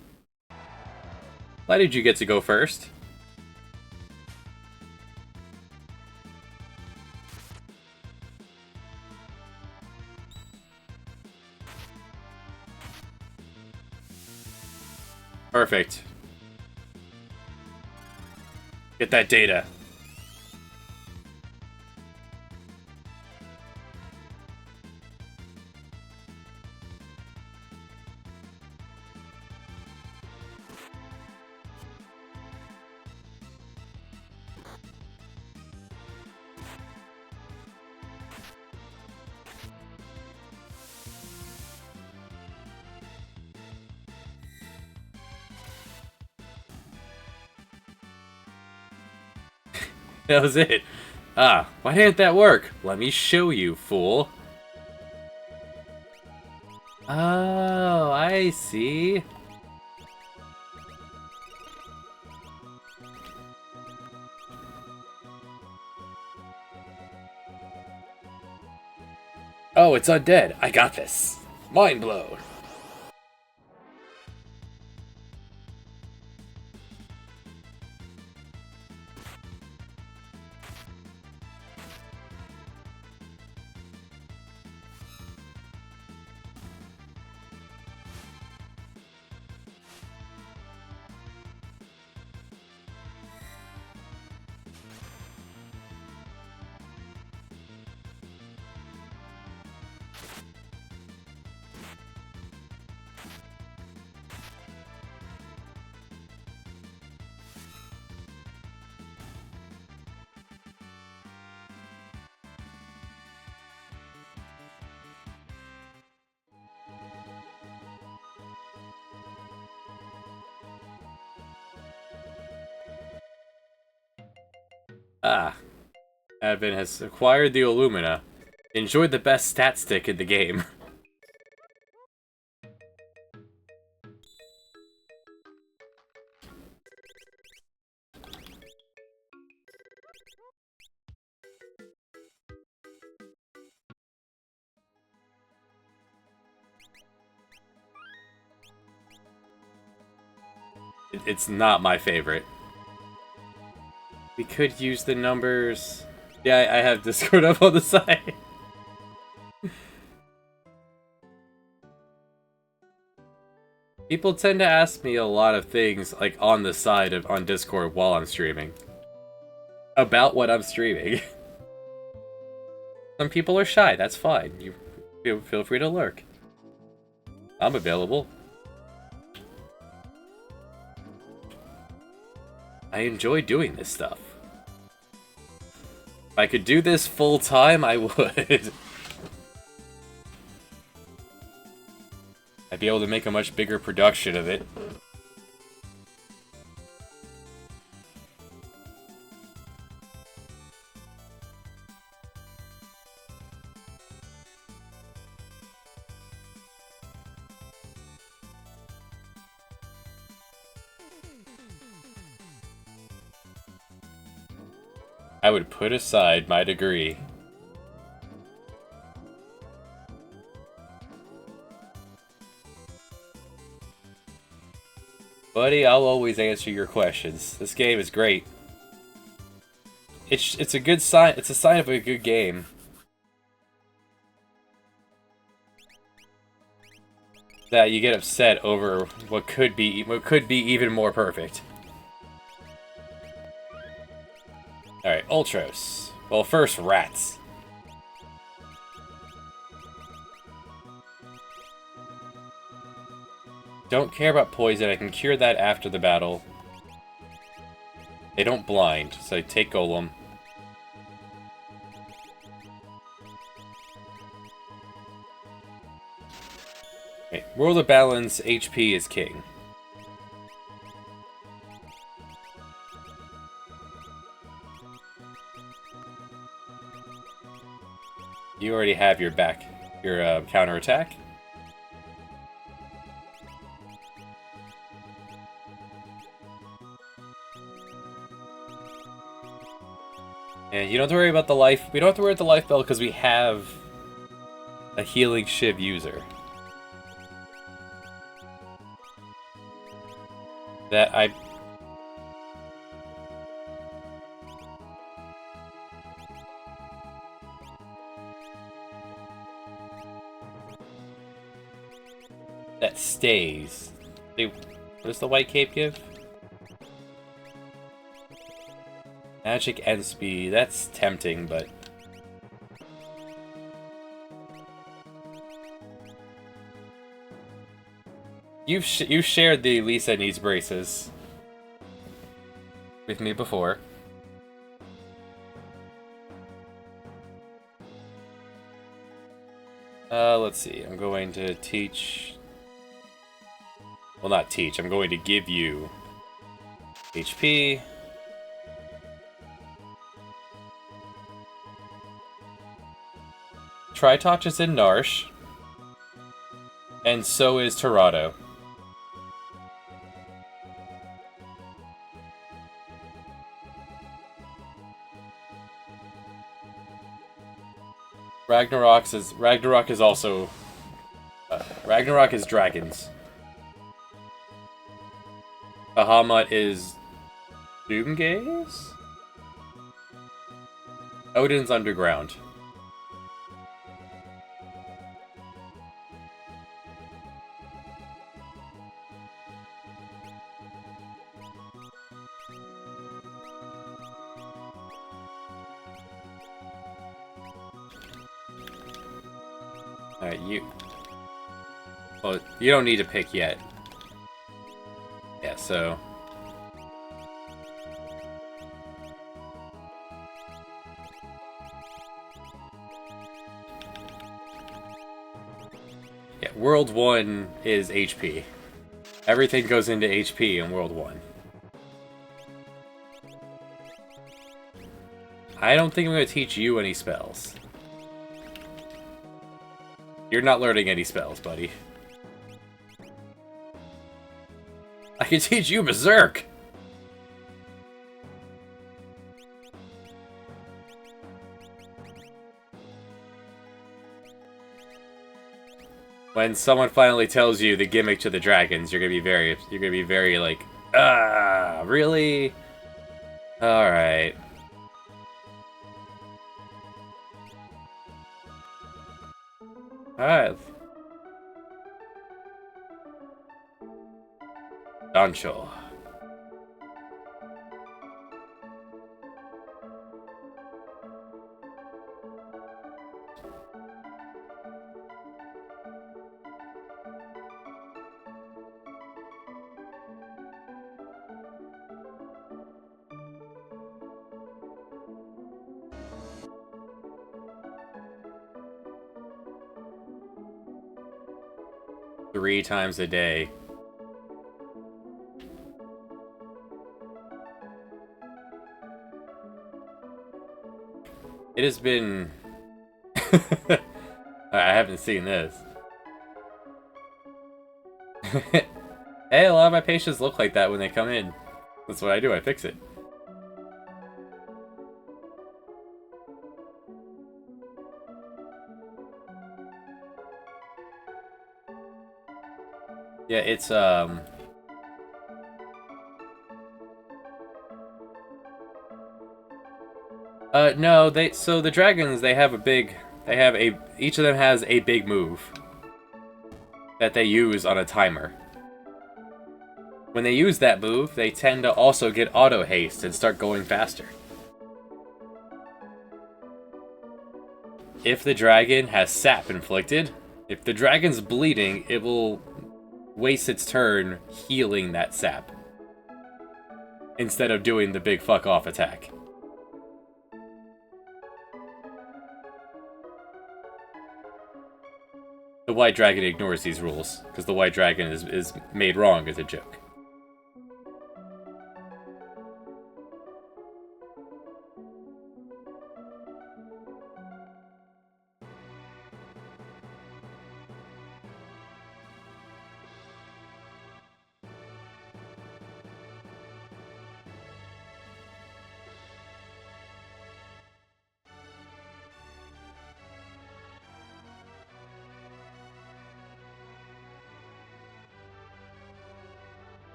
Why did you get to go first? Perfect. Get that data. That was it. Ah, why didn't that work? Let me show you, fool. Oh, I see. Oh, it's undead. I got this. Mind blown. Ah, Advent has acquired the Illumina. Enjoy the best stat stick in the game. It's not my favorite. We could use the numbers. Yeah, I have Discord up on the side. People tend to ask me a lot of things, like, on the side of on Discord while I'm streaming. About what I'm streaming. Some people are shy, that's fine. You feel free to lurk. I'm available. I enjoy doing this stuff. If I could do this full time, I would. I'd be able to make a much bigger production of it. I would put aside my degree. Buddy, I'll always answer your questions. This game is great. It's a good sign. It's a sign of a good game. That you get upset over what could be even more perfect. Alright, Ultros. Well, first, rats. Don't care about poison, I can cure that after the battle. They don't blind, so take Golem. Okay, World of Balance, HP is king. You already have your counterattack. And you don't have to worry about the life. We don't have to worry about the life bell because we have a healing Shiv user. That stays. What does the white cape give? Magic and speed. That's tempting, but you've shared the Lisa needs braces with me before. Let's see. I'm going to teach. Well, not teach. I'm going to give you HP. Tritoch is in Narsh. And so is Torado. Ragnarok is also Ragnarok is dragons. Bahamut is Doomgaze? Odin's underground. Alright, you... Well, you don't need to pick yet. Yeah, so... Yeah, World 1 is HP. Everything goes into HP in World 1. I don't think I'm going to teach you any spells. You're not learning any spells, buddy. I can teach you Berserk! When someone finally tells you the gimmick to the dragons, you're gonna be very like, ah, really? Alright. Alright. Dancho. Three times a day. It has been... I haven't seen this. Hey, a lot of my patients look like that when they come in. That's what I do, I fix it. Yeah, it's, no, so the dragons, each of them has a big move that they use on a timer. When they use that move, they tend to also get auto haste and start going faster. If the dragon has sap inflicted, if the dragon's bleeding, it will waste its turn healing that sap instead of doing the big fuck off attack. The White Dragon ignores these rules, because the White Dragon is made wrong as a joke.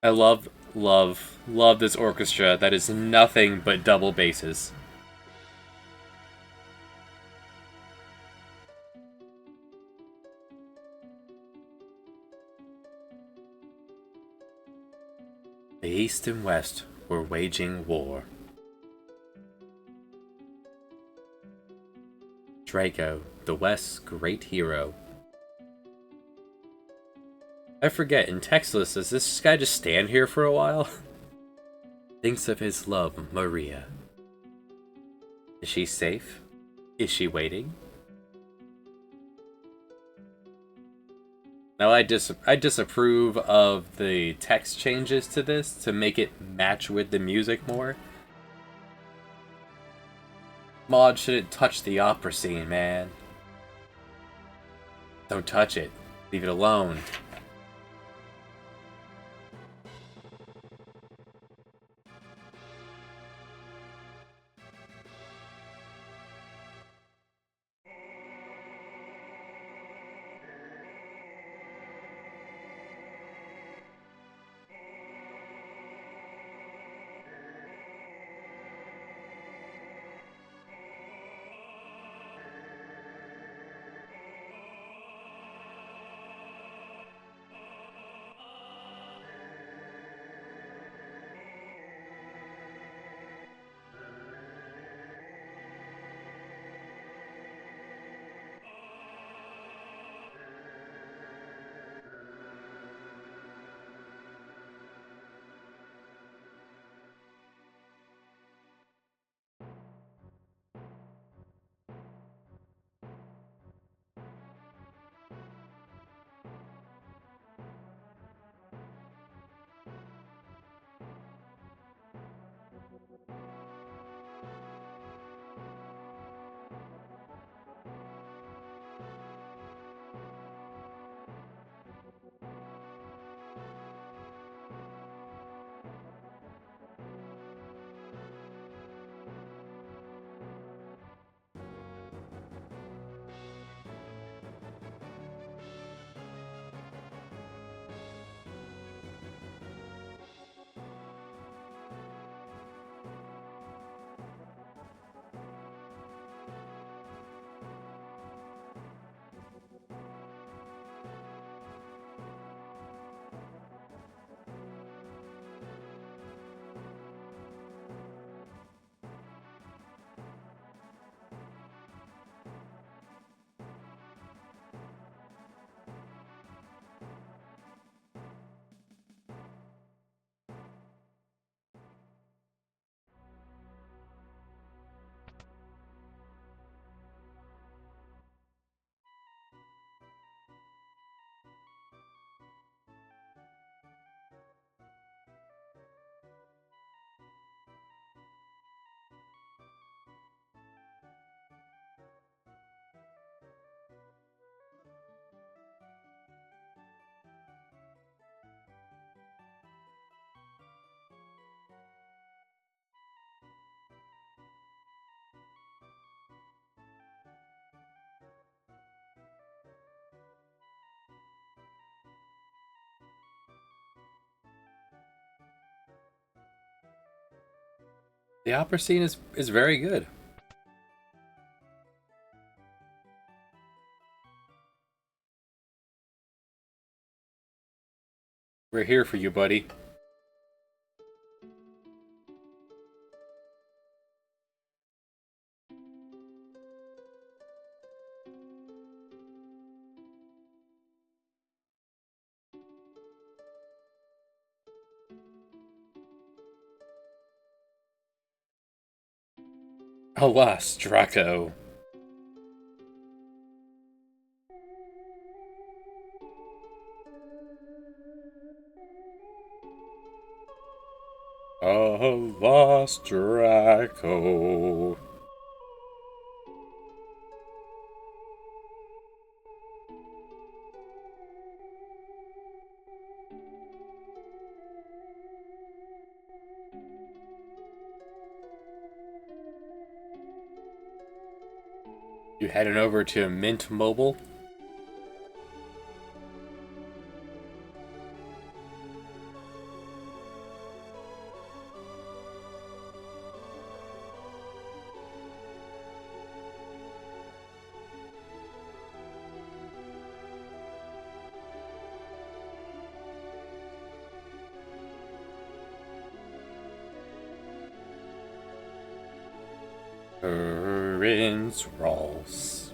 I love this orchestra that is nothing but double basses. The East and West were waging war. Draco, the West's great hero. I forget, in Texas, does this guy just stand here for a while? Thinks of his love, Maria. Is she safe? Is she waiting? Now I disapprove of the text changes to this to make it match with the music more. Mod shouldn't touch the opera scene, man. Don't touch it. Leave it alone. The opera scene is very good. We're here for you, buddy. Alas, Draco. Alas, Draco. You heading over to Mint Mobile? Prince Ross.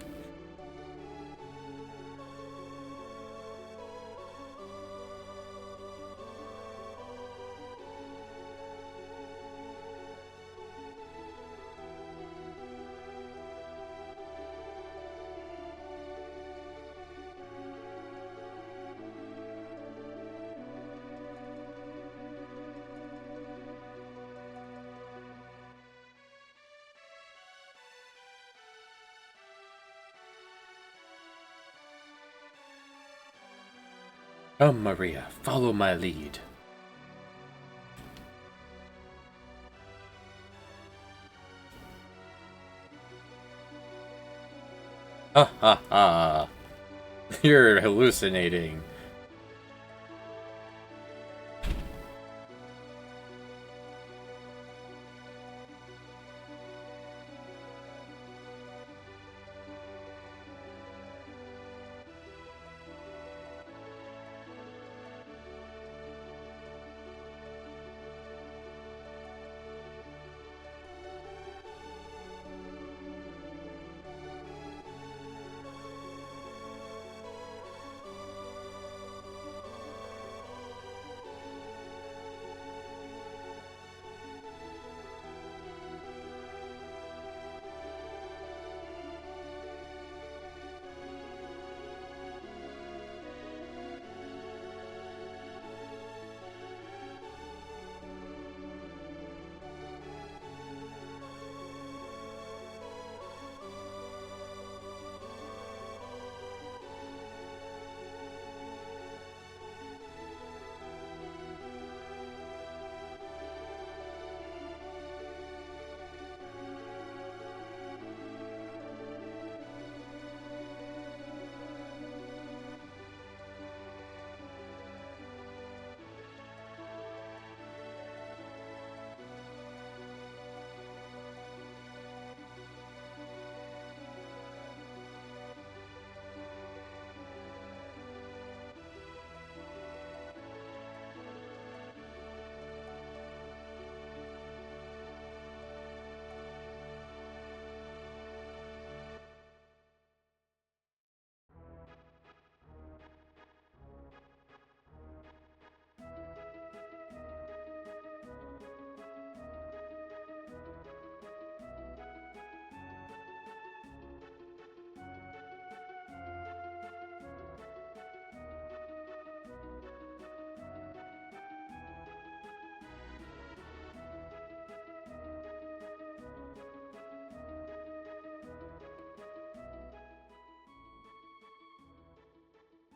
Come, Maria, follow my lead. Ha ha ha. You're hallucinating.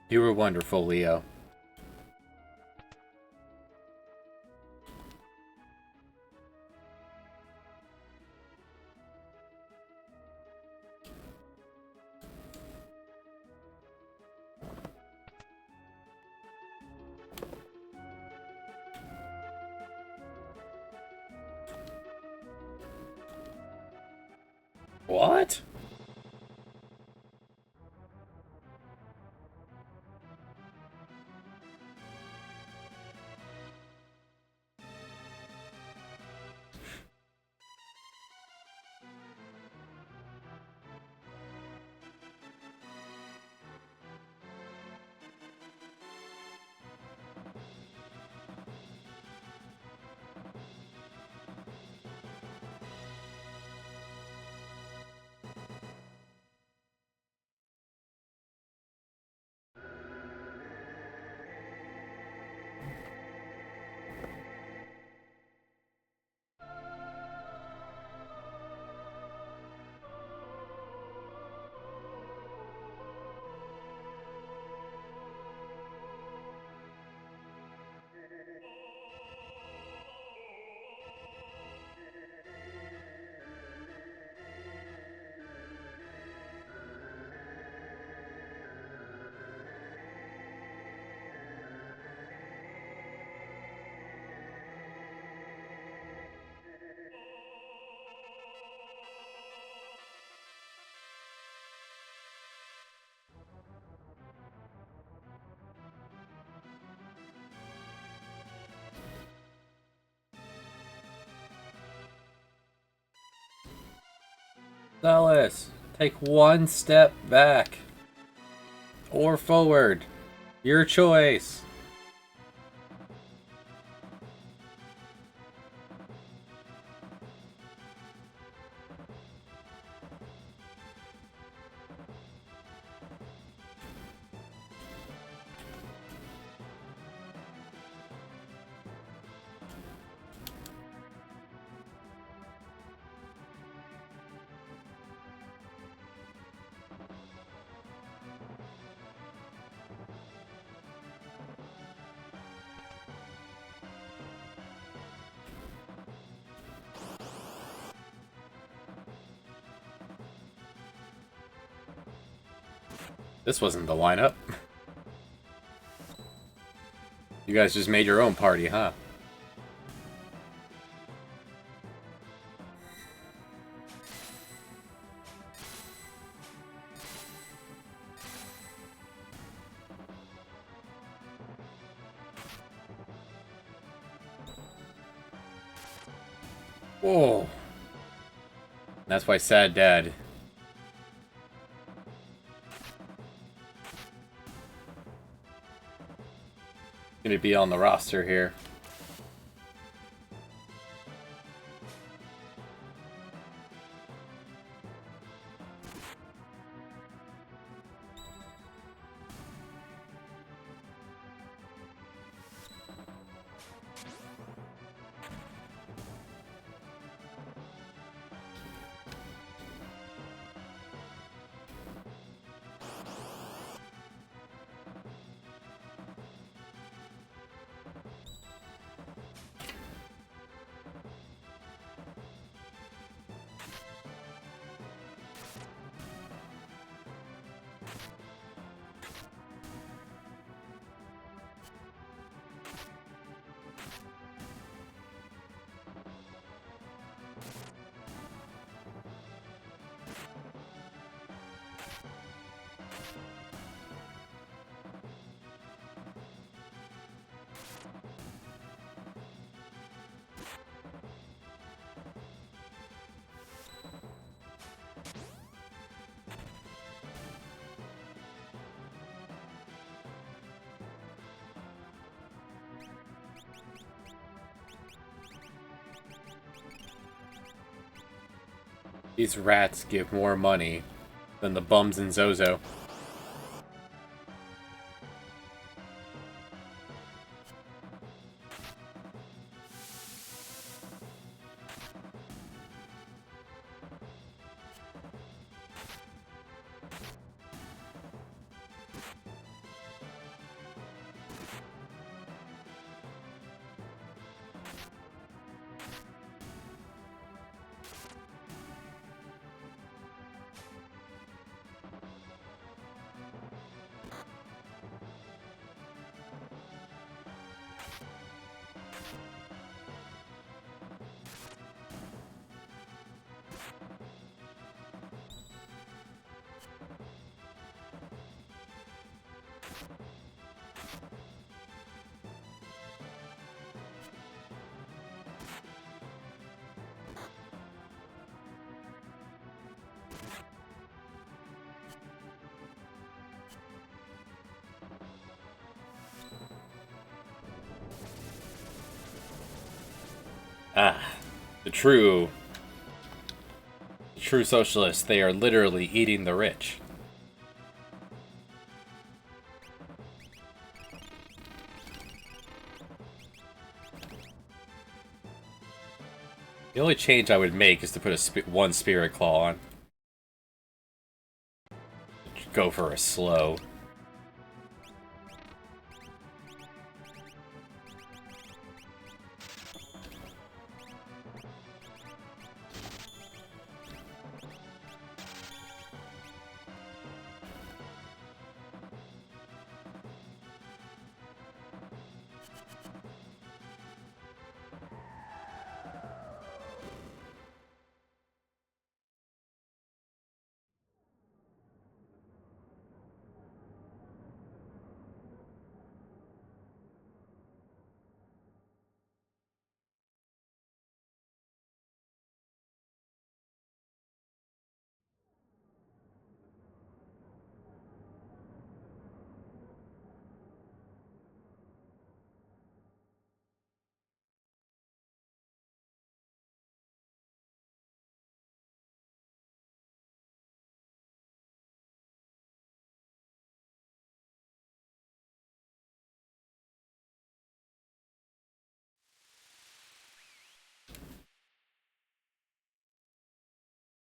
You were wonderful, Leo. What? Dallas, take one step back. Or forward. Your choice. This wasn't the lineup. You guys just made your own party, huh? Whoa. That's why Sad Dad. Gonna be on the roster here. These rats give more money than the bums in Zozo. Ah, the true socialists, they are literally eating the rich. The only change I would make is to put one Spirit Claw on. Go for a slow.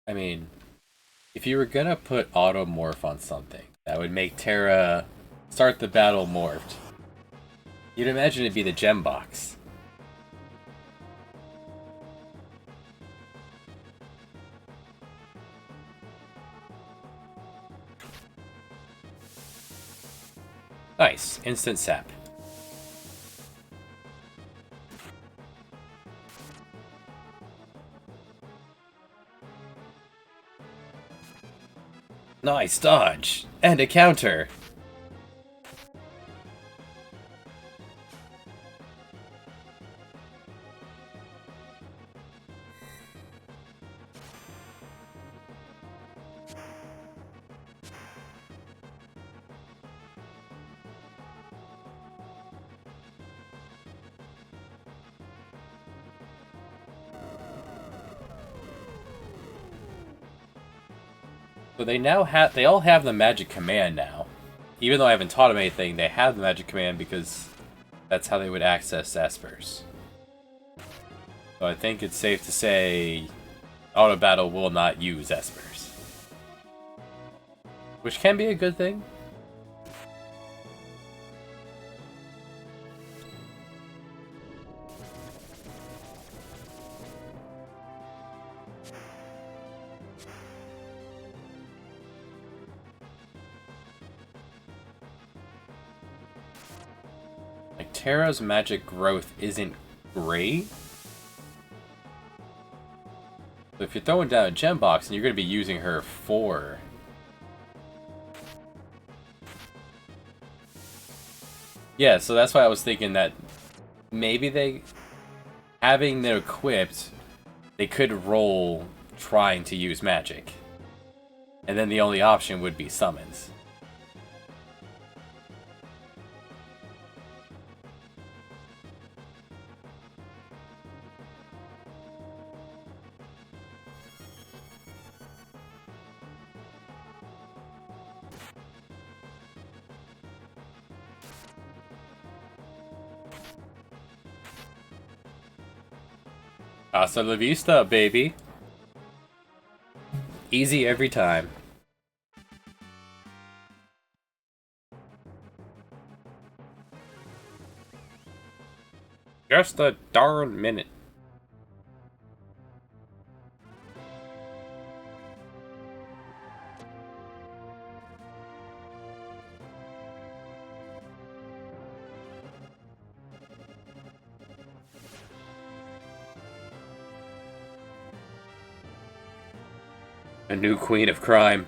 I mean, if you were gonna put Automorph on something, that would make Terra start the battle morphed. You'd imagine it'd be the gem box. Nice. Instant sap. Nice dodge. And a counter. So they all have the magic command now. Even though I haven't taught them anything, they have the magic command because that's how they would access espers. So I think it's safe to say auto battle will not use espers. Which can be a good thing. Like, Terra's magic growth isn't great. So if you're throwing down a gem box and you're going to be using her for... Yeah, so that's why I was thinking that maybe they... Having them equipped, they could roll trying to use magic. And then the only option would be summons. Hasta la vista, baby. Easy every time. Just a darn minute. A new queen of crime.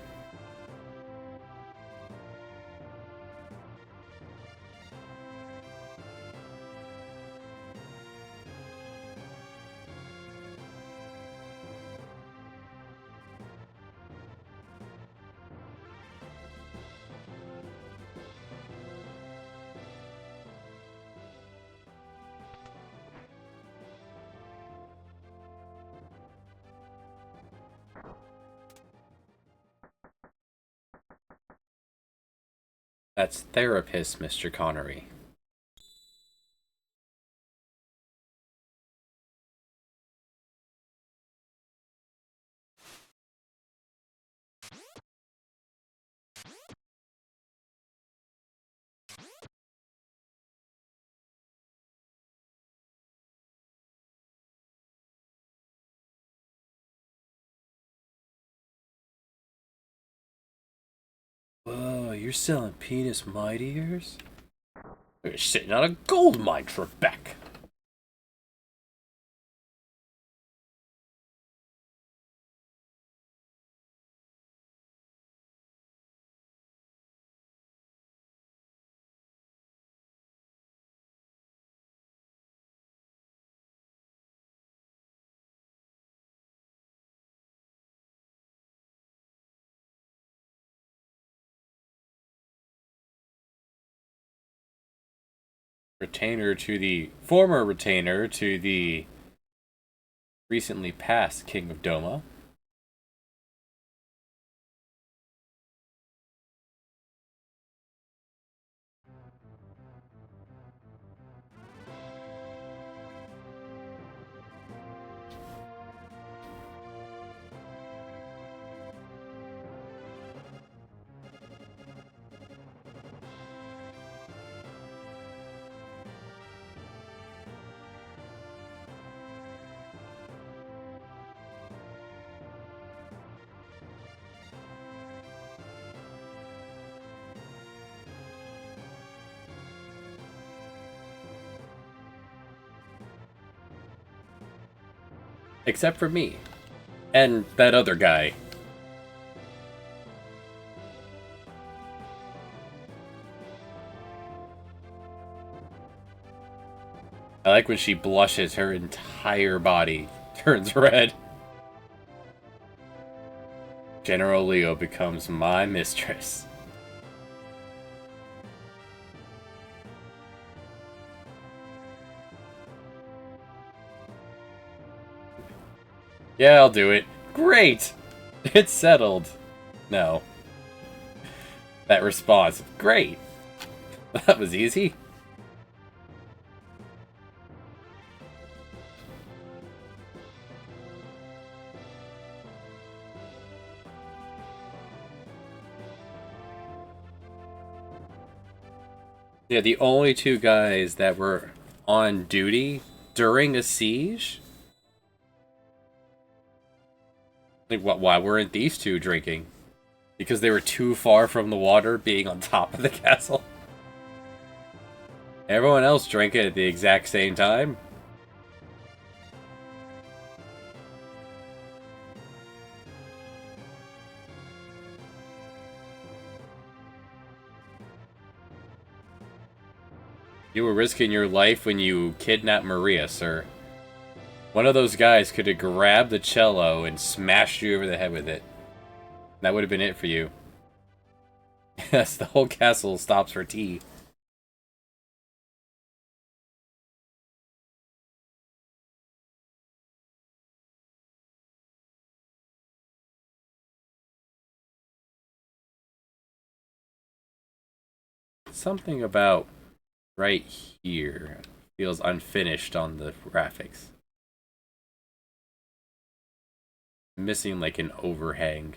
That's therapist, Mr. Connery. Whoa, you're selling penis might ears? You're sitting on a gold mine, Trebek. Former retainer to the recently passed King of Doma. Except for me. And that other guy. I like when she blushes, her entire body turns red. General Leo becomes my mistress. Yeah, I'll do it. Great! It's settled. No. That response. Great. That was easy. Yeah, the only two guys that were on duty during a siege? Like, why weren't these two drinking? Because they were too far from the water, being on top of the castle? Everyone else drank it at the exact same time. You were risking your life when you kidnapped Maria, sir. One of those guys could have grabbed the cello and smashed you over the head with it. That would have been it for you. Yes, the whole castle stops for tea. Something about right here feels unfinished on the graphics. Missing like an overhang.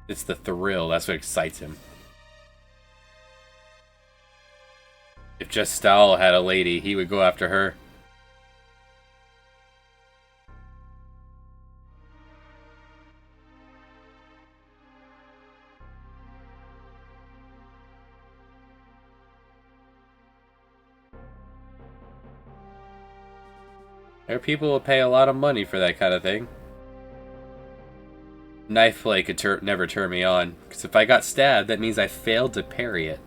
It's the thrill, that's what excites him. If just Stahl had a lady, he would go after her. There are people who pay a lot of money for that kind of thing. Knife play could never turn me on, because if I got stabbed, that means I failed to parry it.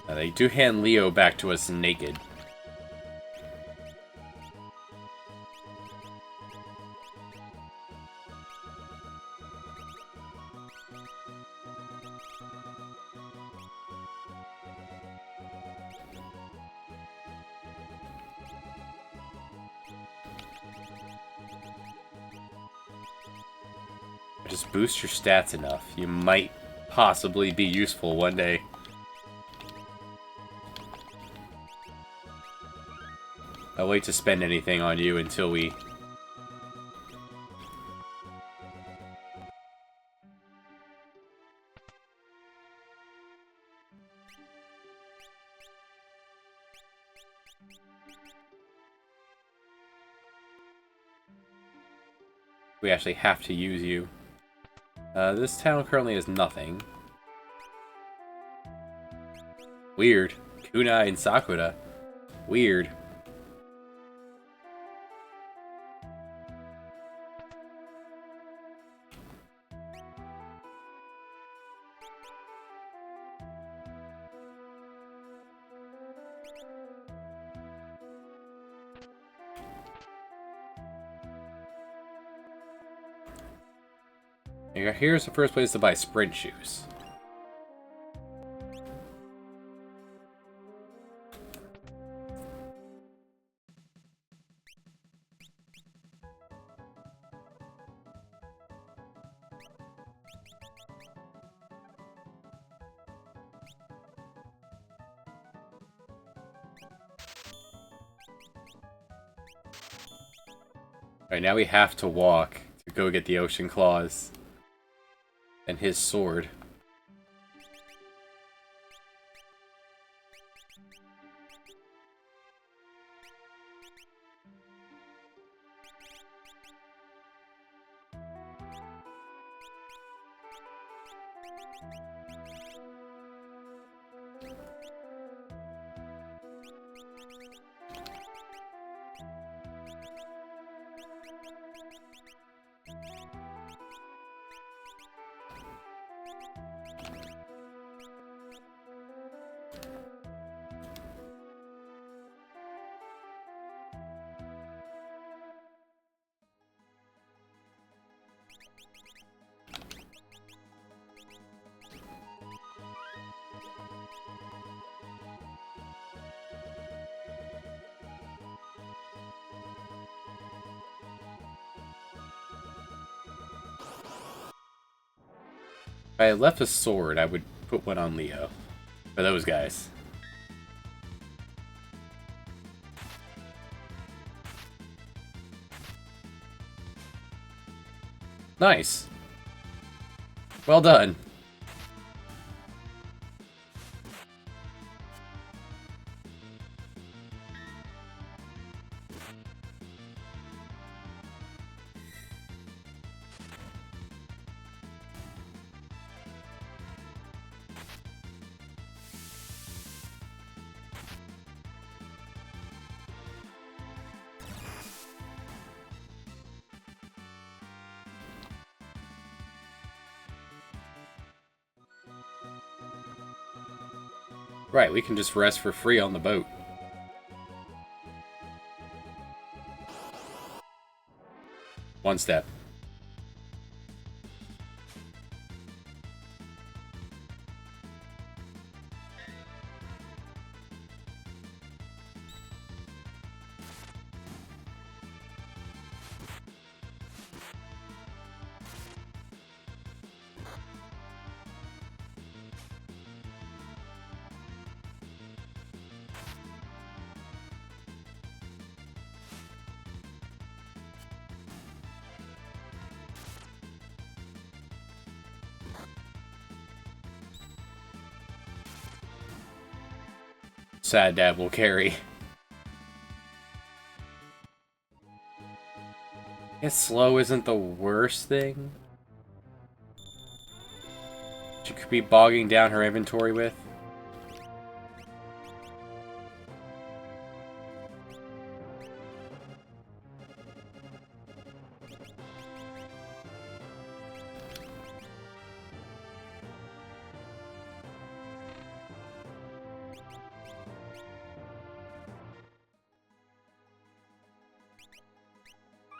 They do hand Leo back to us naked. Just boost your stats enough. You might possibly be useful one day. I'll wait to spend anything on you until we... We actually have to use you. This town currently has nothing. Weird. Kunai and Sakura. Weird. Here's the first place to buy sprint shoes. Alright, now we have to walk to go get the ocean claws. And his sword. If I left a sword, I would put one on Leo. For those guys. Nice. Well done. Right, we can just rest for free on the boat. One step. Sad Dad will carry. I guess slow isn't the worst thing. She could be bogging down her inventory with.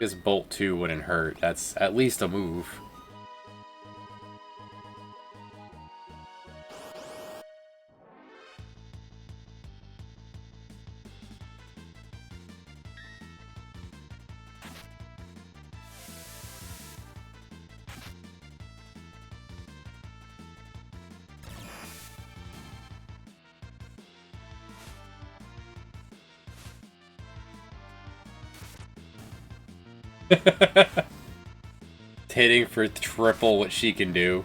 This bolt 2 wouldn't hurt. That's at least a move. Hitting for triple what she can do.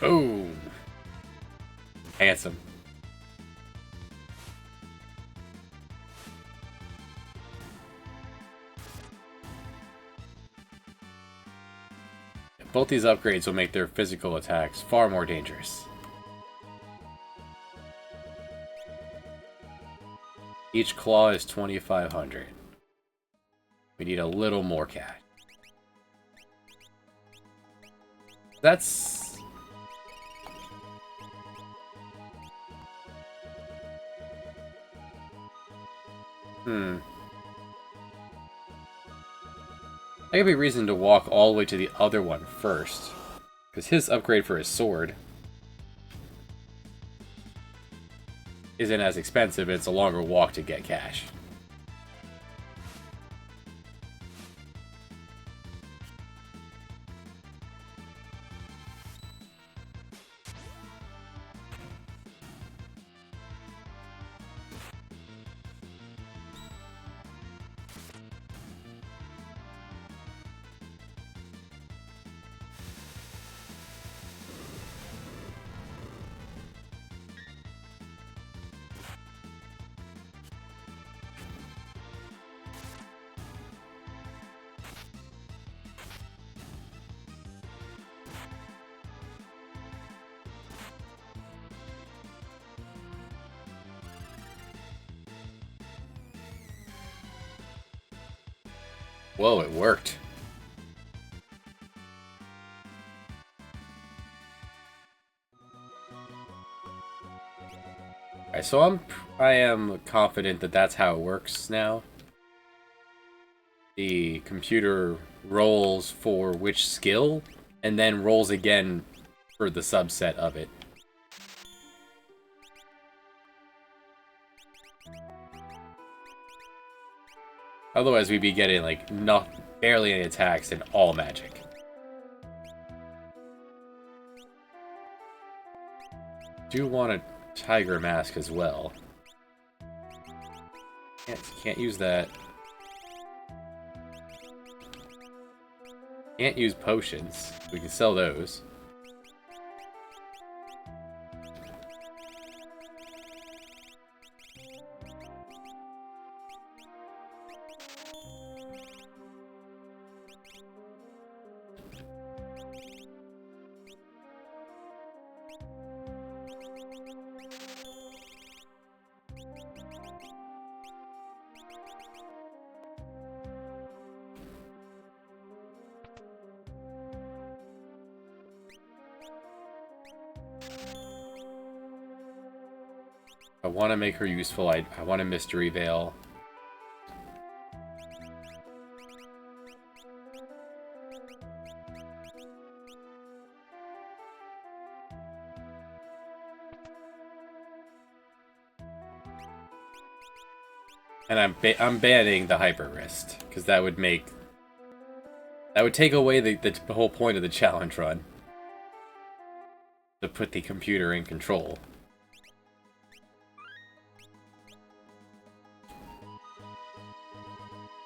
Boom. Handsome. Both these upgrades will make their physical attacks far more dangerous. Each claw is 2,500. We need a little more cash. That's... That could be reason to walk all the way to the other one first. Because his upgrade for his sword isn't as expensive, it's a longer walk to get cash. Whoa, it worked. Alright, so I am confident that that's how it works now. The computer rolls for which skill, and then rolls again for the subset of it. Otherwise, we'd be getting, like, barely any attacks and all magic. Do want a tiger mask as well. Can't use that. Can't use potions. We can sell those. I want to make her useful. I want a mystery veil. And I'm banning the hyper wrist because that would take away the whole point of the challenge run. To put the computer in control.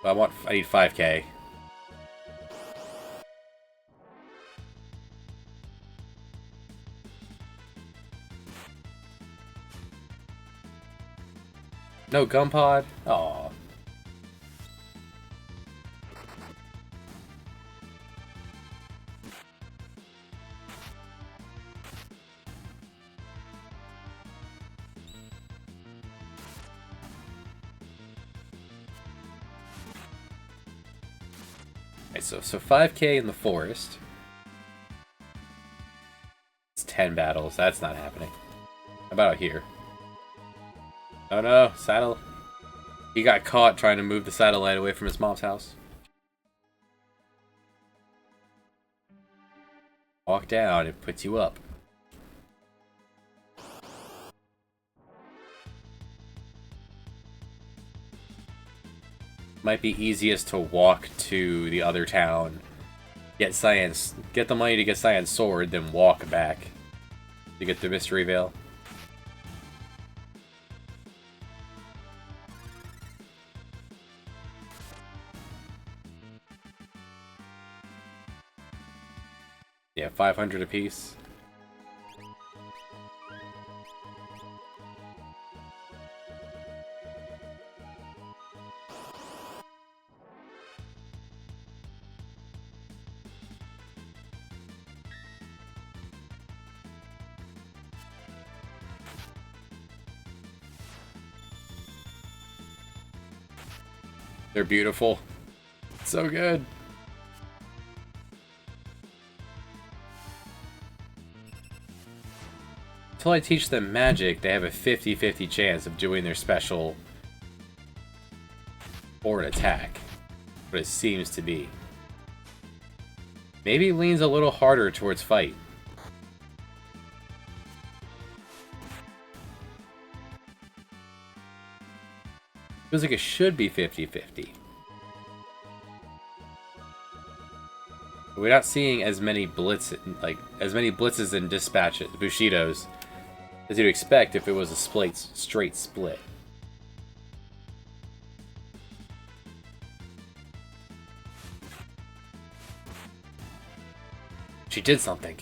I need 5k. No gun pod? Aw. So 5k in the forest. It's 10 battles. That's not happening. How about out here? Oh no, saddle. He got caught trying to move the satellite away from his mom's house. Walk down, it puts you up. Might be easiest to walk to the other town, get the money to get Cyan's sword, then walk back to get the mystery veil. Yeah, 500 apiece. They're beautiful. So good. Until I teach them magic, they have a 50-50 chance of doing their special or an attack. But it seems to be. Maybe leans a little harder towards fight. Feels like it should be 50-50. We're not seeing as many blitzes and dispatches, Bushidos, as you'd expect if it was a straight split. She did something.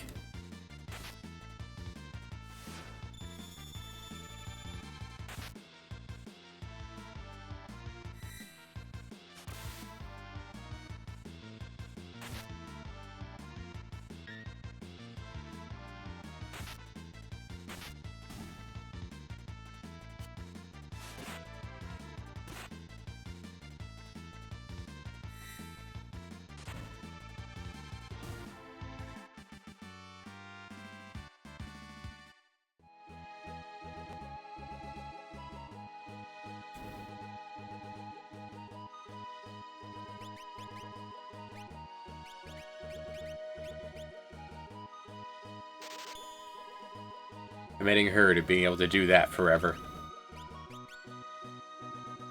Committing her to being able to do that forever.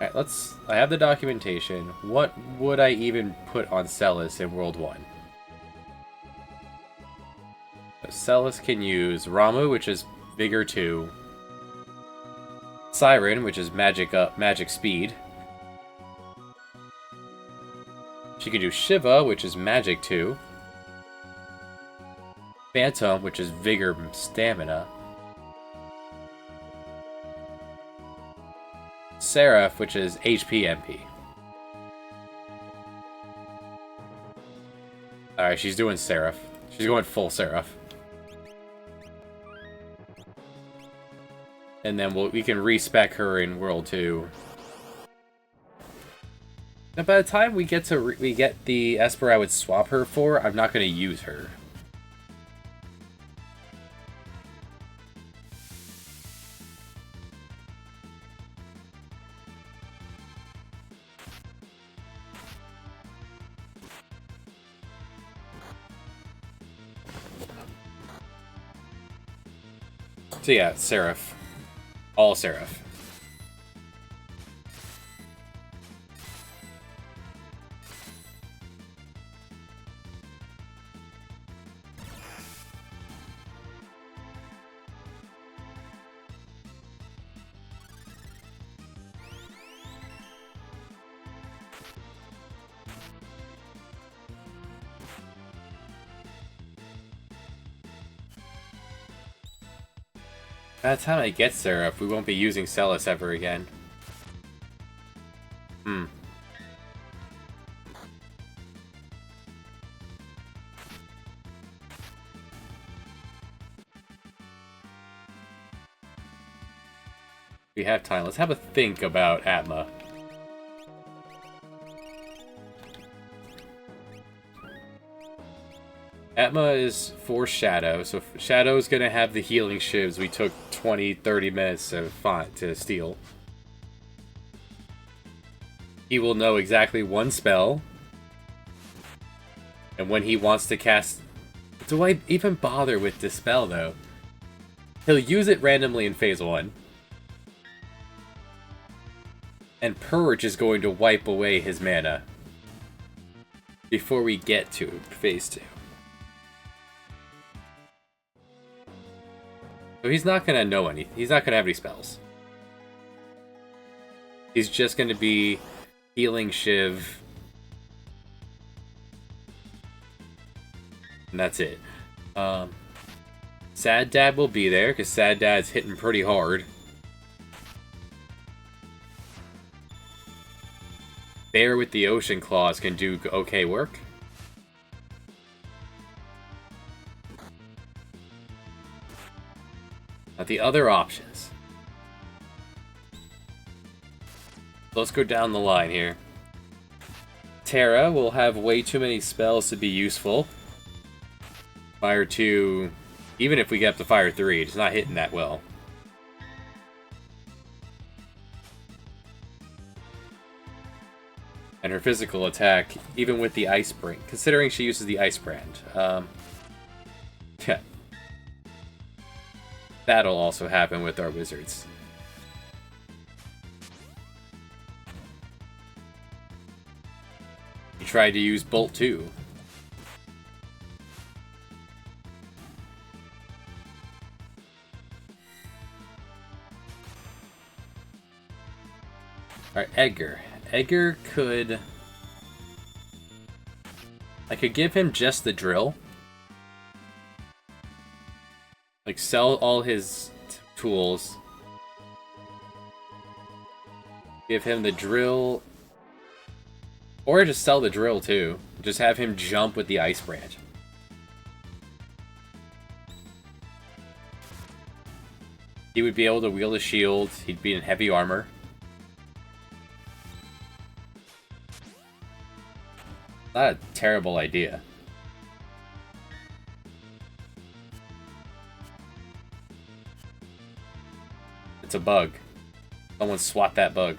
Alright, I have the documentation. What would I even put on Celis in World 1? So Celis can use Ramu, which is Vigor 2. Siren, which is magic speed. She can do Shiva, which is Magic 2. Phantom, which is Vigor Stamina. Seraph, which is HP MP. Alright, she's doing Seraph. She's going full Seraph. And then we can respec her in World 2. Now, by the time we get the Esper I would swap her for, I'm not going to use her. So yeah, Seraph. All Seraph. By the time I get Seraph, we won't be using Celis ever again. We have time. Let's have a think about Atma. Atma is for Shadow, so Shadow is going to have the healing shivs we took 20-30 minutes to steal. He will know exactly one spell, and when he wants to cast... Do I even bother with Dispel, though? He'll use it randomly in Phase 1. And Purge is going to wipe away his mana before we get to Phase 2. So he's not going to know anything. He's not going to have any spells. He's just going to be healing Shiv. And that's it. Sad Dad will be there, because Sad Dad's hitting pretty hard. Bear with the Ocean Claws can do okay work. Now the other options. Let's go down the line here. Terra will have way too many spells to be useful. Fire 2, even if we get up to Fire 3, it's not hitting that well. And her physical attack, even with the Ice Brand, considering she uses the Ice Brand. Yeah. That'll also happen with our wizards. He tried to use Bolt too. Alright, Edgar. Edgar could... I could give him just the drill. Like, sell all his tools. Give him the drill. Or just sell the drill, too. Just have him jump with the Ice Branch. He would be able to wield a shield. He'd be in heavy armor. Not a terrible idea. It's a bug. Someone swat that bug.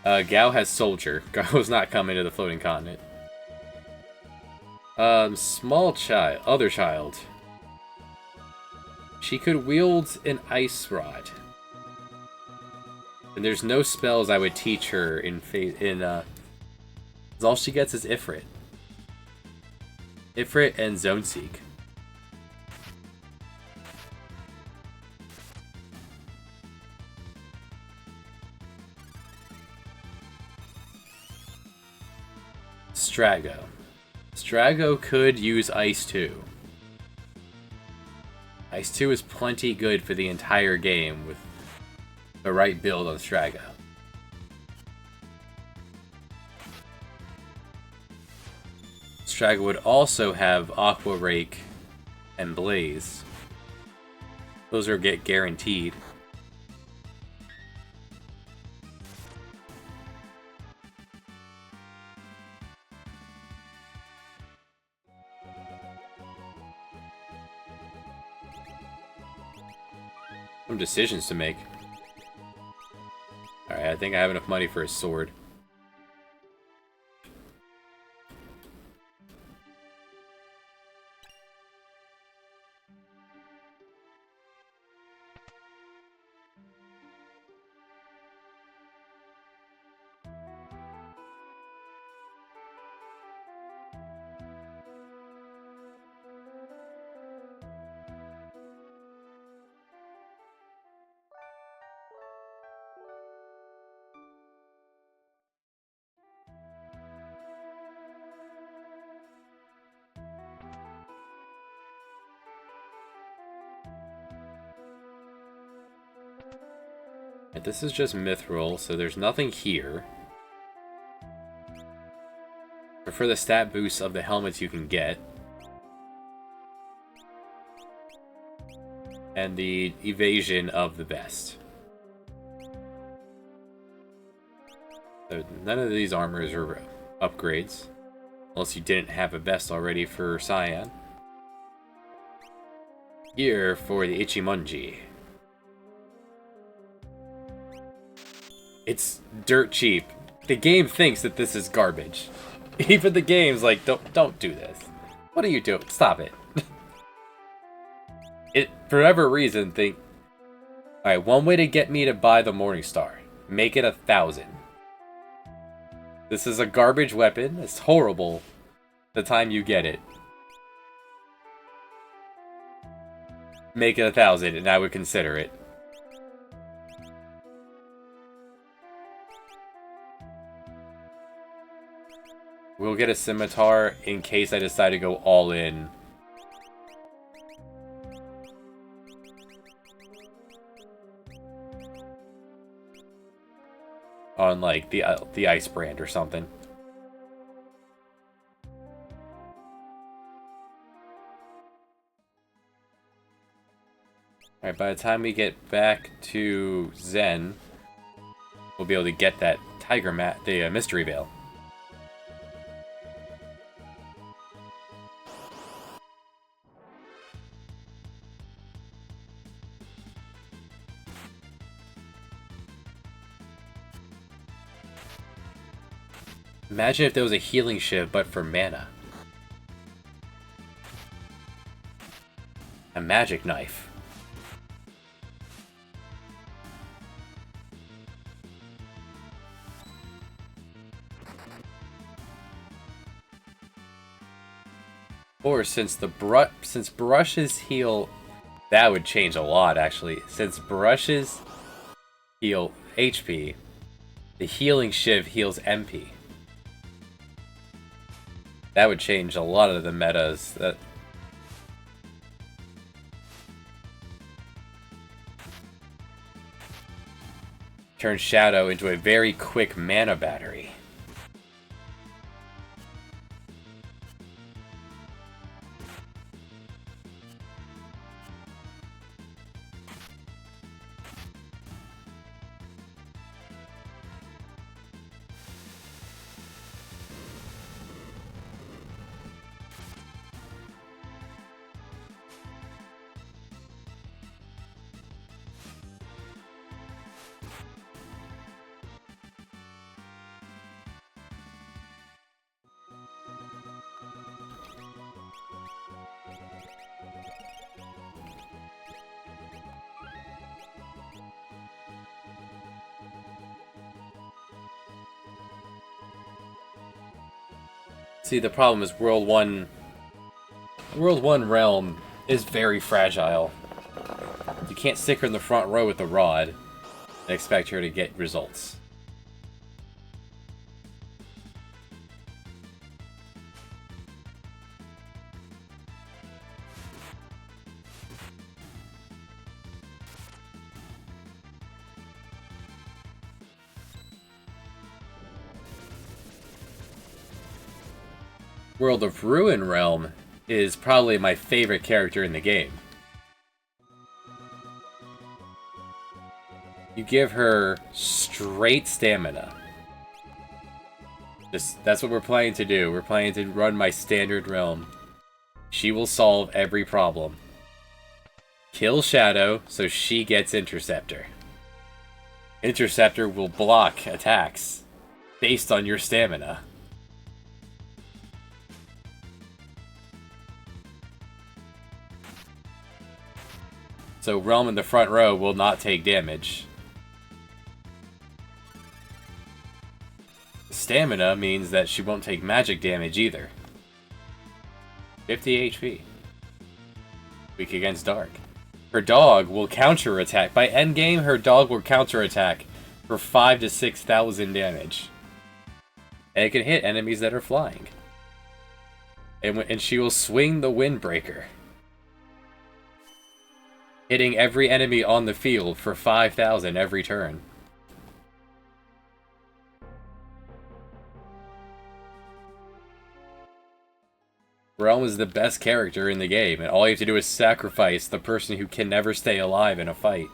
Gao has Soldier. Gao's not coming to the Floating Continent. Small child. Other child. She could wield an Ice Rod. And there's no spells I would teach her in all she gets is Ifrit. Ifrit and Zone Seek. Strago. Strago could use Ice 2. Ice 2 is plenty good for the entire game with the right build on Strago. Strago would also have Aqua Rake and Blaze. Those are get guaranteed. Some decisions to make. Alright, I think I have enough money for a sword. This is just Mithril, so there's nothing here. But for the stat boost of the helmets you can get. And the evasion of the vest. So none of these armors are upgrades. Unless you didn't have a vest already for Cyan. Here for the Ichimonji. It's dirt cheap. The game thinks that this is garbage. Even the game's like, don't do this. What are you doing? Stop it. It, for whatever reason, think... Alright, one way to get me to buy the Morning Star. Make it 1,000. This is a garbage weapon. It's horrible the time you get it. Make it 1,000 and I would consider it. We'll get a scimitar in case I decide to go all in. On like the Ice Brand or something. Alright, by the time we get back to Zen, we'll be able to get that Tiger Mat, the Mystery Veil. Imagine if there was a healing shiv, but for mana. A magic knife. Or since brushes heal, that would change a lot actually. Since brushes heal HP, the healing shiv heals MP. That would change a lot of the metas. Turn Shadow into a very quick mana battery. See, the problem is World 1 Realm is very fragile. You can't stick her in the front row with the rod and expect her to get results. World of Ruin Realm is probably my favorite character in the game. You give her straight stamina. That's what we're planning to do. We're planning to run my standard realm. She will solve every problem. Kill Shadow so she gets Interceptor. Interceptor will block attacks based on your stamina. So Realm in the front row will not take damage. Stamina means that she won't take magic damage either. 50 HP. Weak against Dark. Her dog will counterattack. By endgame, her dog will counterattack for 5,000 to 6,000 damage. And it can hit enemies that are flying. And she will swing the Windbreaker, hitting every enemy on the field for 5,000 every turn. Realm is the best character in the game, and all you have to do is sacrifice the person who can never stay alive in a fight.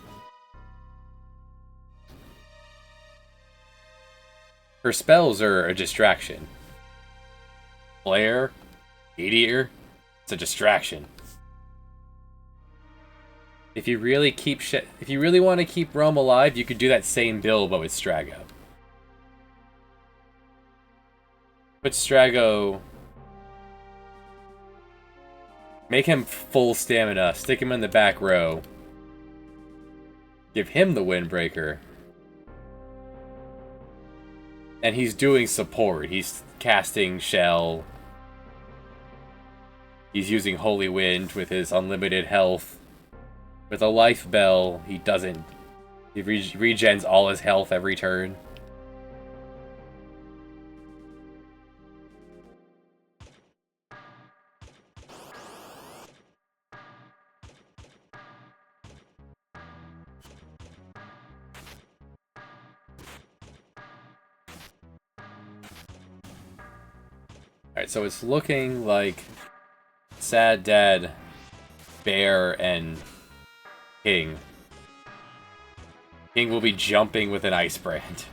Her spells are a distraction. Flare, Meteor, it's a distraction. If you really want to keep Realm alive, you could do that same build but with Strago. Put Strago, make him full stamina, stick him in the back row, give him the Windbreaker, and he's doing support. He's casting Shell, he's using Holy Wind with his unlimited health. With a Life Bell, he regens all his health every turn. Alright, so it's looking like Sad Dad, Bear, and King King will be jumping with an ice brand.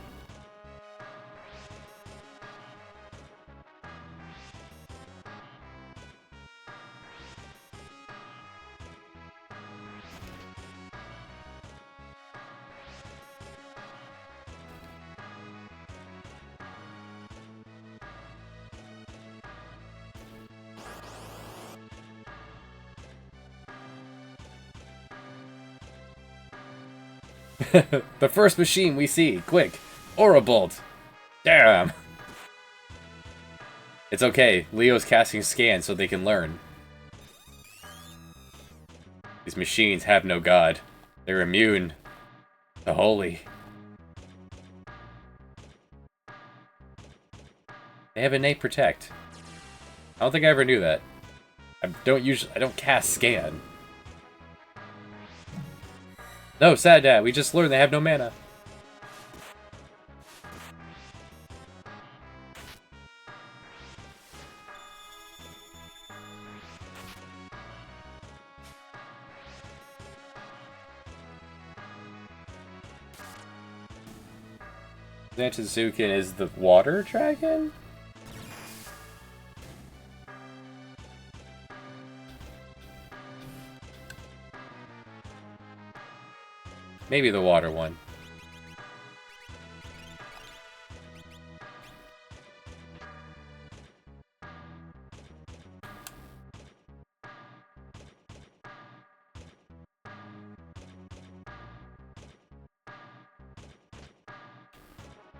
The first machine we see. Quick. Aura Bolt. Damn. It's okay. Leo's casting scan so they can learn. These machines have no god. They're immune to holy. They have innate protect. I don't think I ever knew that. I don't cast scan. No, sad dad. We just learned they have no mana. Zanchizukin is the water dragon? Maybe the water one.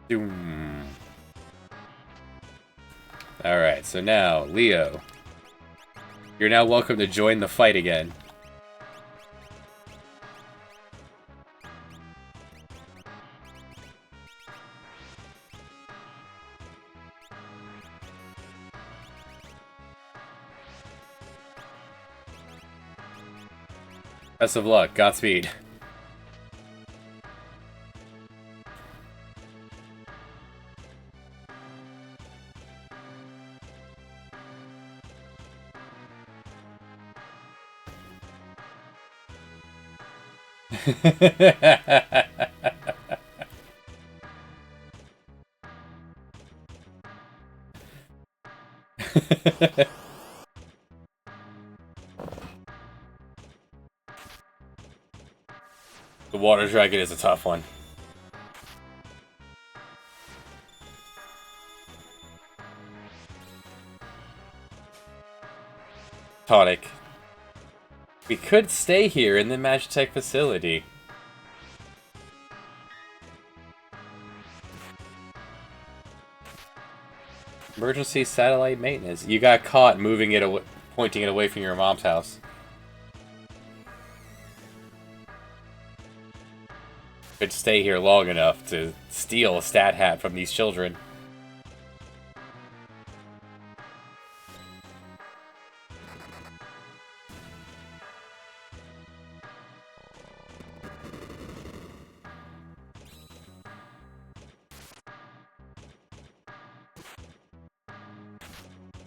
Doom. Alright, so now, Leo. You're now welcome to join the fight again. Best of luck. Godspeed. The water dragon is a tough one. Tonic. We could stay here in the Magitech facility. Emergency satellite maintenance. You got caught moving it away, pointing it away from your mom's house. Could stay here long enough to steal a stat hat from these children.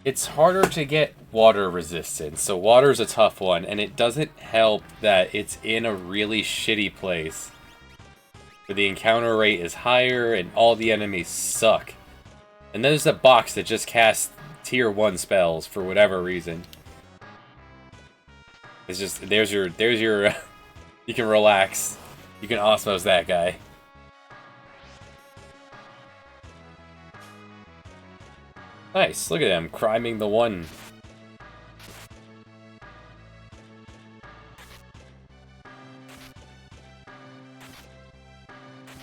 It's harder to get water resistance, so water's a tough one, and it doesn't help that it's in a really shitty place. Where the encounter rate is higher and all the enemies suck. And there's a box that just casts tier 1 spells for whatever reason. It's just, there's your, you can relax. You can osmose that guy. Nice, look at them, criming the one.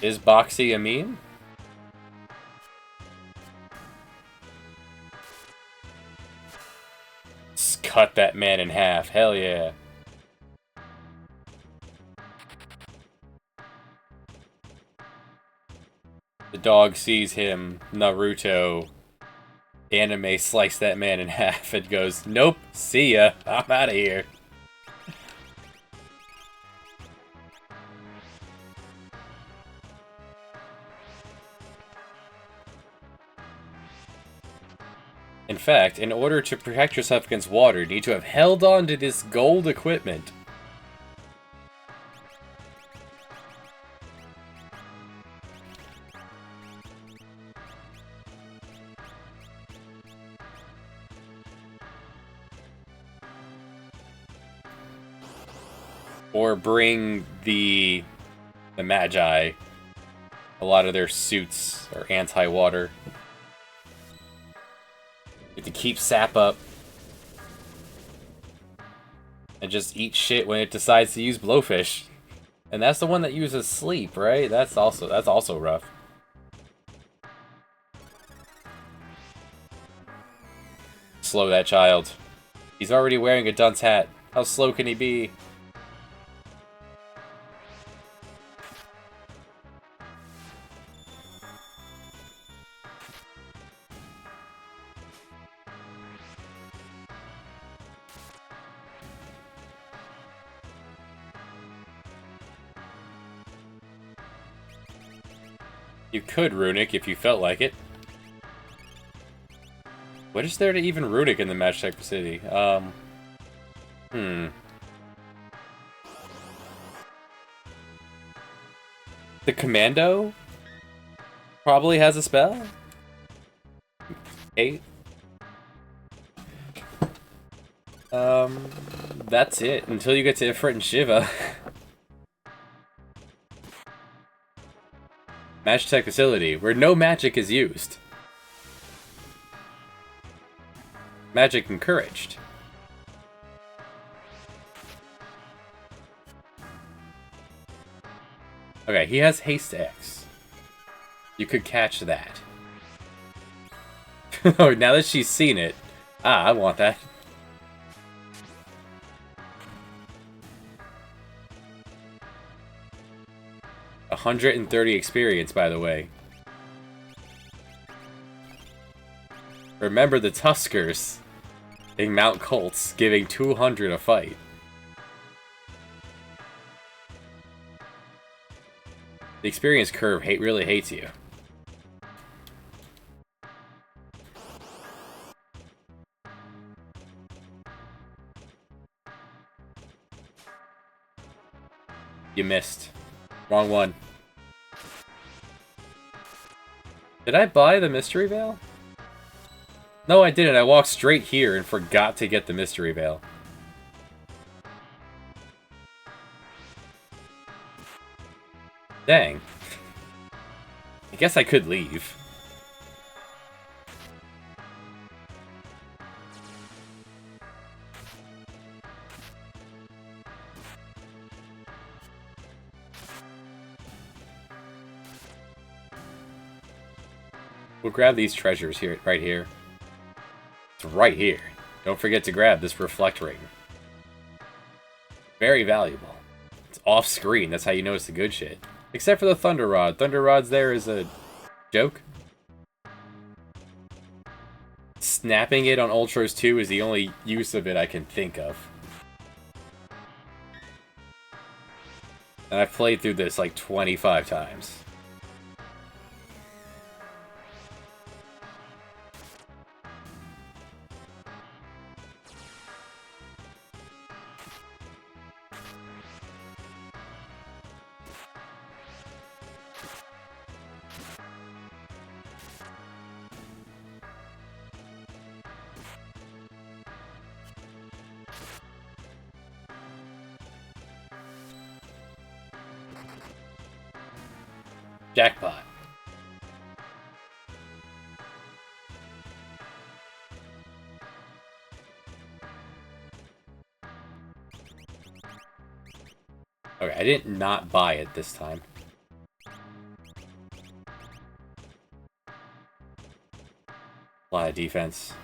Is Boxy a meme? Just cut that man in half, hell yeah. The dog sees him, Naruto, anime slice that man in half and goes, nope, see ya, I'm out of here. In fact, in order to protect yourself against water, you need to have held on to this gold equipment. Or bring the Magi. A lot of their suits are anti-water. You have to keep sap up. And just eat shit when it decides to use blowfish. And that's the one that uses sleep, right? That's also rough. Slow that child. He's already wearing a dunce hat. How slow can he be? You could runic if you felt like it. What is there to even runic in the match type city? The commando probably has a spell. 8. That's it until you get to Ifrit and Shiva. Match tech facility where no magic is used. Magic encouraged. Okay, he has haste X. You could catch that. Oh, now that she's seen it. Ah, I want that. $130 experience, by the way. Remember the Tuskers. They mount colts, giving 200 a fight. The experience curve really hates you. You missed. Wrong one. Did I buy the Mystery Veil? No, I didn't. I walked straight here and forgot to get the Mystery Veil. Dang. I guess I could leave. We'll grab these treasures here, right here. It's right here. Don't forget to grab this reflect ring. Very valuable. It's off screen. That's how you notice the good shit. Except for the Thunder Rod. Thunder Rod's there is a joke. Snapping it on Ultros 2 is the only use of it I can think of. And I've played through this like 25 times. Jackpot. Okay, I did not buy it this time. A lot of defense.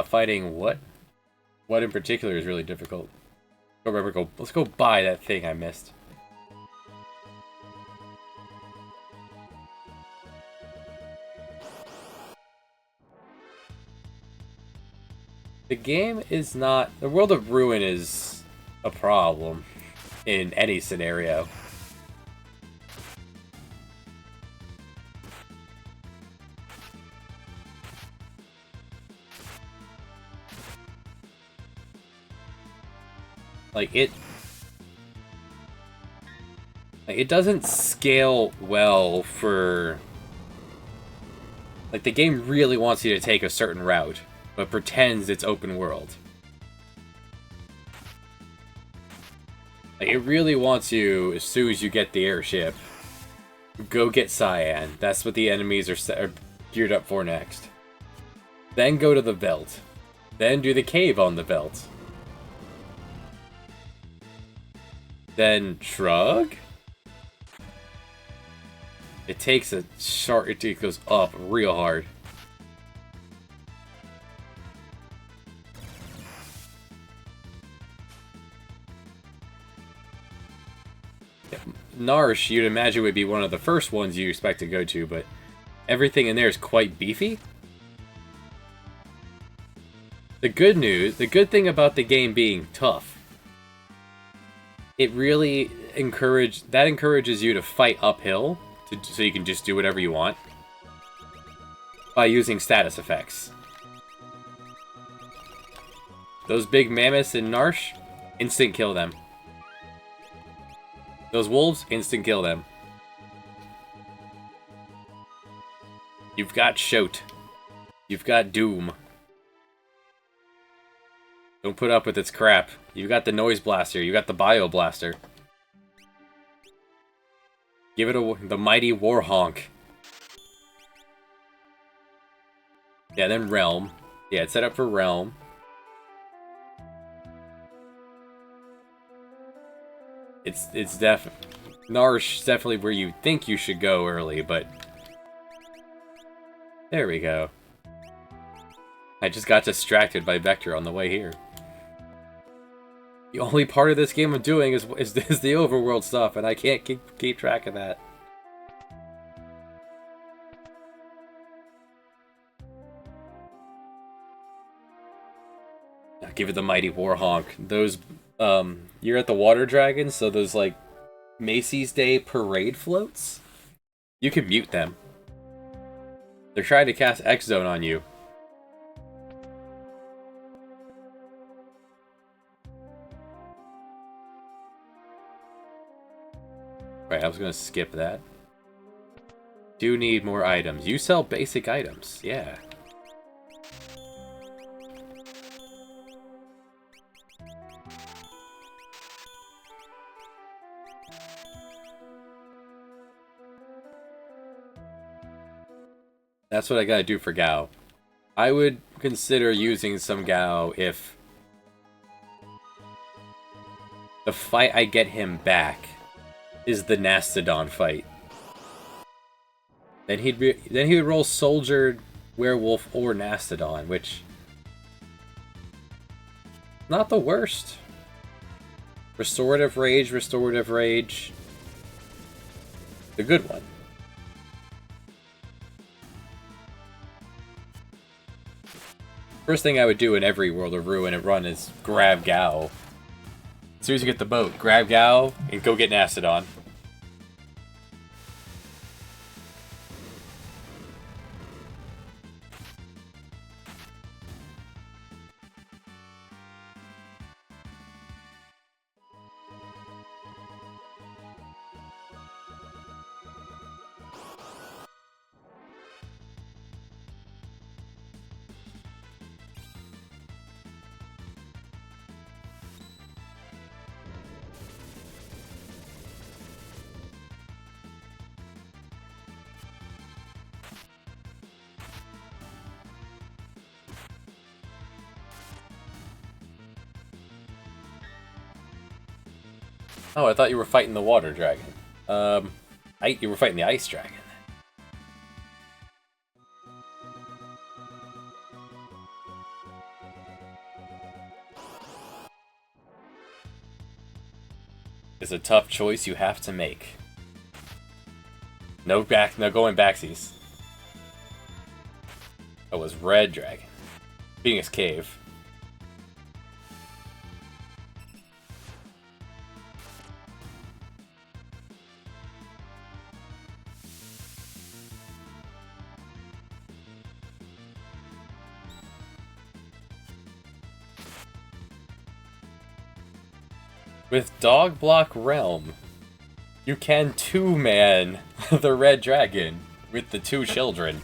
Fighting what? What in particular is really difficult? Let's go buy that thing I missed. The game is not... The World of Ruin is a problem in any scenario. Like, it doesn't scale well for... Like, the game really wants you to take a certain route. but pretends it's open world. Like, it really wants you, as soon as you get the airship, go get Cyan. That's what the enemies are geared up for next. Then go to the Veldt. Then do the cave on the Veldt. Then shrug? It takes a sharp, it goes up real hard. Narsh, you'd imagine would be one of the first ones you expect to go to, but everything in there is quite beefy. The good thing about the game being tough, it really encourages you to fight uphill, so you can just do whatever you want, by using status effects. Those big mammoths in Narsh, instant kill them. Those wolves, instant kill them. You've got Shoat. You've got Doom. Don't put up with its crap. You've got the Noise Blaster. You got the Bio Blaster. Give it the Mighty Warhonk. Yeah, then Realm. Yeah, it's set up for Realm. It's Narsh is definitely where you think you should go early, but there we go. I just got distracted by Vector on the way here. The only part of this game I'm doing is the overworld stuff, and I can't keep track of that. Now give it the Mighty Warhonk. Those you're at the Water Dragon, so those, like, Macy's Day Parade floats? You can mute them. They're trying to cast X-Zone on you. Right, I was gonna skip that. Do need more items. You sell basic items, yeah. That's what I gotta do for Gao. I would consider using some Gao if the fight I get him back is the Nastodon fight. Then he would roll Soldier, Werewolf, or Nastodon, which not the worst. Restorative Rage, the good one. First thing I would do in every World of Ruin and run is grab Gao. As soon as you get the boat, grab Gao and go get Nastodon. Oh, I thought you were fighting the water dragon. You were fighting the ice dragon. It's a tough choice you have to make. No going backsies. That was red dragon. Phoenix Cave. With Dog Block Realm, you can two-man the red dragon with the two children.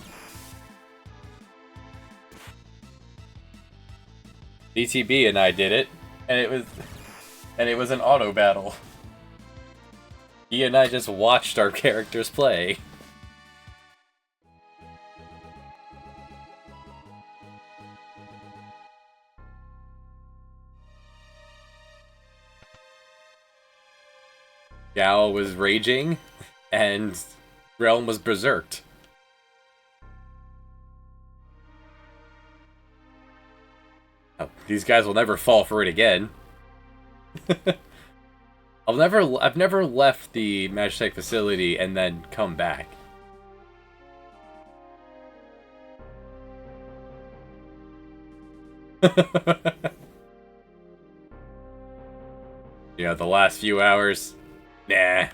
DTB and I did it, and it was an auto battle. He and I just watched our characters play. Gao was raging, and Realm was berserked. Oh, these guys will never fall for it again. I've never left the Magitech facility and then come back. You know, the last few hours, nah.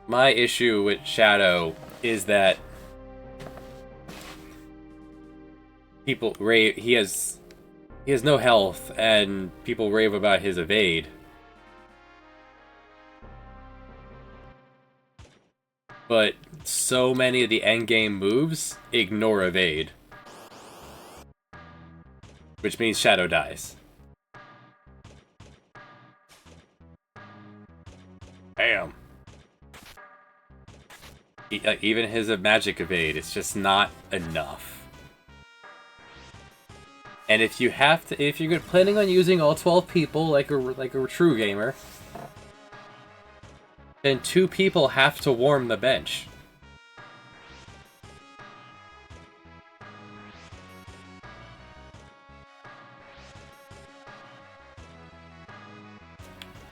My issue with Shadow is that people rave. He has no health, and people rave about his evade. But so many of the endgame moves ignore evade, which means Shadow dies. Bam. Even his magic evade, it's just not enough. And if you're planning on using all 12 people like a true gamer, then 2 people have to warm the bench.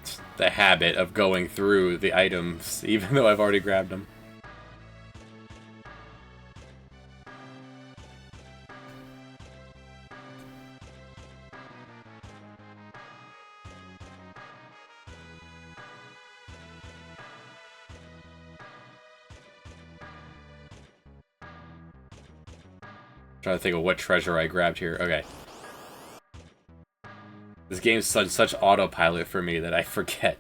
It's the habit of going through the items, even though I've already grabbed them. Trying to think of what treasure I grabbed here. Okay. This game's such autopilot for me that I forget.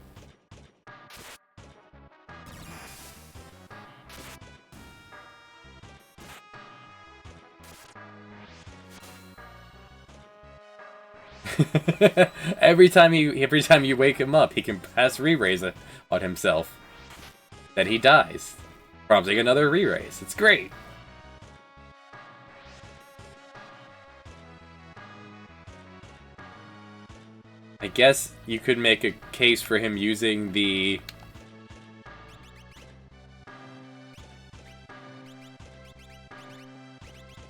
every time you wake him up, he can pass re-raise on himself. Then he dies, prompting another re-raise. It's great. I guess you could make a case for him using the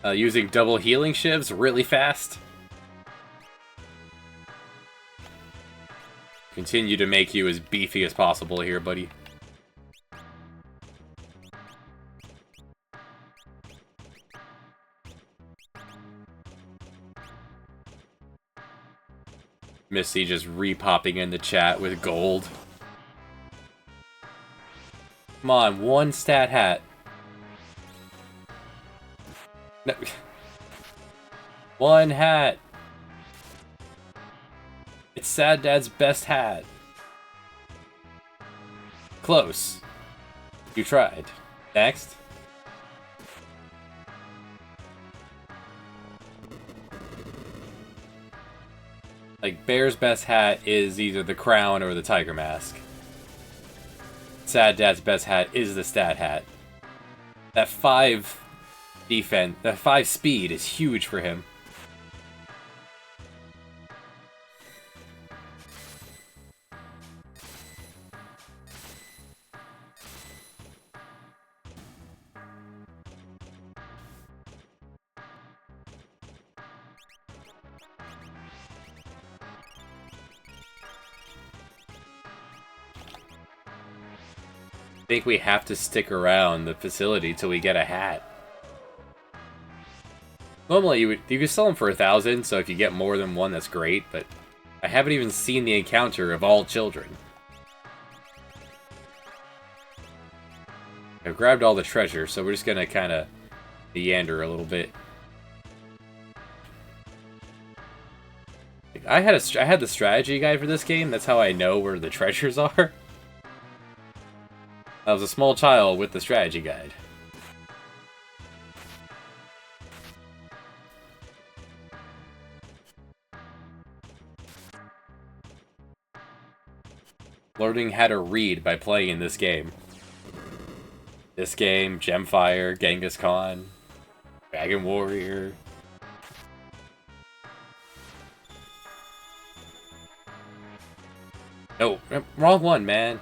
using double healing shivs really fast. Continue to make you as beefy as possible here, buddy. Missy just re-popping in the chat with gold. Come on, one stat hat. No. One hat. It's Sad Dad's best hat. Close. You tried. Next. Like, Bear's best hat is either the crown or the tiger mask. Sad Dad's best hat is the stat hat. That 5 defense, that 5 speed is huge for him. I think we have to stick around the facility till we get a hat. Normally you could sell them for 1,000, so if you get more than one, that's great, but I haven't even seen the encounter of all children. I've grabbed all the treasure, so we're just gonna kinda meander a little bit. I had the strategy guide for this game, that's how I know where the treasures are. I was a small child with the strategy guide. Learning how to read by playing in this game. This game, Gemfire, Genghis Khan, Dragon Warrior. No, wrong one, man.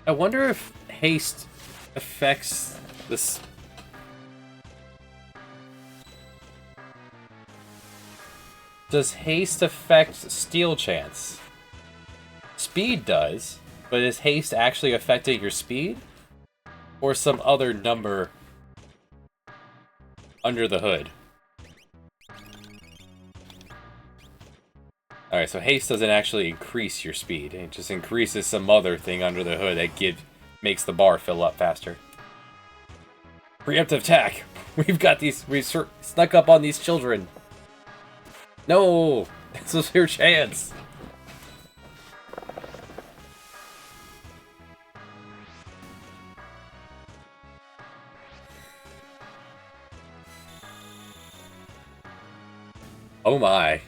I wonder if haste affects this. Does haste affect steal chance? Speed does, but is haste actually affecting your speed? Or some other number under the hood? Alright, so haste doesn't actually increase your speed. It just increases some other thing under the hood that makes the bar fill up faster. Preemptive attack! We've got these... We snuck up on these children. No! This was your chance! Oh my.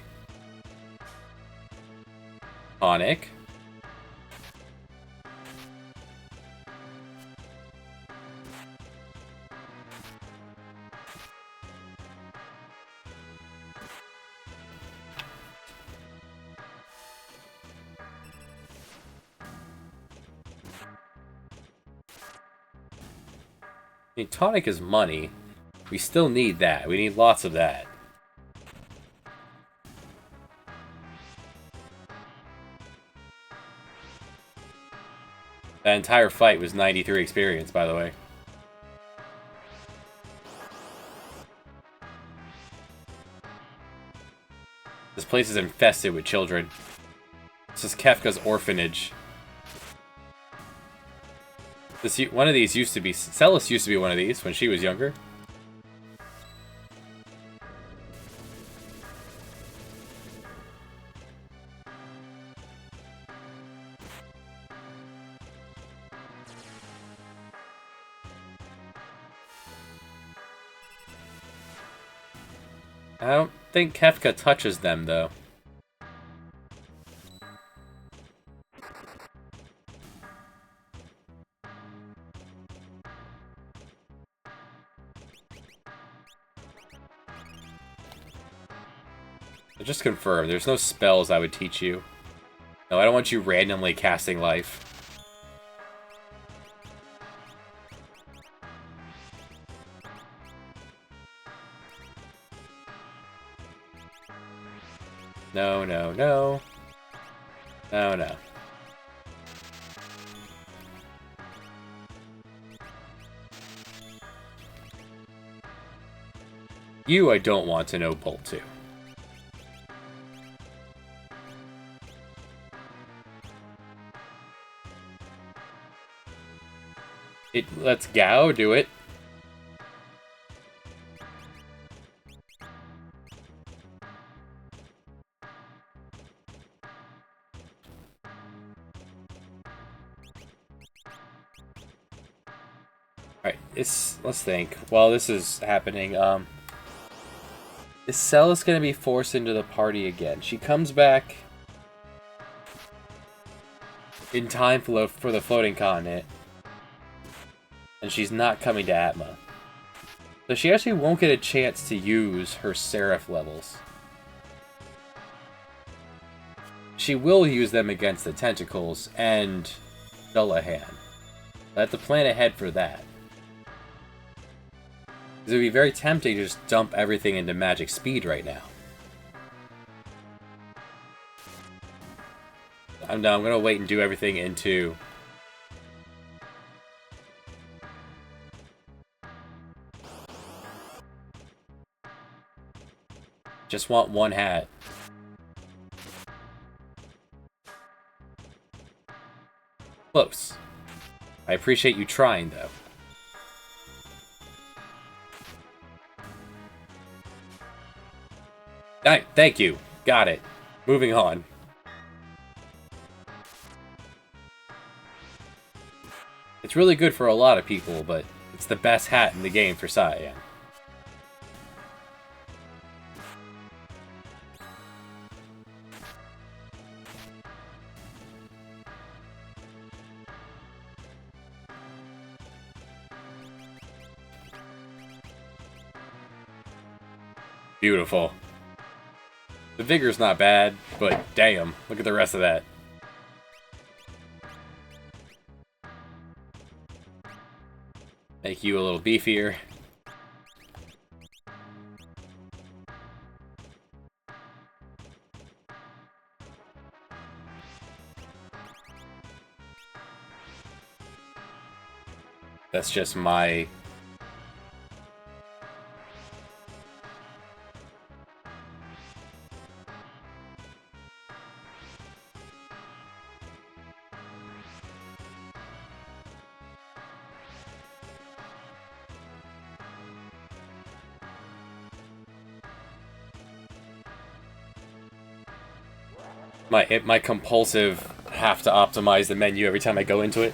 Tonic. I mean, tonic is money. We still need that. We need lots of that. That entire fight was 93 experience, by the way. This place is infested with children. This is Kefka's orphanage. One of these used to be... Celis used to be one of these when she was younger. I don't think Kefka touches them, though. Just confirm, there's no spells I would teach you. No, I don't want you randomly casting life. No, no, no. No, no. You I don't want to know Bolt to. Let's Gao do it. Alright, let's think. While this is happening, is Celis gonna be forced into the party again? She comes back in time for the floating continent. And she's not coming to Atma. So she actually won't get a chance to use her Seraph levels. She will use them against the Tentacles and Dullahan. I have to plan ahead for that. Because it would be very tempting to just dump everything into magic speed right now. I'm gonna wait and do everything into... Just want one hat. Close. I appreciate you trying, though. Thank you. Got it. Moving on. It's really good for a lot of people, but it's the best hat in the game for Cyan. Beautiful. The vigor's not bad, but damn, look at the rest of that. Make you a little beefier. That's just my... my compulsive have to optimize the menu every time I go into it.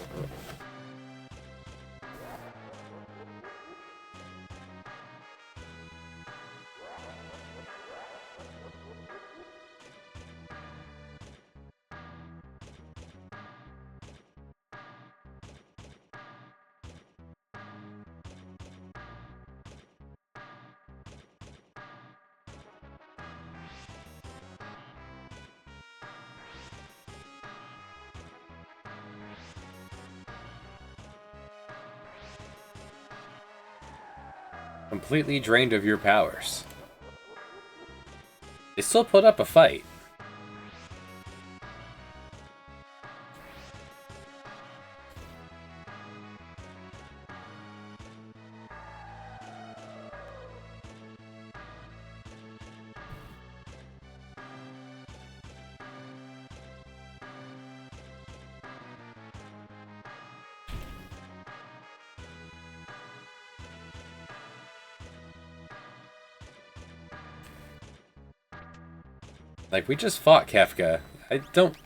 Completely drained of your powers. They still put up a fight. Like, we just fought Kefka. I don't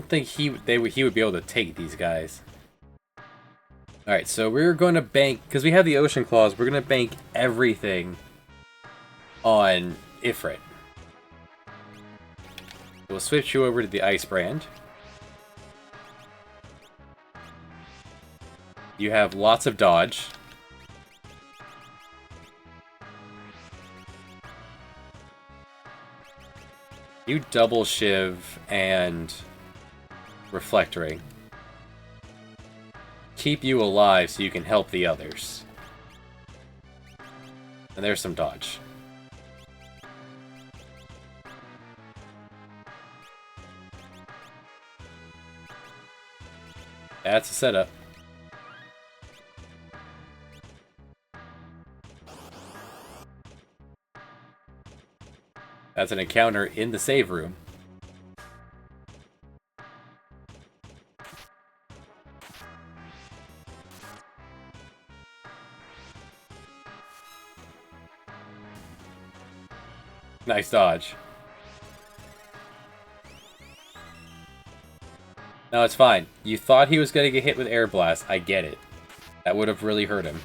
think he would be able to take these guys. Alright, so we're going to bank, because we have the Ocean Claws, we're going to bank everything on Ifrit. We'll switch you over to the Ice Brand. You have lots of dodge. You double shiv and reflect ring. Keep you alive so you can help the others. And there's some dodge. That's a setup. That's an encounter in the save room. Nice dodge. No, it's fine. You thought he was going to get hit with Air Blast. I get it. That would have really hurt him.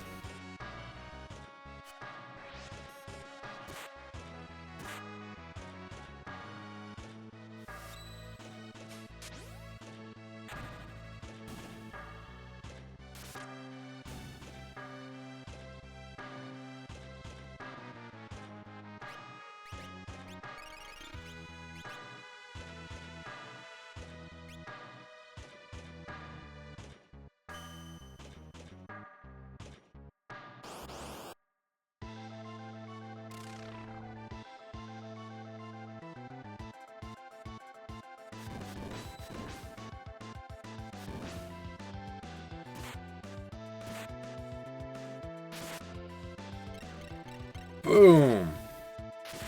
Boom!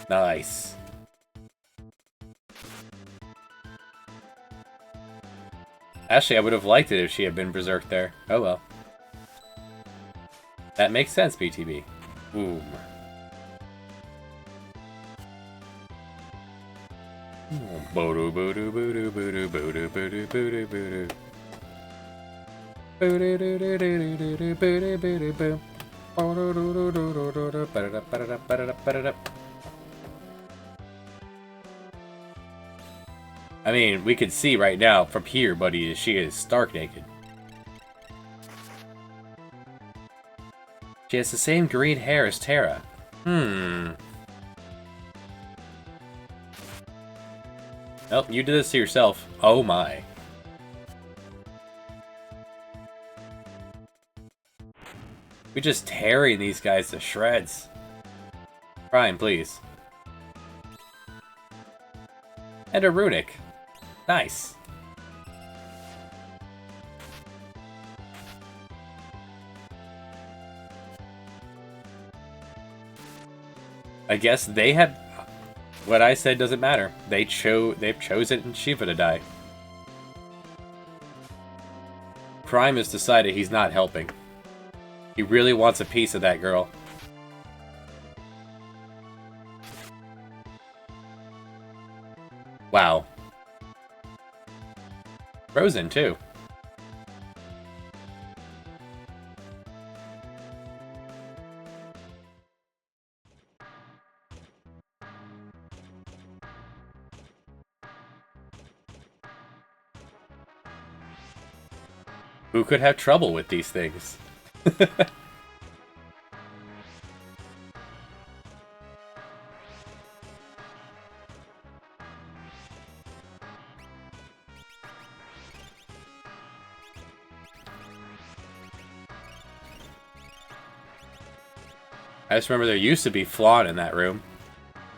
Nice. Actually, I would have liked it if she had been Berserk there. Oh well. That makes sense, BTB. Boom. Boo-doo, boo-doo, boo-doo, boo-doo, boo-doo, boo-doo, boo-doo, boo-doo. I mean, we can see right now from here, buddy, she is stark naked. She has the same green hair as Terra. Nope, you did this to yourself. Oh my. We just tearing these guys to shreds. Prime, please. And a runic. Nice. I guess they have... What I said doesn't matter. They've chosen Shiva to die. Prime has decided he's not helping. He really wants a piece of that girl. Wow. Frozen, too. Who could have trouble with these things? I just remember there used to be Flawn in that room.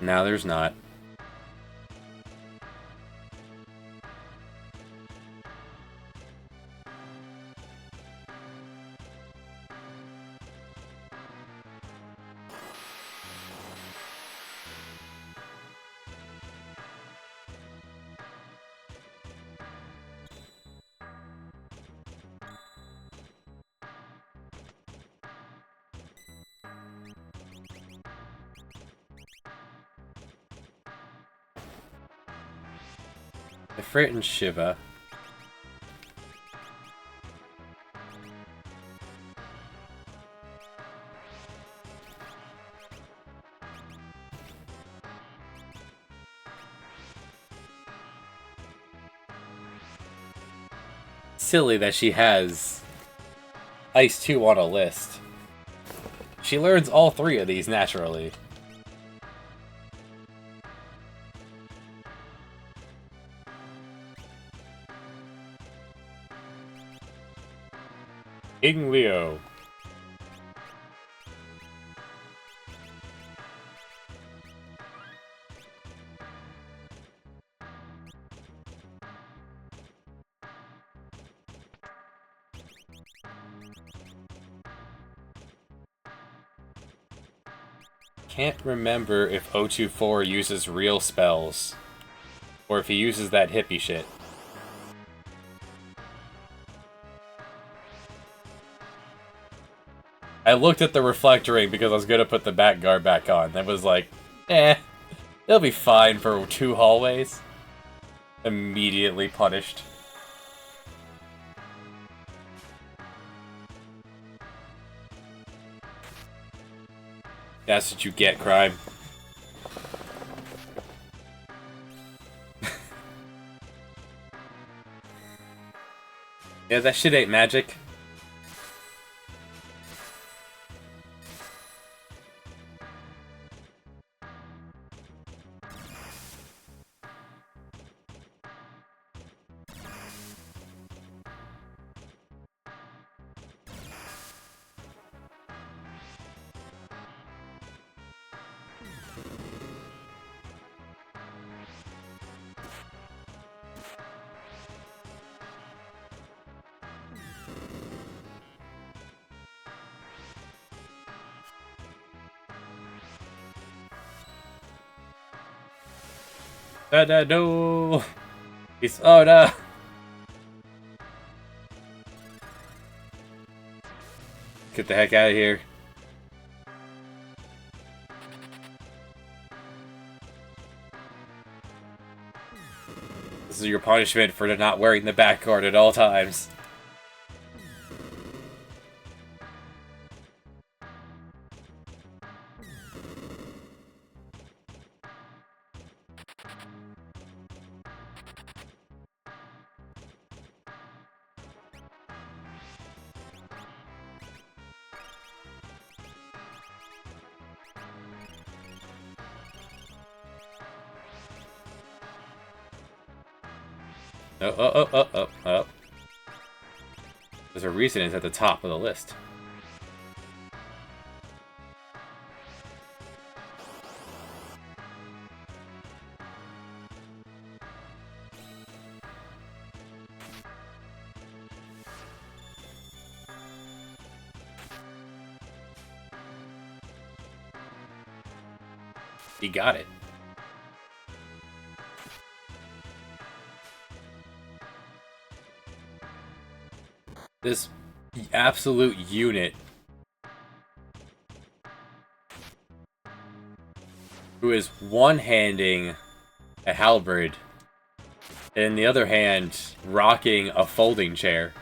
Now there's not. Ifrit and Shiva. Silly that she has Ice 2 on a list. She learns all three of these naturally. King Leo. Can't remember if 024 uses real spells, or if he uses that hippie shit. I looked at the reflector ring because I was gonna put the back guard back on. That was like, it'll be fine for 2 hallways. Immediately punished. That's what you get, Crime. Yeah, that shit ain't magic. No. It's oh no. Get the heck out of here. This is your punishment for not wearing the back guard at all times. Oh. There's a reason it's at the top of the list. He got it. This absolute unit who is one-handing a halberd and in the other hand rocking a folding chair.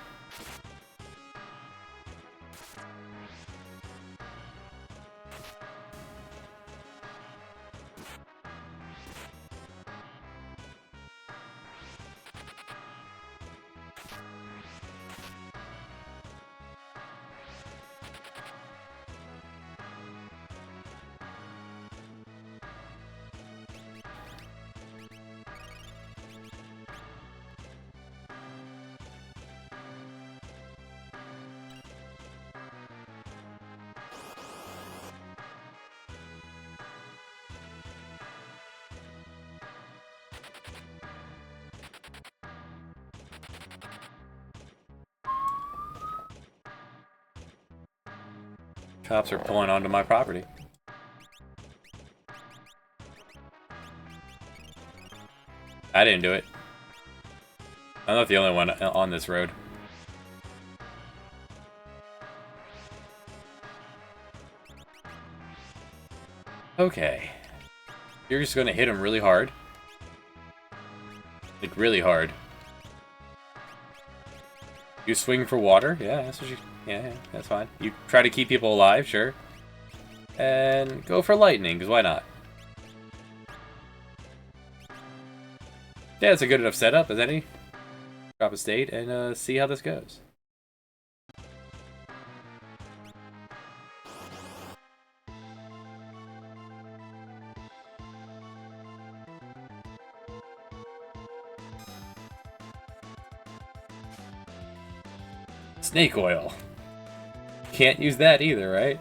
Cops are pulling onto my property. I didn't do it. I'm not the only one on this road. Okay. You're just gonna hit him really hard. Like, really hard. You swing for water? Yeah, that's what you... Yeah, that's fine. You try to keep people alive, sure. And go for lightning, because why not? Yeah, it's a good enough setup as any. Drop a state and see how this goes. Snake oil. Can't use that either, right?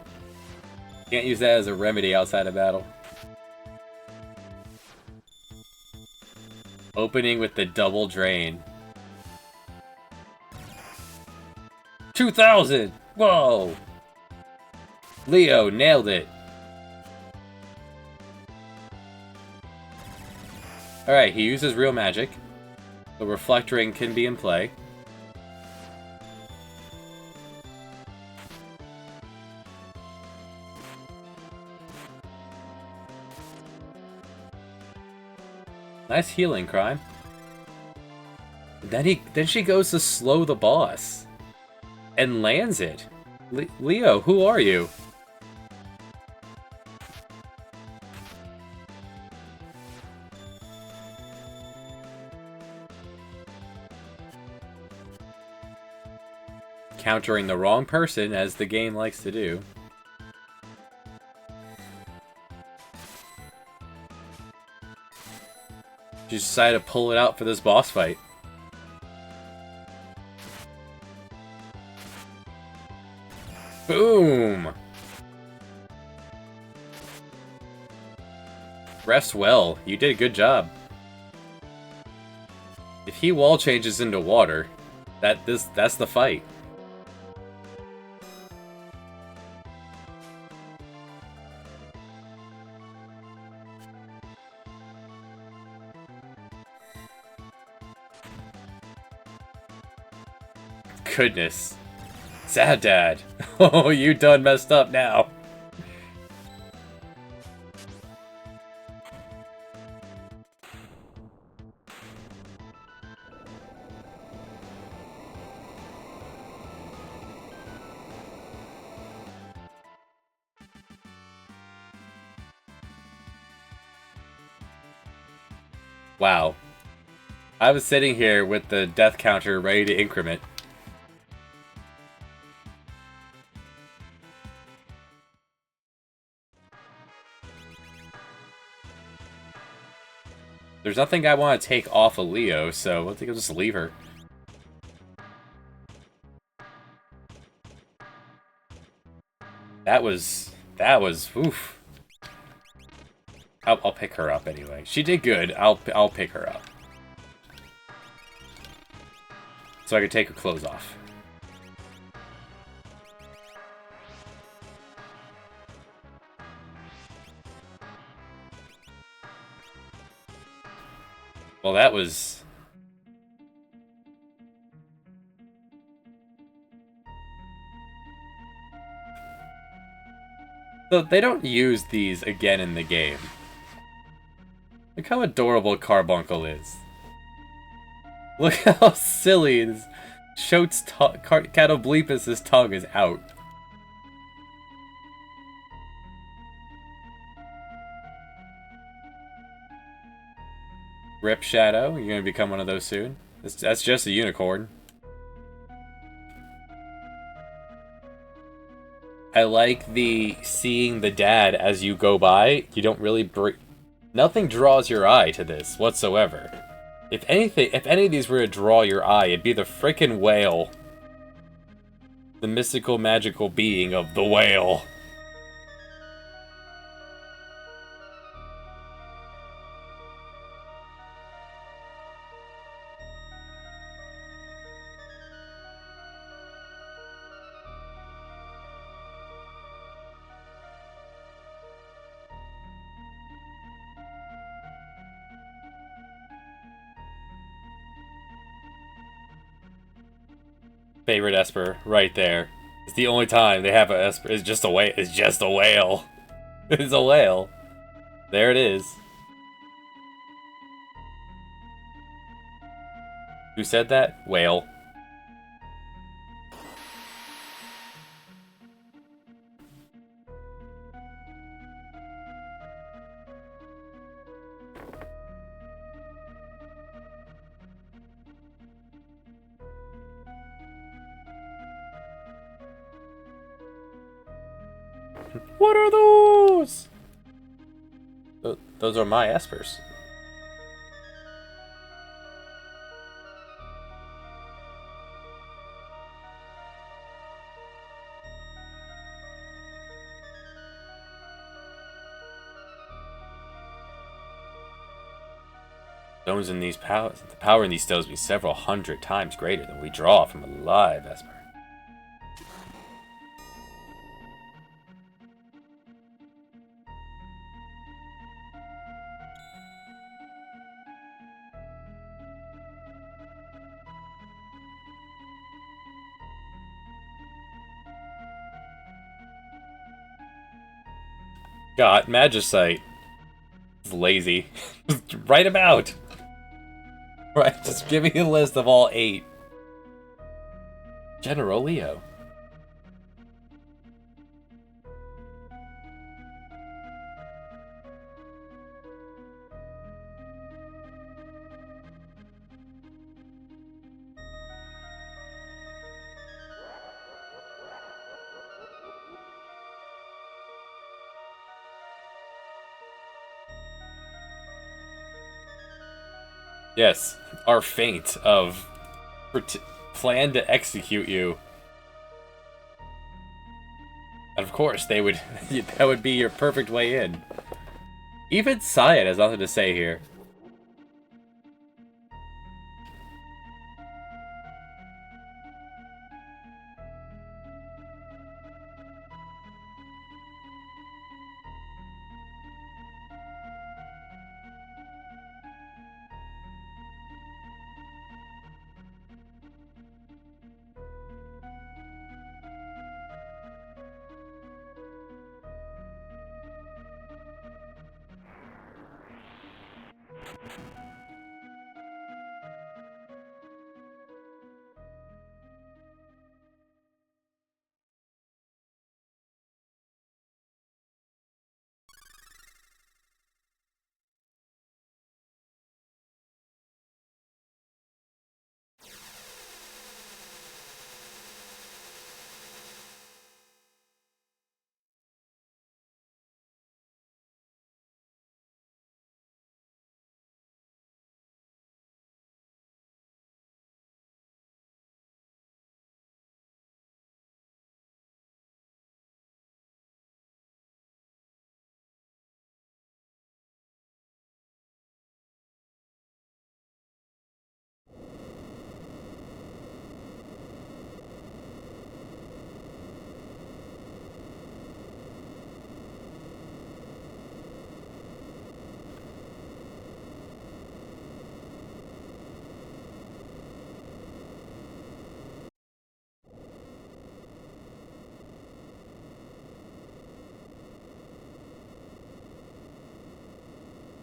Can't use that as a remedy outside of battle. Opening with the double drain. 2,000! Whoa! Leo nailed it. Alright, he uses real magic. The Reflect Ring can be in play. Nice healing, Crime. Then she goes to slow the boss. And lands it. Leo, who are you? Countering the wrong person, as the game likes to do. She decided to pull it out for this boss fight. Boom! Rest well. You did a good job. If he wall changes into water, that's the fight. Goodness. Sad dad. Oh, you done messed up now. Wow. I was sitting here with the death counter ready to increment. There's nothing I want to take off of Leo, so I think I'll just leave her. That was, oof. I'll pick her up anyway. She did good. I'll pick her up. So I can take her clothes off. Well, that was... So they don't use these again in the game. Look how adorable Carbuncle is. Look how silly this Shote's Catoblepus' tongue is out. Rip Shadow, you're gonna become one of those soon. That's just a unicorn. I like the seeing the dad as you go by. You don't really nothing draws your eye to this whatsoever. If anything, if any of these were to draw your eye, it'd be the frickin' whale. The mystical, magical being of the whale. Favorite Esper, right there. It's the only time they have a Esper. It's just a whale. It's just a whale. It's a whale. There it is. Who said that? Whale. What are those? Those are my Espers. Stones in these the power in these stones be several hundred times greater than we draw from a live Esper. God, Magicite. It's lazy. Write about. Right, just give me a list of all 8. General Leo. Yes, our feint of plan to execute you. And of course, they would. That would be your perfect way in. Even Syed has nothing to say here.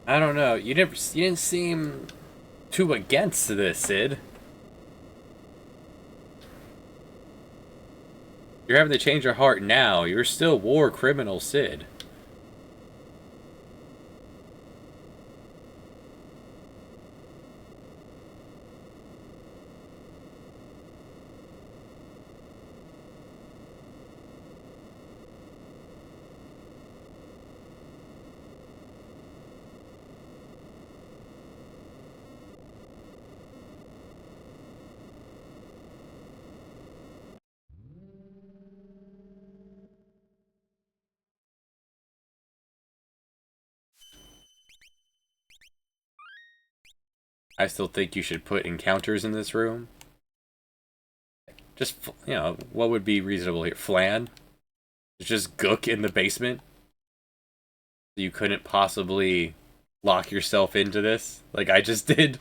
I don't know. You didn't seem too against this, Sid. You're having to change your heart now. You're still war criminal, Sid. I still think you should put encounters in this room. Just, you know, what would be reasonable here? Flan? Just gook in the basement? You couldn't possibly lock yourself into this like I just did?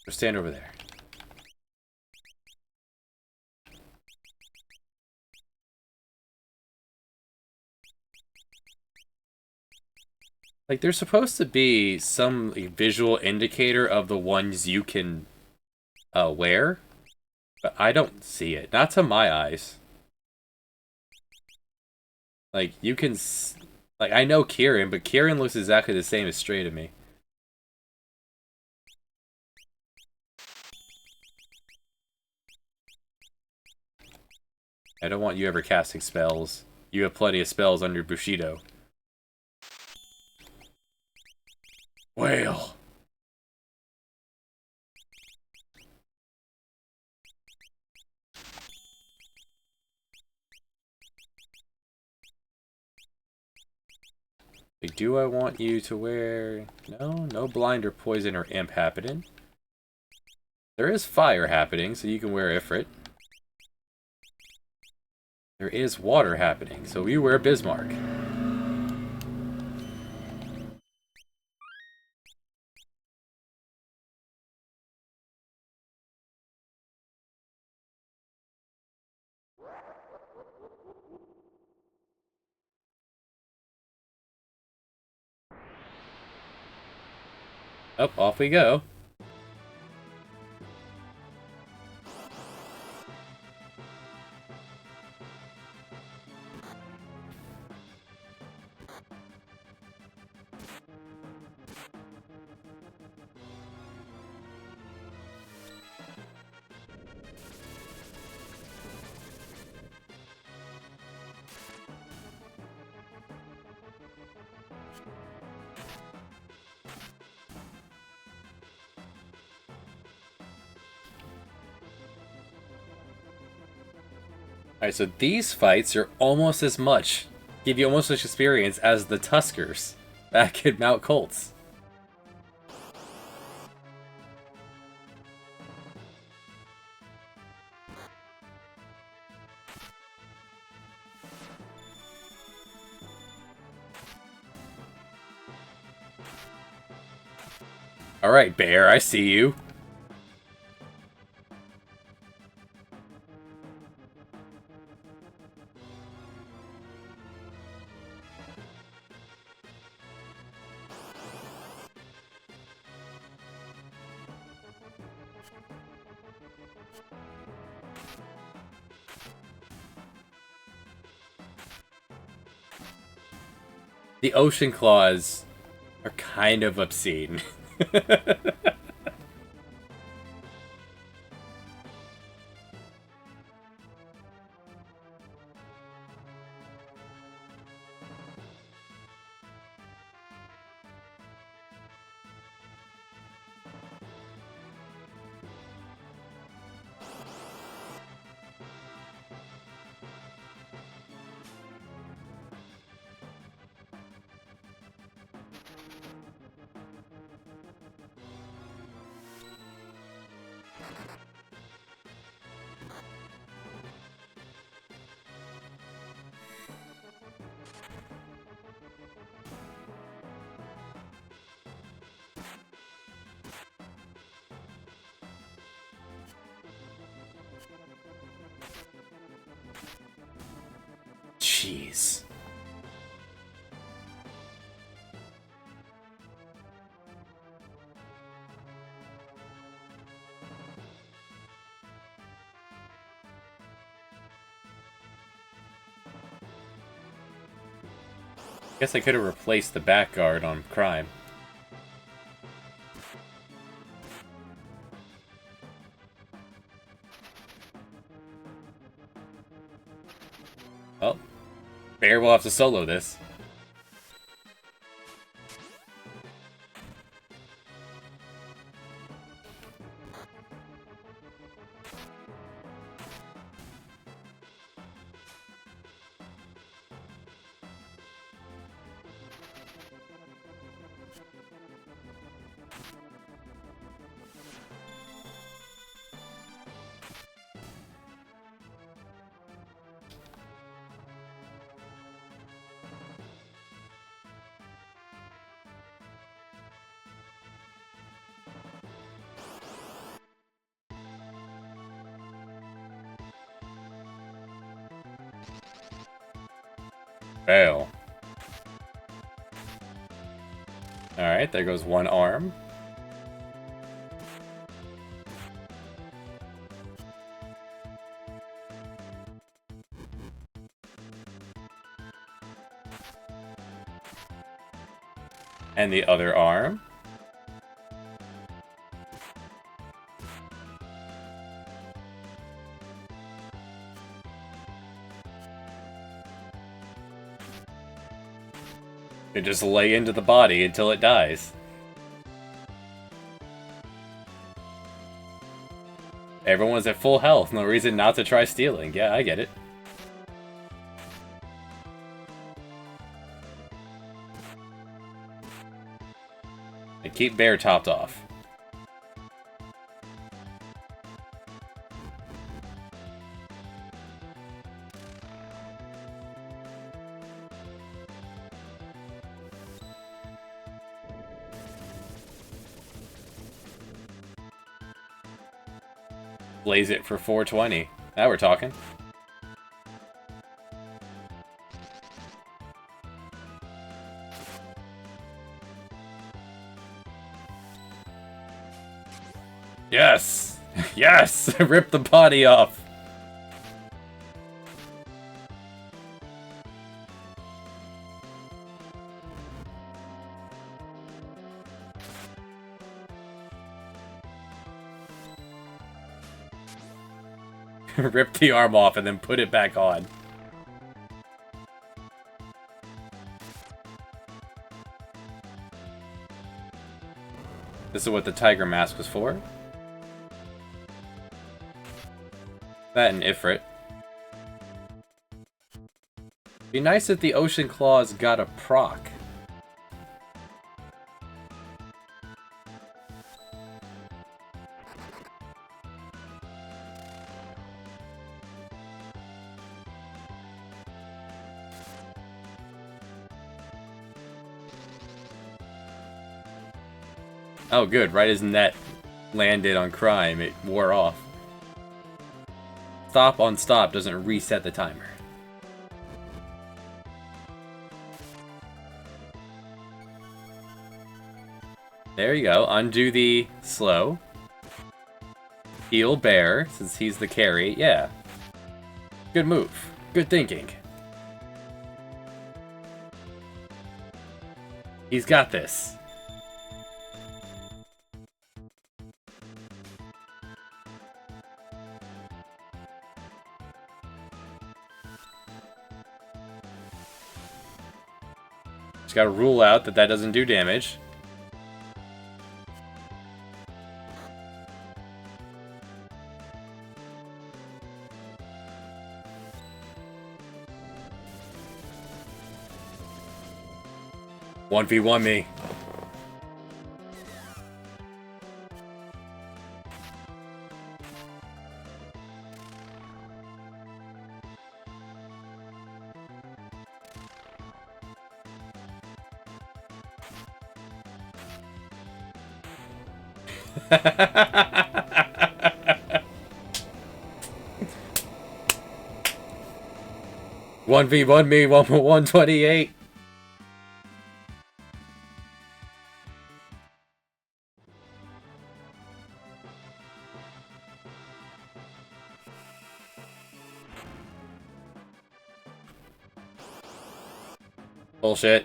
Stand over there. Like, there's supposed to be some visual indicator of the ones you can wear, but I don't see it. Not to my eyes. Like, you can... Like, I know Kieran, but Kieran looks exactly the same as Stray to me. I don't want you ever casting spells. You have plenty of spells under Bushido. Whale! Like, do I want you to wear... No blind or poison or imp happening. There is fire happening, so you can wear Ifrit. There is water happening, so you wear Bismarck. Up, off we go. Alright, so these fights are almost as much, give you almost as much experience as the Tuskers back at Mount Colts. Alright, Bear, I see you. The ocean claws are kind of obscene. Jeez. Guess I could have replaced the back guard on Crime. Well, Bear will have to solo this. Fail. Alright, there goes one arm. And the other arm. You just lay into the body until it dies. Everyone's at full health, no reason not to try stealing. Yeah, I get it. And keep Bear topped off. Blaze it for 420. Now we're talking. Yes! Yes! Rip the body off! Rip the arm off and then put it back on. This is what the tiger mask was for. That and Ifrit. Be nice if the Ocean Claws got a proc. Oh good, right as net landed on Crime, it wore off. Stop on stop doesn't reset the timer. There you go, undo the slow. Heal Bear, since he's the carry, yeah. Good move, good thinking. He's got this. Just gotta rule out that that doesn't do damage. One v one me. One v one me. 128. Bullshit.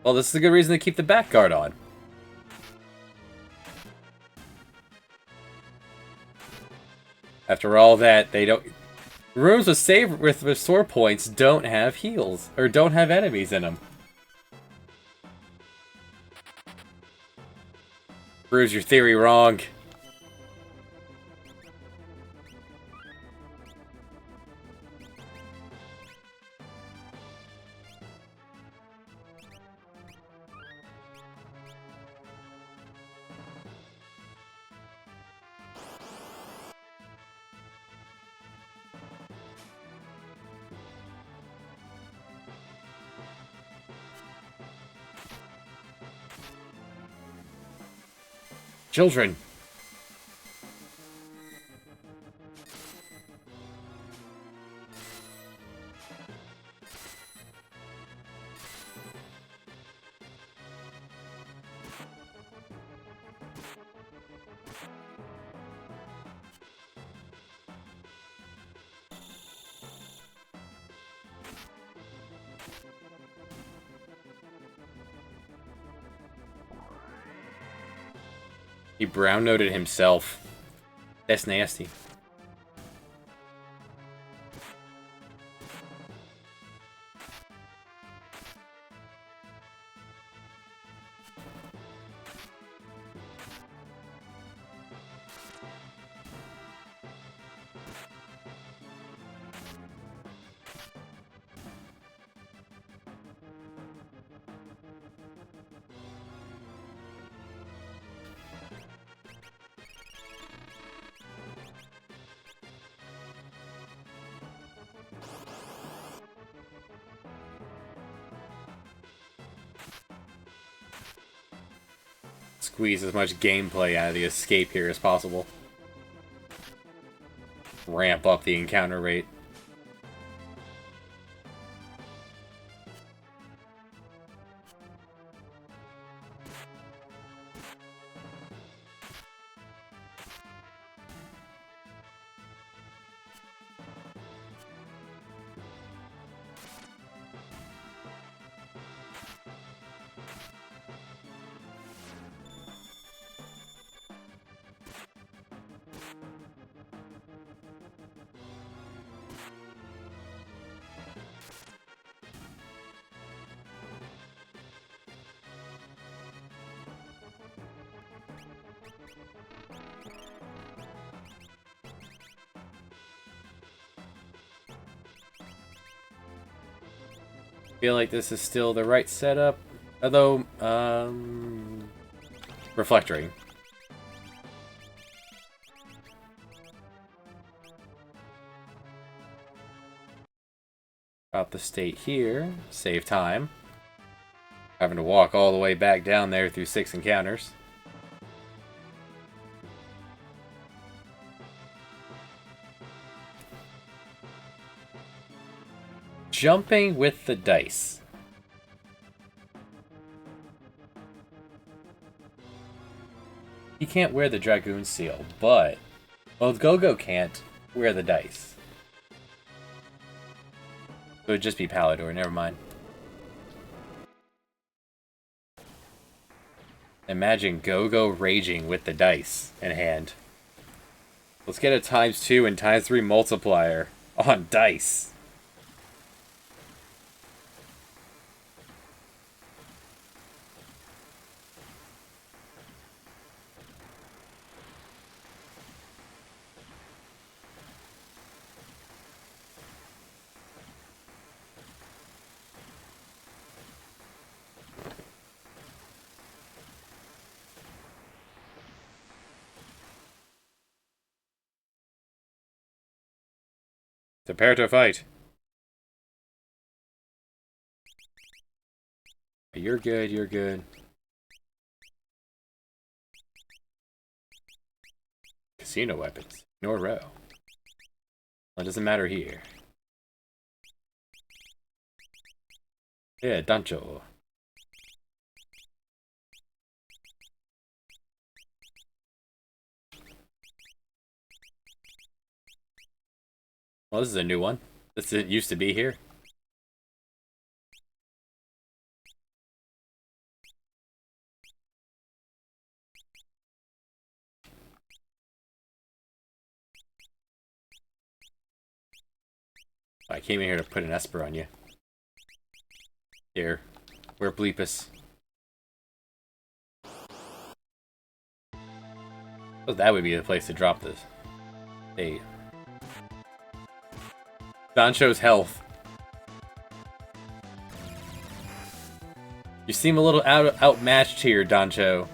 Well, this is a good reason to keep the back guard on. After all that, they don't... Rooms with restore points don't have heals, or don't have enemies in them. Proves your theory wrong. Children. He brown noted himself. That's nasty. Squeeze as much gameplay out of the escape here as possible. Ramp up the encounter rate. Feel like this is still the right setup, although, reflectoring. Out the state here, save time. Having to walk all the way back down there through 6 encounters. Jumping with the dice. He can't wear the Dragoon seal, but... Well, Go-Go can't wear the dice. It would just be Palador, never mind. Imagine Go-Go raging with the dice in hand. Let's get a ×2 and ×3 multiplier on dice. Prepare to fight. You're good, you're good. Casino weapons. Ignore row. Well, it doesn't matter here. Yeah, Dancho. Well, this is a new one. This didn't used to be here. I came in here to put an Esper on you. Here. We're Bleepus. So that would be the place to drop this. Hey. Dancho's health. You seem a little outmatched here, Dancho.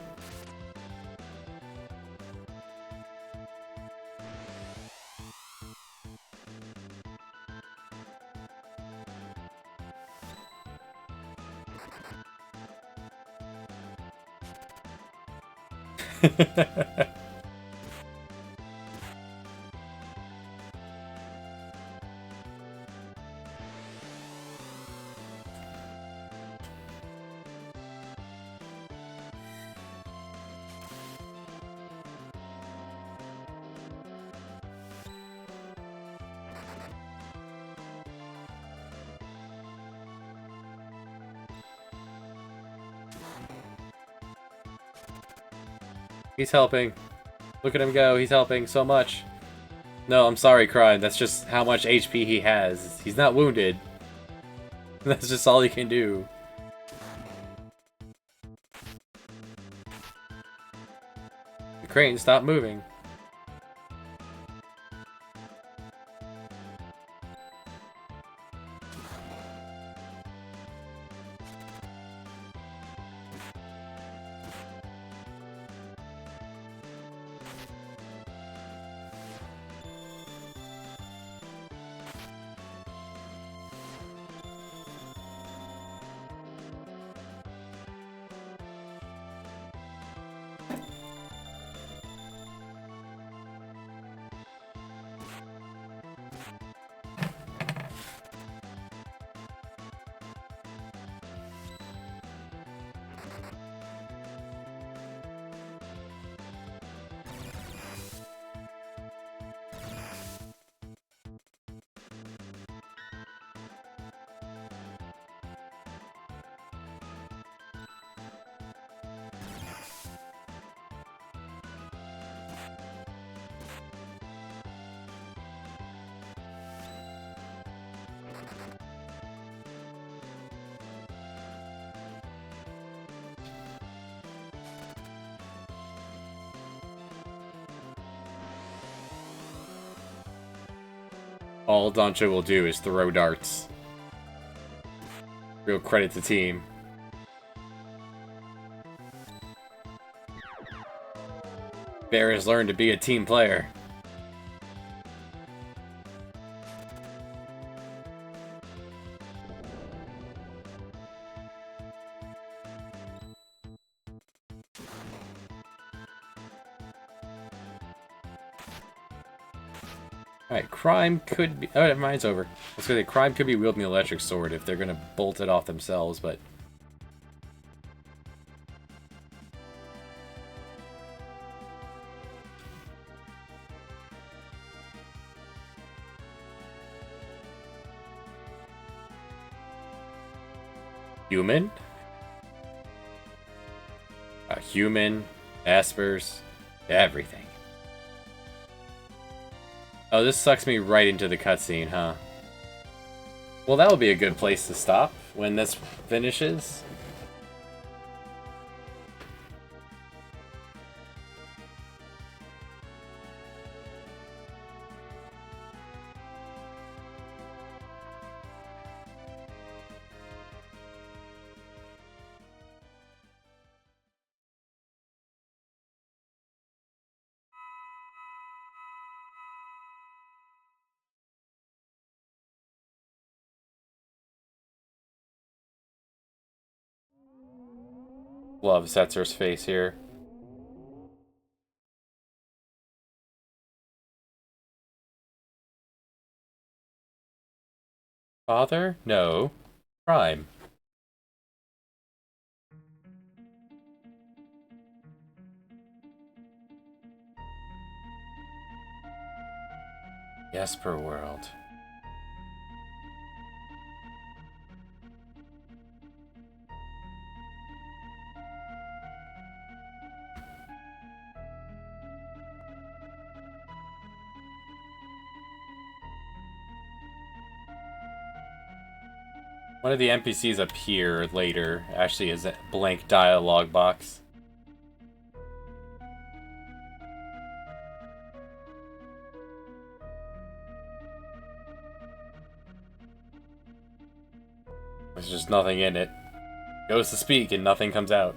He's helping. Look at him go. He's helping so much. No, I'm sorry, Crime. That's just how much HP he has. He's not wounded. That's just all he can do. The crane, stop moving. All Dancho will do is throw darts. Real credit to team. Bear has learned to be a team player. Alright, Crime could be... Oh, mine's over. I was gonna say, Crime could be wielding the electric sword if they're gonna bolt it off themselves, but... Human? A human, espers, everything. Oh, this sucks me right into the cutscene, huh? Well, that'll be a good place to stop when this finishes. Love Setzer's face here. Father? No. Prime. Esper World. One of the NPCs up here later actually is a blank dialogue box. There's just nothing in it. Goes to speak and nothing comes out.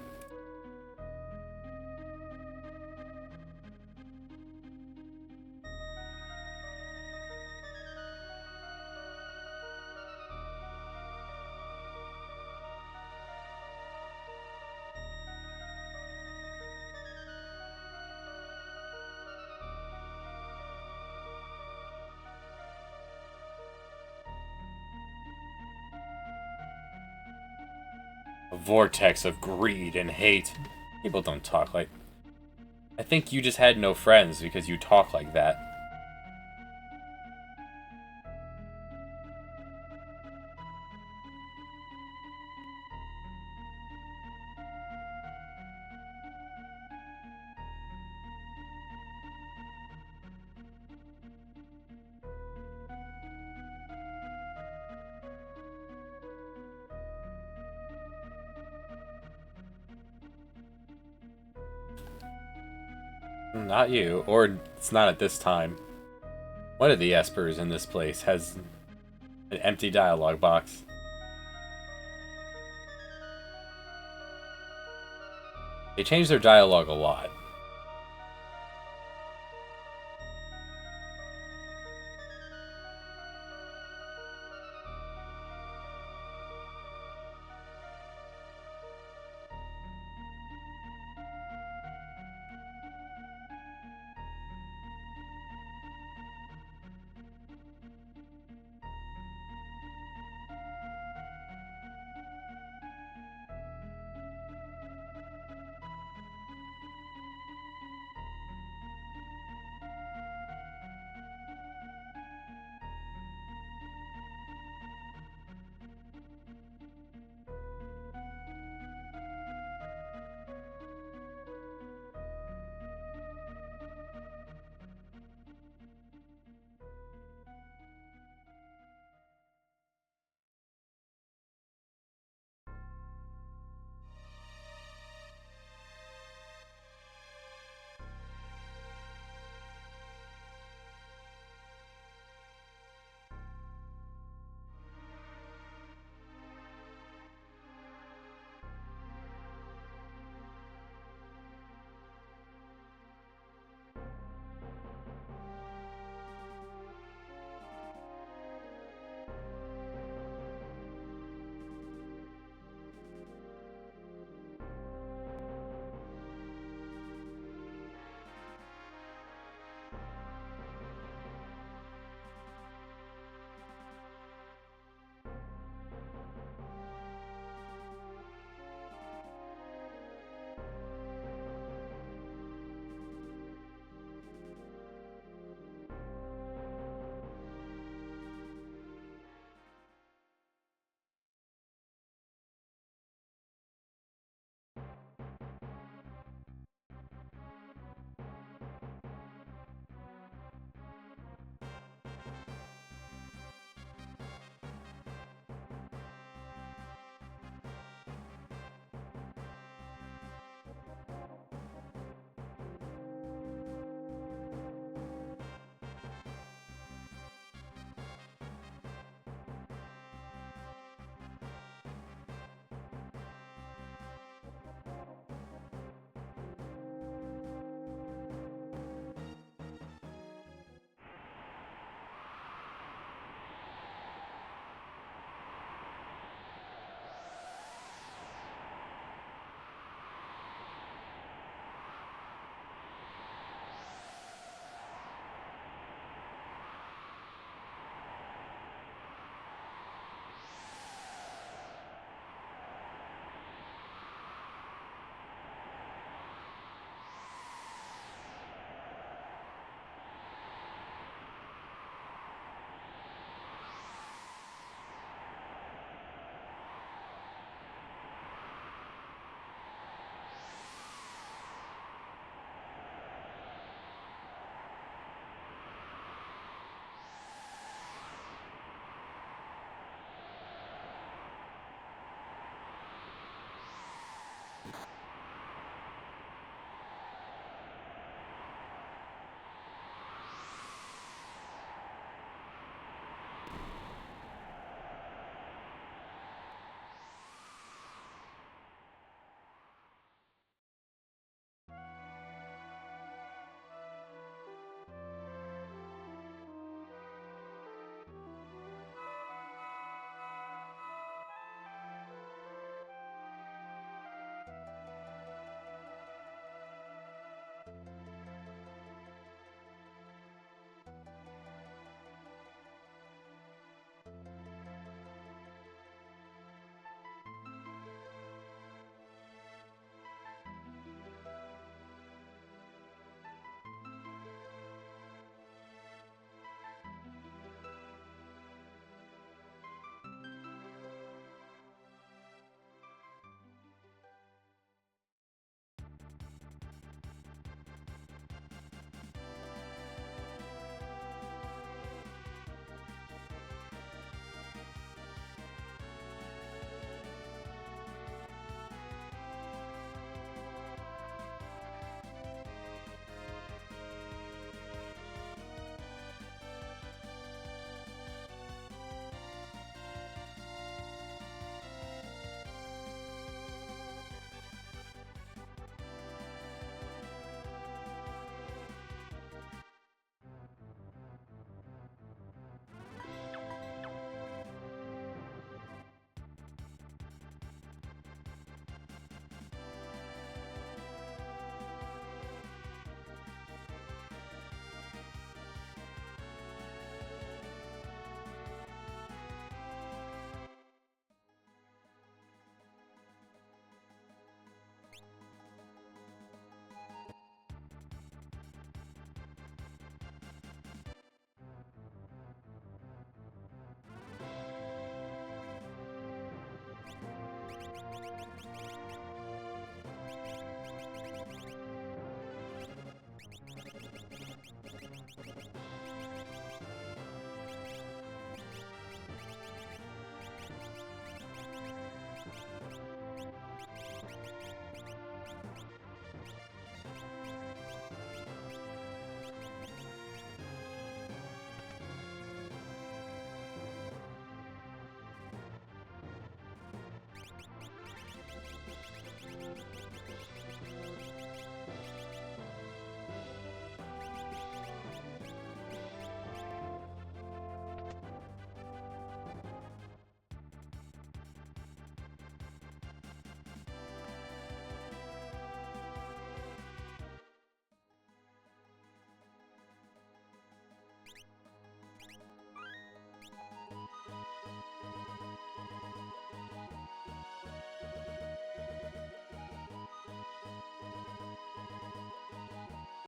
A vortex of greed and hate. People don't talk like... I think you just had no friends because you talk like that. Not you, or it's not at this time. One of the Espers in this place has an empty dialogue box. They changed their dialogue a lot.